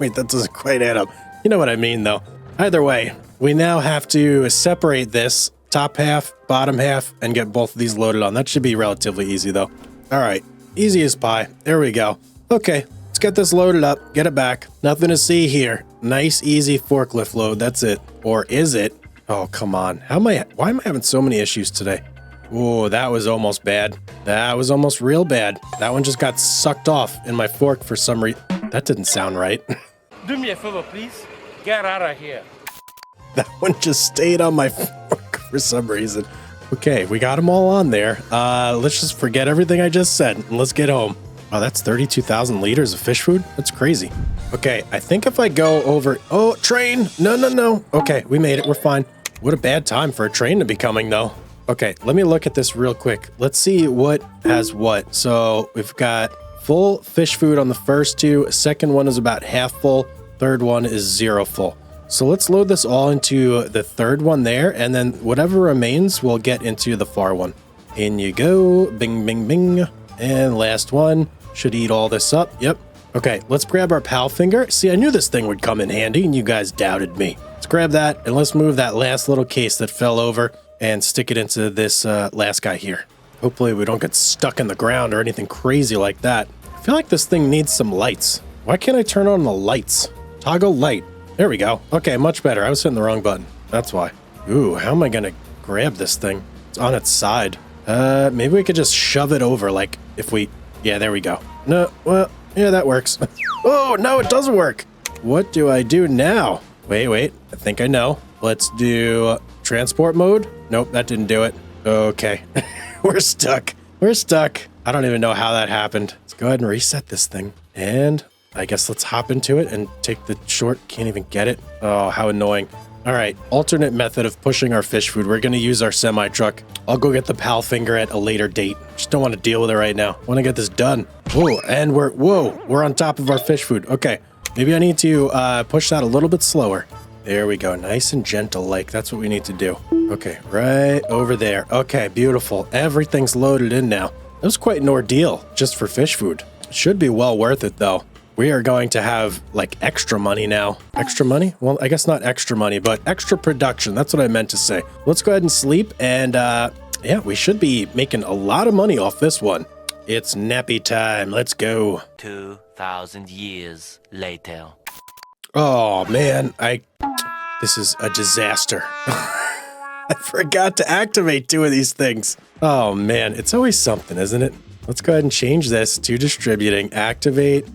Wait, that doesn't quite add up. You know what I mean, though. Either way, we now have to separate this top half, bottom half, and get both of these loaded on. That should be relatively easy, though. All right. Easy as pie. There we go. Okay. Let's get this loaded up. Get it back. Nothing to see here. Nice, easy forklift load. That's it. Or is it? Oh, come on. Why am I having so many issues today? Oh, that was almost bad. That was almost real bad. That one just got sucked off in my fork for some reason. That didn't sound right. Do me a favor, please. Get out of here. That one just stayed on my fork for some reason. Okay, we got them all on there. Let's just forget everything I just said and let's get home. Wow, that's 32,000 liters of fish food? That's crazy. Okay, I think if I go over... Oh, train! No. Okay, we made it. We're fine. What a bad time for a train to be coming, though. Okay, let me look at this real quick. Let's see what has what. So we've got full fish food on the first 2. Second one is about half full. Third one is 0 full. So let's load this all into the third one there, and then whatever remains, we'll get into the far one. In you go. Bing, bing, bing. And last one. Should eat all this up. Yep. Okay, let's grab our pal finger. See, I knew this thing would come in handy, and you guys doubted me. Let's grab that, and let's move that last little case that fell over and stick it into this last guy here. Hopefully we don't get stuck in the ground or anything crazy like that. I feel like this thing needs some lights. Why can't I turn on the lights? Toggle light. There we go. Okay, much better. I was hitting the wrong button. That's why. Ooh, how am I gonna grab this thing? It's on its side. Maybe we could just shove it over, like, if we... Yeah, there we go. No, well, Yeah, that works. Oh, no, it doesn't work. What do I do now? Wait. I think I know. Let's do transport mode. Nope, that didn't do it. Okay. We're stuck. I don't even know how that happened. Let's go ahead and reset this thing. And I guess let's hop into it and take the short. Can't even get it. Oh, how annoying. All right, alternate method of pushing our fish food. We're going to use our semi-truck. I'll go get the pal finger at a later date. Just don't want to deal with it right now. Want to get this done. Whoa, and we're on top of our fish food. Okay, maybe I need to push that a little bit slower. There we go, nice and gentle like. That's what we need to do. Okay, right over there. Okay, beautiful. Everything's loaded in now. That was quite an ordeal just for fish food. It should be well worth it though. We are going to have like extra money now. Extra money? Well, I guess not extra money, but extra production. That's what I meant to say. Let's go ahead and sleep. And yeah, we should be making a lot of money off this one. It's nappy time. Let's go. 2,000 years later. Oh, man. This is a disaster. I forgot to activate 2 of these things. Oh, man. It's always something, isn't it? Let's go ahead and change this to distributing. Activate.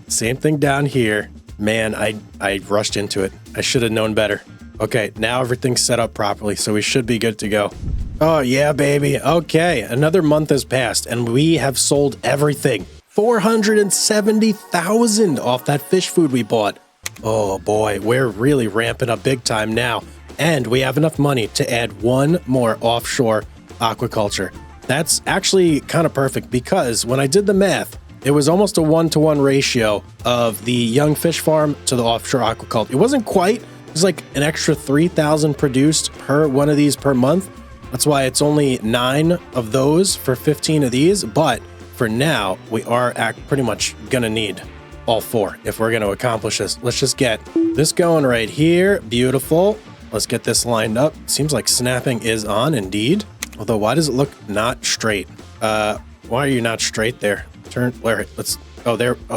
Same thing down here. Man, I rushed into it. I should have known better. Okay, now everything's set up properly, so we should be good to go. Oh, yeah, baby. Okay, another month has passed, and we have sold everything. 470,000 off that fish food we bought. Oh, boy, we're really ramping up big time now. And we have enough money to add 1 more offshore aquaculture. That's actually kind of perfect because when I did the math, it was almost a 1-to-1 ratio of the young fish farm to the offshore aquaculture. It wasn't quite. It was like an extra 3,000 produced per one of these per month. That's why it's only 9 of those for 15 of these. But for now, we are pretty much going to need all 4 if we're going to accomplish this. Let's just get this going right here. Beautiful. Let's get this lined up. Seems like snapping is on indeed. Although, why does it look not straight? Why are you not straight there?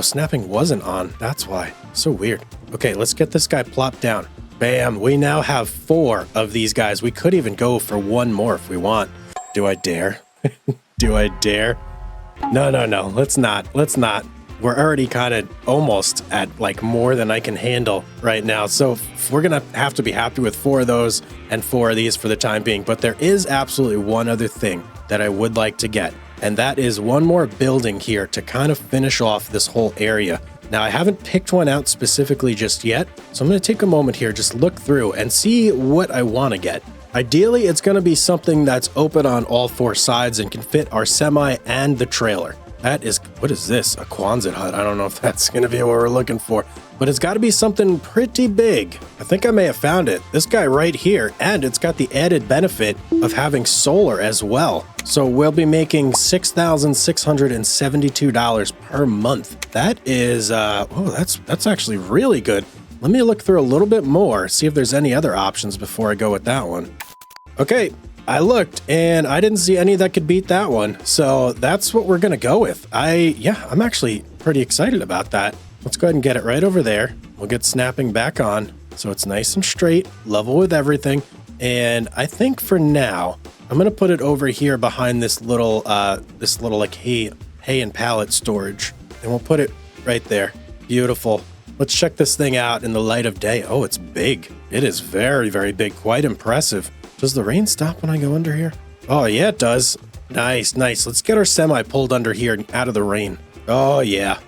Snapping wasn't on. That's why. So weird. Okay, let's get this guy plopped down. Bam, we now have 4 of these guys. We could even go for 1 more if we want. Do I dare? Do I dare? No. Let's not. We're already kind of almost at like more than I can handle right now. So we're going to have to be happy with 4 of those and 4 of these for the time being. But there is absolutely one other thing that I would like to get. And that is 1 more building here to kind of finish off this whole area. Now, I haven't picked one out specifically just yet, so I'm going to take a moment here, just look through and see what I want to get. Ideally, it's going to be something that's open on all 4 sides and can fit our semi and the trailer. What is this? A Quonset hut. I don't know if that's going to be what we're looking for, but it's got to be something pretty big. I think I may have found it. This guy right here, and it's got the added benefit of having solar as well. So we'll be making $6,672 per month. That is, that's actually really good. Let me look through a little bit more, see if there's any other options before I go with that one. Okay. I looked and I didn't see any that could beat that one. So that's what we're going to go with. I'm actually pretty excited about that. Let's go ahead and get it right over there. We'll get snapping back on. So it's nice and straight, level with everything. And I think for now, I'm going to put it over here behind this little like hay and pallet storage. And we'll put it right there. Beautiful. Let's check this thing out in the light of day. Oh, it's big. It is very, very big. Quite impressive. Does the rain stop when I go under here? Oh, yeah, it does. Nice. Let's get our semi pulled under here and out of the rain. Oh, yeah.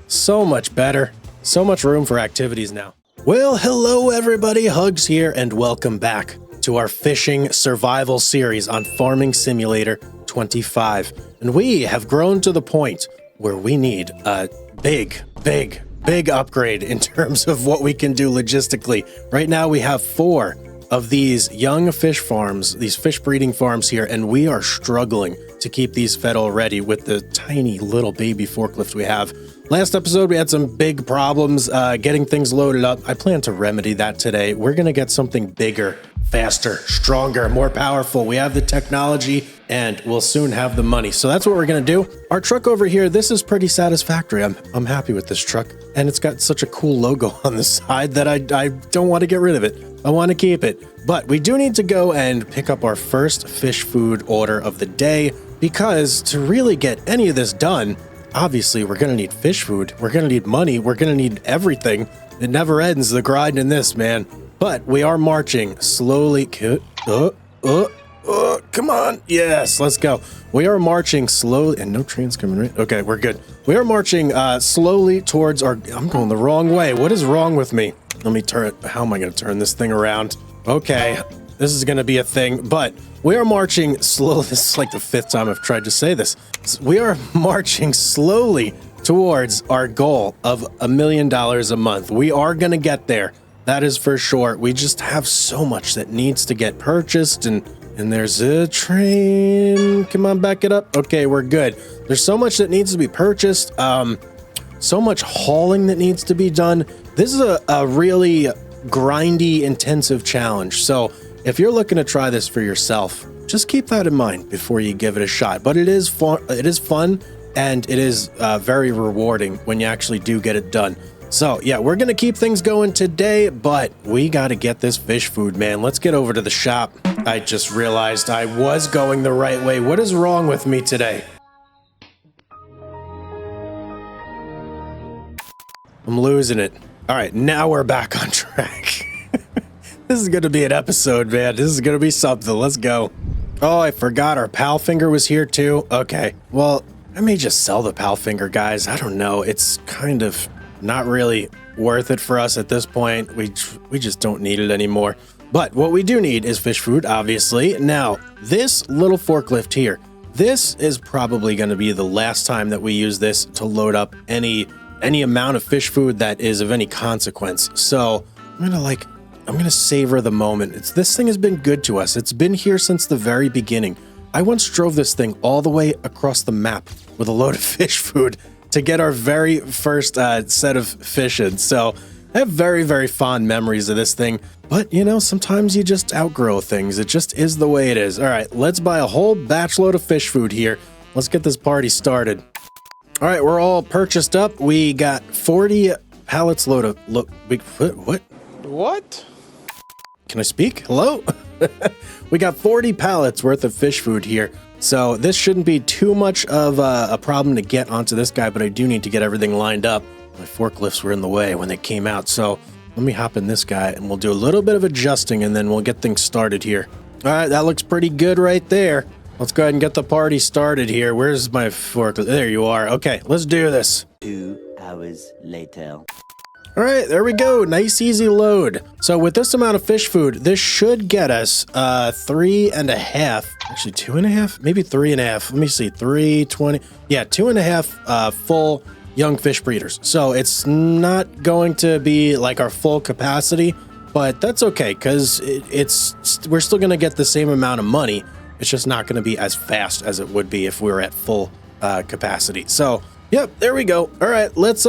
So much better. So much room for activities now. Well, hello, everybody. Hugz here, and welcome back to our fishing survival series on Farming Simulator 25. And we have grown to the point where we need a big upgrade in terms of what we can do logistically. Right now, we have 4 of these young fish farms, these fish breeding farms here, and we are struggling to keep these fed already with the tiny little baby forklift we have. Last episode, we had some big problems getting things loaded up. I plan to remedy that today. We're going to get something bigger, faster, stronger, more powerful. We have the technology and we'll soon have the money. So that's what we're going to do. Our truck over here, this is pretty satisfactory. I'm happy with this truck, and it's got such a cool logo on the side that I don't want to get rid of it. I want to keep it. But we do need to go and pick up our first fish food order of the day, because to really get any of this done, obviously we're going to need fish food. We're going to need money. We're going to need everything. It never ends, the grind in this, man. But we are marching slowly. Come on. Yes, let's go. We are marching slowly, and no trains coming right. Okay, we're good. We are marching slowly towards our, I'm going the wrong way. What is wrong with me? Let me turn it. How am I going to turn this thing around? Okay, this is going to be a thing, but we are marching slowly. This is like the 5th time I've tried to say this. We are marching slowly towards our goal of $1 million a month. We are going to get there. That is for sure. We just have so much that needs to get purchased, and there's a train. Come on, back it up. Okay, we're good. There's so much that needs to be purchased. So much hauling that needs to be done. This is a really grindy, intensive challenge. So if you're looking to try this for yourself, just keep that in mind before you give it a shot. But it is fun. It is fun, and it is very rewarding when you actually do get it done. So yeah, we're gonna keep things going today, but we gotta get this fish food, man. Let's get over to the shop. I just realized I was going the right way. What is wrong with me today? I'm losing it. All right, now we're back on track. This is gonna be an episode, man. This is gonna be something. Let's go. Oh, I forgot our pal finger was here too. Okay, well, I may just sell the pal finger, guys. I don't know. It's kind of not really worth it for us at this point. We just don't need it anymore. But what we do need is fish food, obviously. Now, this little forklift here, this is probably going to be the last time that we use this to load up any amount of fish food that is of any consequence. So I'm gonna savor the moment. This thing has been good to us. It's been here since the very beginning. I once drove this thing all the way across the map with a load of fish food to get our very first set of fish in. So I have very, very fond memories of this thing. But, you know, sometimes you just outgrow things. It just is the way it is. All right, let's buy a whole batch load of fish food here. Let's get this party started. All right, we're all purchased up. We got 40 pallets load of... What? What? Can I speak? Hello? We got 40 pallets worth of fish food here. So this shouldn't be too much of a problem to get onto this guy, but I do need to get everything lined up. My forklifts were in the way when they came out, so let me hop in this guy and we'll do a little bit of adjusting and then we'll get things started here. All right, that looks pretty good right there. Let's go ahead and get the party started here. Where's my forklift? There you are. Okay, let's do this. 2 hours later. All right, there we go. Nice, easy load. So with this amount of fish food, this should get us 3.5, actually 2.5, maybe 3.5. Let me see, 320. Yeah, 2.5 full young fish breeders. So it's not going to be like our full capacity, but that's okay because we're still going to get the same amount of money. It's just not going to be as fast as it would be if we were at full capacity. So, yep, there we go. All right, let's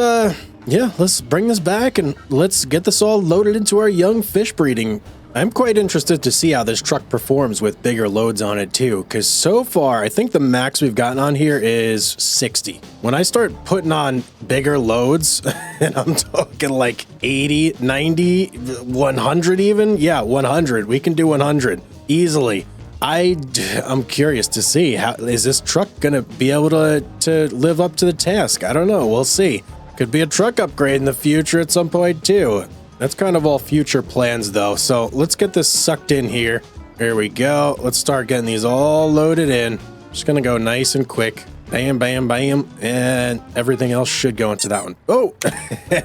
bring this back and let's get this all loaded into our young fish breeding. I'm quite interested to see how this truck performs with bigger loads on it too, because so far, I think the max we've gotten on here is 60. When I start putting on bigger loads, and I'm talking like 80, 90, 100 even, yeah, 100. We can do 100 easily. I'm curious to see how is this truck gonna be able to live up to the task. I don't know. We'll see. Could be a truck upgrade in the future at some point too. That's kind of all future plans though. So let's get this sucked in here. There we go. Let's start getting these all loaded in. Just gonna go nice and quick. Bam, bam, bam. And everything else should go into that one. Oh,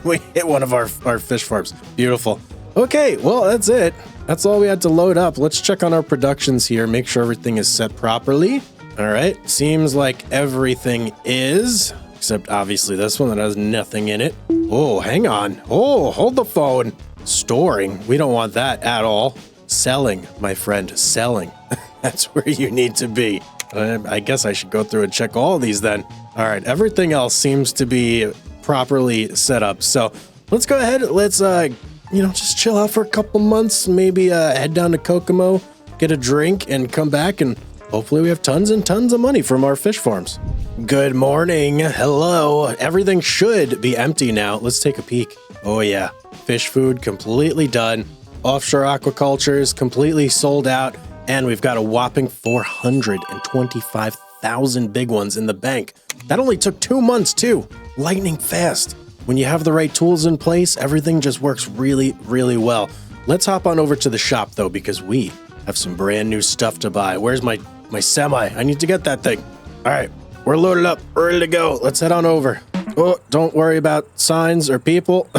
we hit one of our fish farms. Beautiful. Okay, well, that's it. That's all we had to load up. Let's check on our productions here. Make sure everything is set properly. All right. Seems like everything is. Except obviously this one that has nothing in it. Oh, hang on. Oh, hold the phone. Storing. We don't want that at all. Selling, my friend. Selling. That's where you need to be. I guess I should go through and check all of these then. All right. Everything else seems to be properly set up. So let's go ahead. Let's, just chill out for a couple months. Maybe head down to Kokomo, get a drink, and come back and hopefully we have tons and tons of money from our fish farms. Good morning. Hello. Everything should be empty now. Let's take a peek. Oh yeah. Fish food completely done. Offshore aquaculture is completely sold out. And we've got a whopping 425 1,000 big ones in the bank. That only took 2 months too. Lightning fast. When you have the right tools in place, everything just works really, really well. Let's hop on over to the shop though, because we have some brand new stuff to buy. Where's my semi? I need to get that thing. All right, we're loaded up, ready to go. Let's head on over. Oh, don't worry about signs or people.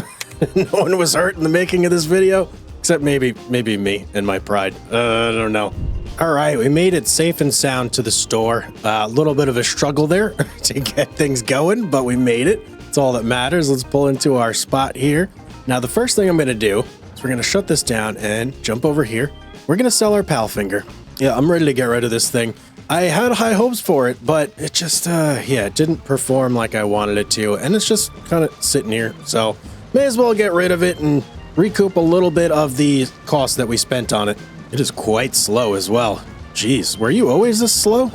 No one was hurt in the making of this video, except maybe me and my pride. I don't know. All right, we made it safe and sound to the store. A little bit of a struggle there to get things going, but we made it. That's all that matters. Let's pull into our spot here. Now, the first thing I'm going to do is we're going to shut this down and jump over here. We're going to sell our pal finger. Yeah, I'm ready to get rid of this thing. I had high hopes for it, but it just, it didn't perform like I wanted it to, and it's just kind of sitting here. So, may as well get rid of it and recoup a little bit of the cost that we spent on it. It is quite slow as well. Jeez, were you always this slow?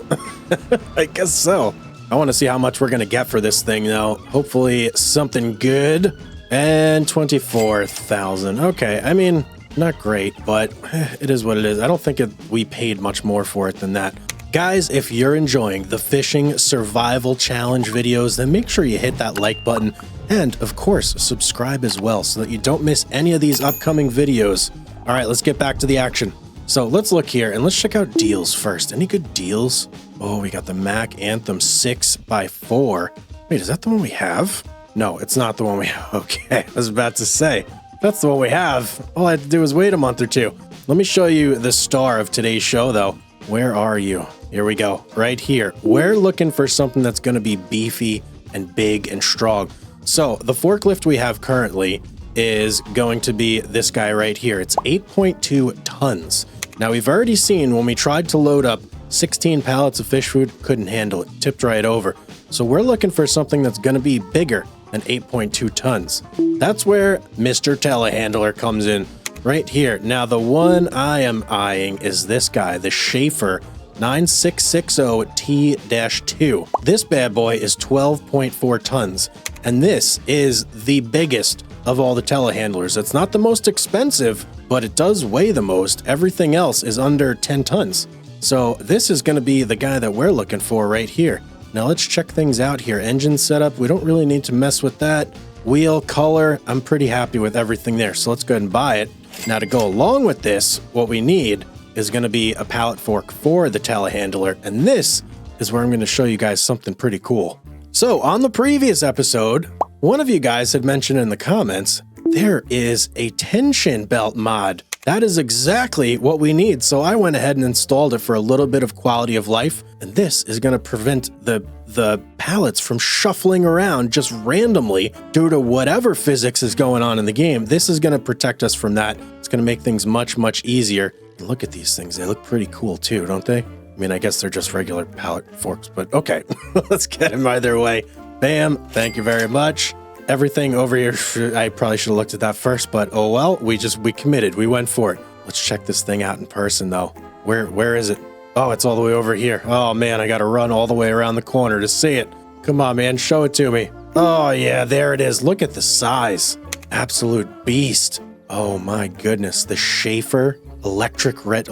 I guess so. I want to see how much we're going to get for this thing, though. Hopefully something good. And 24,000. Okay, I mean, not great, but it is what it is. I don't think we paid much more for it than that. Guys, if you're enjoying the fishing survival challenge videos, then make sure you hit that like button and, of course, subscribe as well so that you don't miss any of these upcoming videos. All right, let's get back to the action. So let's look here and let's check out deals first. Any good deals? Oh, we got the Mac Anthem 6x4. Wait, is that the one we have? No, it's not the one we have. Okay, I was about to say, that's the one we have. All I had to do was wait a month or two. Let me show you the star of today's show, though. Where are you? Here we go, right here. We're looking for something that's going to be beefy and big and strong. So the forklift we have currently is going to be this guy right here. It's 8.2 tons. Now, we've already seen when we tried to load up 16 pallets of fish food, couldn't handle it, tipped right over. So we're looking for something that's going to be bigger than 8.2 tons. That's where Mr. Telehandler comes in right here. Now, the one I am eyeing is this guy, the Schaefer 9660T-2. This bad boy is 12.4 tons, and this is the biggest of all the telehandlers. It's not the most expensive, but it does weigh the most. Everything else is under 10 tons. So this is going to be the guy that we're looking for right here. Now let's check things out here. Engine setup, we don't really need to mess with that. Wheel, color, I'm pretty happy with everything there. So let's go ahead and buy it. Now to go along with this, what we need is going to be a pallet fork for the telehandler. And this is where I'm going to show you guys something pretty cool. So on the previous episode, one of you guys had mentioned in the comments, there is a tension belt mod. That is exactly what we need. So I went ahead and installed it for a little bit of quality of life. And this is going to prevent the pallets from shuffling around just randomly due to whatever physics is going on in the game. This is going to protect us from that. It's going to make things much, much easier. And look at these things. They look pretty cool too, don't they? I mean, I guess they're just regular pallet forks, but okay. Let's get them either way. Bam. Thank you very much. Everything over here, I probably should have looked at that first, but oh well, we committed. We went for it. Let's check this thing out in person though. Where is it? Oh, it's all the way over here. Oh man, I gotta run all the way around the corner to see it. Come on, man, show it to me. Oh yeah, there it is. Look at the size. Absolute beast. Oh my goodness. The Schaefer electric red?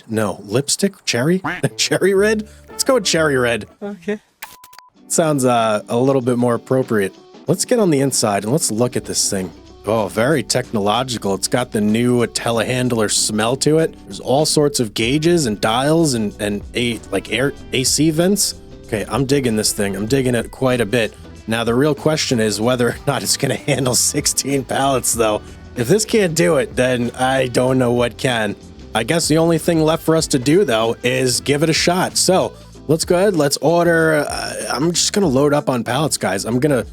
No, lipstick? Cherry? Cherry red? Let's go with cherry red. Okay. Sounds a little bit more appropriate. Let's get on the inside and let's look at this thing. Oh, very technological. It's got the new telehandler smell to it. There's all sorts of gauges and dials and air AC vents. Okay, I'm digging this thing. I'm digging it quite a bit. Now, the real question is whether or not it's going to handle 16 pallets, though. If this can't do it, then I don't know what can. I guess the only thing left for us to do, though, is give it a shot. So let's go ahead. Let's order. I'm just going to load up on pallets, guys. I'm going to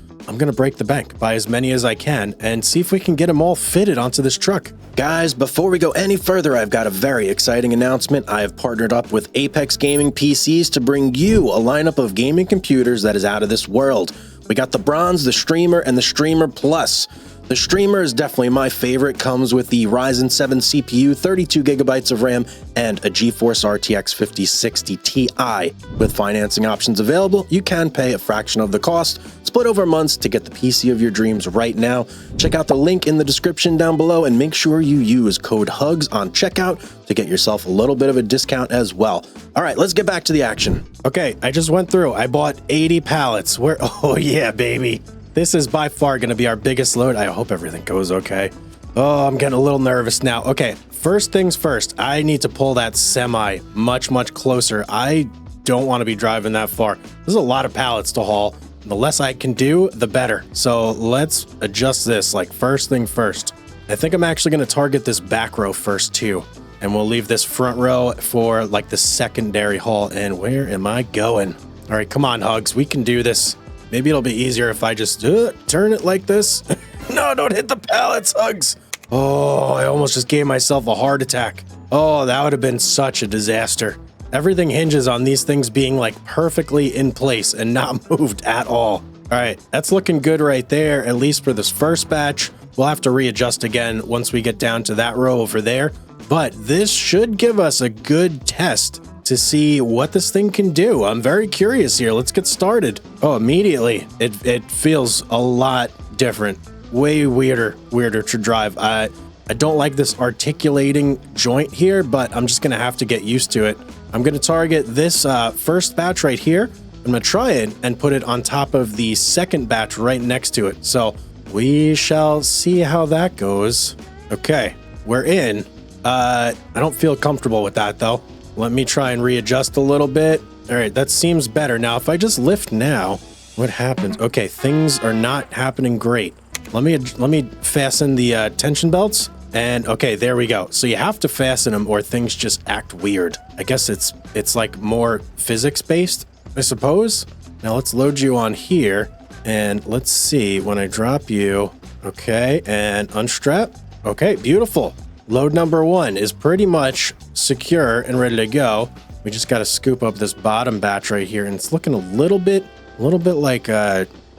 break the bank, buy as many as I can, and see if we can get them all fitted onto this truck. Guys, before we go any further, I've got a very exciting announcement. I have partnered up with Apex Gaming PCs to bring you a lineup of gaming computers that is out of this world. We got the Bronze, the Streamer, and the Streamer Plus. The streamer is definitely my favorite. Comes with the Ryzen 7 CPU, 32 gigabytes of RAM, and a GeForce RTX 5060 Ti. With financing options available, you can pay a fraction of the cost, split over months to get the PC of your dreams right now. Check out the link in the description down below and make sure you use code Hugz on checkout to get yourself a little bit of a discount as well. All right, let's get back to the action. Okay, I just went through. I bought 80 pallets. Oh yeah, baby. This is by far going to be our biggest load. I hope everything goes okay. Oh, I'm getting a little nervous now. Okay, first things first, I need to pull that semi much closer. I don't want to be driving that far. There's a lot of pallets to haul. The less I can do, the better. So let's adjust this, like first thing first. I think I'm actually going to target this back row first too. And we'll leave this front row for like the secondary haul. And where am I going? All right, come on, Hugz. We can do this. Maybe it'll be easier if I just turn it like this. No, don't hit the pallets, Hugz. Oh, I almost just gave myself a heart attack. Oh, that would have been such a disaster. Everything hinges on these things being like perfectly in place and not moved at all. All right, that's looking good right there, at least for this first batch. We'll have to readjust again once we get down to that row over there. But this should give us a good test to see what this thing can do. I'm very curious here. Let's get started. Oh, immediately it feels a lot different. Way weirder to drive. I don't like this articulating joint here, but I'm just gonna have to get used to it. I'm gonna target this first batch right here. I'm gonna try it and put it on top of the second batch right next to it. So we shall see how that goes. Okay, we're in. I don't feel comfortable with that though. Let me try and readjust a little bit. All right, that seems better. Now, if I just lift now, what happens? Okay, things are not happening great. Let me fasten the tension belts. And okay, there we go. So you have to fasten them or things just act weird. I guess it's like more physics based, I suppose. Now let's load you on here and let's see when I drop you. Okay, and unstrap. Okay, beautiful. Load number 1 is pretty much secure and ready to go. We just got to scoop up this bottom batch right here, and it's looking a little bit like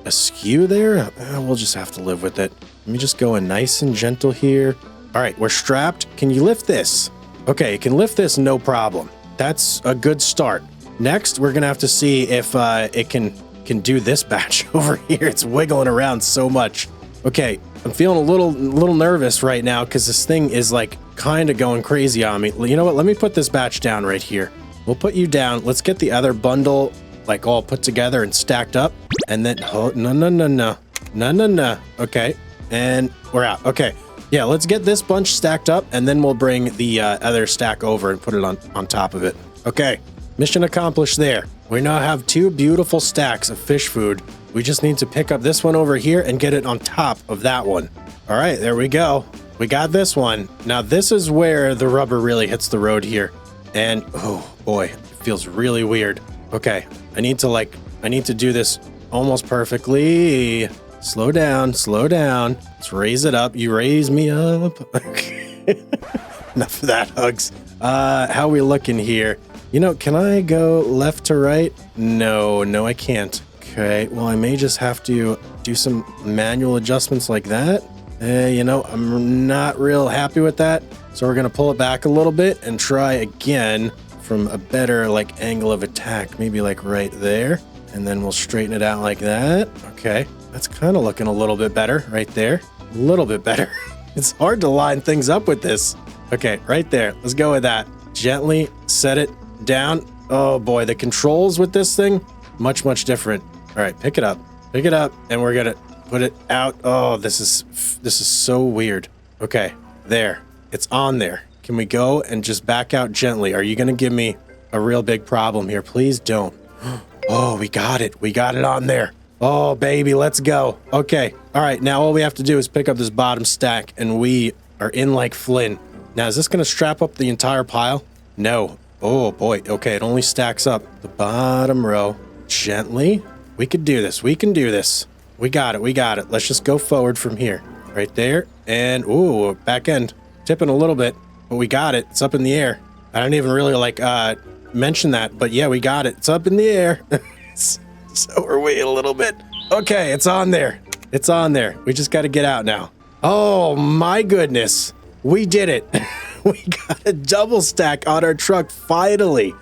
askew there. We'll just have to live with it. Let me just go in nice and gentle here. All right, we're strapped. Can you lift this? Okay, you can lift this, no problem. That's a good start. Next, we're gonna have to see if it can do this batch over here. It's wiggling around so much. Okay, I'm feeling a little nervous right now because this thing is like kind of going crazy on me. You know what? Let me put this batch down right here. We'll put you down. Let's get the other bundle like all put together and stacked up. And then, oh, no. Okay, and we're out. Okay, yeah, let's get this bunch stacked up and then we'll bring the other stack over and put it on top of it. Okay, mission accomplished there. We now have 2 beautiful stacks of fish food. We just need to pick up this one over here and get it on top of that one. All right, there we go. We got this one. Now this is where the rubber really hits the road here. And oh boy, it feels really weird. Okay, I need to do this almost perfectly. Slow down. Let's raise it up. You raise me up. Enough of that, Hugz. How we looking here? You know, can I go left to right? No, I can't. Okay, well, I may just have to do some manual adjustments like that. You know, I'm not real happy with that. So we're going to pull it back a little bit and try again from a better like angle of attack. Maybe like right there. And then we'll straighten it out like that. Okay, that's kind of looking a little bit better right there. A little bit better. It's hard to line things up with this. Okay, right there. Let's go with that. Gently set it down. Oh boy, the controls with this thing, much different. All right, pick it up, and we're gonna put it out. Oh, this is so weird. Okay, there, it's on there. Can we go and just back out gently? Are you gonna give me a real big problem here? Please don't. Oh, we got it on there. Oh baby, let's go. Okay, all right, now all we have to do is pick up this bottom stack and we are in like Flynn. Now, is this gonna strap up the entire pile? No. Oh boy, okay, it only stacks up the bottom row. Gently. We can do this. We got it. Let's just go forward from here. Right there. And, ooh, back end. Tipping a little bit, but we got it. It's up in the air. I didn't even really, like, mention that, but yeah, we got it. It's up in the air. So are we a little bit. Okay, it's on there. We just got to get out now. Oh my goodness. We did it. We got a double stack on our truck finally.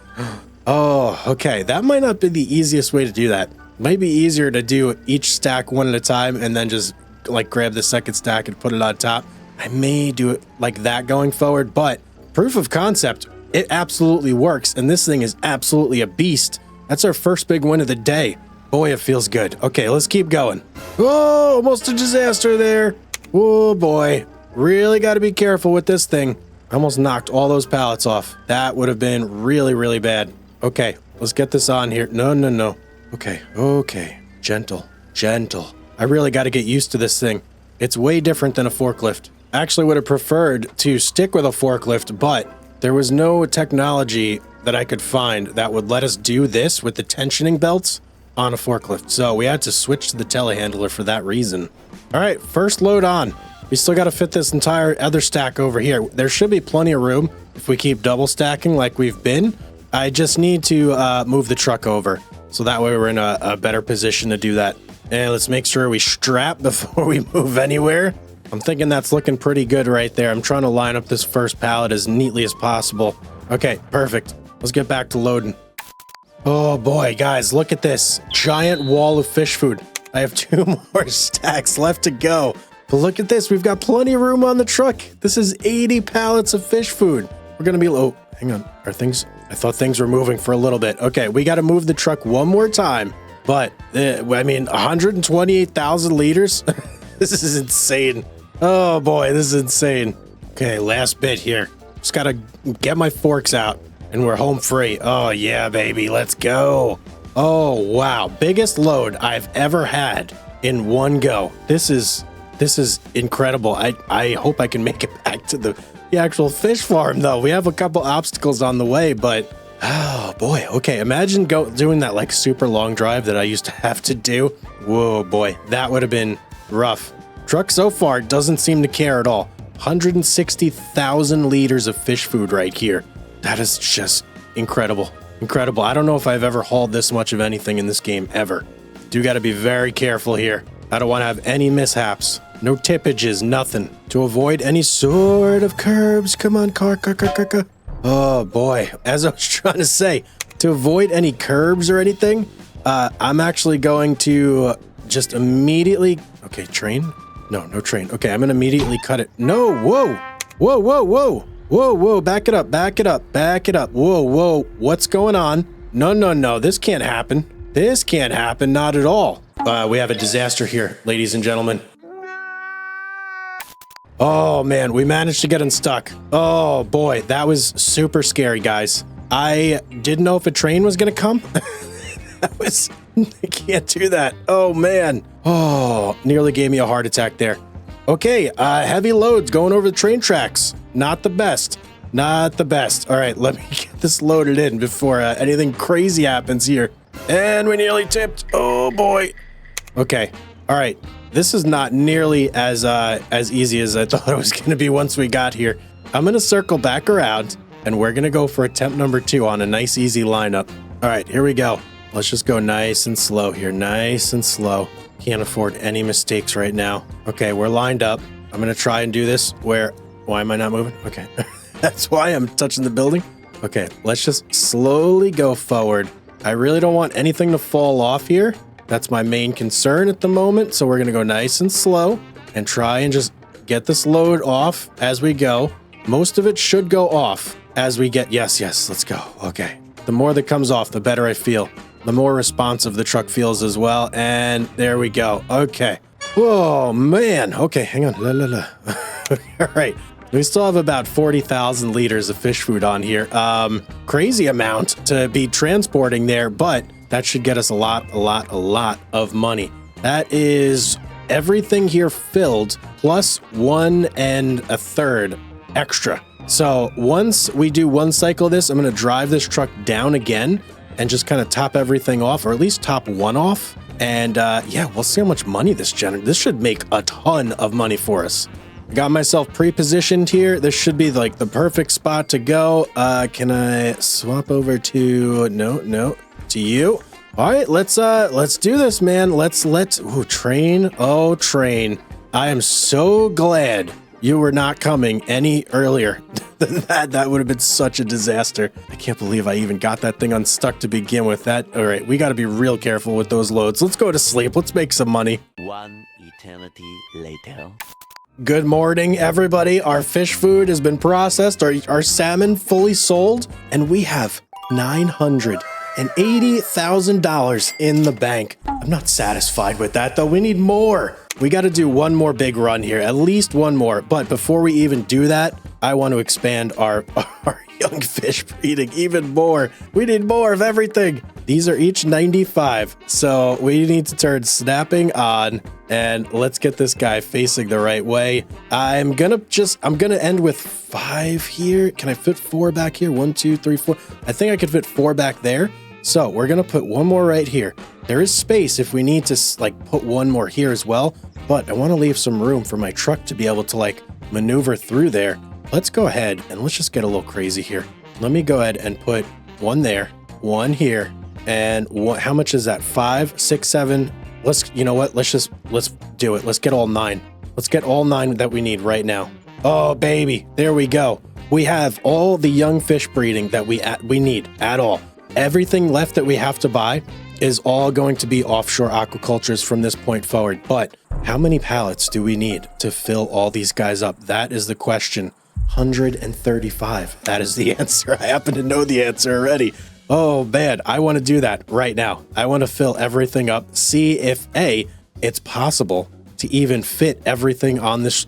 Oh, okay. That might not be the easiest way to do that. Might be easier to do each stack one at a time and then just like grab the second stack and put it on top. I may do it like that going forward, but proof of concept, it absolutely works. And this thing is absolutely a beast. That's our first big win of the day. Boy, it feels good. Okay, let's keep going. Oh, almost a disaster there. Oh boy. Really got to be careful with this thing. I almost knocked all those pallets off. That would have been really, really bad. Okay, let's get this on here. No. Okay. Gentle. I really got to get used to this thing. It's way different than a forklift. Actually would have preferred to stick with a forklift, but there was no technology that I could find that would let us do this with the tensioning belts on a forklift. So we had to switch to the telehandler for that reason. All right, first load on. We still got to fit this entire other stack over here. There should be plenty of room if we keep double stacking like we've been. I just need to move the truck over. So that way we're in a better position to do that. And let's make sure we strap before we move anywhere. I'm thinking that's looking pretty good right there. I'm trying to line up this first pallet as neatly as possible. Okay, perfect. Let's get back to loading. Oh boy, guys, look at this giant wall of fish food. I have 2 more stacks left to go. But look at this. We've got plenty of room on the truck. This is 80 pallets of fish food. We're going to be low. Hang on. Are things? I thought things were moving for a little bit. Okay, we got to move the truck one more time. But, I mean, 128,000 liters? This is insane. Oh boy, this is insane. Okay, last bit here. Just got to get my forks out and we're home free. Oh yeah, baby. Let's go. Oh, wow. Biggest load I've ever had in one go. This is incredible. I hope I can make it back to the actual fish farm, though. We have a couple obstacles on the way, but oh boy. Okay, imagine doing that like super long drive that I used to have to do. Whoa, boy, that would have been rough. Truck so far doesn't seem to care at all. 160,000 liters of fish food right here. That is just incredible. Incredible. I don't know if I've ever hauled this much of anything in this game ever. Do got to be very careful here. I don't want to have any mishaps. No tippages, nothing. To avoid any sort of curbs. Come on, car. Oh, boy. As I was trying to say, to avoid any curbs or anything, I'm actually going to just immediately... Okay, train? No train. Okay, I'm going to immediately cut it. No, whoa. Whoa. Back it up. Whoa. What's going on? No. This can't happen. Not at all. We have a disaster here, ladies and gentlemen. Oh man, we managed to get unstuck. Oh boy, that was super scary, guys. I didn't know if a train was gonna come. I can't do that. Oh man. Oh, nearly gave me a heart attack there. Okay, heavy loads going over the train tracks. Not the best. All right, let me get this loaded in before anything crazy happens here. And we nearly tipped. Oh boy. Okay. All right. This is not nearly as easy as I thought it was going to be once we got here. I'm going to circle back around and we're going to go for attempt number 2 on a nice easy lineup. All right, here we go. Let's just go nice and slow here. Nice and slow. Can't afford any mistakes right now. Okay, we're lined up. I'm going to try and do this where... Why am I not moving? Okay. That's why I'm touching the building. Okay, let's just slowly go forward. I really don't want anything to fall off here. That's my main concern at the moment. So we're going to go nice and slow and try and just get this load off as we go. Most of it should go off as we get... Yes, let's go. Okay. The more that comes off, the better I feel. The more responsive the truck feels as well. And there we go. Okay. Whoa, man. Okay, hang on. All right. We still have about 40,000 liters of fish food on here. Crazy amount to be transporting there, but that should get us a lot of money. That is everything here filled plus 1 1/3 extra. So once we do one cycle of this, I'm going to drive this truck down again and just kind of top everything off, or at least top one off. And yeah, we'll see how much money this generates. This should make a ton of money for us. Got myself pre-positioned here. This should be like the perfect spot to go. Can I swap over to... No, to you. All right, let's do this, man. Let's ooh, train. Oh, train. I am so glad you were not coming any earlier than that. That would have been such a disaster. I can't believe I even got that thing unstuck to begin with. All right, we got to be real careful with those loads. Let's go to sleep. Let's make some money. One eternity later. Good morning, everybody. Our fish food has been processed, our salmon fully sold, and we have $980,000 in the bank. I'm not satisfied with that, though. We need more. We got to do one more big run here, at least one more. But before we even do that, I want to expand our young fish breeding even more. We need more of everything. These are each 95, so we need to turn snapping on, and let's get this guy facing the right way. I'm gonna end with 5 here. Can I fit 4 back here? 1, 2, 3, 4. I think I could fit 4 back there. So we're gonna put one more right here. There is space if we need to like put one more here as well, but I want to leave some room for my truck to be able to like maneuver through there. Let's go ahead and let's just get a little crazy here. Let me go ahead and put one there, one here, and how much is that? 5, 6, 7. You know what? Let's do it. Let's get all 9. Let's get all 9 that we need right now. Oh, baby. There we go. We have all the young fish breeding that we need at all. Everything left that we have to buy is all going to be offshore aquacultures from this point forward. But how many pallets do we need to fill all these guys up? That is the question. 135. That is the answer. I happen to know the answer already. Oh man, I want to do that right now. I want to fill everything up, see if it's possible to even fit everything on this.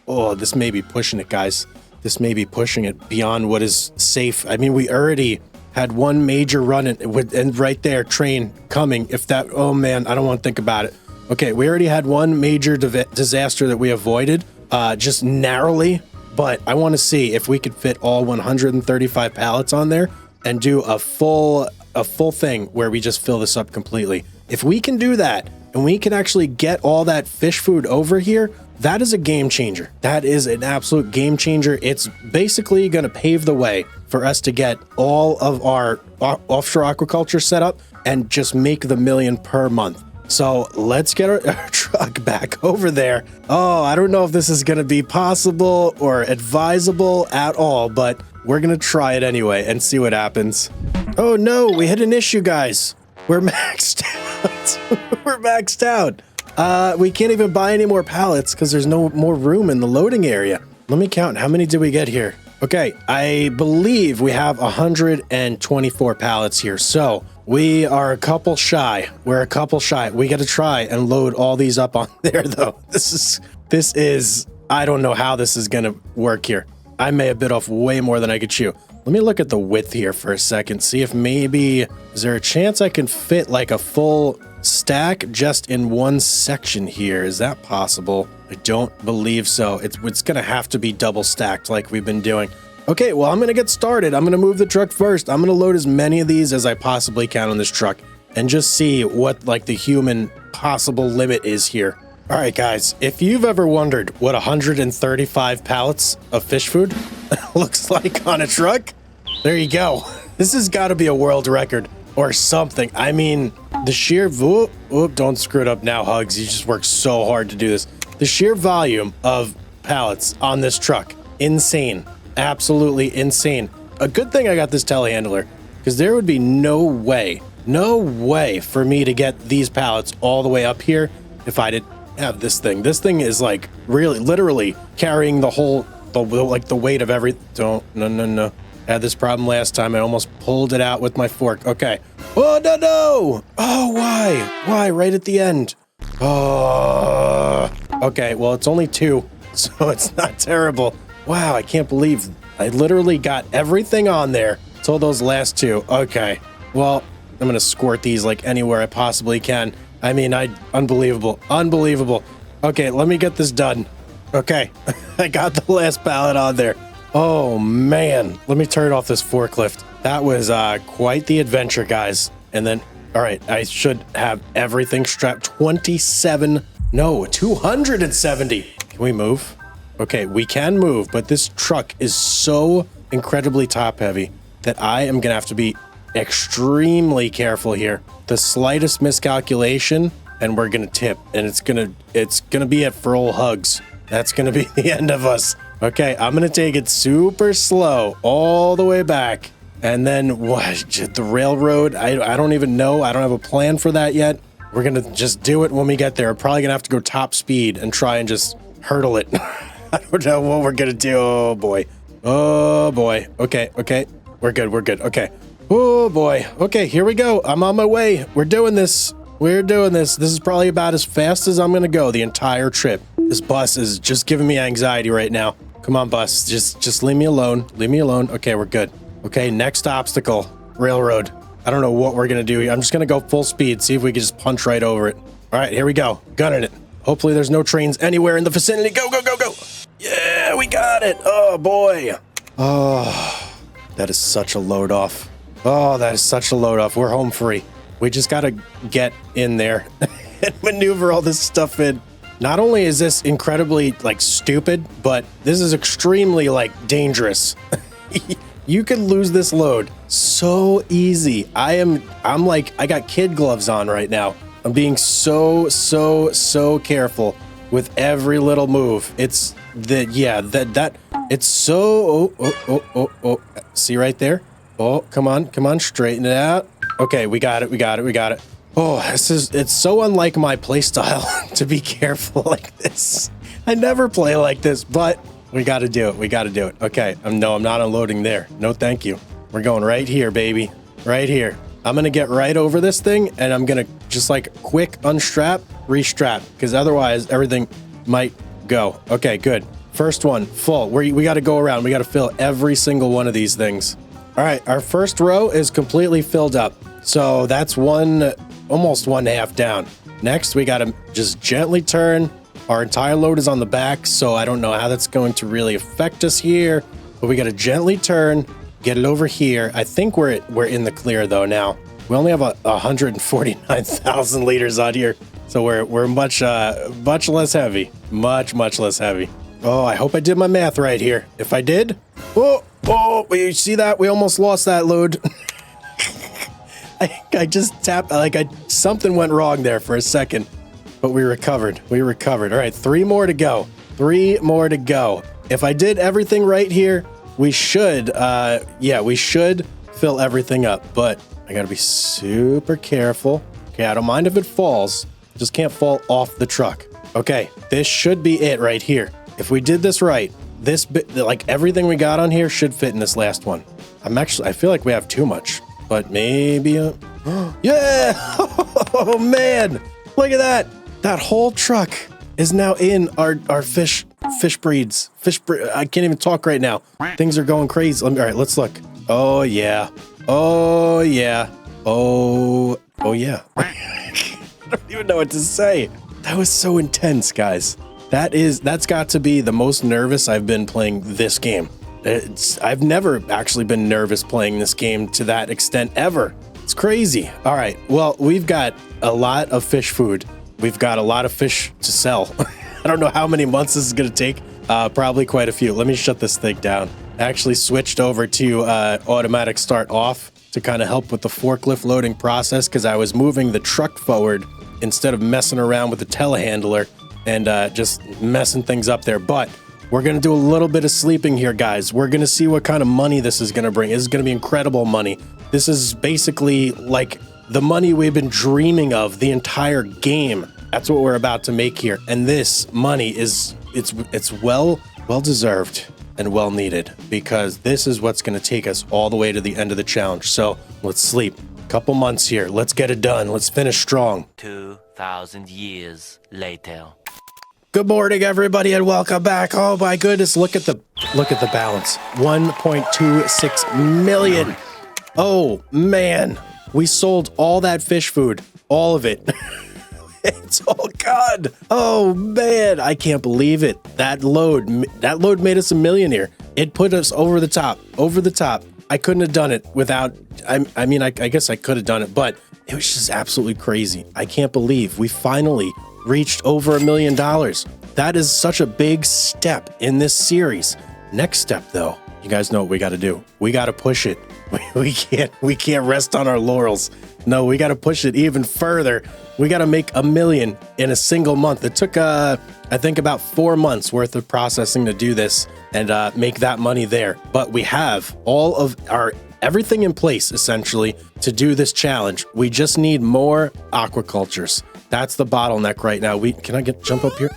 This may be pushing it, guys. This may be pushing it beyond what is safe. I mean, we already had one major run and right there, train coming. Oh man, I don't want to think about it. Okay, we already had one major disaster that we avoided, just narrowly. But I want to see if we could fit all 135 pallets on there and do a full thing where we just fill this up completely. If we can do that and we can actually get all that fish food over here, that is a game changer. That is an absolute game changer. It's basically going to pave the way for us to get all of our offshore aquaculture set up and just make the $1 million per month. So let's get our truck back over there. Oh, I don't know if this is going to be possible or advisable at all, but we're going to try it anyway and see what happens. Oh no, we hit an issue, guys. We're maxed out. We're maxed out. We can't even buy any more pallets because there's no more room in the loading area. Let me count. How many did we get here? Okay, I believe we have 124 pallets here. So we are a couple shy. We're a couple shy. We got to try and load all these up on there, though. This is, I don't know how this is going to work here. I may have bit off way more than I could chew. Let me look at the width here for a second. See if maybe, is there a chance I can fit like a full stack just in one section here? Is that possible? I don't believe so. It's going to have to be double stacked like we've been doing. Okay, well, I'm going to get started. I'm going to move the truck first. I'm going to load as many of these as I possibly can on this truck and just see what like the human possible limit is here. All right, guys, if you've ever wondered what 135 pallets of fish food looks like on a truck, there you go. This has got to be a world record or something. I mean, the sheer, don't screw it up now, Hugz. You just worked so hard to do this. The sheer volume of pallets on this truck, insane. Absolutely insane. A good thing I got this telehandler, because there would be no way for me to get these pallets all the way up here if I didn't have this thing. This thing is like really, literally carrying the weight of everything. No. I had this problem last time. I almost pulled it out with my fork. Okay. Oh, no. Oh, why? Right at the end. Oh. Okay, well, it's only 2, so it's not terrible. Wow, I can't believe I literally got everything on there till those last 2. Okay, well, I'm going to squirt these like anywhere I possibly can. I mean, unbelievable. Okay, let me get this done. Okay, I got the last pallet on there. Oh, man. Let me turn off this forklift. That was quite the adventure, guys. And then, all right, I should have everything strapped. 270. Can we move? Okay, we can move, but this truck is so incredibly top heavy that I am going to have to be extremely careful here. The slightest miscalculation and we're gonna tip, and it's gonna be it for old Hugz. That's gonna be the end of us. Okay, I'm gonna take it super slow all the way back, and then what? The railroad? I don't even know. I don't have a plan for that yet. We're gonna just do it when we get there. We're probably gonna have to go top speed and try and just hurdle it. I don't know what we're gonna do. Oh boy. Oh boy. Okay. We're good. Okay. Oh boy. Okay, here we go. I'm on my way. We're doing this. This is probably about as fast as I'm gonna go the entire trip. This bus is just giving me anxiety right now. Come on, bus. Just leave me alone. Okay, we're good. Okay, next obstacle. Railroad. I don't know what we're gonna do. I'm just gonna go full speed, see if we can just punch right over it. All right, here we go. Gunning it. Hopefully there's no trains anywhere in the vicinity. Go. Yeah, we got it. Oh boy. Oh, that is such a load off. We're home free. We just gotta get in there and maneuver all this stuff in. Not only is this incredibly, like, stupid, but this is extremely, like, dangerous. You could lose this load so easy. I'm like, I got kid gloves on right now. I'm being so careful with every little move. It's it's so, oh. See right there? Oh, come on, straighten it out. Okay, we got it. Oh, it's so unlike my playstyle to be careful like this. I never play like this, but we gotta do it. Okay, no, I'm not unloading there. No, thank you. We're going right here, baby. Right here. I'm gonna get right over this thing, and I'm gonna just like quick unstrap, restrap, because otherwise everything might go. Okay, good. First one, full. We gotta go around. We gotta fill every single one of these things. All right, our first row is completely filled up. So that's almost 1/2 down. Next, we gotta just gently turn. Our entire load is on the back, so I don't know how that's going to really affect us here, but we gotta gently turn, get it over here. I think we're in the clear though now. We only have 149,000 liters on here, so we're much less heavy. Much less heavy. Oh, I hope I did my math right here. If I did, oh, you see that? We almost lost that load. I just tapped, something went wrong there for a second, but we recovered. All right, 3 more to go. If I did everything right here, we should fill everything up, but I gotta be super careful. Okay, I don't mind if it falls, just can't fall off the truck. Okay, this should be it right here. If we did this right, this bit, like everything we got on here should fit in this last one. I feel like we have too much, but maybe yeah. Oh man, look at that. That whole truck is now in our fish breeds. I can't even talk right now. Things are going crazy. All right, let's look. Oh yeah. Oh yeah. I don't even know what to say. That was so intense, guys. That's got to be the most nervous I've been playing this game. I've never actually been nervous playing this game to that extent ever. It's crazy. All right, well, we've got a lot of fish food. We've got a lot of fish to sell. I don't know how many months this is gonna take. Probably quite a few. Let me shut this thing down. I actually switched over to automatic start off to kind of help with the forklift loading process because I was moving the truck forward instead of messing around with the telehandler and just messing things up there. But we're going to do a little bit of sleeping here, guys. We're going to see what kind of money this is going to bring. This is going to be incredible money. This is basically like the money we've been dreaming of the entire game. That's what we're about to make here. And this money it's well deserved and well needed because this is what's going to take us all the way to the end of the challenge. So let's sleep. Couple months here. Let's get it done. Let's finish strong. 2,000 years later. Good morning, everybody, and welcome back. Oh my goodness, look at the balance. 1.26 million. Oh man, we sold all that fish food, all of it. It's all gone. Oh man, I can't believe it. That load made us a millionaire. It put us over the top. I couldn't have done it without. I mean, I guess I could have done it, but it was just absolutely crazy. I can't believe we finally reached over $1 million. That is such a big step in this series. Next step, though, you guys know what we got to do. We got to push it. We can't rest on our laurels. No, we got to push it even further. We got to make $1 million in a single month. It took, I think, about 4 months worth of processing to do this and make that money there. But we have all of our everything in place, essentially, to do this challenge. We just need more aquacultures. That's the bottleneck right now. Can I jump up here?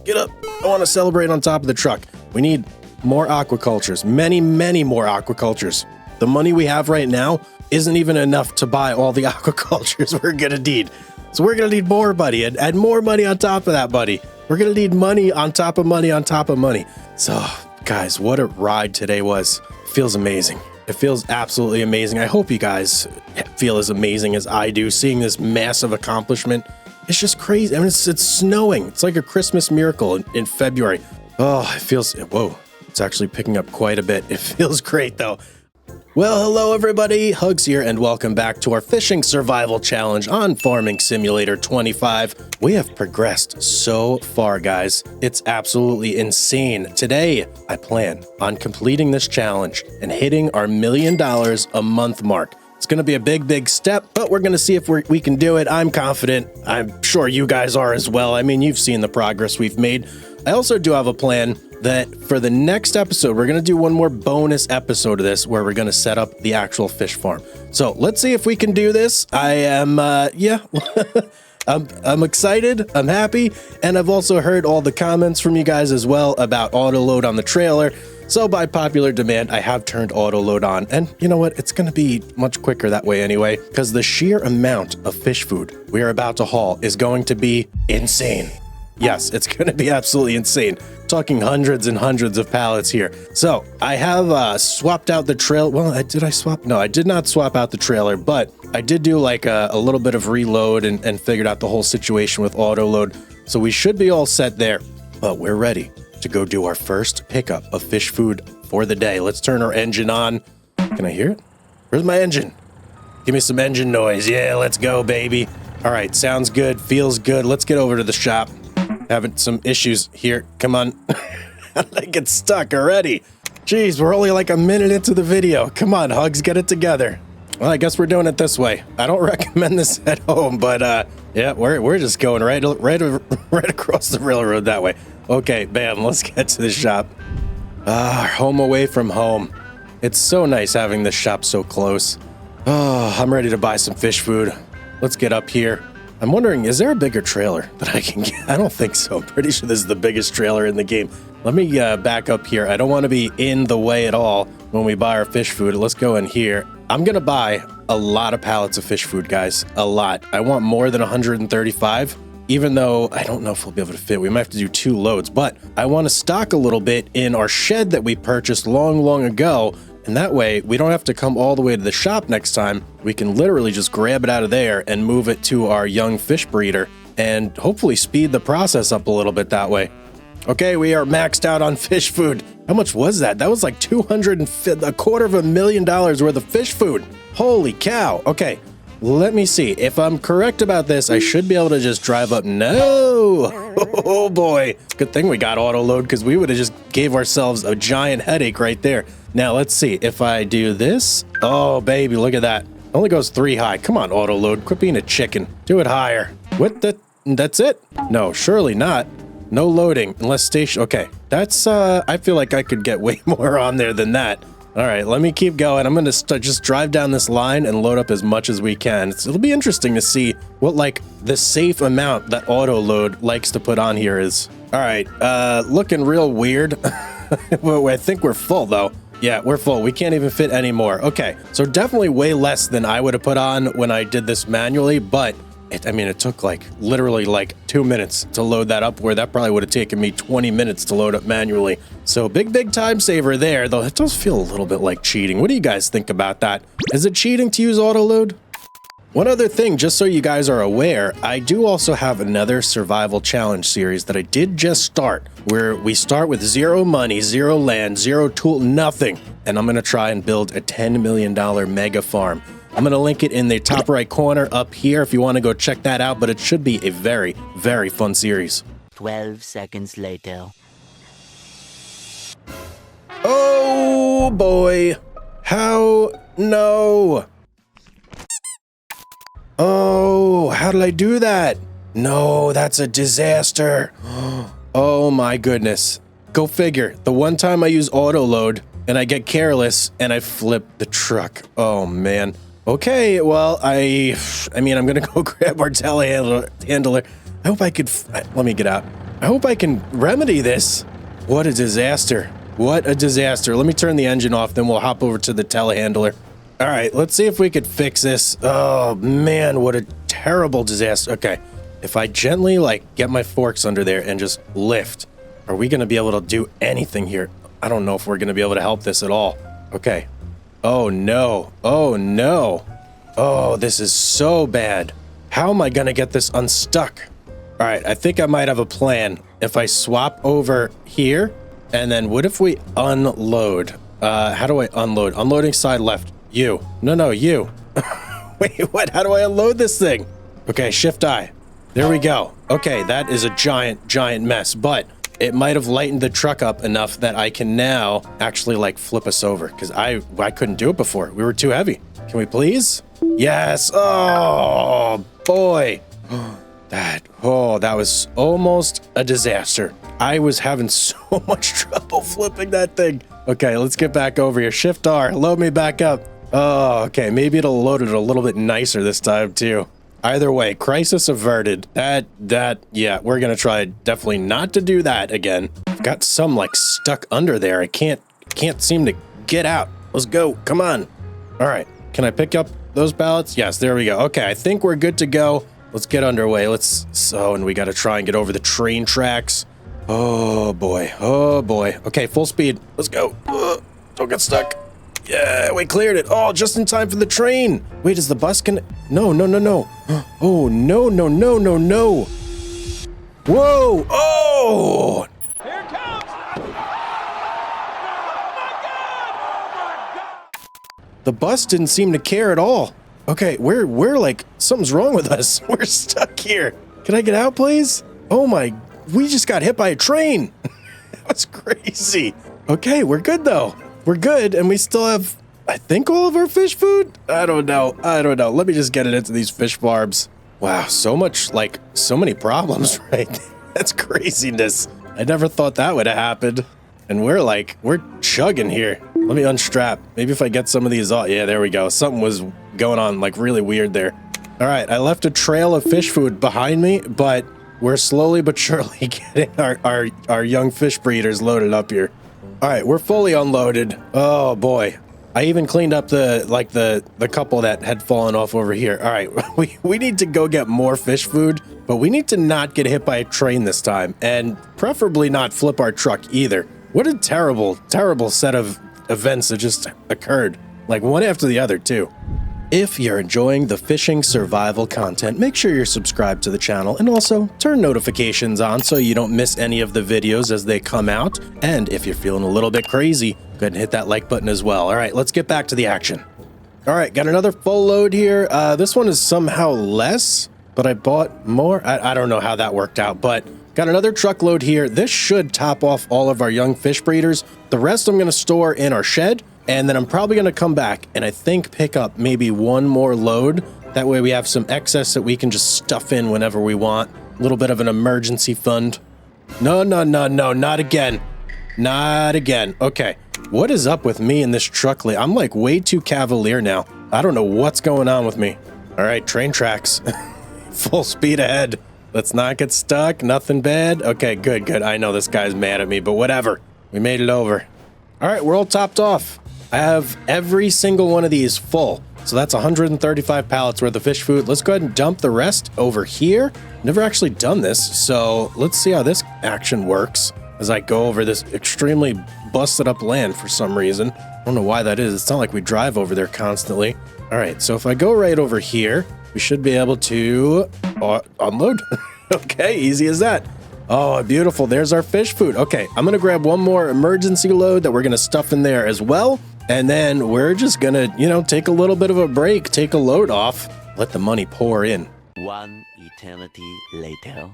Get up. I want to celebrate on top of the truck. We need more aquacultures. Many, many more aquacultures. The money we have right now isn't even enough to buy all the aquacultures we're going to need. So we're going to need more, buddy, and add more money on top of that, buddy. We're going to need money on top of money on top of money. So, guys, what a ride today was. It feels amazing. It feels absolutely amazing. I hope you guys feel as amazing as I do, seeing this massive accomplishment. It's just crazy. I mean, it's snowing. It's like a Christmas miracle in February. Oh, it feels, whoa, it's actually picking up quite a bit. It feels great, though. Well, hello everybody, Hugz here, and welcome back to our Fishing Survival Challenge on Farming Simulator 25. We have progressed so far, guys. It's absolutely insane. Today, I plan on completing this challenge and hitting our $1 million a month mark. It's going to be a big, big step, but we're going to see if we can do it. I'm confident. I'm sure you guys are as well. I mean, you've seen the progress we've made. I also do have a plan that for the next episode, we're going to do one more bonus episode of this where we're going to set up the actual fish farm. So let's see if we can do this. I am, yeah, I'm excited. I'm happy. And I've also heard all the comments from you guys as well about auto load on the trailer. So by popular demand, I have turned auto load on. And you know what? It's going to be much quicker that way anyway, because the sheer amount of fish food we are about to haul is going to be insane. Yes, it's going to be absolutely insane. Talking hundreds and hundreds of pallets here. So I have swapped out the trailer. Well, did I swap? No, I did not swap out the trailer, but I did do like a little bit of reload and figured out the whole situation with auto load. So we should be all set there, but we're ready to go do our first pickup of fish food for the day. Let's turn our engine on. Can I hear it? Where's my engine? Give me some engine noise. Yeah, let's go, baby. All right, sounds good, feels good. Let's get over to the shop. Having some issues here. Come on. How did I get stuck already? Jeez, we're only like a minute into the video. Come on, Hugz, get it together. Well, I guess we're doing it this way. I don't recommend this at home, but yeah, we're just going right across the railroad that way. Okay, bam, let's get to the shop. Home away from home. It's so nice having this shop so close. Oh, I'm ready to buy some fish food. Let's get up here. I'm wondering, is there a bigger trailer that I can get? I don't think so. I'm pretty sure this is the biggest trailer in the game. Let me back up here. I don't want to be in the way at all when we buy our fish food. Let's go in here. I'm going to buy a lot of pallets of fish food, guys. A lot. I want more than 135, even though I don't know if we'll be able to fit. We might have to do 2 loads, but I want to stock a little bit in our shed that we purchased long ago. And that way, we don't have to come all the way to the shop next time. We can literally just grab it out of there and move it to our young fish breeder and hopefully speed the process up a little bit that way. Okay, we are maxed out on fish food. How much was that? That was like $250,000 worth of fish food. Holy cow. Okay, let me see. If I'm correct about this, I should be able to just drive up. No! Oh boy. Good thing we got auto load because we would have just gave ourselves a giant headache right there. Now, let's see. If I do this. Oh, baby, look at that. Only goes 3 high. Come on, auto load. Quit being a chicken. Do it higher. What the? That's it? No, surely not. No loading unless station. Okay, that's, I feel like I could get way more on there than that. All right, let me keep going. I'm going to just drive down this line and load up as much as we can. It'll be interesting to see what, like, the safe amount that auto load likes to put on here is. All right, looking real weird. Well, I think we're full, though. Yeah, we're full. We can't even fit any more. Okay, so definitely way less than I would have put on when I did this manually, but it took like literally like 2 minutes to load that up, where that probably would have taken me 20 minutes to load up manually. So big time saver there, though it does feel a little bit like cheating. What do you guys think about that? Is it cheating to use auto load? One other thing, just so you guys are aware, I do also have another survival challenge series that I did just start, where we start with 0 money, 0 land, 0 tool, nothing. And I'm going to try and build a $10 million mega farm. I'm going to link it in the top right corner up here if you want to go check that out, but it should be a very fun series. 12 seconds later. Oh boy. How? No. Oh, how did I do that? No, that's a disaster. Oh my goodness. Go figure. The one time I use auto load and I get careless and I flip the truck. Oh man. Okay, well, I mean, I'm gonna go grab our telehandler. I hope I could, let me get out. I hope I can remedy this. What a disaster. What a disaster. Let me turn the engine off, then we'll hop over to the telehandler. All right, let's see if we could fix this. Oh man, what a terrible disaster. Okay, if I gently like get my forks under there and just lift, are we gonna be able to do anything here? I don't know if we're gonna be able to help this at all. Okay. Oh no. Oh no. Oh, this is so bad. How am I gonna get this unstuck? All right, I think I might have a plan. If I swap over here, and then what if we unload? How do I unload? Unloading side left. You. No, you. Wait, what? How do I unload this thing? Okay, shift I. There we go. Okay, that is a giant mess, but it might have lightened the truck up enough that I can now actually like flip us over because I couldn't do it before. We were too heavy. Can we please? Yes. Oh boy. That was almost a disaster. I was having so much trouble flipping that thing. Okay, let's get back over here. Shift R, load me back up. Oh, okay, maybe it'll load it a little bit nicer this time too. Either way, crisis averted. Yeah, we're gonna try definitely not to do that again. I've got some like stuck under there. I can't seem to get out. Let's go, come on. All right, can I pick up those pallets? Yes, there we go. Okay, I think we're good to go. Let's get underway. And we gotta try and get over the train tracks. Oh boy, oh boy. Okay, full speed, let's go. Don't get stuck. Yeah, we cleared it. Oh, just in time for the train. Wait, is the bus gonna? No. Oh, no. Whoa, oh. Here it comes! The bus didn't seem to care at all. Okay, we're like, something's wrong with us. We're stuck here. Can I get out, please? Oh my, we just got hit by a train. That was crazy. Okay, we're good though. We're good, and we still have, I think, all of our fish food? I don't know. Let me just get it into these fish farms. Wow, so many problems, right? That's craziness. I never thought that would have happened. And we're chugging here. Let me unstrap. Maybe if I get some of these off. Yeah, there we go. Something was going on like really weird there. All right, I left a trail of fish food behind me, but we're slowly but surely getting our young fish breeders loaded up here. All right, we're fully unloaded. Oh boy. I even cleaned up the couple that had fallen off over here. All right, we need to go get more fish food, but we need to not get hit by a train this time, and preferably not flip our truck either. What a terrible set of events that just occurred, like one after the other too. If you're enjoying the fishing survival content, make sure you're subscribed to the channel and also turn notifications on so you don't miss any of the videos as they come out. And if you're feeling a little bit crazy, go ahead and hit that like button as well. All right, let's get back to the action. All right, got another full load here. This one is somehow less, but I bought more. I don't know how that worked out, but got another truckload here. This should top off all of our young fish breeders. The rest I'm gonna store in our shed. And then I'm probably going to come back and I think pick up maybe one more load. That way we have some excess that we can just stuff in whenever we want. A little bit of an emergency fund. No, not again. Not again. Okay, what is up with me in this truck? I'm like way too cavalier now. I don't know what's going on with me. All right, train tracks. Full speed ahead. Let's not get stuck. Nothing bad. Okay, good. I know this guy's mad at me, but whatever. We made it over. All right, we're all topped off. I have every single one of these full. So that's 135 pallets worth of fish food. Let's go ahead and dump the rest over here. Never actually done this, so let's see how this action works as I go over this extremely busted up land for some reason. I don't know why that is. It's not like we drive over there constantly. All right, so if I go right over here, we should be able to unload. Okay, easy as that. Oh, beautiful. There's our fish food. Okay, I'm going to grab one more emergency load that we're going to stuff in there as well. And then we're just going to, take a little bit of a break, take a load off, let the money pour in. One eternity later.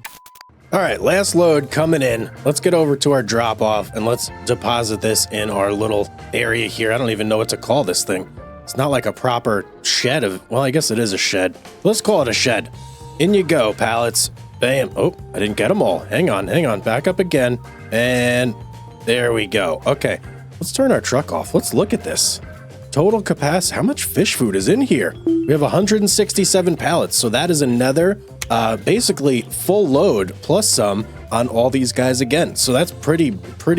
All right, last load coming in. Let's get over to our drop off and let's deposit this in our little area here. I don't even know what to call this thing. It's not like a proper shed of, well, I guess it is a shed. Let's call it a shed. In you go, pallets. Bam. Oh, I didn't get them all. Hang on. Back up again. And there we go. Okay, let's turn our truck off. Let's look at this. Total capacity. How much fish food is in here? We have 167 pallets. So that is another basically full load plus some on all these guys again. So that's pretty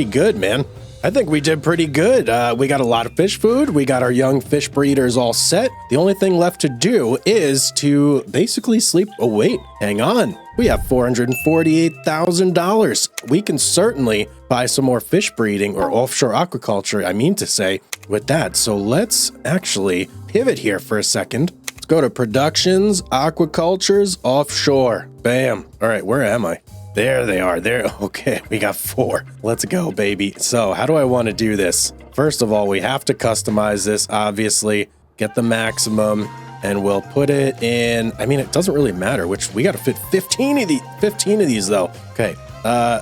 good, man. I think we did pretty good. We got a lot of fish food. We got our young fish breeders all set. The only thing left to do is to basically sleep. Oh, wait, hang on. We have $448,000. We can certainly buy some more fish breeding or offshore aquaculture, I mean to say, with that. So let's actually pivot here for a second. Let's go to productions, aquacultures, offshore. Bam. All right, where am I? There they are. There. Okay, we got 4. Let's go, baby. So how do I want to do this? First of all, we have to customize this, obviously. Get the maximum, and we'll put it in. I mean, it doesn't really matter which. We got to fit 15 of these, though. Okay,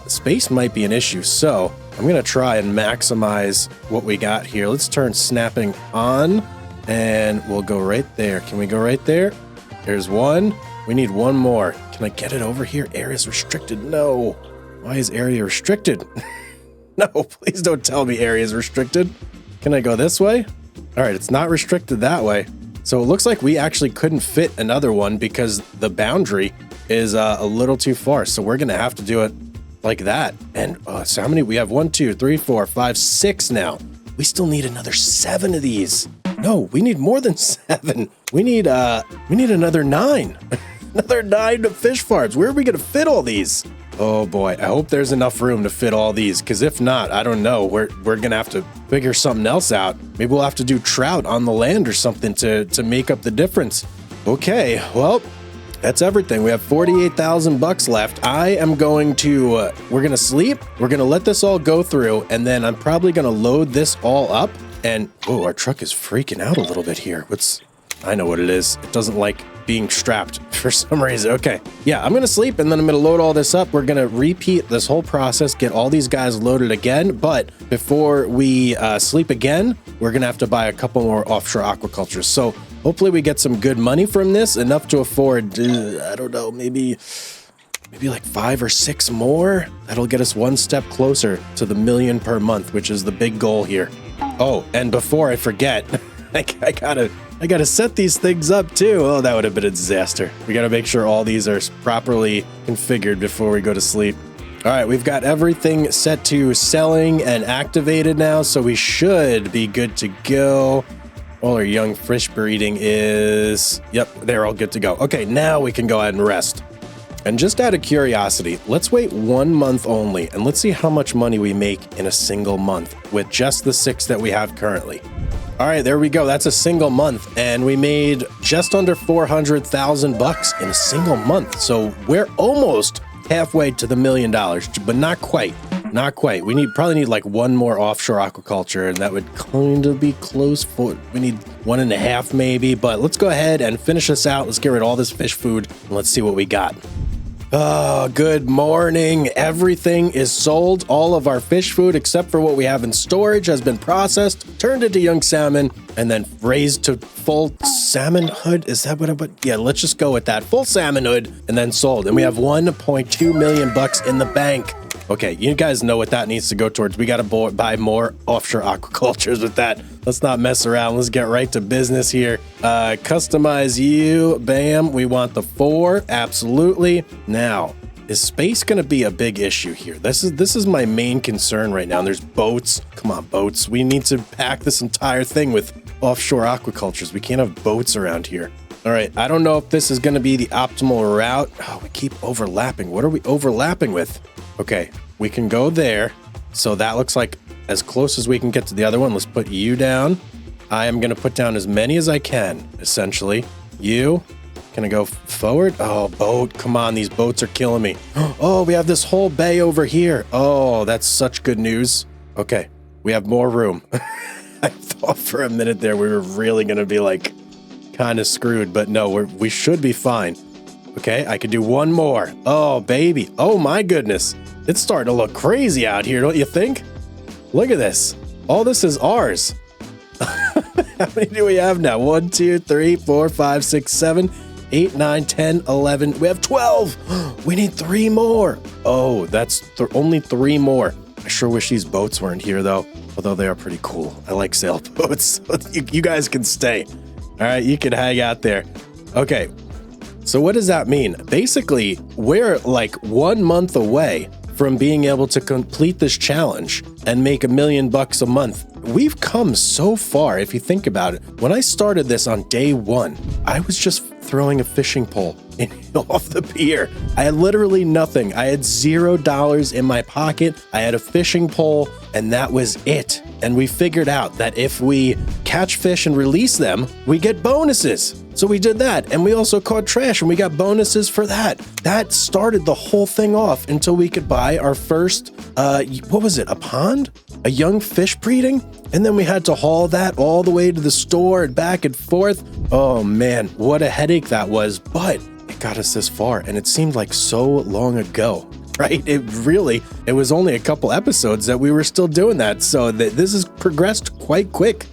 space might be an issue, so I'm going to try and maximize what we got here. Let's turn snapping on, and we'll go right there. Can we go right there? There's one. We need one more. Can I get it over here? Area's restricted. No. Why is area restricted? No, please don't tell me area is restricted. Can I go this way? All right, it's not restricted that way. So it looks like we actually couldn't fit another one because the boundary is a little too far. So we're going to have to do it like that. And so how many? We have 1, 2, 3, 4, 5, 6 now. We still need another 7 of these. No, we need more than 7. We need another 9. Another 9 fish farms. Where are we going to fit all these? Oh boy, I hope there's enough room to fit all these, because if not, I don't know. We're going to have to figure something else out. Maybe we'll have to do trout on the land or something to make up the difference. Okay, well, that's everything. We have 48,000 bucks left. I am going to, we're going to sleep. We're going to let this all go through, and then I'm probably going to load this all up. And, oh, our truck is freaking out a little bit here. I know what it is. It doesn't like being strapped for some reason. Okay. Yeah, I'm going to sleep and then I'm going to load all this up. We're going to repeat this whole process, get all these guys loaded again. But before we sleep again, we're going to have to buy a couple more offshore aquacultures. So hopefully we get some good money from this, enough to afford, I don't know, maybe like 5 or 6 more. That'll get us one step closer to the $1 million per month, which is the big goal here. Oh, and before I forget, I gotta set these things up too. Oh, that would have been a disaster. We gotta make sure all these are properly configured before we go to sleep. All right, we've got everything set to selling and activated now, so we should be good to go. All our young fish breeding is, yep, they're all good to go. Okay, now we can go ahead and rest. And just out of curiosity, let's wait 1 month only, and let's see how much money we make in a single month with just the 6 that we have currently. All right, there we go. That's a single month, and we made just under 400,000 bucks in a single month. So we're almost halfway to the $1 million, but not quite. Not quite. We probably need like 1 more offshore aquaculture, and that would kind of be close. We need 1.5 maybe, but let's go ahead and finish this out. Let's get rid of all this fish food, and let's see what we got. Oh, good morning. Everything is sold. All of our fish food, except for what we have in storage, has been processed, turned into young salmon, and then raised to full salmonhood. Is that what yeah, let's just go with that. Full salmonhood, and then sold. And we have 1.2 million bucks in the bank. Okay, you guys know what that needs to go towards. We got to buy more offshore aquacultures with that. Let's not mess around. Let's get right to business here. Customize you. Bam. We want the 4. Absolutely. Now, is space going to be a big issue here? This is my main concern right now. And there's boats. Come on, boats. We need to pack this entire thing with offshore aquacultures. We can't have boats around here. All right, I don't know if this is going to be the optimal route. Oh, we keep overlapping. What are we overlapping with? Okay, we can go there. So that looks like as close as we can get to the other one. Let's put you down. I am going to put down as many as I can, essentially. You, can I go forward? Oh, boat, come on, these boats are killing me. Oh, we have this whole bay over here. Oh, that's such good news. Okay, we have more room. I thought for a minute there we were really going to be like kind of screwed, but no, we should be fine. Okay, I could do one more. Oh, baby. Oh, my goodness. It's starting to look crazy out here, don't you think? Look at this. All this is ours. How many do we have now? 1, 2, 3, 4, 5, 6, 7, 8, 9, 10, 11. We have 12. We need 3 more. Oh, that's only 3 more. I sure wish these boats weren't here, though. Although they are pretty cool. I like sailboats. You guys can stay. All right, you can hang out there. Okay, so what does that mean? Basically, we're like 1 month away from being able to complete this challenge and make $1 million a month. We've come so far, if you think about it. When I started this on day 1, I was just throwing a fishing pole off the pier. I had literally nothing. I had $0 in my pocket. I had a fishing pole, and that was it. And we figured out that if we catch fish and release them, we get bonuses. So we did that, and we also caught trash, and we got bonuses for that. That started the whole thing off until we could buy our first, what was it, a pond? A young fish breeding? And then we had to haul that all the way to the store and back and forth. Oh man, what a headache that was, but it got us this far, and it seemed like so long ago, right? It was only a couple episodes that we were still doing that, so this has progressed quite quick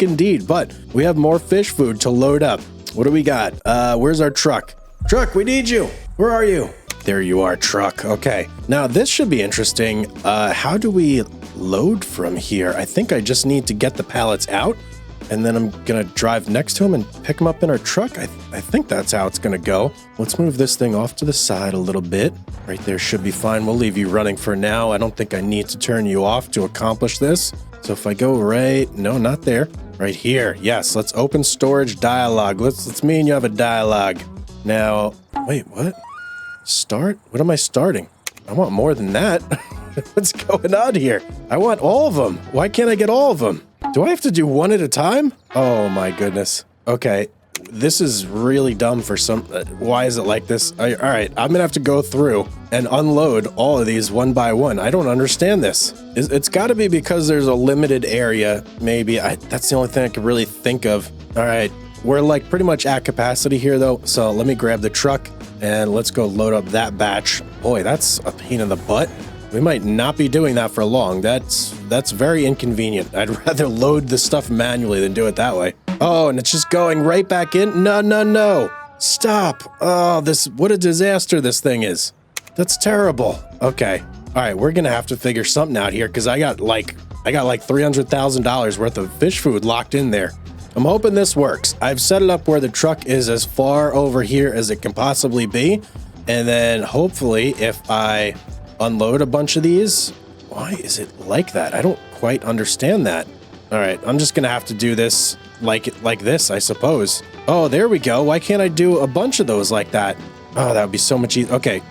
indeed, but we have more fish food to load up. What do we got? Where's our truck? Truck, we need you. Where are you? There you are, truck. Okay. Now this should be interesting. How do we load from here? I think I just need to get the pallets out, and then I'm gonna drive next to them and pick them up in our truck. I think that's how it's gonna go. Let's move this thing off to the side a little bit. Right there should be fine. We'll leave you running for now. I don't think I need to turn you off to accomplish this. So if I go no, not there. Right here. Yes, let's open storage dialogue. Let's me and you have a dialogue. Now, wait, what? Start? What am I starting? I want more than that. What's going on here? I want all of them. Why can't I get all of them? Do I have to do one at a time? Oh my goodness. Okay, this is really dumb for some... why is it like this? All right, I'm gonna have to go through and unload all of these one by one. I don't understand this. It's gotta be because there's a limited area, maybe. That's the only thing I can really think of. All right, we're like pretty much at capacity here though, so let me grab the truck and let's go load up that batch. Boy, that's a pain in the butt. We might not be doing that for long. That's very inconvenient. I'd rather load the stuff manually than do it that way. Oh, and it's just going right back in? No. Stop. Oh, what a disaster this thing is. That's terrible. Okay. All right, we're gonna have to figure something out here because I got like $300,000 worth of fish food locked in there. I'm hoping this works. I've set it up where the truck is as far over here as it can possibly be. And then hopefully if I unload a bunch of these. Why is it like that? I don't quite understand that. All right, I'm just gonna have to do this like this, I suppose. Oh, there we go. Why can't I do a bunch of those like that? Oh, that would be so much easier. Okay,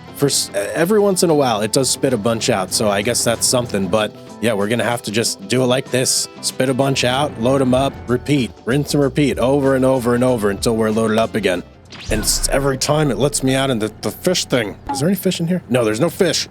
every once in a while, it does spit a bunch out, so I guess that's something. But yeah, we're gonna have to just do it like this. Spit a bunch out, load them up, repeat, rinse and repeat over and over and over until we're loaded up again. And every time it lets me out in the fish thing. Is there any fish in here? No, there's no fish.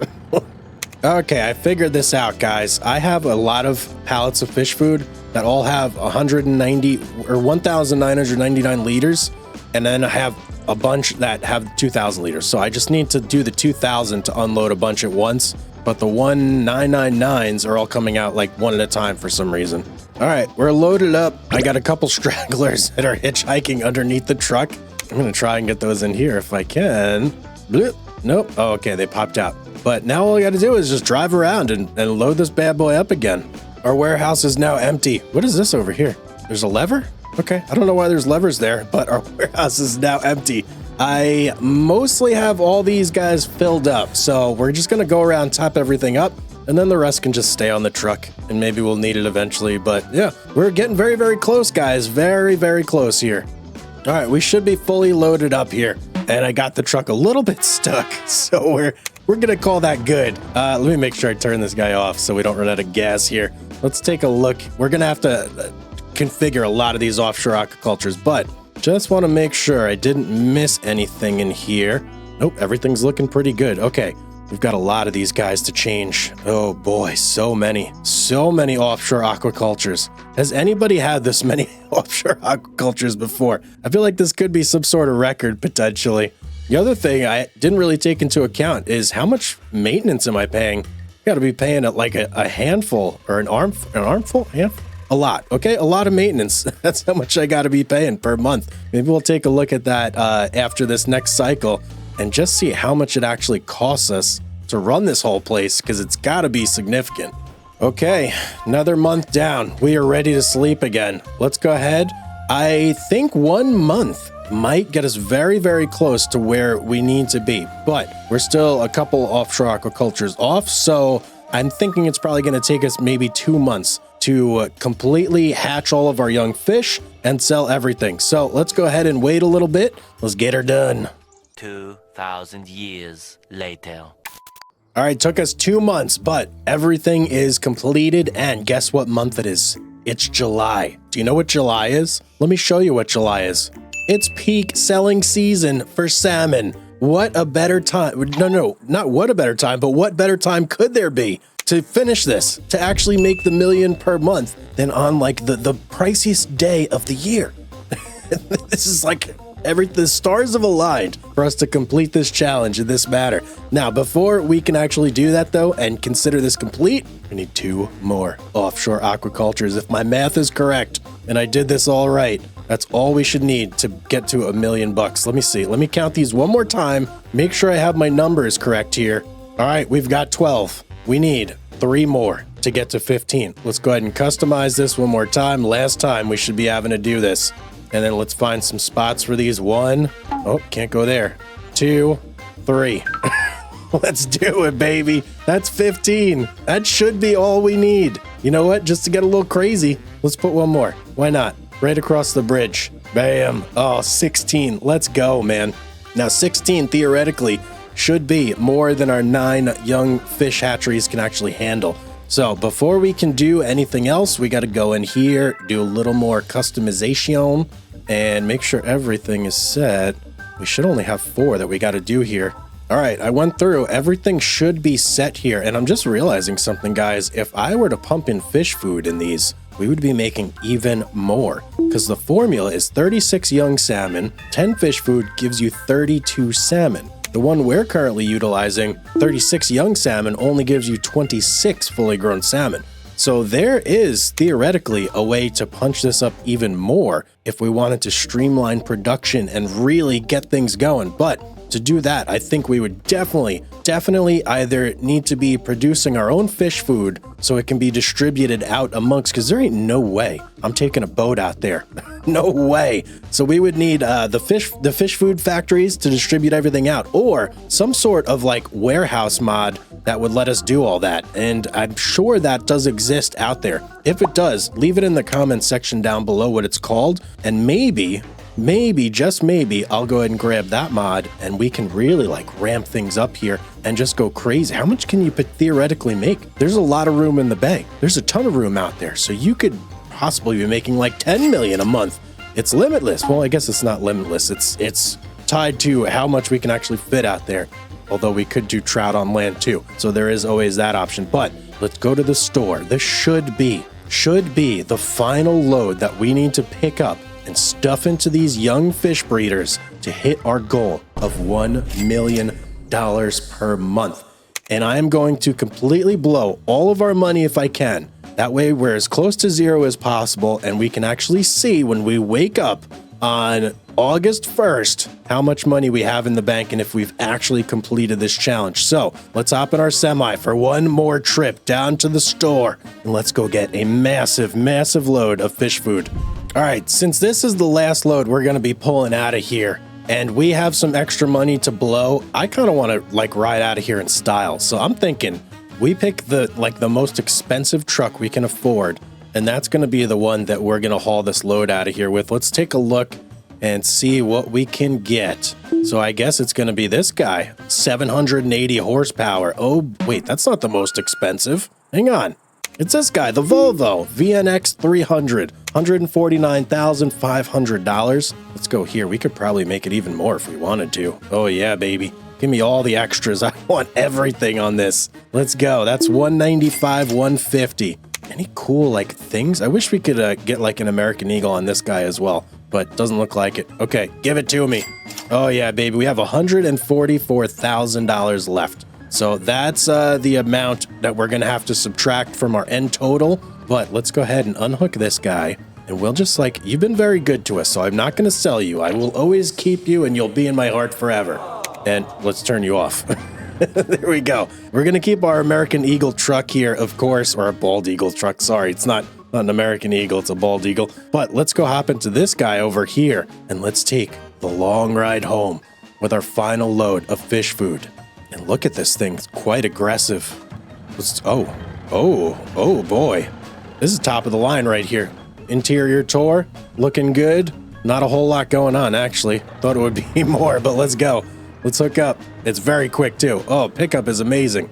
Okay, I figured this out, guys. I have a lot of pallets of fish food that all have 190 or 1,999 liters. And then I have a bunch that have 2,000 liters. So I just need to do the 2,000 to unload a bunch at once. But the 1,999s are all coming out like one at a time for some reason. All right, we're loaded up. I got a couple stragglers that are hitchhiking underneath the truck. I'm gonna try and get those in here if I can. Bloop. Nope. Oh, okay, they popped out. But now all I gotta do is just drive around and load this bad boy up again. Our warehouse is now empty. What is this over here? There's a lever? Okay, I don't know why there's levers there, but our warehouse is now empty. I mostly have all these guys filled up, so we're just gonna go around, top everything up, and then the rest can just stay on the truck, and maybe we'll need it eventually. But yeah, we're getting very, very close, guys. Very, very close here. All right, we should be fully loaded up here. And I got the truck a little bit stuck, so we're gonna call that good. Let me make sure I turn this guy off so we don't run out of gas here. Let's take a look. We're gonna have to configure a lot of these offshore aquacultures, but just want to make sure I didn't miss anything in here. Nope, everything's looking pretty good. Okay, we've got a lot of these guys to change. Oh boy, so many offshore aquacultures. Has anybody had this many offshore aquacultures before? I feel like this could be some sort of record potentially. The other thing I didn't really take into account is how much maintenance am I paying? Got to be paying at like a handful or an armful? A lot, okay? A lot of maintenance. That's how much I got to be paying per month. Maybe we'll take a look at that after this next cycle and just see how much it actually costs us to run this whole place, because it's got to be significant. Okay, another month down. We are ready to sleep again. Let's go ahead. I think 1 month might get us very, very close to where we need to be, but we're still a couple offshore aquacultures off, so I'm thinking it's probably going to take us maybe 2 months to completely hatch all of our young fish and sell everything. So let's go ahead and wait a little bit. Let's get her done. 2,000 years later. All right, took us 2 months, but everything is completed, and guess what month it is? It's July. Do you know what July is? Let me show you what July is. It's peak selling season for salmon. What a better time. No, not what a better time, but what better time could there be to finish this, to actually make the $1 million per month than on like the priciest day of the year. This is like the stars have aligned for us to complete this challenge in this matter. Now, before we can actually do that though, and consider this complete, we need 2 more offshore aquacultures. If my math is correct and I did this all right, that's all we should need to get to $1 million bucks. Let me see. Let me count these one more time. Make sure I have my numbers correct here. All right, we've got 12. We need 3 more to get to 15. Let's go ahead and customize this one more time. Last time we should be having to do this. And then let's find some spots for these. 1. Oh, can't go there. 2, 3. Let's do it, baby. That's 15. That should be all we need. You know what? Just to get a little crazy, let's put 1 more. Why not? Right across the bridge. Bam. Oh, 16. Let's go, man. Now, 16 theoretically should be more than our 9 young fish hatcheries can actually handle. So before we can do anything else, we got to go in here, do a little more customization, and make sure everything is set. We should only have 4 that we got to do here. All right, I went through. Everything should be set here, and I'm just realizing something, guys. If I were to pump in fish food in these, we would be making even more, because the formula is 36 young salmon, 10 fish food gives you 32 salmon. The one we're currently utilizing, 36 young salmon, only gives you 26 fully grown salmon. So there is theoretically a way to punch this up even more if we wanted to streamline production and really get things going. But to do that, I think we would definitely either need to be producing our own fish food so it can be distributed out amongst, because there ain't no way I'm taking a boat out there. No way. So we would need the fish food factories to distribute everything out, or some sort of like warehouse mod that would let us do all that. And I'm sure that does exist out there. If it does, leave it in the comment section down below what it's called, and maybe, just maybe, I'll go ahead and grab that mod and we can really like ramp things up here and just go crazy. How much can you theoretically make? There's a lot of room in the bank. There's a ton of room out there. So you could possibly be making like 10 million a month. It's limitless. Well, I guess it's not limitless. It's tied to how much we can actually fit out there. Although we could do trout on land too. So there is always that option. But let's go to the store. This should be the final load that we need to pick up and stuff into these young fish breeders to hit our goal of $1 million per month. And I am going to completely blow all of our money if I can. That way we're as close to 0 as possible, and we can actually see when we wake up on August 1st how much money we have in the bank and if we've actually completed this challenge. So let's hop in our semi for one more trip down to the store, and let's go get a massive load of fish food. All right, since this is the last load we're going to be pulling out of here, and we have some extra money to blow, I kind of want to like ride out of here in style. So I'm thinking we pick the most expensive truck we can afford, and that's going to be the one that we're going to haul this load out of here with. Let's take a look and see what we can get. So I guess it's going to be this guy, 780 horsepower. Oh, wait, that's not the most expensive. Hang on. It's this guy, the Volvo VNX 300, $149,500. Let's go here. We could probably make it even more if we wanted to. Oh yeah, baby. Give me all the extras. I want everything on this. Let's go. That's 195, 150. Any cool like things? I wish we could get like an American Eagle on this guy as well, but doesn't look like it. Okay, give it to me. Oh yeah, baby. We have $144,000 left. So that's the amount that we're going to have to subtract from our end total. But let's go ahead and unhook this guy. And we'll just like, you've been very good to us, so I'm not going to sell you. I will always keep you and you'll be in my heart forever. And let's turn you off. There we go. We're going to keep our American Eagle truck here, of course, or a bald eagle truck. Sorry, it's not an American Eagle, it's a bald eagle. But let's go hop into this guy over here and let's take the long ride home with our final load of fish food. And look at this thing, it's quite aggressive. Oh boy. This is top of the line right here. Interior tour, looking good. Not a whole lot going on, actually. Thought it would be more, but let's go. Let's hook up. It's very quick, too. Oh, pickup is amazing.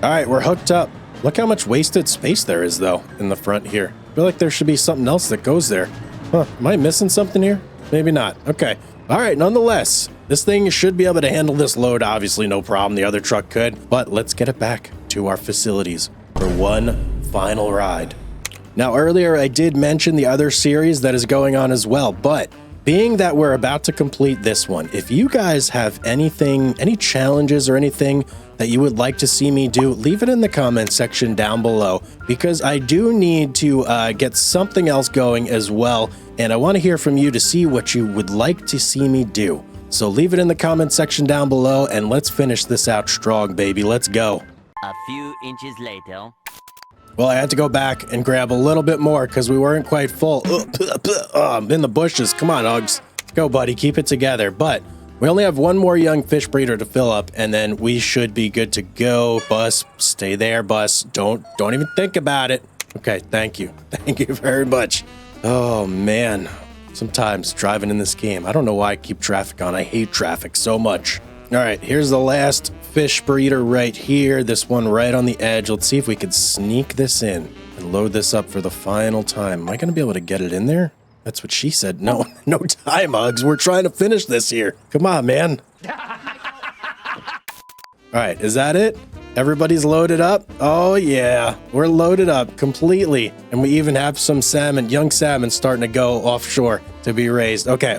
All right, we're hooked up. Look how much wasted space there is, though, in the front here. I feel like there should be something else that goes there. Huh, am I missing something here? Maybe not. Okay. All right, nonetheless, this thing should be able to handle this load. Obviously, no problem. The other truck could. But let's get it back to our facilities for one final ride. Now, earlier I did mention the other series that is going on as well, but being that we're about to complete this one, if you guys have anything, any challenges or anything that you would like to see me do, leave it in the comment section down below, because I do need to get something else going as well, and I want to hear from you to see what you would like to see me do. So leave it in the comment section down below, and let's finish this out strong, baby. Let's go. A few inches later. Well, I had to go back and grab a little bit more because we weren't quite full. I'm in the bushes. Come on, Hugz. Go, buddy. Keep it together. But we only have one more young fish breeder to fill up, and then we should be good to go. Bus, stay there, bus. Don't even think about it. Okay, thank you. Thank you very much. Oh, man. Sometimes driving in this game, I don't know why I keep traffic on. I hate traffic so much. All right, here's the last fish breeder right here. This one right on the edge. Let's see if we can sneak this in and load this up for the final time. Am I going to be able to get it in there? That's what she said. No, no time, Hugz. We're trying to finish this here. Come on, man. All right, is that it? Everybody's loaded up? Oh, yeah. We're loaded up completely. And we even have some salmon, young salmon starting to go offshore to be raised. Okay.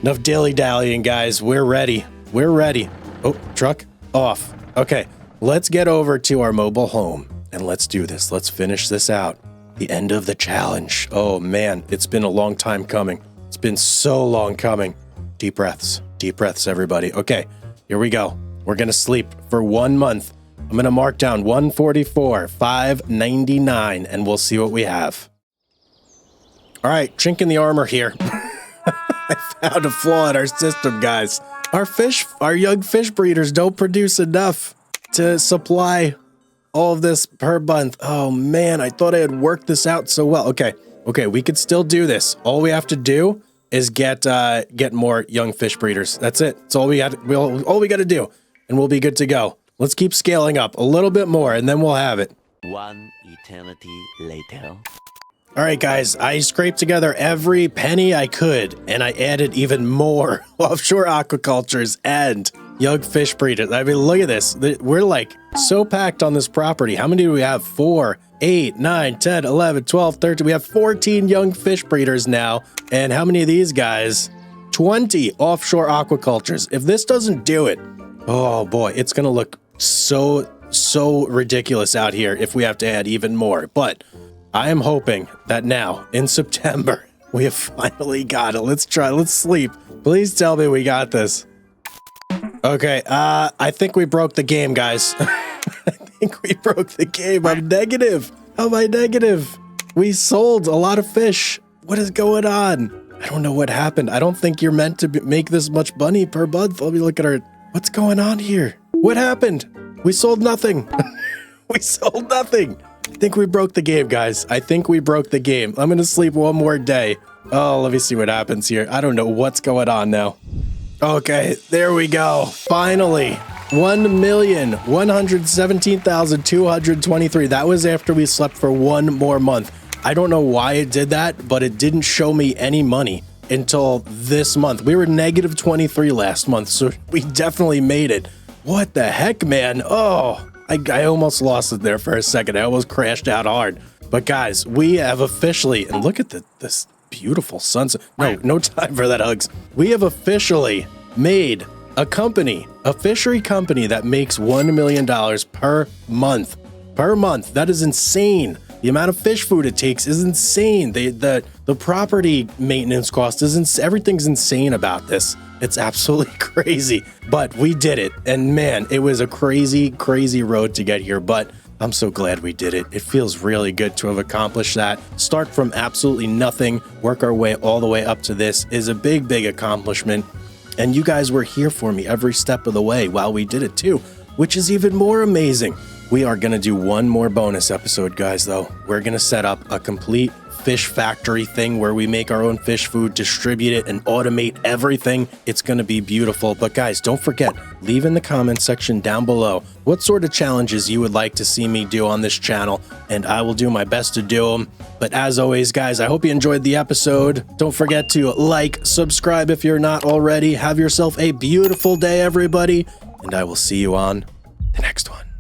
Enough dilly-dallying, guys. We're ready. We're ready. Oh, truck off. Okay, let's get over to our mobile home and let's do this. Let's finish this out. The end of the challenge. Oh man, it's been a long time coming. It's been so long coming. Deep breaths, everybody. Okay, here we go. We're gonna sleep for 1 month. I'm gonna mark down 144,599 and we'll see what we have. All right, chink in the armor here. I found a flaw in our system, guys. Our young fish breeders don't produce enough to supply all of this per month. Oh man, I thought I had worked this out so well. Okay, we could still do this. All we have to do is get more young fish breeders. That's it. That's all we got. All we got to do, and we'll be good to go. Let's keep scaling up a little bit more, and then we'll have it. One eternity later. All right, guys, I scraped together every penny I could, and I added even more offshore aquacultures and young fish breeders. I mean, look at this. We're like so packed on this property. How many do we have? 4, 8, 9, 10, 11, 12, 13. We have 14 young fish breeders now. And how many of these guys? 20 offshore aquacultures. If this doesn't do it, oh boy, it's going to look so ridiculous out here if we have to add even more. But I am hoping that now, in September, we have finally got it. Let's try. Let's sleep. Please tell me we got this. Okay, I think we broke the game, guys. I think we broke the game. I'm negative. How am I negative? We sold a lot of fish. What is going on? I don't know what happened. I don't think you're meant to make this much money per month. Let me look at our... What's going on here? What happened? We sold nothing. We sold nothing. I think we broke the game, guys. I think we broke the game. I'm going to sleep one more day. Oh, let me see what happens here. I don't know what's going on now. Okay, there we go. Finally, 1,117,223. That was after we slept for 1 more month. I don't know why it did that, but it didn't show me any money until this month. We were negative 23 last month, so we definitely made it. What the heck, man? Oh, I almost lost it there for a second. I almost crashed out hard. But guys, we have officially, and look at this beautiful sunset. No time for that, Hugz. We have officially made a company, a fishery company that makes $1 million per month. Per month. That is insane. The amount of fish food it takes is insane. The property maintenance cost is everything's insane about this. It's absolutely crazy. But we did it. And man, it was a crazy, crazy road to get here. But I'm so glad we did it. It feels really good to have accomplished that. Start from absolutely nothing, work our way all the way up to this is a big, big accomplishment. And you guys were here for me every step of the way while we did it too, which is even more amazing. We are going to do one more bonus episode, guys, though. We're going to set up a complete fish factory thing where we make our own fish food, distribute it, and automate everything. It's going to be beautiful. But guys, don't forget, leave in the comments section down below what sort of challenges you would like to see me do on this channel, and I will do my best to do them. But as always, guys, I hope you enjoyed the episode. Don't forget to like, subscribe if you're not already. Have yourself a beautiful day, everybody, and I will see you on the next one.